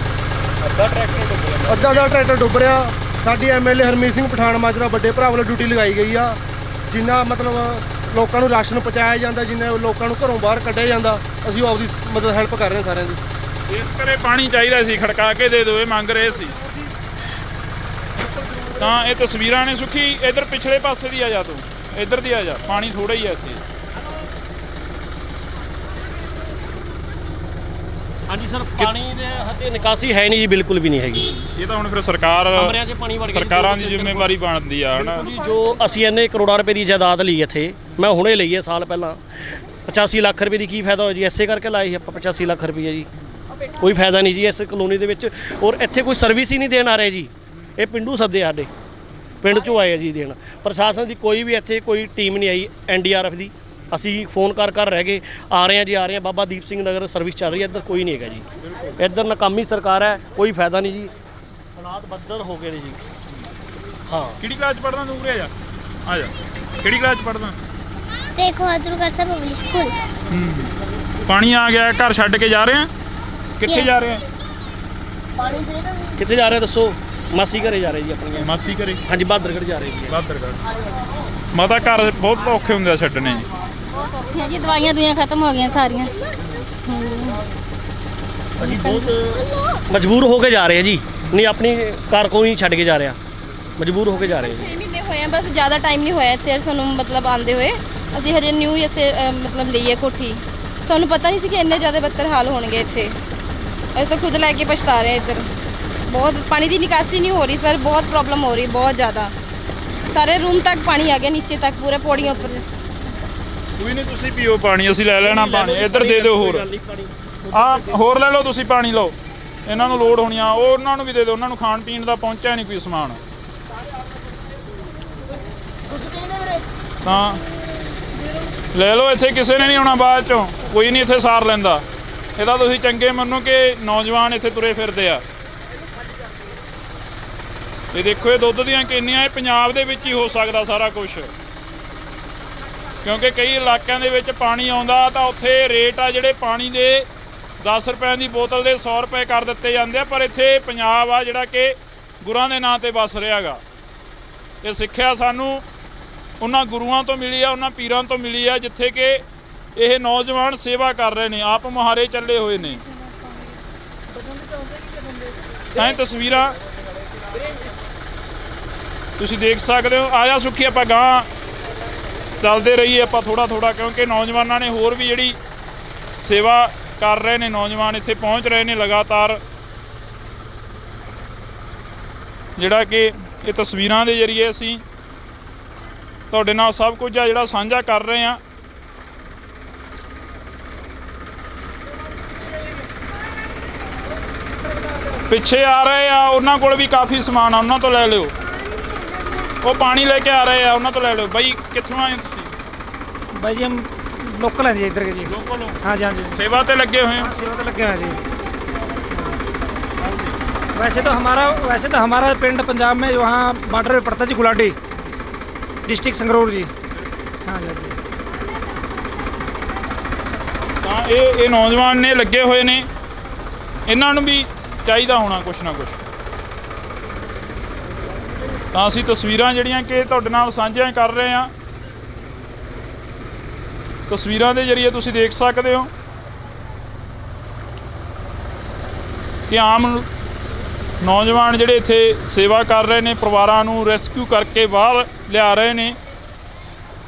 ਅੱਧਾ ਦਾ ਟਰੈਕਟਰ ਡੁੱਬ ਰਿਹਾ। ਸਾਡੀ ਐਮਐਲਏ ਹਰਮੀਤ ਸਿੰਘ ਪਠਾਨ ਮਾਜਰਾ ਵੱਡੇ ਭਰਾ ਵੱਲੋਂ ਡਿਊਟੀ ਲਗਾਈ ਗਈ ਆ। ਜਿੰਨਾ ਮਤਲਬ ਲੋਕਾਂ ਨੂੰ ਰਾਸ਼ਨ ਪਹੁੰਚਾਇਆ ਜਾਂਦਾ, ਜਿੰਨੇ ਲੋਕਾਂ ਨੂੰ ਘਰੋਂ ਬਾਹਰ ਕੱਢਿਆ ਜਾਂਦਾ, ਅਸੀਂ ਆਪਦੀ ਮਦਦ ਹੈਲਪ ਕਰ ਰਹੇ ਹਾਂ ਸਾਰਿਆਂ ਦੀ। ਇਸ ਘਰੇ ਪਾਣੀ ਚਾਹੀਦਾ ਸੀ, ਖੜਕਾ ਕੇ ਦੇ ਦਿਓ, ਇਹ ਮੰਗ ਰਹੇ ਸੀ। ਤਾਂ ਇਹ ਤਸਵੀਰਾਂ ਨੇ। ਸੁਖੀ ਇੱਧਰ ਪਿਛਲੇ ਪਾਸੇ ਦੀ ਆ ਜਾ, ਤੂੰ ਇੱਧਰ ਦੀ ਆ ਜਾ, ਪਾਣੀ ਥੋੜ੍ਹਾ ਹੀ ਆ ਇੱਥੇ। ਹਾਂਜੀ ਸਰ, ਪਾਣੀ ਦੇ ਹਜੇ ਨਿਕਾਸੀ ਹੈ ਨਹੀਂ ਜੀ, ਬਿਲਕੁਲ ਵੀ ਨਹੀਂ ਹੈਗੀ। ਇਹ ਤਾਂ ਹੁਣ ਫਿਰ ਕਮਰਿਆਂ 'ਚ ਪਾਣੀ ਵੜ ਗਿਆ, ਸਰਕਾਰਾਂ ਦੀ ਜ਼ਿੰਮੇਵਾਰੀ ਬਣਦੀ ਆ, ਹੈ ਨਾ ਜੀ। ਜੋ ਅਸੀਂ ਇੰਨੇ ਕਰੋੜਾਂ ਰੁਪਏ ਦੀ ਜਾਇਦਾਦ ਲਈ ਇੱਥੇ, ਮੈਂ ਹੁਣੇ ਲਈ ਹੈ ਸਾਲ ਪਹਿਲਾਂ। 85 ਲੱਖ ਰੁਪਏ ਦੀ ਕੀ ਫਾਇਦਾ ਹੋਇਆ ਜੀ? ਐਸੇ ਕਰਕੇ ਲਾਈ ਆਪਾਂ 85 ਲੱਖ ਰੁਪਏ ਜੀ, ਕੋਈ ਫਾਇਦਾ ਨਹੀਂ ਜੀ ਇਸ ਕਲੋਨੀ ਦੇ ਵਿੱਚ। ਔਰ ਇੱਥੇ ਕੋਈ ਸਰਵਿਸ ਹੀ ਨਹੀਂ ਦੇਣ ਆ ਰਹੇ ਜੀ। ਇਹ ਪਿੰਡੂ ਸੱਦੇ, ਸਾਡੇ ਪਿੰਡ 'ਚੋਂ ਆਏ ਆ ਜੀ ਦੇਣ। ਪ੍ਰਸ਼ਾਸਨ ਦੀ ਕੋਈ ਵੀ ਇੱਥੇ ਕੋਈ ਟੀਮ ਨਹੀਂ ਆਈ NDRF ਦੀ। ਅਸੀਂ ਫੋਨ ਕਰ ਰਹਿ ਗਏ, ਆ ਰਹੇ ਹਾਂ। ਬਾਬਾ ਦੀਪ ਸਿੰਘ ਨਗਰ ਸਰਵਿਸ ਚੱਲ ਰਹੀ ਹੈ, ਇੱਧਰ ਕੋਈ ਨਹੀਂ ਹੈਗਾ ਜੀ। ਇੱਧਰ ਨਾਕਾਮੀ ਸਰਕਾਰ ਹੈ, ਕੋਈ ਫਾਇਦਾ ਨਹੀਂ ਜੀ। ਹਾਲਾਤ ਬੱਦਲ ਹੋ ਗਏ ਨੇ ਜੀ। ਹਾਂ, ਕਿਹੜੀ ਕਲਾਸ 'ਚ ਪੜ੍ਹਦਾ ਤੂੰ? ਉਰੇ ਆ ਜਾ। ਕਿਹੜੀ ਕਲਾਸ 'ਚ ਪੜ੍ਹਦਾ? ਦੇਖੋ ਬਹਾਦਰ ਖਾਲਸਾ ਪਬਲਿਕ ਸਕੂਲ। ਪਾਣੀ ਆ ਗਿਆ, ਘਰ ਛੱਡ ਕੇ ਜਾ ਰਹੇ ਆ? ਕਿੱਥੇ ਜਾ ਰਹੇ ਆ? ਕਿੱਥੇ ਜਾ ਰਹੇ ਦੱਸੋ? ਮਾਸੀ ਘਰੇ ਜਾ ਰਹੇ ਜੀ ਆਪਣੀਆਂ। ਮਾਸੀ ਘਰੇ? ਹਾਂਜੀ, ਬਹਾਦਰਗੜ੍ਹ ਜਾ ਰਹੇ ਜੀ। ਬਹਾਦਰਗੜ੍ਹ। ਮਾਤਾ ਘਰ ਬਹੁਤ ਔਖੇ ਹੁੰਦੇ ਆ ਛੱਡਣੇ ਜੀ। ਬਹੁਤ ਔਖੇ ਆ ਜੀ, ਦਵਾਈਆਂ ਦੁਈਆਂ ਖਤਮ ਹੋ ਗਈਆਂ ਸਾਰੀਆਂ। ਅਸੀਂ ਬਹੁਤ ਮਜਬੂਰ ਹੋ ਕੇ ਜਾ ਰਹੇ ਆ ਜੀ, ਨਹੀਂ ਆਪਣੀ ਘਰ ਕੋਈ ਛੱਡ ਕੇ ਜਾ ਰਿਹਾ, ਮਜਬੂਰ ਹੋ ਕੇ ਜਾ ਰਹੇ ਜੀ। 6 ਮਹੀਨੇ ਹੋਏ ਆ, ਬਸ ਜ਼ਿਆਦਾ ਟਾਈਮ ਨਹੀਂ ਹੋਇਆ ਇੱਥੇ ਸਾਨੂੰ ਮਤਲਬ ਆਉਂਦੇ ਹੋਏ। ਅਸੀਂ ਹਜੇ ਨਿਊ ਇੱਥੇ ਮਤਲਬ ਲਈ ਹੈ ਕੋਠੀ। ਸਾਨੂੰ ਪਤਾ ਨਹੀਂ ਸੀ ਕਿ ਇੰਨੇ ਜ਼ਿਆਦਾ ਬੱਤਰ ਹਾਲ ਹੋਣਗੇ ਇੱਥੇ। ਅਸੀਂ ਤਾਂ ਖੁਦ ਲੈ ਕੇ ਪਛਤਾ ਰਹੇ ਇੱਧਰ। ਬਹੁਤ ਪਾਣੀ ਦੀ ਨਿਕਾਸੀ ਨਹੀਂ ਹੋ ਰਹੀ ਸਰ, ਬਹੁਤ ਪ੍ਰੋਬਲਮ ਹੋ ਰਹੀ, ਬਹੁਤ ਜ਼ਿਆਦਾ। ਸਾਰੇ ਰੂਮ ਤੱਕ ਪਾਣੀ ਆ ਗਿਆ, ਨੀਚੇ ਤੱਕ ਪੂਰੇ ਪੌੜੀਆਂ ਉੱਪਰ। ਕੋਈ ਨਹੀਂ, ਤੁਸੀਂ ਪੀਓ ਪਾਣੀ, ਅਸੀਂ ਲੈ ਲੈਣਾ ਪਾਣੀ। ਇੱਧਰ ਦੇ ਦਿਓ ਹੋਰ, ਆ ਹੋਰ ਲੈ ਲਓ ਤੁਸੀਂ ਪਾਣੀ ਲਓ। ਇਹਨਾਂ ਨੂੰ ਲੋੜ ਹੋਣੀ ਆ, ਉਹ ਉਹਨਾਂ ਨੂੰ ਵੀ ਦੇ ਦਿਓ, ਉਹਨਾਂ ਨੂੰ ਖਾਣ ਪੀਣ ਦਾ ਪਹੁੰਚਿਆ ਨਹੀਂ ਕੋਈ ਸਮਾਨ। ਤਾਂ ਲੈ ਲਓ, ਇੱਥੇ ਕਿਸੇ ਨੇ ਨਹੀਂ ਆਉਣਾ ਬਾਅਦ ਚੋਂ, ਕੋਈ ਨਹੀਂ ਇੱਥੇ ਸਾਰ ਲੈਂਦਾ। ਇਹਦਾ ਤੁਸੀਂ ਚੰਗੇ ਮੰਨੋ ਕਿ ਨੌਜਵਾਨ ਇੱਥੇ ਤੁਰੇ ਫਿਰਦੇ ਆ। ਇਹ ਦੇਖੋ, ਇਹ ਦੁੱਧ ਦੀਆਂ ਕੇਨੀਆਂ, ਇਹ ਪੰਜਾਬ ਦੇ ਵਿੱਚ ਹੀ ਹੋ ਸਕਦਾ ਸਾਰਾ ਕੁਝ, ਕਿਉਂਕਿ ਕਈ ਇਲਾਕਿਆਂ ਦੇ ਵਿੱਚ ਪਾਣੀ ਆਉਂਦਾ ਤਾਂ ਉੱਥੇ ਰੇਟ ਆ ਜਿਹੜੇ ਪਾਣੀ ਦੇ 10 ਰੁਪਏ ਦੀ ਬੋਤਲ ਦੇ 100 ਰੁਪਏ ਕਰ ਦਿੱਤੇ ਜਾਂਦੇ ਆ। ਪਰ ਇੱਥੇ ਪੰਜਾਬ ਆ ਜਿਹੜਾ ਕਿ ਗੁਰਾਂ ਦੇ ਨਾਂ 'ਤੇ ਵੱਸ ਰਿਹਾ ਗਾ। ਇਹ ਸਿੱਖਿਆ ਸਾਨੂੰ ਉਹਨਾਂ ਗੁਰੂਆਂ ਤੋਂ ਮਿਲੀ ਆ, ਉਹਨਾਂ ਪੀਰਾਂ ਤੋਂ ਮਿਲੀ ਆ, ਜਿੱਥੇ ਕਿ ਇਹ ਨੌਜਵਾਨ ਸੇਵਾ ਕਰ ਰਹੇ ਨੇ, ਆਪ ਮੁਹਾਰੇ ਚੱਲੇ ਹੋਏ ਨੇ। ਤਾਂ ਤਸਵੀਰਾਂ ਤੁਸੀਂ ਦੇਖ ਸਕਦੇ ਹੋ। ਆਇਆ ਸੁੱਖੀ, ਆਪਾਂ ਗਾਂ ਚੱਲਦੇ ਰਹੀਏ ਆਪਾਂ ਥੋੜ੍ਹਾ ਥੋੜ੍ਹਾ, ਕਿਉਂਕਿ ਨੌਜਵਾਨਾਂ ਨੇ ਹੋਰ ਵੀ ਜਿਹੜੀ ਸੇਵਾ ਕਰ ਰਹੇ ਨੇ, ਨੌਜਵਾਨ ਇੱਥੇ ਪਹੁੰਚ ਰਹੇ ਨੇ ਲਗਾਤਾਰ। ਜਿਹੜਾ ਕਿ ਇਹ ਤਸਵੀਰਾਂ ਦੇ ਜ਼ਰੀਏ ਅਸੀਂ ਤੁਹਾਡੇ ਨਾਲ ਸਭ ਕੁਝ ਆ ਜਿਹੜਾ ਸਾਂਝਾ ਕਰ ਰਹੇ ਹਾਂ। ਪਿੱਛੇ ਆ ਰਹੇ ਆ, ਉਹਨਾਂ ਕੋਲ ਵੀ ਕਾਫੀ ਸਮਾਨ ਆ, ਉਹਨਾਂ ਤੋਂ ਲੈ ਲਿਓ। ਉਹ ਪਾਣੀ ਲੈ ਕੇ ਆ ਰਹੇ ਆ, ਉਹਨਾਂ ਤੋਂ ਲੈ ਲਿਓ। ਬਾਈ ਕਿੱਥੋਂ ਆਏ ਤੁਸੀਂ? भाई जी हम लोकल हैं जी, इधर के जी। ਲੋਕਲ ਹੋ? हाँ जी, हाँ जी, ਸੇਵਾ ਤੇ ਲੱਗੇ ਹੋਏ ਹੋ? सेवा तो लगे हैं जी। वैसे तो हमारा पिंड पंजाब में वहाँ बॉर्डर पे पड़ता है जी, गुलाटी डिस्ट्रिक्ट संगरूर जी। हाँ जी, ਤਾਂ ਇਹ ਨੌਜਵਾਨ ਨੇ ਲੱਗੇ ਹੋਏ ਨੇ, ਇਹਨਾਂ ਨੂੰ ਵੀ ਚਾਹੀਦਾ ਹੋਣਾ ਕੁਛ ਨਾ ਕੁਛ। ਤਾਂ ਅਸੀਂ ਤਸਵੀਰਾਂ ਜਿਹੜੀਆਂ ਕਿ ਤੁਹਾਡੇ ਨਾਲ ਸਾਂਝੀਆਂ ਕਰ ਰਹੇ ਹਾਂ। ਤਸਵੀਰਾਂ ਦੇ ਜ਼ਰੀਏ ਤੁਸੀਂ ਦੇਖ ਸਕਦੇ ਹੋ ਕਿ ਆਮ ਨੌਜਵਾਨ ਜਿਹੜੇ ਇੱਥੇ ਸੇਵਾ ਕਰ ਰਹੇ ਨੇ, ਪਰਿਵਾਰਾਂ ਨੂੰ ਰੈਸਕਿਊ ਕਰਕੇ ਬਾਹਰ ਲਿਆ ਰਹੇ ਨੇ।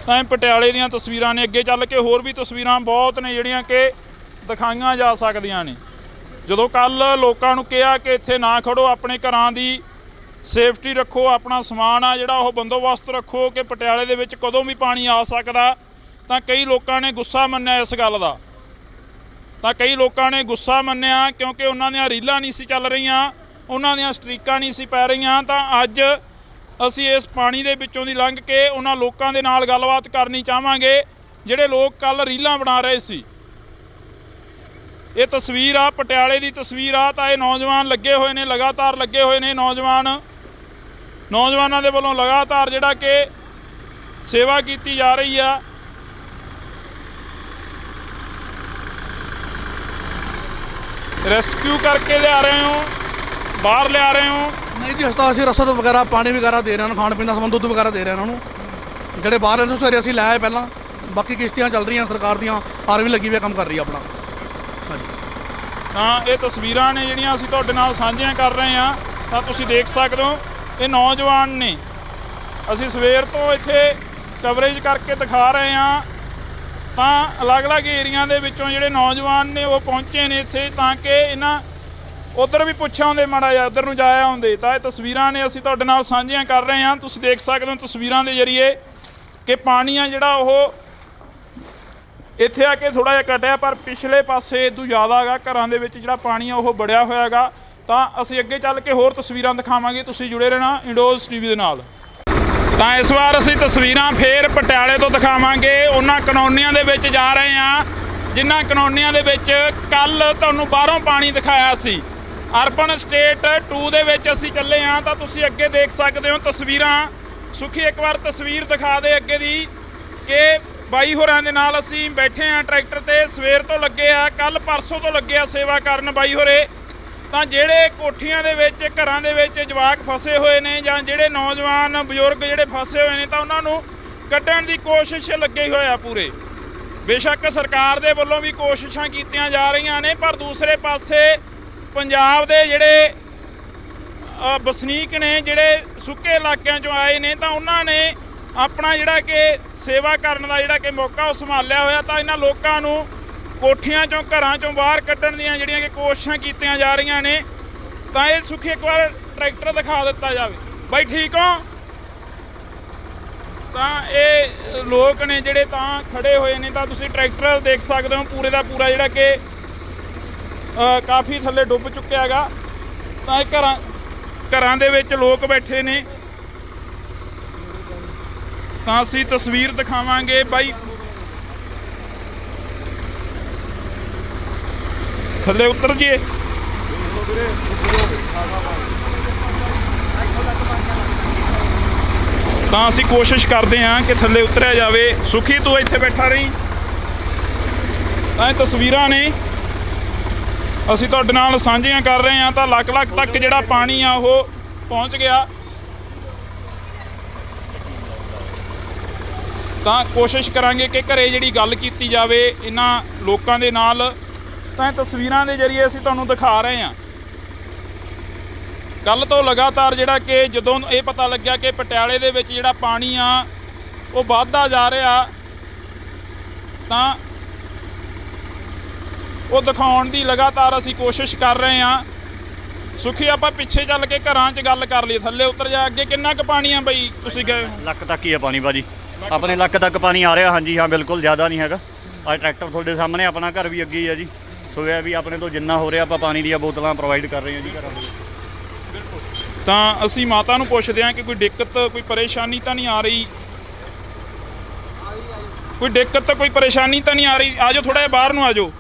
ਤਾਂ ਇਹ ਪਟਿਆਲੇ ਦੀਆਂ ਤਸਵੀਰਾਂ ਨੇ। ਅੱਗੇ ਚੱਲ ਕੇ ਹੋਰ ਵੀ ਤਸਵੀਰਾਂ ਬਹੁਤ ਨੇ ਜਿਹੜੀਆਂ ਕਿ ਦਿਖਾਈਆਂ ਜਾ ਸਕਦੀਆਂ ਨੇ। ਜਦੋਂ ਕੱਲ੍ਹ ਲੋਕਾਂ ਨੂੰ ਕਿਹਾ ਕਿ ਇੱਥੇ ਨਾ ਖੜੋ, ਆਪਣੇ ਘਰਾਂ ਦੀ ਸੇਫਟੀ ਰੱਖੋ, ਆਪਣਾ ਸਮਾਨ ਆ ਜਿਹੜਾ ਉਹ ਬੰਦੋਬਸਤ ਰੱਖੋ ਕਿ ਪਟਿਆਲੇ ਦੇ ਵਿੱਚ ਕਦੋਂ ਵੀ ਪਾਣੀ ਆ ਸਕਦਾ, ਤਾਂ ਕਈ ਲੋਕਾਂ ਨੇ ਗੁੱਸਾ ਮੰਨਿਆ ਇਸ ਗੱਲ ਦਾ। ਤਾਂ ਕਈ ਲੋਕਾਂ ਨੇ ਗੁੱਸਾ ਮੰਨਿਆ ਕਿਉਂਕਿ ਉਹਨਾਂ ਦੀਆਂ ਰੀਲਾਂ ਨਹੀਂ ਸੀ ਚੱਲ ਰਹੀਆਂ, ਉਹਨਾਂ ਦੀਆਂ ਸਟ੍ਰੀਕਾਂ ਨਹੀਂ ਸੀ ਪੈ ਰਹੀਆਂ। ਤਾਂ ਅੱਜ ਅਸੀਂ ਇਸ ਪਾਣੀ ਦੇ ਵਿੱਚੋਂ ਦੀ ਲੰਘ ਕੇ ਉਹਨਾਂ ਲੋਕਾਂ ਦੇ ਨਾਲ ਗੱਲਬਾਤ ਕਰਨੀ ਚਾਹਾਂਗੇ ਜਿਹੜੇ ਲੋਕ ਕੱਲ੍ਹ ਰੀਲਾਂ ਬਣਾ ਰਹੇ ਸੀ। ਇਹ ਤਸਵੀਰ ਆ, ਪਟਿਆਲੇ ਦੀ ਤਸਵੀਰ ਆ। ਤਾਂ ਇਹ ਨੌਜਵਾਨ ਲੱਗੇ ਹੋਏ ਨੇ, ਲਗਾਤਾਰ ਲੱਗੇ ਹੋਏ ਨੇ ਨੌਜਵਾਨਾਂ ਦੇ ਵੱਲੋਂ ਲਗਾਤਾਰ ਜਿਹੜਾ ਕਿ ਸੇਵਾ ਕੀਤੀ ਜਾ ਰਹੀ ਆ। ਰੈਸਕਿਊ ਕਰਕੇ ਲਿਆ ਰਹੇ ਹੋ, ਬਾਹਰ ਲਿਆ ਰਹੇ ਹੋ? नहीं जी, ਅਸੀਂ ਰਸਦ ਵਗੈਰਾ ਪਾਣੀ ਵਗੈਰਾ ਦੇ ਰਹੇ ਹਾਂ, ਖਾਣ ਪੀਣ ਦਾ ਸਮਾਨ ਦੁੱਧ ਵਗੈਰਾ ਦੇ ਰਹੇ ਉਹਨਾਂ ਨੂੰ। ਜਿਹੜੇ ਬਾਹਰ ਨੇ ਸਵੇਰੇ ਅਸੀਂ ਲੈ ਆਏ ਪਹਿਲਾਂ। ਬਾਕੀ ਕਿਸ਼ਤੀਆਂ ਚੱਲ ਰਹੀਆਂ ਸਰਕਾਰ ਦੀਆਂ, ਆਰਮੀ ਲੱਗੀ ਹੋਈ ਕੰਮ ਕਰ ਰਹੀ ਆ ਆਪਣਾ। ਤਾਂ ਇਹ ਤਸਵੀਰਾਂ ਨੇ ਜਿਹੜੀਆਂ ਅਸੀਂ ਤੁਹਾਡੇ ਨਾਲ ਸਾਂਝੀਆਂ ਕਰ ਰਹੇ ਹਾਂ। ਤਾਂ ਤੁਸੀਂ ਦੇਖ ਸਕਦੇ ਹੋ ਇਹ ਨੌਜਵਾਨ ਨੇ। ਅਸੀਂ ਸਵੇਰ ਤੋਂ ਇੱਥੇ ਕਵਰੇਜ ਕਰਕੇ ਦਿਖਾ ਰਹੇ ਹਾਂ। ਤਾਂ ਅਲੱਗ-ਅਲੱਗ ਏਰੀਆ ਦੇ ਵਿੱਚੋਂ ਜਿਹੜੇ ਨੌਜਵਾਨ ਨੇ ਉਹ ਪਹੁੰਚੇ ਨੇ ਇੱਥੇ, ਤਾਂ ਕਿ ਇਹਨਾਂ ਉੱਧਰ ਵੀ ਪੁੱਛਿਆ ਹੁੰਦੇ, ਮਾੜਾ ਜਿਹਾ ਉੱਧਰ ਨੂੰ ਜਾਇਆ ਹੁੰਦੇ। ਤਾਂ ਇਹ ਤਸਵੀਰਾਂ ਨੇ ਅਸੀਂ ਤੁਹਾਡੇ ਨਾਲ ਸਾਂਝੀਆਂ ਕਰ ਰਹੇ ਹਾਂ। ਤੁਸੀਂ ਦੇਖ ਸਕਦੇ ਹੋ ਤਸਵੀਰਾਂ ਦੇ ਜ਼ਰੀਏ ਕਿ ਪਾਣੀ ਆ ਜਿਹੜਾ ਉਹ ਇੱਥੇ ਆ ਕੇ ਥੋੜ੍ਹਾ ਜਿਹਾ ਘਟਿਆ, ਪਰ ਪਿਛਲੇ ਪਾਸੇ ਇਦੋਂ ਜ਼ਿਆਦਾ ਹੈਗਾ। ਘਰਾਂ ਦੇ ਵਿੱਚ ਜਿਹੜਾ ਪਾਣੀ ਆ ਉਹ ਵੜਿਆ ਹੋਇਆ ਹੈਗਾ। ਤਾਂ ਅਸੀਂ ਅੱਗੇ ਚੱਲ ਕੇ ਹੋਰ ਤਸਵੀਰਾਂ ਦਿਖਾਵਾਂਗੇ। ਤੁਸੀਂ ਜੁੜੇ ਰਹਿਣਾ ਇੰਡੋਜ਼ ਟੀਵੀ ਦੇ ਨਾਲ। ਤਾਂ ਇਸ ਵਾਰ ਅਸੀਂ ਤਸਵੀਰਾਂ ਫੇਰ ਪਟਿਆਲੇ ਤੋਂ ਦਿਖਾਵਾਂਗੇ। ਉਹਨਾਂ ਕਲੋਨੀਆਂ ਦੇ ਵਿੱਚ ਜਾ ਰਹੇ ਹਾਂ ਜਿਨ੍ਹਾਂ ਕਲੋਨੀਆਂ ਦੇ ਵਿੱਚ ਕੱਲ੍ਹ ਤੁਹਾਨੂੰ ਬਾਹਰੋਂ ਪਾਣੀ ਦਿਖਾਇਆ ਸੀ। ਅਰਬਨ ਸਟੇਟ 2 ਦੇ ਵਿੱਚ ਅਸੀਂ ਚੱਲੇ ਹਾਂ। ਤਾਂ ਤੁਸੀਂ ਅੱਗੇ ਦੇਖ ਸਕਦੇ ਹੋ ਤਸਵੀਰਾਂ। ਸੁਖੀ ਇੱਕ ਵਾਰ ਤਸਵੀਰ ਦਿਖਾ ਦੇ ਅੱਗੇ ਦੀ ਕਿ ਬਾਈ ਹੋਰਾਂ ਦੇ ਨਾਲ ਅਸੀਂ ਬੈਠੇ ਆ ਟਰੈਕਟਰ ਤੇ। ਸਵੇਰ ਤੋਂ ਲੱਗੇ ਆ, ਕੱਲ ਪਰਸੋਂ ਤੋਂ ਲੱਗੇ ਆ ਸੇਵਾ ਕਰਨ ਬਾਈ ਹੋਰੇ। ਤਾਂ ਜਿਹੜੇ ਕੋਠੀਆਂ ਦੇ ਵਿੱਚ, ਘਰਾਂ ਦੇ ਵਿੱਚ ਜਵਾਕ ਫਸੇ ਹੋਏ ਨੇ ਜਾਂ ਜਿਹੜੇ ਨੌਜਵਾਨ ਬਜ਼ੁਰਗ ਜਿਹੜੇ ਫਸੇ ਹੋਏ ਨੇ, ਤਾਂ ਉਹਨਾਂ ਨੂੰ ਕੱਢਣ ਦੀ ਕੋਸ਼ਿਸ਼ ਲੱਗੇ ਹੋਏ ਆ ਪੂਰੇ। ਬੇਸ਼ੱਕ ਸਰਕਾਰ ਦੇ ਵੱਲੋਂ ਵੀ ਕੋਸ਼ਿਸ਼ਾਂ ਕੀਤੀਆਂ ਜਾ ਰਹੀਆਂ ਨੇ, ਪਰ ਦੂਸਰੇ ਪਾਸੇ ਪੰਜਾਬ ਦੇ ਜਿਹੜੇ ਵਸਨੀਕ ਨੇ, ਜਿਹੜੇ ਸੁੱਕੇ ਇਲਾਕਿਆਂ 'ਚੋਂ ਆਏ ਨੇ, ਤਾਂ ਉਹਨਾਂ ਨੇ ਆਪਣਾ ਜਿਹੜਾ ਕਿ ਸੇਵਾ ਕਰਨ ਦਾ ਜਿਹੜਾ ਕਿ ਮੌਕਾ ਉਹ ਸੰਭਾਲਿਆ ਹੋਇਆ। ਤਾਂ ਇਹਨਾਂ ਲੋਕਾਂ ਨੂੰ ਕੋਠੀਆਂ 'ਚੋਂ, ਘਰਾਂ 'ਚੋਂ ਬਾਹਰ ਕੱਢਣ ਦੀਆਂ ਜਿਹੜੀਆਂ ਕਿ ਕੋਸ਼ਿਸ਼ਾਂ ਕੀਤੀਆਂ ਜਾ ਰਹੀਆਂ ਨੇ। ਤਾਂ ਇਹ ਸੁਖੀ ਇੱਕ ਵਾਰ ਟਰੈਕਟਰ ਦਿਖਾ ਦਿੱਤਾ ਜਾਵੇ। ਬਾਈ ਠੀਕ ਹੋ? ਤਾਂ ਇਹ ਲੋਕ ਨੇ ਜਿਹੜੇ ਤਾਂ ਖੜੇ ਹੋਏ ਨੇ। ਤਾਂ ਤੁਸੀਂ ਟਰੈਕਟਰ ਦੇਖ ਸਕਦੇ ਹੋ ਪੂਰੇ ਦਾ ਪੂਰਾ ਜਿਹੜਾ ਕਿ ਕਾਫੀ ਥੱਲੇ ਡੁੱਬ ਚੁੱਕਿਆ ਹੈਗਾ। ਤਾਂ ਇਹ ਘਰਾਂ ਦੇ ਵਿੱਚ ਲੋਕ ਬੈਠੇ ਨੇ। ਤਾਂ ਅਸੀਂ ਤਸਵੀਰ ਦਿਖਾਵਾਂਗੇ ਬਾਈ, ਥੱਲੇ ਉਤਰ ਜੀਏ। ਤਾਂ ਅਸੀਂ ਕੋਸ਼ਿਸ਼ ਕਰਦੇ ਹਾਂ ਕਿ ਥੱਲੇ ਉਤਰਿਆ ਜਾਵੇ। ਸੁਖੀ ਤੂੰ ਇੱਥੇ ਬੈਠਾ ਰਹੀ। ਤਾਂ ਇਹ ਤਸਵੀਰਾਂ ਨੇ ਅਸੀਂ ਤੁਹਾਡੇ ਨਾਲ ਸਾਂਝੀਆਂ ਕਰ ਰਹੇ ਹਾਂ। ਤਾਂ ਲੱਖ ਤੱਕ ਜਿਹੜਾ ਪਾਣੀ ਆ ਉਹ ਪਹੁੰਚ ਗਿਆ। ਤਾਂ ਕੋਸ਼ਿਸ਼ ਕਰਾਂਗੇ ਕਿ ਘਰੇ ਜਿਹੜੀ ਗੱਲ ਕੀਤੀ ਜਾਵੇ ਇਹਨਾਂ ਲੋਕਾਂ ਦੇ ਨਾਲ। ਤਾਂ ਇਹ ਤਸਵੀਰਾਂ ਦੇ ਜ਼ਰੀਏ ਅਸੀਂ ਤੁਹਾਨੂੰ ਦਿਖਾ ਰਹੇ ਹਾਂ। ਕੱਲ੍ਹ ਤੋਂ ਲਗਾਤਾਰ ਜਿਹੜਾ ਕਿ ਜਦੋਂ ਇਹ ਪਤਾ ਲੱਗਿਆ ਕਿ ਪਟਿਆਲੇ ਦੇ ਵਿੱਚ ਜਿਹੜਾ ਪਾਣੀ ਆ ਉਹ ਵੱਧਦਾ ਜਾ ਰਿਹਾ, ਤਾਂ ਉਹ ਦਿਖਾਉਣ ਦੀ ਲਗਾਤਾਰ ਅਸੀਂ ਕੋਸ਼ਿਸ਼ ਕਰ ਰਹੇ ਹਾਂ। ਸੁਖੀ ਆਪਾਂ ਪਿੱਛੇ ਚੱਲ ਕੇ ਘਰਾਂ 'ਚ ਗੱਲ ਕਰ ਲਈ। ਥੱਲੇ ਉਤਰ ਜਾ। ਅੱਗੇ ਕਿੰਨਾ ਕੁ ਪਾਣੀ ਆ ਬਈ? ਤੁਸੀਂ ਗਏ ਲੱਕ ਤੱਕ ਹੀ ਆ ਪਾਣੀ ਭਾਜੀ, ਆਪਣੇ ਲੱਕ ਤੱਕ ਪਾਣੀ ਆ ਰਿਹਾ। ਹਾਂਜੀ ਹਾਂ, ਬਿਲਕੁਲ ਜ਼ਿਆਦਾ ਨਹੀਂ ਹੈਗਾ। ਅੱਜ ਟਰੈਕਟਰ ਤੁਹਾਡੇ ਸਾਹਮਣੇ, ਆਪਣਾ ਘਰ ਵੀ ਅੱਗੇ ਹੀ ਆ ਜੀ। ਸੋ ਇਹ ਵੀ ਆਪਣੇ ਤੋਂ ਜਿੰਨਾ ਹੋ ਰਿਹਾ ਆਪਾਂ ਪਾਣੀ ਦੀਆਂ ਬੋਤਲਾਂ ਪ੍ਰੋਵਾਈਡ ਕਰ ਰਹੇ ਹਾਂ ਜੀ ਘਰਾਂ ਦੇ ਵਿੱਚ। ਤਾਂ ਅਸੀਂ ਮਾਤਾ ਨੂੰ ਪੁੱਛਦੇ ਹਾਂ ਕਿ ਕੋਈ ਦਿੱਕਤ, ਕੋਈ ਪਰੇਸ਼ਾਨੀ ਤਾਂ ਨਹੀਂ ਆ ਰਹੀ? ਕੋਈ ਦਿੱਕਤ, ਕੋਈ ਪਰੇਸ਼ਾਨੀ ਤਾਂ ਨਹੀਂ ਆ ਰਹੀ? ਆ ਜਾਓ ਥੋੜ੍ਹਾ ਜਿਹਾ ਬਾਹਰ ਨੂੰ ਆ ਜਾਓ।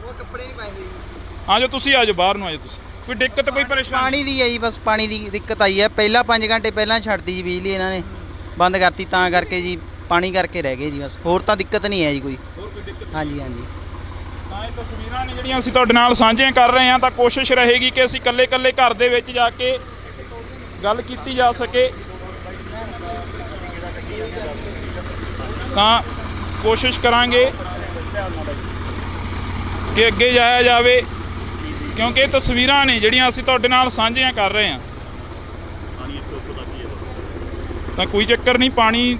ਆ ਜਾਓ ਤੁਸੀਂ, ਆ ਜਾਓ ਬਾਹਰ ਨੂੰ ਆ ਜਾਓ ਤੁਸੀਂ। ਕੋਈ ਦਿੱਕਤ, ਕੋਈ ਪਰੇਸ਼ਾਨੀ? ਪਾਣੀ ਦੀ ਹੈ ਜੀ, ਬਸ ਪਾਣੀ ਦੀ ਦਿੱਕਤ ਆਈ ਹੈ। ਪਹਿਲਾਂ 5 ਘੰਟੇ ਪਹਿਲਾਂ ਛੱਡਤੀ ਜੀ ਬਿਜਲੀ, ਇਹਨਾਂ ਨੇ ਬੰਦ ਕਰਤੀ, ਤਾਂ ਕਰਕੇ ਜੀ ਪਾਣੀ ਕਰਕੇ ਰਹਿ ਗਏ ਜੀ ਬਸ। ਹੋਰ ਤਾਂ ਦਿੱਕਤ ਨਹੀਂ ਹੈ ਜੀ ਕੋਈ। ਹਾਂਜੀ। ਤਾਂ ਇਹ ਤਸਵੀਰਾਂ ਨੇ ਜਿਹੜੀਆਂ ਅਸੀਂ ਤੁਹਾਡੇ ਨਾਲ ਸਾਂਝੀਆਂ ਕਰ ਰਹੇ ਹਾਂ। ਤਾਂ ਕੋਸ਼ਿਸ਼ ਰਹੇਗੀ ਕਿ ਅਸੀਂ ਇਕੱਲੇ ਘਰ ਦੇ ਵਿੱਚ ਜਾ ਕੇ ਗੱਲ ਕੀਤੀ ਜਾ ਸਕੇ। ਤਾਂ ਕੋਸ਼ਿਸ਼ ਕਰਾਂਗੇ ਕਿ ਅੱਗੇ ਜਾਇਆ ਜਾਵੇ, ਕਿਉਂਕਿ ਇਹ ਤਸਵੀਰਾਂ ਨੇ ਜਿਹੜੀਆਂ ਅਸੀਂ ਤੁਹਾਡੇ ਨਾਲ ਸਾਂਝੀਆਂ ਕਰ ਰਹੇ ਹਾਂ। ਤਾਂ ਕੋਈ ਚੱਕਰ ਨਹੀਂ, ਪਾਣੀ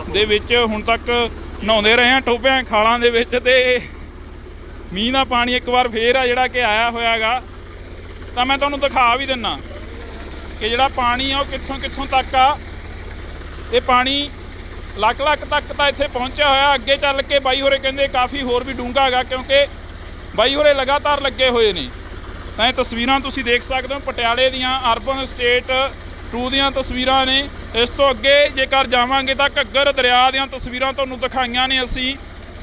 ਦੇ ਵਿੱਚ ਹੁਣ ਤੱਕ ਨਹਾਉਂਦੇ ਰਹੇ ਹਾਂ ਟੋਭਿਆਂ ਖਾਲਾਂ ਦੇ ਵਿੱਚ। ਤੇ ਮੀਂਹ ਦਾ ਪਾਣੀ ਇੱਕ ਵਾਰ ਫੇਰ ਆ ਜਿਹੜਾ ਕਿ ਆਇਆ ਹੋਇਆ ਗਾ। ਤਾਂ ਮੈਂ ਤੁਹਾਨੂੰ ਦਿਖਾ ਵੀ ਦਿੰਦਾ ਕਿ ਜਿਹੜਾ ਪਾਣੀ ਆ ਉਹ ਕਿੱਥੋਂ ਤੱਕ ਆ। ਇਹ ਪਾਣੀ ਲੱਖ ਤੱਕ ਤਾਂ ਇੱਥੇ ਪਹੁੰਚਿਆ ਹੋਇਆ। ਅੱਗੇ ਚੱਲ ਕੇ ਬਾਈ ਹੋਰੇ ਕਹਿੰਦੇ ਕਾਫੀ ਹੋਰ ਵੀ ਡੂੰਘਾ ਹੈਗਾ, ਕਿਉਂਕਿ ਬਾਈ ਹੋਰੇ ਲਗਾਤਾਰ ਲੱਗੇ ਹੋਏ ਨੇ। ਤਾਂ ਇਹ ਤਸਵੀਰਾਂ ਤੁਸੀਂ ਦੇਖ ਸਕਦੇ ਹੋ ਪਟਿਆਲੇ ਦੀਆਂ ਅਰਬਨ ਸਟੇਟ 2 ਦੀਆਂ ਤਸਵੀਰਾਂ ਨੇ। ਇਸ ਤੋਂ ਅੱਗੇ ਜੇਕਰ ਜਾਵਾਂਗੇ ਤਾਂ ਘੱਗਰ ਦਰਿਆ ਦੀਆਂ ਤਸਵੀਰਾਂ ਤੁਹਾਨੂੰ ਦਿਖਾਈਆਂ ਨੇ ਅਸੀਂ।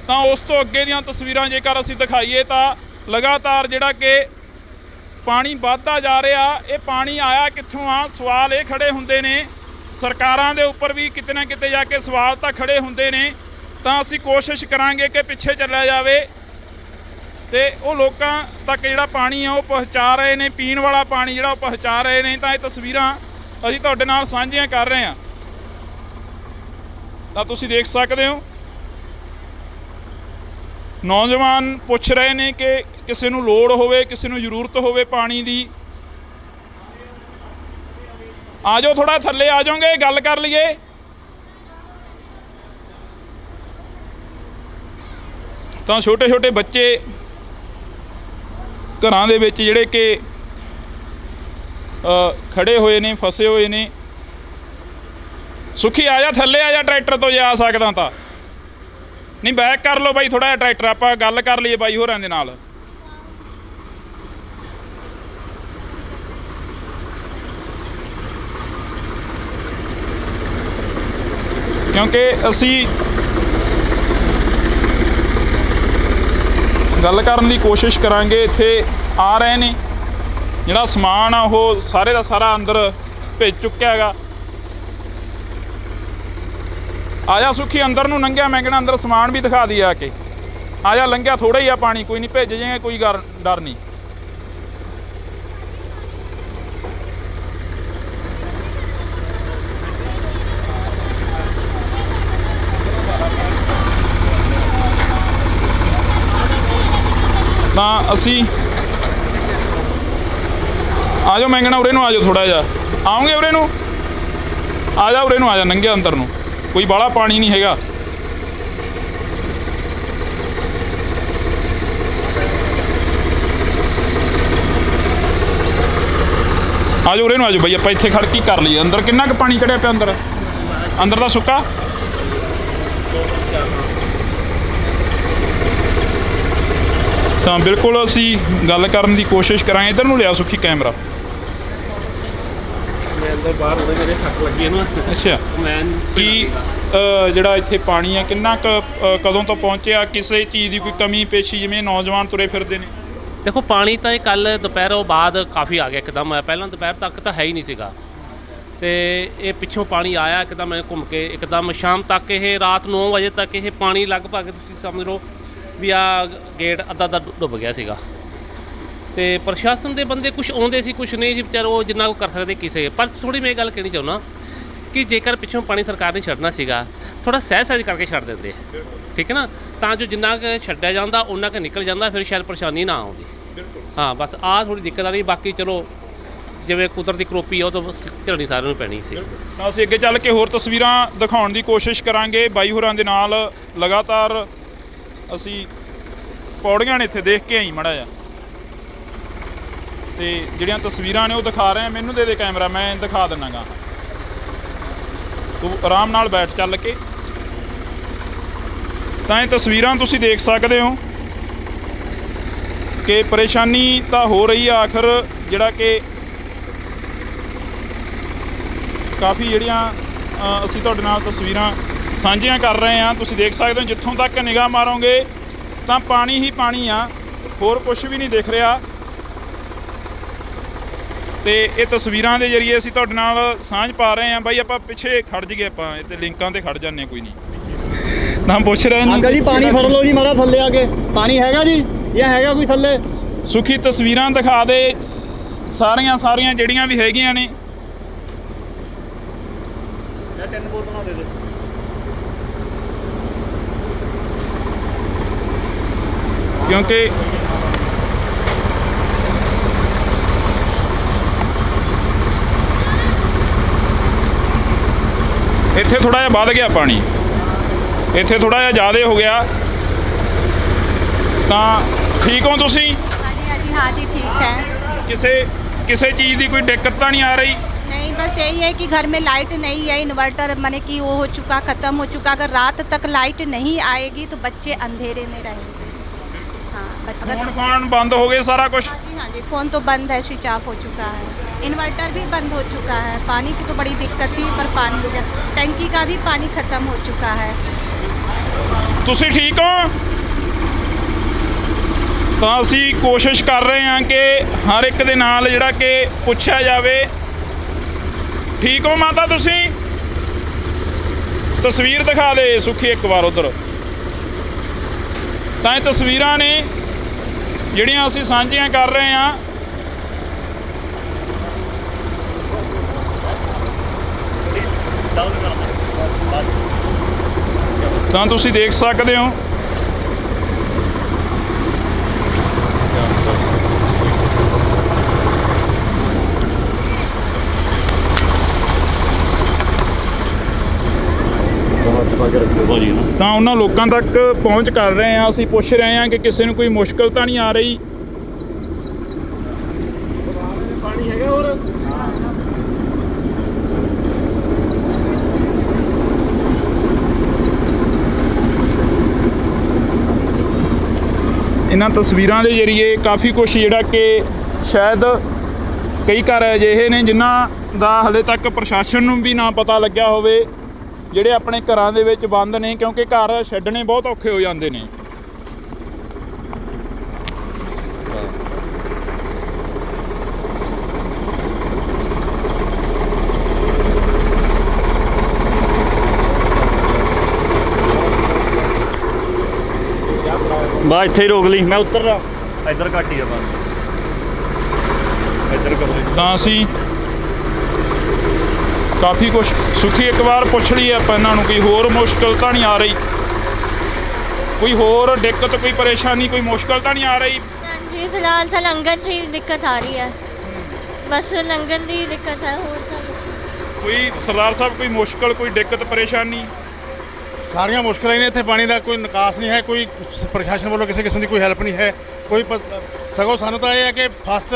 ਤਾਂ ਉਸ ਤੋਂ ਅੱਗੇ ਦੀਆਂ ਤਸਵੀਰਾਂ ਜੇਕਰ ਅਸੀਂ ਦਿਖਾਈਏ ਤਾਂ ਲਗਾਤਾਰ ਜਿਹੜਾ ਕਿ ਪਾਣੀ ਵੱਧਦਾ ਜਾ ਰਿਹਾ। ਇਹ ਪਾਣੀ ਆਇਆ ਕਿੱਥੋਂ ਆ? ਸਵਾਲ ਇਹ ਖੜੇ ਹੁੰਦੇ ਨੇ। ਸਰਕਾਰਾਂ ਦੇ ਉੱਪਰ ਵੀ ਕਿਤੇ ਨਾ ਕਿਤੇ ਜਾ ਕੇ ਸਵਾਲ ਤਾਂ ਖੜੇ ਹੁੰਦੇ ਨੇ। ਤਾਂ ਅਸੀਂ ਕੋਸ਼ਿਸ਼ ਕਰਾਂਗੇ ਕਿ ਪਿੱਛੇ ਚੱਲਿਆ ਜਾਵੇ ਤੇ ਉਹ ਲੋਕਾਂ ਤੱਕ ਜਿਹੜਾ ਪਾਣੀ ਆ ਉਹ ਪਹੁੰਚਾ ਰਹੇ ਨੇ, ਪੀਣ ਵਾਲਾ ਪਾਣੀ ਜਿਹੜਾ ਉਹ ਪਹੁੰਚਾ ਰਹੇ ਨੇ। ਤਾਂ ਇਹ ਤਸਵੀਰਾਂ ਅਸੀਂ ਤੁਹਾਡੇ ਨਾਲ ਸਾਂਝੀਆਂ ਕਰ ਰਹੇ ਹਾਂ। ਤਾਂ ਤੁਸੀਂ ਦੇਖ ਸਕਦੇ ਹੋ ਨੌਜਵਾਨ ਪੁੱਛ ਰਹੇ ਨੇ ਕਿ ਕਿਸੇ ਨੂੰ ਲੋੜ ਹੋਵੇ, ਕਿਸੇ ਨੂੰ ਜ਼ਰੂਰਤ ਹੋਵੇ ਪਾਣੀ ਦੀ। ਆ ਜਾਓ ਥੋੜਾ ਥੱਲੇ ਆ ਜਾਓਗੇ, ਗੱਲ ਕਰ ਲਈਏ। ਤਾਂ ਛੋਟੇ ਬੱਚੇ ਘਰਾਂ ਦੇ ਵਿੱਚ ਜਿਹੜੇ ਕਿ ਖੜੇ ਹੋਏ ਨੇ, ਫਸੇ ਹੋਏ ਨੇ। ਸੁਖੀ ਆ ਜਾ ਥੱਲੇ ਆ ਜਾ ਟਰੈਕਟਰ ਤੋਂ ਜੇ ਆ ਸਕਦਾ ਤਾਂ। ਨਹੀਂ ਬੈਕ ਕਰ ਲਓ ਬਾਈ ਥੋੜਾ ਜਿਹਾ ਟਰੈਕਟਰ, ਆਪਾਂ ਗੱਲ ਕਰ ਲਈਏ ਬਾਈ ਹੋਰਾਂ ਦੇ ਨਾਲ। ਕਿਉਂਕਿ ਅਸੀਂ ਗੱਲ ਕਰਨ ਦੀ ਕੋਸ਼ਿਸ਼ ਕਰਾਂਗੇ। ਇੱਥੇ ਆ ਰਹੇ ਨੇ, ਜਿਹੜਾ ਸਮਾਨ ਆ ਉਹ ਸਾਰੇ ਦਾ ਸਾਰਾ ਅੰਦਰ ਭਿੱਜ ਚੁੱਕਿਆ ਹੈਗਾ। ਆ ਜਾ ਸੁੱਖੀ, ਅੰਦਰ ਨੂੰ ਲੰਘਿਆ, ਮੈਂ ਕਹਿਣਾ ਅੰਦਰ ਸਮਾਨ ਵੀ ਦਿਖਾ ਦਈਏ ਆ ਕੇ। ਆ ਜਾ, ਲੰਘਿਆ ਥੋੜਾ ਹੀ ਆ ਪਾਣੀ, ਕੋਈ ਨਹੀਂ, ਭੇਜ ਜਾਏਗਾ, ਕੋਈ ਡਰ ਨਹੀਂ। ਤਾਂ ਅਸੀਂ ਆ ਜਾਓ, ਮੈਂ ਕਹਿਣਾ ਉਰੇ ਨੂੰ ਆ ਜਾਓ, ਥੋੜਾ ਜਿਹਾ ਆਉਂਗੇ ਉਰੇ ਨੂੰ, ਆ ਜਾ ਉਰੇ ਨੂੰ, ਆ ਜਾ, ਲੰਘਿਆ ਅੰਦਰ ਨੂੰ, ਕੋਈ ਬਾਹਲਾ ਪਾਣੀ ਨਹੀਂ ਹੈਗਾ। ਆ ਜਾਓ ਉਰੇ ਨੂੰ, ਆ ਜਾਓ ਬਈ, ਆਪਾਂ ਇੱਥੇ ਖੜ ਕੇ ਕਰ ਲਈਏ। ਅੰਦਰ ਕਿੰਨਾ ਕੁ ਪਾਣੀ ਚੜਿਆ ਪਿਆ? ਅੰਦਰ ਦਾ ਸੁੱਕਾ। ਤਾਂ ਬਿਲਕੁਲ ਅਸੀਂ ਗੱਲ ਕਰਨ ਦੀ ਕੋਸ਼ਿਸ਼ ਕਰਾਂਗੇ। ਇੱਧਰ ਨੂੰ ਲਿਆ ਸੁੱਖੀ ਕੈਮਰਾ। ਮੈਂ ਅੰਦਰ ਬਾਹਰ ਹੋਣੇ ਮੇਰੇ ਸੱਟ ਲੱਗੀ ਨਾ। ਅੱਛਾ, ਮੈਂ ਕੀ ਜਿਹੜਾ ਇੱਥੇ ਪਾਣੀ ਆ ਕਿੰਨਾ ਕੁ ਕਦੋਂ ਤੋਂ ਪਹੁੰਚਿਆ? ਕਿਸੇ ਚੀਜ਼ ਦੀ ਕੋਈ ਕਮੀ ਪੇਸ਼ੀ, ਜਿਵੇਂ ਨੌਜਵਾਨ ਤੁਰੇ ਫਿਰਦੇ ਨੇ? ਦੇਖੋ ਪਾਣੀ ਤਾਂ ਇਹ ਕੱਲ ਦੁਪਹਿਰੋਂ ਬਾਅਦ ਕਾਫੀ ਆ ਗਿਆ ਇੱਕਦਮ, ਪਹਿਲਾਂ ਦੁਪਹਿਰ ਤੱਕ ਤਾਂ ਹੈ ਹੀ ਨਹੀਂ ਸੀਗਾ, ਤੇ ਇਹ ਪਿੱਛੋਂ ਪਾਣੀ ਆਇਆ ਇੱਕਦਮ ਘੁੰਮ ਕੇ, ਇੱਕਦਮ ਸ਼ਾਮ ਤੱਕ ਇਹ ਰਾਤ 9 ਵਜੇ ਤੱਕ ਇਹ ਪਾਣੀ ਲਗਭਗ ਤੁਸੀਂ ਸਮਝ ਲਓ ਵੀ ਆ ਗੇਟ ਅੱਧਾ ਡੁੱਬ ਗਿਆ ਸੀਗਾ। ਤੇ ਪ੍ਰਸ਼ਾਸਨ ਦੇ ਬੰਦੇ ਕੁਝ ਆਉਂਦੇ ਸੀ, ਕੁਝ ਨਹੀਂ ਸੀ, ਵਿਚਾਰੇ ਉਹ ਜਿੰਨਾ ਕੁ ਕਰ ਸਕਦੇ ਕਿਸੇ। ਪਰ ਥੋੜੀ ਮੈਂ ਇਹ ਗੱਲ ਕਹਿਣੀ ਚਾਹੁੰਦਾ ਕਿ ਜੇਕਰ ਪਿੱਛੋਂ ਪਾਣੀ ਸਰਕਾਰ ਨੇ ਛੱਡਣਾ ਸੀਗਾ, ਥੋੜਾ ਸਹਿਜ ਕਰਕੇ ਛੱਡ ਦਿੰਦੇ, ਠੀਕ ਹੈ ਨਾ, ਤਾਂ ਜੋ ਜਿੰਨਾ ਕੁ ਛੱਡਿਆ ਜਾਂਦਾ ਉਹਨਾਂ ਕੁ ਨਿਕਲ ਜਾਂਦਾ, ਫਿਰ ਸ਼ਾਇਦ ਪਰੇਸ਼ਾਨੀ ਨਾ ਆਉਂਦੀ। ਹਾਂ, ਬਸ ਆਹ ਥੋੜੀ ਦਿੱਕਤ ਆ ਰਹੀ। ਬਾਕੀ ਚਲੋ ਜਿਵੇਂ ਕੁਦਰਤੀ ਕਰੋਪੀ ਆ ਉਹ ਤਾਂ ਝੱਲਣੀ ਸਾਰਿਆਂ ਨੂੰ ਪੈਣੀ ਸੀ। ਤਾਂ ਅਸੀਂ ਅੱਗੇ ਚੱਲ ਕੇ ਹੋਰ ਤਸਵੀਰਾਂ ਦਿਖਾਉਣ ਦੀ ਕੋਸ਼ਿਸ਼ ਕਰਾਂਗੇ ਬਾਈ ਹੋਰਾਂ ਦੇ ਨਾਲ। ਲਗਾਤਾਰ ਅਸੀਂ ਪੌੜੀਆਂ ਨੇ ਇੱਥੇ ਦੇਖ ਕੇ ਆਈ ਮੜਾ ਜਾ, ਤੇ ਜਿਹੜੀਆਂ ਤਸਵੀਰਾਂ ਨੇ ਉਹ ਦਿਖਾ ਰਹੇ ਆ। ਮੈਨੂੰ ਦੇ ਕੈਮਰਾ, ਮੈਂ ਦਿਖਾ ਦਿੰਨਾ ਗਾ, ਤੂੰ ਆਰਾਮ ਨਾਲ ਬੈਠ ਚੱਲ ਕੇ। ਤਾਂ ਇਹ ਤਸਵੀਰਾਂ ਤੁਸੀਂ ਦੇਖ ਸਕਦੇ ਹੋ ਕਿ ਪਰੇਸ਼ਾਨੀ ਤਾਂ ਹੋ ਰਹੀ ਆ। ਆਖਰ ਜਿਹੜਾ ਕਿ ਕਾਫੀ ਜਿਹੜੀਆਂ ਅਸੀਂ ਤੁਹਾਡੇ ਨਾਲ ਤਸਵੀਰਾਂ ਸਾਂਝੀਆਂ ਕਰ ਰਹੇ ਹਾਂ। ਤੁਸੀਂ ਦੇਖ ਸਕਦੇ ਹੋ, ਜਿੱਥੋਂ ਤੱਕ ਨਿਗਾਹ ਮਾਰੋਗੇ ਤਾਂ ਪਾਣੀ ਹੀ ਪਾਣੀ ਆ, ਹੋਰ ਕੁਝ ਵੀ ਨਹੀਂ ਦਿਖ ਰਿਹਾ। ਤੇ ਇਹ ਤਸਵੀਰਾਂ ਦੇ ਜ਼ਰੀਏ ਅਸੀਂ ਤੁਹਾਡੇ ਨਾਲ ਸਾਂਝ ਪਾ ਰਹੇ ਹਾਂ। ਬਾਈ ਆਪਾਂ ਪਿੱਛੇ ਖੜ ਜੀਏ, ਆਪਾਂ ਇੱਥੇ ਲਿੰਕਾਂ ਤੇ ਖੜ ਜਾਂਦੇ ਹਾਂ, ਕੋਈ ਨਹੀਂ। ਨਾ ਪੁੱਛ ਰਹੇ ਨੇ ਜੀ, ਪਾਣੀ ਫੜ ਲਓ ਜੀ ਮਾੜਾ ਥੱਲੇ ਆ ਕੇ। ਪਾਣੀ ਹੈਗਾ ਜੀ, ਜਾਂ ਹੈਗਾ ਕੋਈ ਥੱਲੇ? ਸੁਖੀ ਤਸਵੀਰਾਂ ਦਿਖਾ ਦੇ ਸਾਰੀਆਂ ਜਿਹੜੀਆਂ ਵੀ ਹੈਗੀਆਂ ਨੇ। ਮੈਂ 3 ਬੋਤਲਾਂ ਦੇ ਦੇ। ਕਿਉਂਕਿ ਇੱਥੇ ਥੋੜਾ ਜਿਹਾ ਵੱਧ ਗਿਆ ਪਾਣੀ, ਇੱਥੇ ਥੋੜਾ ਜਿਹਾ ਜ਼ਿਆਦਾ ਹੋ ਗਿਆ। ਤਾਂ ਠੀਕ ਹੋ ਤੁਸੀਂ? हाँ जी ठीक है। ਕਿਸੇ ਚੀਜ਼ ਦੀ ਕੋਈ ਦਿੱਕਤ ਤਾਂ ਨਹੀਂ ਆ ਰਹੀ? नहीं, बस यही है कि घर में लाइट नहीं है, इन्वर्टर माने कि वो हो चुका, ख़त्म हो चुका। अगर रात तक लाइट नहीं आएगी तो बच्चे अंधेरे में रहेंगे। हाँ, अगर फोन बंद हो गए सारा कुछ? हाँ जी, फ़ोन तो बंद है, स्विच ऑफ हो चुका है। इन्वर्टर भी बंद हो चुका है। पानी की तो बड़ी दिक्कत थी, पर पानी हो गया। टंकी का भी पानी ख़त्म हो चुका है। ਤੁਸੀਂ ਠੀਕ ਹੋ? ਤਾਂ ਅਸੀਂ ਕੋਸ਼ਿਸ਼ ਕਰ ਰਹੇ ਹਾਂ ਕਿ ਹਰ ਇੱਕ ਦੇ ਨਾਲ ਜਿਹੜਾ ਕਿ ਪੁੱਛਿਆ ਜਾਵੇ। ਠੀਕ ਹੋ ਮਾਤਾ ਤੁਸੀਂ? ਤਸਵੀਰ ਦਿਖਾ ਦੇ ਸੁਖੀ ਇੱਕ ਵਾਰ ਉਧਰ। ਤਾਂ ਇਹ ਤਸਵੀਰਾਂ ਨੇ ਜਿਹੜੀਆਂ ਅਸੀਂ ਸਾਂਝੀਆਂ ਕਰ ਰਹੇ ਹਾਂ। ਤਾਂ ਤੁਸੀਂ ਦੇਖ ਸਕਦੇ ਹੋ ਤਾਂ ਉਹਨਾਂ ਲੋਕਾਂ ਤੱਕ ਪਹੁੰਚ ਕਰ ਰਹੇ ਹਾਂ। ਅਸੀਂ ਪੁੱਛ ਰਹੇ ਹਾਂ ਕਿ ਕਿਸੇ ਨੂੰ ਕੋਈ ਮੁਸ਼ਕਲ ਤਾਂ ਨਹੀਂ ਆ ਰਹੀ। ਪਾਣੀ ਹੈਗਾ ਹੋਰ? ਇਹਨਾਂ ਤਸਵੀਰਾਂ ਦੇ ਜ਼ਰੀਏ ਕਾਫੀ ਕੁਝ ਜਿਹੜਾ ਕਿ ਸ਼ਾਇਦ ਕਈ ਘਰ ਅਜਿਹੇ ਨੇ ਜਿਨ੍ਹਾਂ ਦਾ ਹਲੇ ਤੱਕ ਪ੍ਰਸ਼ਾਸਨ ਨੂੰ ਵੀ ਨਾ ਪਤਾ ਲੱਗਿਆ ਹੋਵੇ, ਜਿਹੜੇ ਆਪਣੇ ਘਰਾਂ ਦੇ ਵਿੱਚ ਬੰਦ ਨੇ, ਕਿਉਂਕਿ ਘਰ ਛੱਡਣੇ ਬਹੁਤ ਔਖੇ ਹੋ ਜਾਂਦੇ ਨੇ। ਬਾ ਇੱਥੇ ਹੀ ਰੋਕ ਲਈ ਮੈਂ ਉੱਤਰਦਾ ਇੱਧਰ ਘੱਟ ਹੀ ਆ ਬਸ ਇੱਧਰ ਕਰ ਲਈ ਤਾਂ ਅਸੀਂ ਕਾਫੀ ਕੁਛ ਸੁਖੀ ਇੱਕ ਵਾਰ ਪੁੱਛ ਲਈ ਆਪਾਂ ਇਹਨਾਂ ਨੂੰ ਕੋਈ ਹੋਰ ਮੁਸ਼ਕਲ ਤਾਂ ਨਹੀਂ ਆ ਰਹੀ, ਕੋਈ ਹੋਰ ਦਿੱਕਤ, ਕੋਈ ਪਰੇਸ਼ਾਨੀ, ਕੋਈ ਮੁਸ਼ਕਲ ਤਾਂ ਨਹੀਂ ਆ ਰਹੀ? जी फिलहाल तो लंघन से ही दिक्कत आ रही है, बस लंघन की ही दिक्कत है, और तो कुछ नहीं। ਕੋਈ ਸਰਦਾਰ ਸਾਹਿਬ ਕੋਈ ਮੁਸ਼ਕਲ, ਕੋਈ ਦਿੱਕਤ ਪਰੇਸ਼ਾਨੀ? ਸਾਰੀਆਂ ਮੁਸ਼ਕਲਾਂ ਹੀ ਨੇ ਇੱਥੇ, ਪਾਣੀ ਦਾ ਕੋਈ ਨਿਕਾਸ ਨਹੀਂ ਹੈ, ਕੋਈ ਪ੍ਰਸ਼ਾਸਨ ਵੱਲੋਂ ਕਿਸੇ ਕਿਸਮ ਦੀ ਕੋਈ ਹੈਲਪ ਨਹੀਂ ਹੈ, ਕੋਈ ਸਗੋਂ ਸਾਨੂੰ ਤਾਂ ਇਹ ਹੈ ਕਿ ਫਸਟ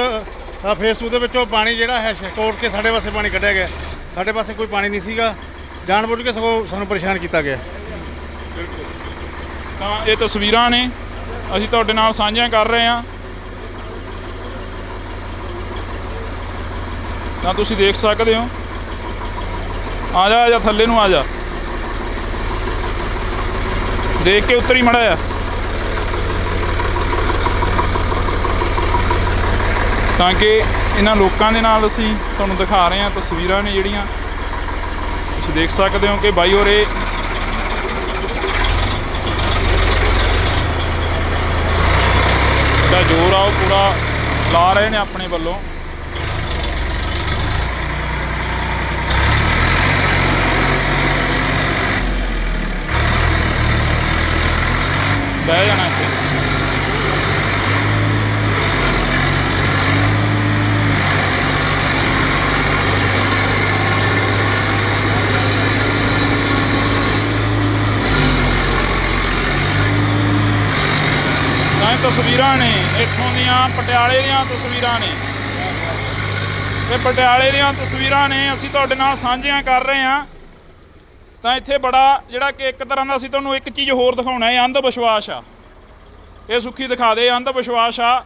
ਫੇਸ 2 ਦੇ ਵਿੱਚੋਂ ਪਾਣੀ ਜਿਹੜਾ ਹੈ ਤੋੜ ਕੇ ਸਾਡੇ ਪਾਸੇ ਪਾਣੀ ਕੱਢਿਆ ਗਿਆ, ਸਾਡੇ ਪਾਸੇ ਕੋਈ ਪਾਣੀ ਨਹੀਂ ਸੀਗਾ, ਜਾਣਬੁੱਝ ਕੇ ਸਗੋਂ ਸਾਨੂੰ ਪਰੇਸ਼ਾਨ ਕੀਤਾ ਗਿਆ। ਤਾਂ ਇਹ ਤਸਵੀਰਾਂ ਨੇ ਅਸੀਂ ਤੁਹਾਡੇ ਨਾਲ ਸਾਂਝੀਆਂ ਕਰ ਰਹੇ ਹਾਂ। ਤਾਂ ਤੁਸੀਂ ਦੇਖ ਸਕਦੇ ਹੋ। ਆ ਜਾ ਥੱਲੇ ਨੂੰ ਆ ਜਾ, ਦੇਖ ਕੇ ਉੱਤਰ ਹੀ ਮੜਾ ਆ। ਤਾਂ ਕਿ ਇਹਨਾਂ ਲੋਕਾਂ ਦੇ ਨਾਲ ਅਸੀਂ ਤੁਹਾਨੂੰ ਦਿਖਾ ਰਹੇ ਹਾਂ ਤਸਵੀਰਾਂ ਨੇ ਜਿਹੜੀਆਂ ਤੁਸੀਂ ਦੇਖ ਸਕਦੇ ਹੋ ਕਿ ਬਾਈ ਹੋਰੇ ਦਾ ਜ਼ੋਰ ਆ ਉਹ ਪੂਰਾ ਲਾ ਰਹੇ ਨੇ ਆਪਣੇ ਵੱਲੋਂ। ਬਹਿ ਜਾਣਾ ਇੱਥੇ। ਤਾਂ ਇਹ ਤਸਵੀਰਾਂ ਨੇ ਇੱਥੋਂ ਦੀਆਂ, ਪਟਿਆਲੇ ਦੀਆਂ ਤਸਵੀਰਾਂ ਨੇ, ਇਹ ਪਟਿਆਲੇ ਦੀਆਂ ਤਸਵੀਰਾਂ ਨੇ ਅਸੀਂ ਤੁਹਾਡੇ ਨਾਲ ਸਾਂਝੀਆਂ ਕਰ ਰਹੇ ਹਾਂ। ਤਾਂ ਇੱਥੇ ਬੜਾ ਜਿਹੜਾ ਕਿ ਇੱਕ ਤਰ੍ਹਾਂ ਦਾ ਅਸੀਂ ਤੁਹਾਨੂੰ ਇੱਕ ਚੀਜ਼ ਹੋਰ ਦਿਖਾਉਣਾ, ਇਹ ਅੰਧ ਵਿਸ਼ਵਾਸ ਆ। ਇਹ ਸੁੱਖੀ ਦਿਖਾ ਦੇ ਅੰਧ ਵਿਸ਼ਵਾਸ ਆ।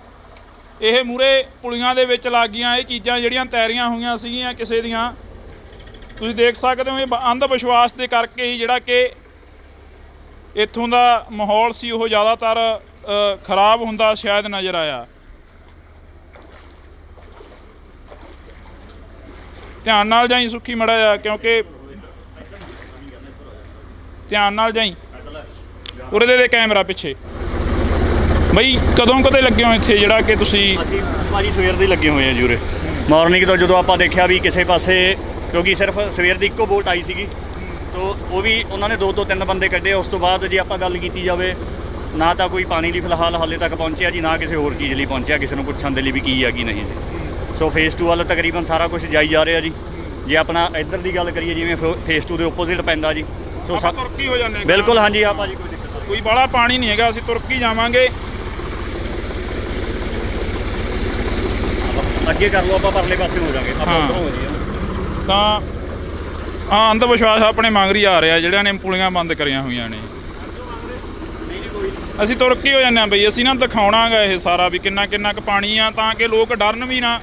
ਇਹ ਮੂਹਰੇ ਪੁਲੀਆਂ ਦੇ ਵਿੱਚ ਲੱਗ ਗਈਆਂ ਇਹ ਚੀਜ਼ਾਂ ਜਿਹੜੀਆਂ ਤੈਰੀਆਂ ਹੋਈਆਂ ਸੀਗੀਆਂ ਕਿਸੇ ਦੀਆਂ, ਤੁਸੀਂ ਦੇਖ ਸਕਦੇ ਹੋ। ਇਹ ਅੰਧ ਵਿਸ਼ਵਾਸ ਦੇ ਕਰਕੇ ਹੀ ਜਿਹੜਾ ਕਿ ਇੱਥੋਂ ਦਾ ਮਾਹੌਲ ਸੀ ਉਹ ਜ਼ਿਆਦਾਤਰ ਖਰਾਬ ਹੁੰਦਾ ਸ਼ਾਇਦ ਨਜ਼ਰ ਆਇਆ। ਧਿਆਨ ਨਾਲ ਜਾਈ ਸੁੱਖੀ ਮੜਾ ਜਾ, ਕਿਉਂਕਿ ਧਿਆਨ ਨਾਲ ਜਾਈ। ਉਰੇ ਦੇ ਕੈਮਰਾ ਪਿੱਛੇ ਬਈ ਕਦੋਂ ਕਦੇ ਲੱਗੇ ਹੋ ਇੱਥੇ ਜਿਹੜਾ ਕਿ ਤੁਸੀਂ? ਅਸੀਂ ਭਾਜੀ ਸਵੇਰ ਦੇ ਲੱਗੇ ਹੋਏ ਆ ਜੀ ਉਰੇ। ਮਾਰਨਿੰਗ ਤੋਂ ਜਦੋਂ ਆਪਾਂ ਦੇਖਿਆ ਵੀ ਕਿਸੇ ਪਾਸੇ, ਕਿਉਂਕਿ ਸਿਰਫ ਸਵੇਰ ਦੀ ਇੱਕੋ ਬੋਟ ਆਈ ਸੀਗੀ, ਤੋ ਉਹ ਵੀ ਉਹਨਾਂ ਨੇ 2 ਤੋਂ 3 ਬੰਦੇ ਕੱਢੇ। ਉਸ ਤੋਂ ਬਾਅਦ ਜੇ ਆਪਾਂ ਗੱਲ ਕੀਤੀ ਜਾਵੇ, ਨਾ ਤਾਂ ਕੋਈ ਪਾਣੀ ਲਈ ਫਿਲਹਾਲ ਹਾਲੇ ਤੱਕ ਪਹੁੰਚਿਆ ਜੀ, ਨਾ ਕਿਸੇ ਹੋਰ ਚੀਜ਼ ਲਈ ਪਹੁੰਚਿਆ, ਕਿਸੇ ਨੂੰ ਪੁੱਛਣ ਦੇ ਲਈ ਵੀ ਕੀ ਆ ਕੀ ਨਹੀਂ ਜੀ। ਸੋ ਫੇਸ 2 ਵੱਲ ਤਕਰੀਬਨ ਸਾਰਾ ਕੁਝ ਜਾਈ ਜਾ ਰਿਹਾ ਜੀ। ਜੇ ਆਪਣਾ ਇੱਧਰ ਦੀ ਗੱਲ ਕਰੀਏ, ਜਿਵੇਂ ਫੇਸ 2 ਦੇ ਓਪੋਜ਼ਿਟ ਪੈਂਦਾ ਜੀ, ਸੋ ਤੁਰਕੀ ਹੋ ਜਾਂਦੇ। ਬਿਲਕੁਲ ਹਾਂਜੀ ਹਾਂ ਭਾਜੀ, ਕੋਈ ਦਿੱਕਤ ਨਹੀਂ, ਕੋਈ ਬਾਹਲਾ ਪਾਣੀ ਨਹੀਂ ਹੈਗਾ, ਅਸੀਂ ਤੁਰਕੀ ਜਾਵਾਂਗੇ। ਅੱਗੇ ਕਰ ਲਓ, ਆਪਾਂ ਪਰਲੇ ਪਾਸੇ ਹੋ ਜਾਵਾਂਗੇ, ਆਪਾਂ ਉੱਧਰੋਂ ਹੋ ਜੀ। ਤਾਂ ਹਾਂ ਅੰਧ ਵਿਸ਼ਵਾਸ ਆਪਣੇ ਮੰਗਰੀ ਆ ਰਿਹਾ ਜਿਹੜਿਆਂ ਨੇ ਪੁਲੀਆਂ ਬੰਦ ਕਰੀਆਂ ਹੋਈਆਂ ਨੇ। ਅਸੀਂ ਤੁਰਕੀ ਹੋ ਜਾਂਦੇ ਹਾਂ ਬਈ, ਅਸੀਂ ਨਾ ਦਿਖਾਉਣਾਗਾ ਇਹ ਸਾਰਾ ਵੀ ਕਿੰਨਾ ਕਿੰਨਾ ਕੁ ਪਾਣੀ ਆ, ਤਾਂ ਕਿ ਲੋਕ ਡਰਨ ਵੀ ਨਾ,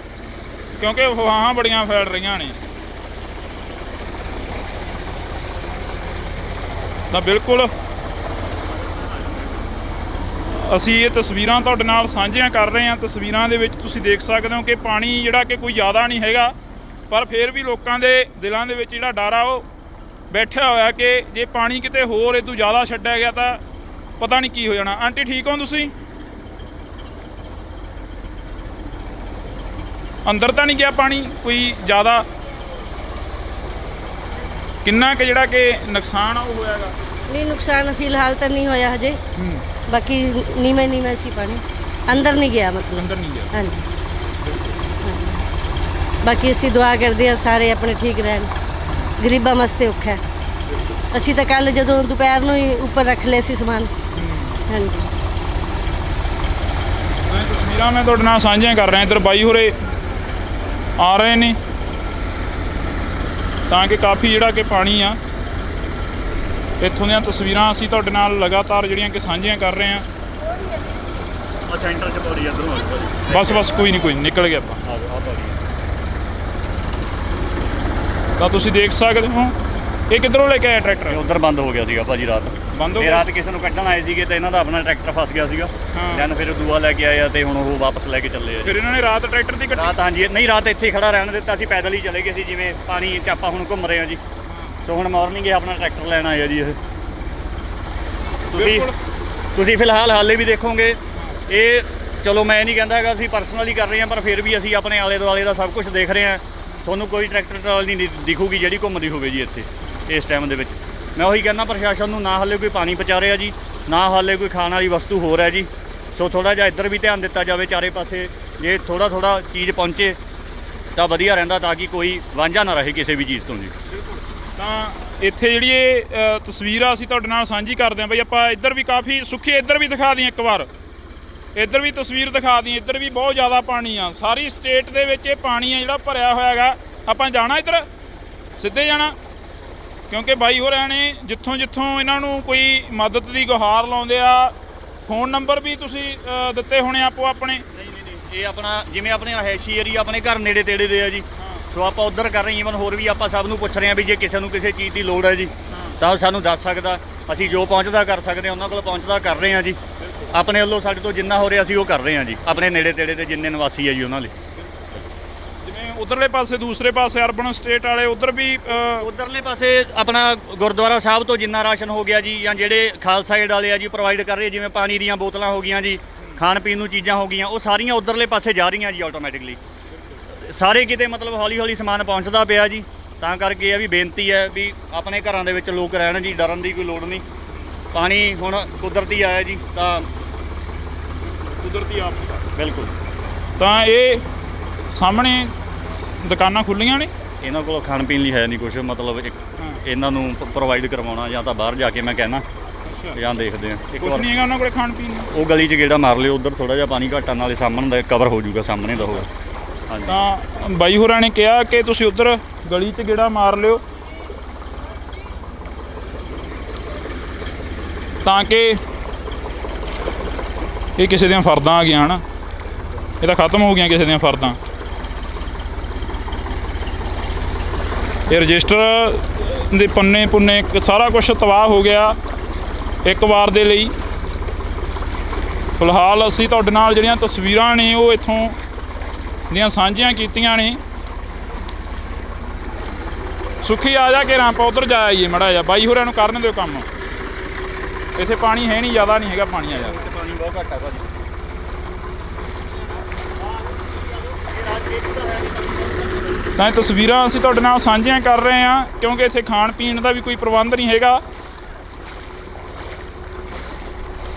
ਕਿਉਂਕਿ ਅਫਵਾਹਾਂ ਬੜੀਆਂ ਫੈਲ ਰਹੀਆਂ ਨੇ। ਤਾਂ ਬਿਲਕੁਲ ਅਸੀਂ ਇਹ ਤਸਵੀਰਾਂ ਤੁਹਾਡੇ ਨਾਲ ਸਾਂਝੀਆਂ ਕਰ ਰਹੇ ਹਾਂ। ਤਸਵੀਰਾਂ ਦੇ ਵਿੱਚ ਤੁਸੀਂ ਦੇਖ ਸਕਦੇ ਹੋ ਕਿ ਪਾਣੀ ਜਿਹੜਾ ਕਿ ਕੋਈ ਜ਼ਿਆਦਾ ਨਹੀਂ ਹੈਗਾ, ਪਰ ਫਿਰ ਵੀ ਲੋਕਾਂ ਦੇ ਦਿਲਾਂ ਦੇ ਵਿੱਚ ਜਿਹੜਾ ਡਰ ਆ ਉਹ ਬੈਠਿਆ ਹੋਇਆ ਕਿ ਜੇ ਪਾਣੀ ਕਿਤੇ ਹੋਰ ਇਹ ਤੋਂ ਜ਼ਿਆਦਾ ਛੱਡਿਆ ਗਿਆ ਤਾਂ ਪਤਾ ਨਹੀਂ ਕੀ ਹੋ ਜਾਣਾ। ਆਂਟੀ ਠੀਕ ਹੋ ਤੁਸੀਂ? ਅੰਦਰ ਤਾਂ ਨਹੀਂ ਗਿਆ ਪਾਣੀ ਕੋਈ ਜ਼ਿਆਦਾ? ਕਿੰਨਾ ਕੁ ਜਿਹੜਾ ਕਿ ਨੁਕਸਾਨ ਆ ਉਹ ਹੋਇਆਗਾ? ਨਹੀਂ ਨੁਕਸਾਨ ਫਿਲਹਾਲ ਤਾਂ ਨਹੀਂ ਹੋਇਆ ਹਜੇ, ਬਾਕੀ ਨੀਵੇਂ ਸੀ ਪਾਣੀ, ਅੰਦਰ ਨਹੀਂ ਗਿਆ ਮਤਲਬ। ਅੰਦਰ ਨਹੀਂ ਗਿਆ। ਹਾਂਜੀ, ਬਾਕੀ ਅਸੀਂ ਦੁਆ ਕਰਦੇ ਹਾਂ ਸਾਰੇ ਆਪਣੇ ਠੀਕ ਰਹਿਣ, ਗਰੀਬਾਂ ਵਾਸਤੇ ਔਖਾ। ਅਸੀਂ ਤਾਂ ਕੱਲ ਜਦੋਂ ਦੁਪਹਿਰ ਨੂੰ ਹੀ ਉੱਪਰ ਰੱਖ ਲਿਆ ਸੀ ਸਮਾਨ। ਹਾਂਜੀ, ਤਸਵੀਰਾਂ ਮੈਂ ਤੁਹਾਡੇ ਨਾਲ ਸਾਂਝੀਆਂ ਕਰ ਰਿਹਾ। ਇੱਧਰ ਬਾਈ ਹੋਰੇ ਆ ਰਹੇ ਨੇ ਤਾਂ ਕਿ ਕਾਫੀ ਜਿਹੜਾ ਕਿ ਪਾਣੀ ਆ। ਇੱਥੋਂ ਦੀਆਂ ਤਸਵੀਰਾਂ ਅਸੀਂ ਤੁਹਾਡੇ ਨਾਲ ਲਗਾਤਾਰ ਜਿਹੜੀਆਂ ਕਿ ਸਾਂਝੀਆਂ ਕਰ ਰਹੇ ਹਾਂ। ਸੈਂਟਰ 'ਚ ਪੌੜੀ ਇੱਧਰੋਂ ਬਸ ਕੋਈ ਨਹੀਂ ਨਿਕਲ ਗਿਆ ਆਪਾਂ। ਤਾਂ ਤੁਸੀਂ ਦੇਖ ਸਕਦੇ ਹੋ ਇਹ ਕਿੱਧਰੋਂ ਲੈ ਕੇ ਆਇਆ ਟਰੈਕਟਰ? ਉੱਧਰ ਬੰਦ ਹੋ ਗਿਆ ਸੀਗਾ ਭਾਜੀ, ਰਾਤ ਬੰਦ ਹੋ ਤੇ ਗਿਆ। ਰਾਤ ਕਿਸੇ ਨੂੰ ਕੱਢਣ ਆਏ ਸੀਗੇ ਤੇ ਇਹਨਾਂ ਦਾ ਆਪਣਾ ਟਰੈਕਟਰ ਫਸ ਗਿਆ ਸੀਗਾ। ਦੈਨ ਫਿਰ ਦੂਆ ਲੈ ਕੇ ਆਇਆ ਤੇ ਹੁਣ ਉਹ ਵਾਪਸ ਲੈ ਕੇ ਚੱਲੇ ਆ। ਫਿਰ ਇਹਨਾਂ ਨੇ ਰਾਤ ਟਰੈਕਟਰ ਦੀ ਕੱਟੀ? ਰਾਤ ਹਾਂਜੀ, ਨਹੀਂ ਰਾਤ ਇੱਥੇ ਹੀ ਖੜਾ ਰਹਿਣ ਦਿੱਤਾ ਸੀ, ਪੈਦਲ ਹੀ ਚਲੇ ਗਏ ਸੀ। ਜਿਵੇਂ ਪਾਣੀ 'ਚ ਆਪਾਂ ਹੁਣ ਘੁੰਮ ਰਹੇ ਹਾਂ ਜੀ, ਸੋ ਹੁਣ ਮਾਰਨਿੰਗ ਇਹ ਆਪਣਾ ਟਰੈਕਟਰ ਲੈਣ ਆਏ ਆ ਜੀ। ਇਹ ਤੁਸੀਂ ਤੁਸੀਂ ਫਿਲਹਾਲ ਹਾਲੇ ਵੀ ਦੇਖੋਗੇ ਇਹ, ਚਲੋ ਮੈਂ ਨਹੀਂ ਕਹਿੰਦਾ ਹੈਗਾ ਅਸੀਂ ਪਰਸਨਲੀ ਕਰ ਰਹੇ ਹਾਂ, ਪਰ ਫਿਰ ਵੀ ਅਸੀਂ ਆਪਣੇ ਆਲੇ ਦੁਆਲੇ ਦਾ ਸਭ ਕੁਝ ਦੇਖ ਰਹੇ ਹਾਂ। ਤੁਹਾਨੂੰ ਕੋਈ ਟਰੈਕਟਰ ਟਰਾਲੀ ਨਹੀਂ ਦਿਖੂਗੀ ਜਿਹੜੀ ਘੁੰਮਦੀ ਹੋਵੇ ਜੀ ਇੱਥੇ ਇਸ ਟਾਈਮ ਦੇ ਵਿੱਚ। ਮੈਂ ਉਹੀ ਕਹਿੰਦਾ ਪ੍ਰਸ਼ਾਸਨ ਨੂੰ, ਨਾ ਹਾਲੇ ਕੋਈ ਪਾਣੀ ਪਹੁੰਚਾ ਰਿਹਾ ਜੀ, ਨਾ ਹਾਲੇ ਕੋਈ ਖਾਣ ਵਾਲੀ ਵਸਤੂ ਹੋਰ ਹੈ ਜੀ। ਸੋ ਥੋੜ੍ਹਾ ਜਿਹਾ ਇੱਧਰ ਵੀ ਧਿਆਨ ਦਿੱਤਾ ਜਾਵੇ, ਚਾਰੇ ਪਾਸੇ ਜੇ ਥੋੜ੍ਹਾ ਚੀਜ਼ ਪਹੁੰਚੇ ਤਾਂ ਵਧੀਆ ਰਹਿੰਦਾ, ਤਾਂ ਕਿ ਕੋਈ ਵਾਂਝਾ ਨਾ ਰਹੇ ਕਿਸੇ ਵੀ ਚੀਜ਼ ਤੋਂ ਜੀ। ਤਾਂ ਇੱਥੇ ਜਿਹੜੀ ਇਹ ਤਸਵੀਰ ਆ ਅਸੀਂ ਤੁਹਾਡੇ ਨਾਲ ਸਾਂਝੀ ਕਰਦੇ ਹਾਂ ਬਈ। ਆਪਾਂ ਇੱਧਰ ਵੀ ਕਾਫੀ ਸੁੱਖੀ, ਇੱਧਰ ਵੀ ਦਿਖਾ ਦਈਏ ਇੱਕ ਵਾਰ, ਇੱਧਰ ਵੀ ਤਸਵੀਰ ਦਿਖਾ ਦਈਏ। ਇੱਧਰ ਵੀ ਬਹੁਤ ਜ਼ਿਆਦਾ ਪਾਣੀ ਆ, ਸਾਰੀ ਸਟੇਟ ਦੇ ਵਿੱਚ ਇਹ ਪਾਣੀ ਆ ਜਿਹੜਾ ਭਰਿਆ ਹੋਇਆ ਹੈਗਾ। ਆਪਾਂ ਜਾਣਾ ਇੱਧਰ, ਸਿੱਧੇ ਜਾਣਾ, ਕਿਉਂਕਿ ਬਾਈ ਹੋਰਾਂ ਨੇ ਜਿੱਥੋਂ ਇਹਨਾਂ ਨੂੰ ਕੋਈ ਮਦਦ ਦੀ ਗੁਹਾਰ ਲਾਉਂਦੇ ਆ। ਫੋਨ ਨੰਬਰ ਵੀ ਤੁਸੀਂ ਦਿੱਤੇ ਹੋਣੇ ਆਪੋ ਆਪਣੇ? ਨਹੀਂ, ਇਹ ਆਪਣਾ ਜਿਵੇਂ ਆਪਣੇ ਰਿਹਾਇਸ਼ੀ ਏਰੀਆ ਆਪਣੇ ਘਰ ਨੇੜੇ ਤੇੜੇ ਦੇ ਆ ਜੀ, ਸੋ ਆਪਾਂ ਉੱਧਰ ਕਰ ਰਹੇ। ਈਵਨ ਹੋਰ ਵੀ ਆਪਾਂ ਸਭ ਨੂੰ ਪੁੱਛ ਰਹੇ ਹਾਂ ਵੀ ਜੇ ਕਿਸੇ ਨੂੰ ਕਿਸੇ ਚੀਜ਼ ਦੀ ਲੋੜ ਹੈ ਜੀ ਤਾਂ ਉਹ ਸਾਨੂੰ ਦੱਸ ਸਕਦਾ। ਅਸੀਂ ਜੋ ਪਹੁੰਚਦਾ ਕਰ ਸਕਦੇ ਹਾਂ, ਉਹਨਾਂ ਕੋਲ ਪਹੁੰਚਦਾ ਕਰ ਰਹੇ ਹਾਂ ਜੀ। ਆਪਣੇ ਵੱਲੋਂ ਸਾਡੇ ਤੋਂ ਜਿੰਨਾ ਹੋ ਰਿਹਾ ਅਸੀਂ ਉਹ ਕਰ ਰਹੇ ਹਾਂ ਜੀ, ਆਪਣੇ ਨੇੜੇ ਤੇੜੇ ਦੇ ਜਿੰਨੇ ਨਿਵਾਸੀ ਹੈ ਜੀ ਉਹਨਾਂ ਲਈ। ਜਿਵੇਂ ਉਧਰਲੇ ਪਾਸੇ, ਦੂਸਰੇ ਪਾਸੇ ਅਰਬਨ ਸਟੇਟ ਵਾਲੇ ਉੱਧਰ ਵੀ ਉਧਰਲੇ ਪਾਸੇ ਆਪਣਾ ਗੁਰਦੁਆਰਾ ਸਾਹਿਬ ਤੋਂ ਜਿੰਨਾ ਰਾਸ਼ਨ ਹੋ ਗਿਆ ਜੀ, ਜਾਂ ਜਿਹੜੇ ਖਾਲਸਾ ਏਡ ਵਾਲੇ ਆ ਜੀ ਪ੍ਰੋਵਾਈਡ ਕਰ ਰਹੇ, ਜਿਵੇਂ ਪਾਣੀ ਦੀਆਂ ਬੋਤਲਾਂ ਹੋ ਗਈਆਂ ਜੀ, ਖਾਣ ਪੀਣ ਨੂੰ ਚੀਜ਼ਾਂ ਹੋ ਗਈਆਂ, ਉਹ ਸਾਰੀਆਂ ਉਧਰਲੇ ਪਾਸੇ ਜਾ ਰਹੀਆਂ ਜੀ ਆਟੋਮੈਟਿਕਲੀ। ਸਾਰੇ ਕਿਤੇ ਮਤਲਬ ਹੌਲੀ ਹੌਲੀ ਸਮਾਨ ਪਹੁੰਚਦਾ ਪਿਆ ਜੀ। ਤਾਂ ਕਰਕੇ ਇਹ ਵੀ ਬੇਨਤੀ ਹੈ ਵੀ ਆਪਣੇ ਘਰਾਂ ਦੇ ਵਿੱਚ ਲੋਕ ਰਹਿਣ ਜੀ, ਡਰਨ ਦੀ ਕੋਈ ਲੋੜ ਨਹੀਂ। ਪਾਣੀ ਹੁਣ ਕੁਦਰਤੀ ਆਇਆ ਜੀ, ਤਾਂ ਕੁਦਰਤੀ ਆਪ ਬਿਲਕੁਲ। ਤਾਂ ਇਹ ਸਾਹਮਣੇ ਦੁਕਾਨਾਂ ਖੁੱਲੀਆਂ ਨੇ, ਇਹਨਾਂ ਕੋਲ ਖਾਣ ਪੀਣ ਲਈ ਹੈ ਨਹੀਂ ਕੁਛ, ਮਤਲਬ ਇਹਨਾਂ ਨੂੰ ਪ੍ਰੋਵਾਈਡ ਕਰਵਾਉਣਾ ਜਾਂ ਤਾਂ ਬਾਹਰ ਜਾ ਕੇ ਮੈਂ ਕਹਿਣਾ ਜਾਂ ਦੇਖਦੇ ਆ। ਕੁਛ ਨਹੀਂ ਹੈਗਾ ਉਹਨਾਂ ਕੋਲ ਖਾਣ ਪੀਣ ਨੂੰ। ਉਹ ਗਲੀ 'ਚ ਗੇੜਾ ਮਾਰ ਲਿਓ, ਉੱਧਰ ਥੋੜ੍ਹਾ ਜਿਹਾ ਪਾਣੀ ਘਟਣ ਨਾਲੇ ਸਾਹਮਣੇ ਦਾ ਕਵਰ ਹੋ ਜਾਊਗਾ, ਸਾਹਮਣੇ ਦਾ ਹੋਗਾ। ਹਾਂਜੀ, ਤਾਂ ਬਾਈ ਹੋਰਾਂ ਨੇ ਕਿਹਾ ਕਿ ਤੁਸੀਂ ਉੱਧਰ ਗਲੀ 'ਚ ਗੇੜਾ ਮਾਰ ਲਿਓ, ਤਾਂ ਕਿ ਇਹ ਕਿਸੇ ਦੀਆਂ ਫਰਦਾਂ ਆ ਗਈਆਂ ਹਨ, ਇਹ ਤਾਂ ਖਤਮ ਹੋ ਗਈਆਂ ਕਿਸੇ ਦੀਆਂ ਫਰਦਾਂ। ਇਹ ਰਜਿਸਟਰ ਦੇ ਪੰਨੇ ਸਾਰਾ ਕੁਝ ਤਬਾਹ ਹੋ ਗਿਆ ਇੱਕ ਵਾਰ ਦੇ ਲਈ। ਫਿਲਹਾਲ ਅਸੀਂ ਤੁਹਾਡੇ ਨਾਲ ਜਿਹੜੀਆਂ ਤਸਵੀਰਾਂ ਨੇ ਉਹ ਇੱਥੋਂ ਦੀਆਂ ਸਾਂਝੀਆਂ ਕੀਤੀਆਂ ਨੇ। ਸੁਖੀ ਆ ਜਾ ਕੇ ਆਪਾਂ ਉੱਧਰ ਜਾ ਆਈਏ ਮਾੜਾ ਜਿਹਾ, ਬਾਈ ਹੋਰਾਂ ਨੂੰ ਕਰਨ ਦਿਓ ਕੰਮ। ਇੱਥੇ ਪਾਣੀ ਹੈ ਨਹੀਂ, ਜ਼ਿਆਦਾ ਨਹੀਂ ਹੈਗਾ ਪਾਣੀ। ਆ ਜਾ, ਪਾਣੀ ਬਹੁਤ ਘੱਟ ਹੈ ਭਾਜੀ। ਤਾਂ ਇਹ ਤਸਵੀਰਾਂ ਅਸੀਂ ਤੁਹਾਡੇ ਨਾਲ ਸਾਂਝੀਆਂ ਕਰ ਰਹੇ ਹਾਂ, ਕਿਉਂਕਿ ਇੱਥੇ ਖਾਣ ਪੀਣ ਦਾ ਵੀ ਕੋਈ ਪ੍ਰਬੰਧ ਨਹੀਂ ਹੈਗਾ।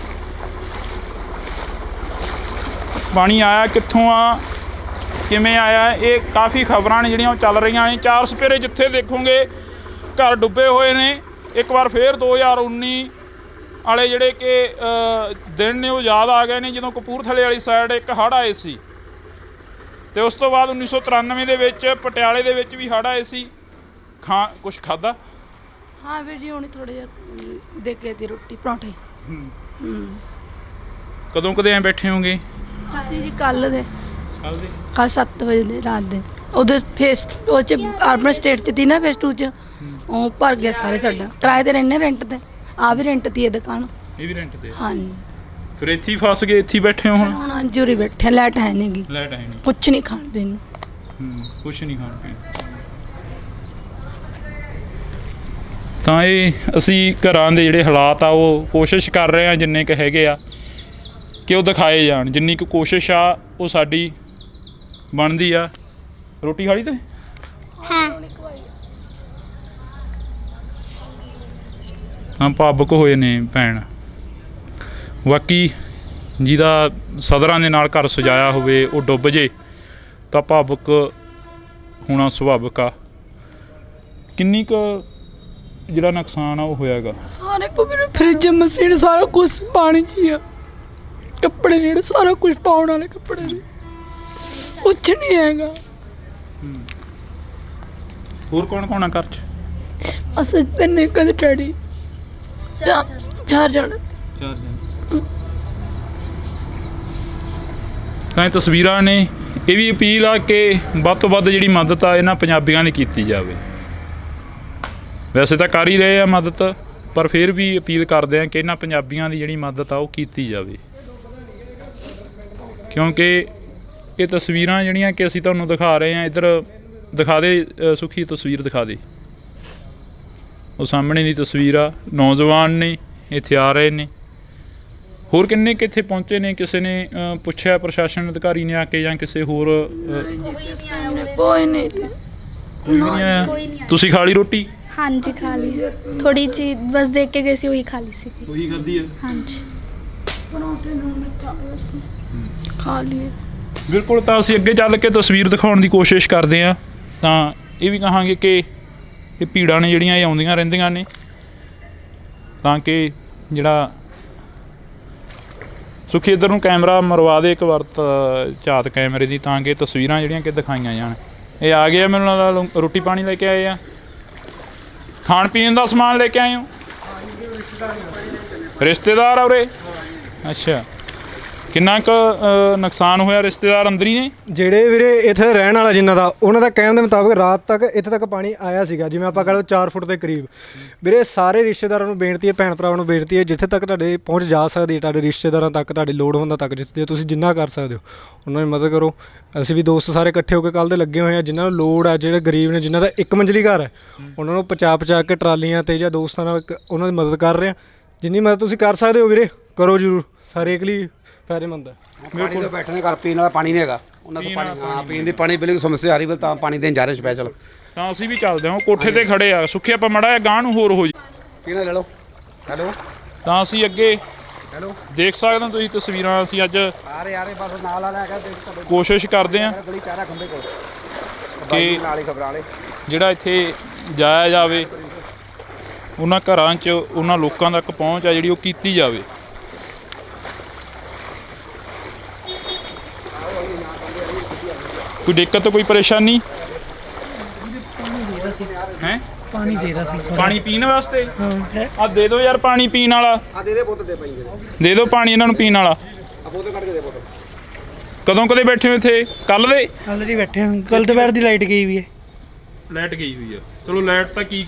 ਪਾਣੀ ਆਇਆ ਕਿੱਥੋਂ ਆ, ਕਿਵੇਂ ਆਇਆ, ਇਹ ਕਾਫੀ ਖਬਰਾਂ ਨੇ ਜਿਹੜੀਆਂ ਉਹ ਚੱਲ ਰਹੀਆਂ ਨੇ। ਚਾਰ ਸਪੇਰੇ ਜਿੱਥੇ ਦੇਖੋਗੇ ਘਰ ਡੁੱਬੇ ਹੋਏ ਨੇ। ਇੱਕ ਵਾਰ ਫੇਰ 2019 ਵਾਲੇ ਜਿਹੜੇ ਕਿ ਦਿਨ ਨੇ ਉਹ ਯਾਦ ਆ ਗਏ ਨੇ, ਜਦੋਂ ਕਪੂਰਥਲੇ ਵਾਲੀ ਸਾਈਡ ਇੱਕ ਹੜ੍ਹ ਆਏ ਸੀ, ਅਤੇ ਉਸ ਤੋਂ ਬਾਅਦ 1993 ਦੇ ਵਿੱਚ ਪਟਿਆਲੇ ਦੇ ਵਿੱਚ ਵੀ ਹੜ੍ਹ ਆਏ ਸੀ। ਕੁਛ ਖਾਧਾ? ਹਾਂ ਵੀਰ ਜੀ, ਹੁਣੇ ਥੋੜ੍ਹਾ ਜਿਹਾ ਦੇ ਕੇ ਦੀ ਰੋਟੀ ਪਰੌਂਠੇ। ਕਦੋਂ ਕਦੇ ਐਂ ਬੈਠੇ ਹੋਗੇ? ਅਸੀਂ ਜੀ ਕੱਲ੍ਹ 7 ਵਜੇ ਦੇ ਰਾਤ ਦੇ। ਉਹਦੇ ਉਹ 'ਚ ਅਰਬਨ ਸਟੇਟ 'ਚ ਤੀ ਨਾ, ਫੇਸ 2 'ਚ ਉਹ ਭਰ ਗਿਆ ਸਾਰੇ। ਸਾਡਾ ਕਿਰਾਏ 'ਤੇ ਰਹਿੰਦੇ, ਰੈਂਟ 'ਤੇ। ਆ ਵੀ ਰੈਂਟ 'ਤੇ ਹੈ ਦੁਕਾਨ। ਇਹ ਵੀ ਰੈਂਟ 'ਤੇ? ਹਾਂਜੀ। ਫਿਰ ਇੱਥੇ ਹੀ ਫਸ ਗਏ, ਇੱਥੇ ਹੀ ਬੈਠੇ ਹੋ ਹੁਣ? ਹਾਂਜੀ, ਉਰੇ ਬੈਠੇ। ਲਾਈਟ ਹੈ ਨਹੀਂ ਗੀ, ਲਾਈਟ ਹੈ ਨਹੀਂ, ਕੁਛ ਨਹੀਂ ਖਾਣ ਪੀਣ ਨੂੰ। ਕੁਛ ਨਹੀਂ ਖਾਣ ਪੀਣ। ਤਾਂ ਇਹ ਅਸੀਂ ਘਰਾਂ ਦੇ ਜਿਹੜੇ ਹਾਲਾਤ ਆ ਉਹ ਕੋਸ਼ਿਸ਼ ਕਰ ਰਹੇ ਹਾਂ ਜਿੰਨੇ ਕੁ ਹੈਗੇ ਆ ਕਿ ਉਹ ਦਿਖਾਏ ਜਾਣ। ਜਿੰਨੀ ਕੁ ਕੋਸ਼ਿਸ਼ ਆ ਉਹ ਸਾਡੀ ਬਣਦੀ ਆ। ਰੋਟੀ ਖਾ ਲਈ ਤੇ? ਹਾਂ, ਭਾਵੁਕ ਹੋਏ ਨੇ ਭੈਣ। ਬਾਕੀ ਜਿਹਦਾ ਸਦਰਾਂ ਦੇ ਨਾਲ ਘਰ ਸਜਾਇਆ ਹੋਵੇ ਉਹ ਡੁੱਬ ਜੇ ਤਾਂ ਭਾਵੁਕ ਹੋਣਾ ਸੁਭਾਵਿਕ ਆ। ਕਿੰਨੀ ਕੁ ਜਿਹੜਾ ਨੁਕਸਾਨ ਆ ਉਹ ਹੋਇਆਗਾ? ਸਾਰੇ ਕੁਝ, ਫਰਿੱਜ, ਮਸ਼ੀਨ, ਸਾਰਾ ਕੁਝ ਪਾਣੀ 'ਚ ਹੀ ਆ। ਕੱਪੜੇ ਜਿਹੜੇ ਸਾਰਾ ਕੁਝ ਪਾਉਣ ਵਾਲੇ ਕੱਪੜੇ ਨੇ, ਕੁਛ ਨਹੀਂ ਹੈਗਾ। ਹੋਰ ਕੌਣ ਕੌਣ ਆ ਘਰ 'ਚ? ਅਸੀਂ ਤਿੰਨੇ ਕਦੇ ਡੈਡੀ, ਚਾਰ ਜਣੇ। ਤਾਂ ਇਹ ਤਸਵੀਰਾਂ ਨੇ। ਇਹ ਵੀ ਅਪੀਲ ਆ ਕਿ ਵੱਧ ਤੋਂ ਵੱਧ ਜਿਹੜੀ ਮਦਦ ਆ ਇਹਨਾਂ ਪੰਜਾਬੀਆਂ ਦੀ ਕੀਤੀ ਜਾਵੇ। ਵੈਸੇ ਤਾਂ ਕਰ ਹੀ ਰਹੇ ਆ ਮਦਦ, ਪਰ ਫਿਰ ਵੀ ਅਪੀਲ ਕਰਦੇ ਆ ਕਿ ਇਹਨਾਂ ਪੰਜਾਬੀਆਂ ਦੀ ਜਿਹੜੀ ਮਦਦ ਆ ਉਹ ਕੀਤੀ ਜਾਵੇ, ਕਿਉਂਕਿ ਇਹ ਤਸਵੀਰਾਂ ਜਿਹੜੀਆਂ ਕਿ ਅਸੀਂ ਤੁਹਾਨੂੰ ਦਿਖਾ ਰਹੇ ਹਾਂ, ਇੱਧਰ ਦਿਖਾ ਦੇ ਸੁਖੀ, ਤਸਵੀਰ ਦਿਖਾ ਦੇ। ਉਹ ਸਾਹਮਣੇ ਦੀ ਤਸਵੀਰ ਆ, ਨੌਜਵਾਨ ਨੇ ਇੱਥੇ ਆ ਰਹੇ ਨੇ ਹੋਰ ਕਿੰਨੇ ਕਿੱਥੇ ਪਹੁੰਚੇ ਨੇ? ਕਿਸੇ ਨੇ ਪੁੱਛਿਆ ਪ੍ਰਸ਼ਾਸਨ ਅਧਿਕਾਰੀ ਨੇ ਆ ਕੇ ਜਾਂ ਕਿਸੇ ਹੋਰ? ਕੋਈ ਨਹੀਂ ਕੋਈ ਨਹੀਂ ਆਇਆ। ਤੁਸੀਂ ਖਾ ਲਈ ਰੋਟੀ? ਹਾਂਜੀ ਖਾ ਲਈ ਥੋੜੀ ਜੀ ਬਸ ਦੇਖ ਕੇ ਗਏ ਸੀ ਉਹੀ ਖਾ ਲਈ ਸੀ ਉਹੀ ਖਾਧੀ ਹੈ। ਹਾਂਜੀ ਖਾ ਲਈ। ਬਿਲਕੁਲ। ਤਾਂ ਅਸੀਂ ਅੱਗੇ ਚੱਲ ਕੇ ਤਸਵੀਰ ਦਿਖਾਉਣ ਦੀ ਕੋਸ਼ਿਸ਼ ਕਰਦੇ ਹਾਂ। ਤਾਂ ਇਹ ਵੀ ਕਹਾਂਗੇ ਕਿ ਇਹ ਭੀੜਾਂ ਨੇ ਜਿਹੜੀਆਂ ਇਹ ਆਉਂਦੀਆਂ ਰਹਿੰਦੀਆਂ ਨੇ, ਤਾਂ ਕਿ ਜਿਹੜਾ ਸੁਖੀ ਇੱਧਰ ਨੂੰ ਕੈਮਰਾ ਮਰਵਾ ਦੇ ਇੱਕ ਵਾਰ ਝਾਤ ਕੈਮਰੇ ਦੀ, ਤਾਂ ਕਿ ਤਸਵੀਰਾਂ ਜਿਹੜੀਆਂ ਕਿ ਦਿਖਾਈਆਂ ਜਾਣ। ਇਹ ਆ ਗਏ ਆ, ਮੈਨੂੰ ਲੱਗਦਾ ਰੋਟੀ ਪਾਣੀ ਲੈ ਕੇ ਆਏ ਆ, ਖਾਣ ਪੀਣ ਦਾ ਸਮਾਨ ਲੈ ਕੇ ਆਏ ਹੋ? ਰਿਸ਼ਤੇਦਾਰ ਆ ਉਰੇ? ਅੱਛਾ। ਕਿੰਨਾ ਕੁ ਨੁਕਸਾਨ ਹੋਇਆ? ਰਿਸ਼ਤੇਦਾਰ ਅੰਦਰ ਹੀ ਨੇ? ਜਿਹੜੇ ਵੀਰੇ ਇੱਥੇ ਰਹਿਣ ਵਾਲਾ ਜਿਨ੍ਹਾਂ ਦਾ, ਉਹਨਾਂ ਦਾ ਕਹਿਣ ਦੇ ਮੁਤਾਬਕ ਰਾਤ ਤੱਕ ਇੱਥੇ ਤੱਕ ਪਾਣੀ ਆਇਆ ਸੀਗਾ, ਜਿਵੇਂ ਆਪਾਂ ਕਹ ਲਓ 4 ਫੁੱਟ ਦੇ ਕਰੀਬ। ਵੀਰੇ ਸਾਰੇ ਰਿਸ਼ਤੇਦਾਰਾਂ ਨੂੰ ਬੇਨਤੀ ਹੈ, ਭੈਣ ਭਰਾਵਾਂ ਨੂੰ ਬੇਨਤੀ ਹੈ, ਜਿੱਥੇ ਤੱਕ ਤੁਹਾਡੇ ਪਹੁੰਚ ਜਾ ਸਕਦੀ ਹੈ, ਤੁਹਾਡੇ ਰਿਸ਼ਤੇਦਾਰਾਂ ਤੱਕ, ਤੁਹਾਡੀ ਲੋੜ ਹੁੰਦਾ ਤੱਕ, ਜਿੱਥੇ ਤੁਸੀਂ ਜਿੰਨਾ ਕਰ ਸਕਦੇ ਹੋ ਉਹਨਾਂ ਦੀ ਮਦਦ ਕਰੋ। ਅਸੀਂ ਵੀ ਦੋਸਤ ਸਾਰੇ ਇਕੱਠੇ ਹੋ ਕੇ ਕੱਲ੍ਹ ਦੇ ਲੱਗੇ ਹੋਏ ਆ, ਜਿਨ੍ਹਾਂ ਨੂੰ ਲੋੜ ਆ, ਜਿਹੜੇ ਗਰੀਬ ਨੇ, ਜਿਨ੍ਹਾਂ ਦਾ ਇੱਕ ਮੰਜ਼ਲੀ ਘਰ ਹੈ, ਉਹਨਾਂ ਨੂੰ ਪਹੁੰਚਾ ਕੇ ਟਰਾਲੀਆਂ 'ਤੇ ਜਾਂ ਦੋਸਤਾਂ ਨਾਲ ਉਹਨਾਂ ਦੀ ਮਦਦ ਕਰ ਰਹੇ ਹਾਂ। ਜਿੰਨੀ ਮਦਦ ਤੁਸੀਂ ਕਰ ਸਕਦੇ ਹੋ ਵੀਰੇ ਕਰੋ ਜ਼ਰੂਰ, ਹਰੇਕ ਲਈ ਫਾਇਦੇਮੰਦ ਹੈ। ਪਾਣੀ ਤੋਂ ਬੈਠਣੇ ਘਰ ਪੀਣ ਵਾਲਾ ਪਾਣੀ ਨਹੀਂ ਹੈਗਾ ਉਹਨਾਂ ਤੋਂ ਪਾਣੀ, ਹਾਂ ਪੀਣ ਦੀ ਪਾਣੀ ਬਿਲਕੁਲ ਸਮੱਸਿਆ ਆ ਰਹੀ ਹੈ, ਤਾਂ ਪਾਣੀ ਦੇਣ ਜਾ ਰਹੇ ਸਪੈਸ਼ਲ। ਤਾਂ ਅਸੀਂ ਵੀ ਚੱਲਦੇ ਹਾਂ, ਕੋਠੇ ਤੇ ਖੜੇ ਆ। ਸੁੱਖੇ ਆਪਾਂ ਮੜਾ ਜਿਹਾ ਗਾਂਹ ਨੂੰ ਹੋਰ ਹੋ ਜੀ, ਪੀਣਾ ਲੈ ਲਓ। ਹੈਲੋ ਤਾਂ ਅਸੀਂ ਅੱਗੇ ਹੈਲੋ ਦੇਖ ਸਕਦੇ ਹੋ ਤੁਸੀਂ ਤਸਵੀਰਾਂ। ਅਸੀਂ ਅੱਜ ਆ ਰਹੇ ਬਸ ਨਾਲ ਆ ਹੈਗਾ ਕੋਸ਼ਿਸ਼ ਕਰਦੇ ਹਾਂ ਗਲੀ ਚਾਰਾ ਖੰਬੇ ਕੋਲ ਕਿ ਨਾਲ ਹੀ ਖਬਰਾਂ ਵਾਲੇ ਜਿਹੜਾ ਇੱਥੇ ਜਾਇਆ ਜਾਵੇ, ਉਹਨਾਂ ਘਰਾਂ 'ਚ ਉਹਨਾਂ ਲੋਕਾਂ ਤੱਕ ਪਹੁੰਚ ਆ ਜਿਹੜੀ ਉਹ ਕੀਤੀ ਜਾਵੇ। ਕੋਈ ਦਿੱਕਤ, ਕੋਈ ਪਰੇਸ਼ਾਨੀ ਹੈ? ਪਾਣੀ ਚਾਹੀਦਾ ਸੀ ਪਾਣੀ ਪੀਣ ਵਾਸਤੇ? ਹਾਂ ਹੈ। ਆ ਦੇ ਦਿਓ ਯਾਰ ਪਾਣੀ ਪੀਣ ਵਾਲਾ, ਆ ਦੇ ਬੋਤਲ ਦੇ ਪਈ ਦੇ ਦਿਓ ਪਾਣੀ ਇਹਨਾਂ ਨੂੰ ਪੀਣ ਵਾਲਾ। ਆ ਬੋਤਲ ਕੱਢ ਕੇ ਦੇ ਬੋਤਲ। ਕਦੋਂ ਕਦੇ ਬੈਠੇ ਹੋ ਇੱਥੇ? ਕੱਲ ਦੇ? ਆਲਰੇਡੀ ਬੈਠੇ ਹਾਂ। ਕੱਲ ਦੁਪਹਿਰ ਦੀ ਲਾਈਟ ਗਈ ਵੀ ਹੈ। ਲਾਈਟ ਗਈ ਹੋਈ ਆ। ਚਲੋ ਲਾਈਟ ਤਾਂ ਕੀ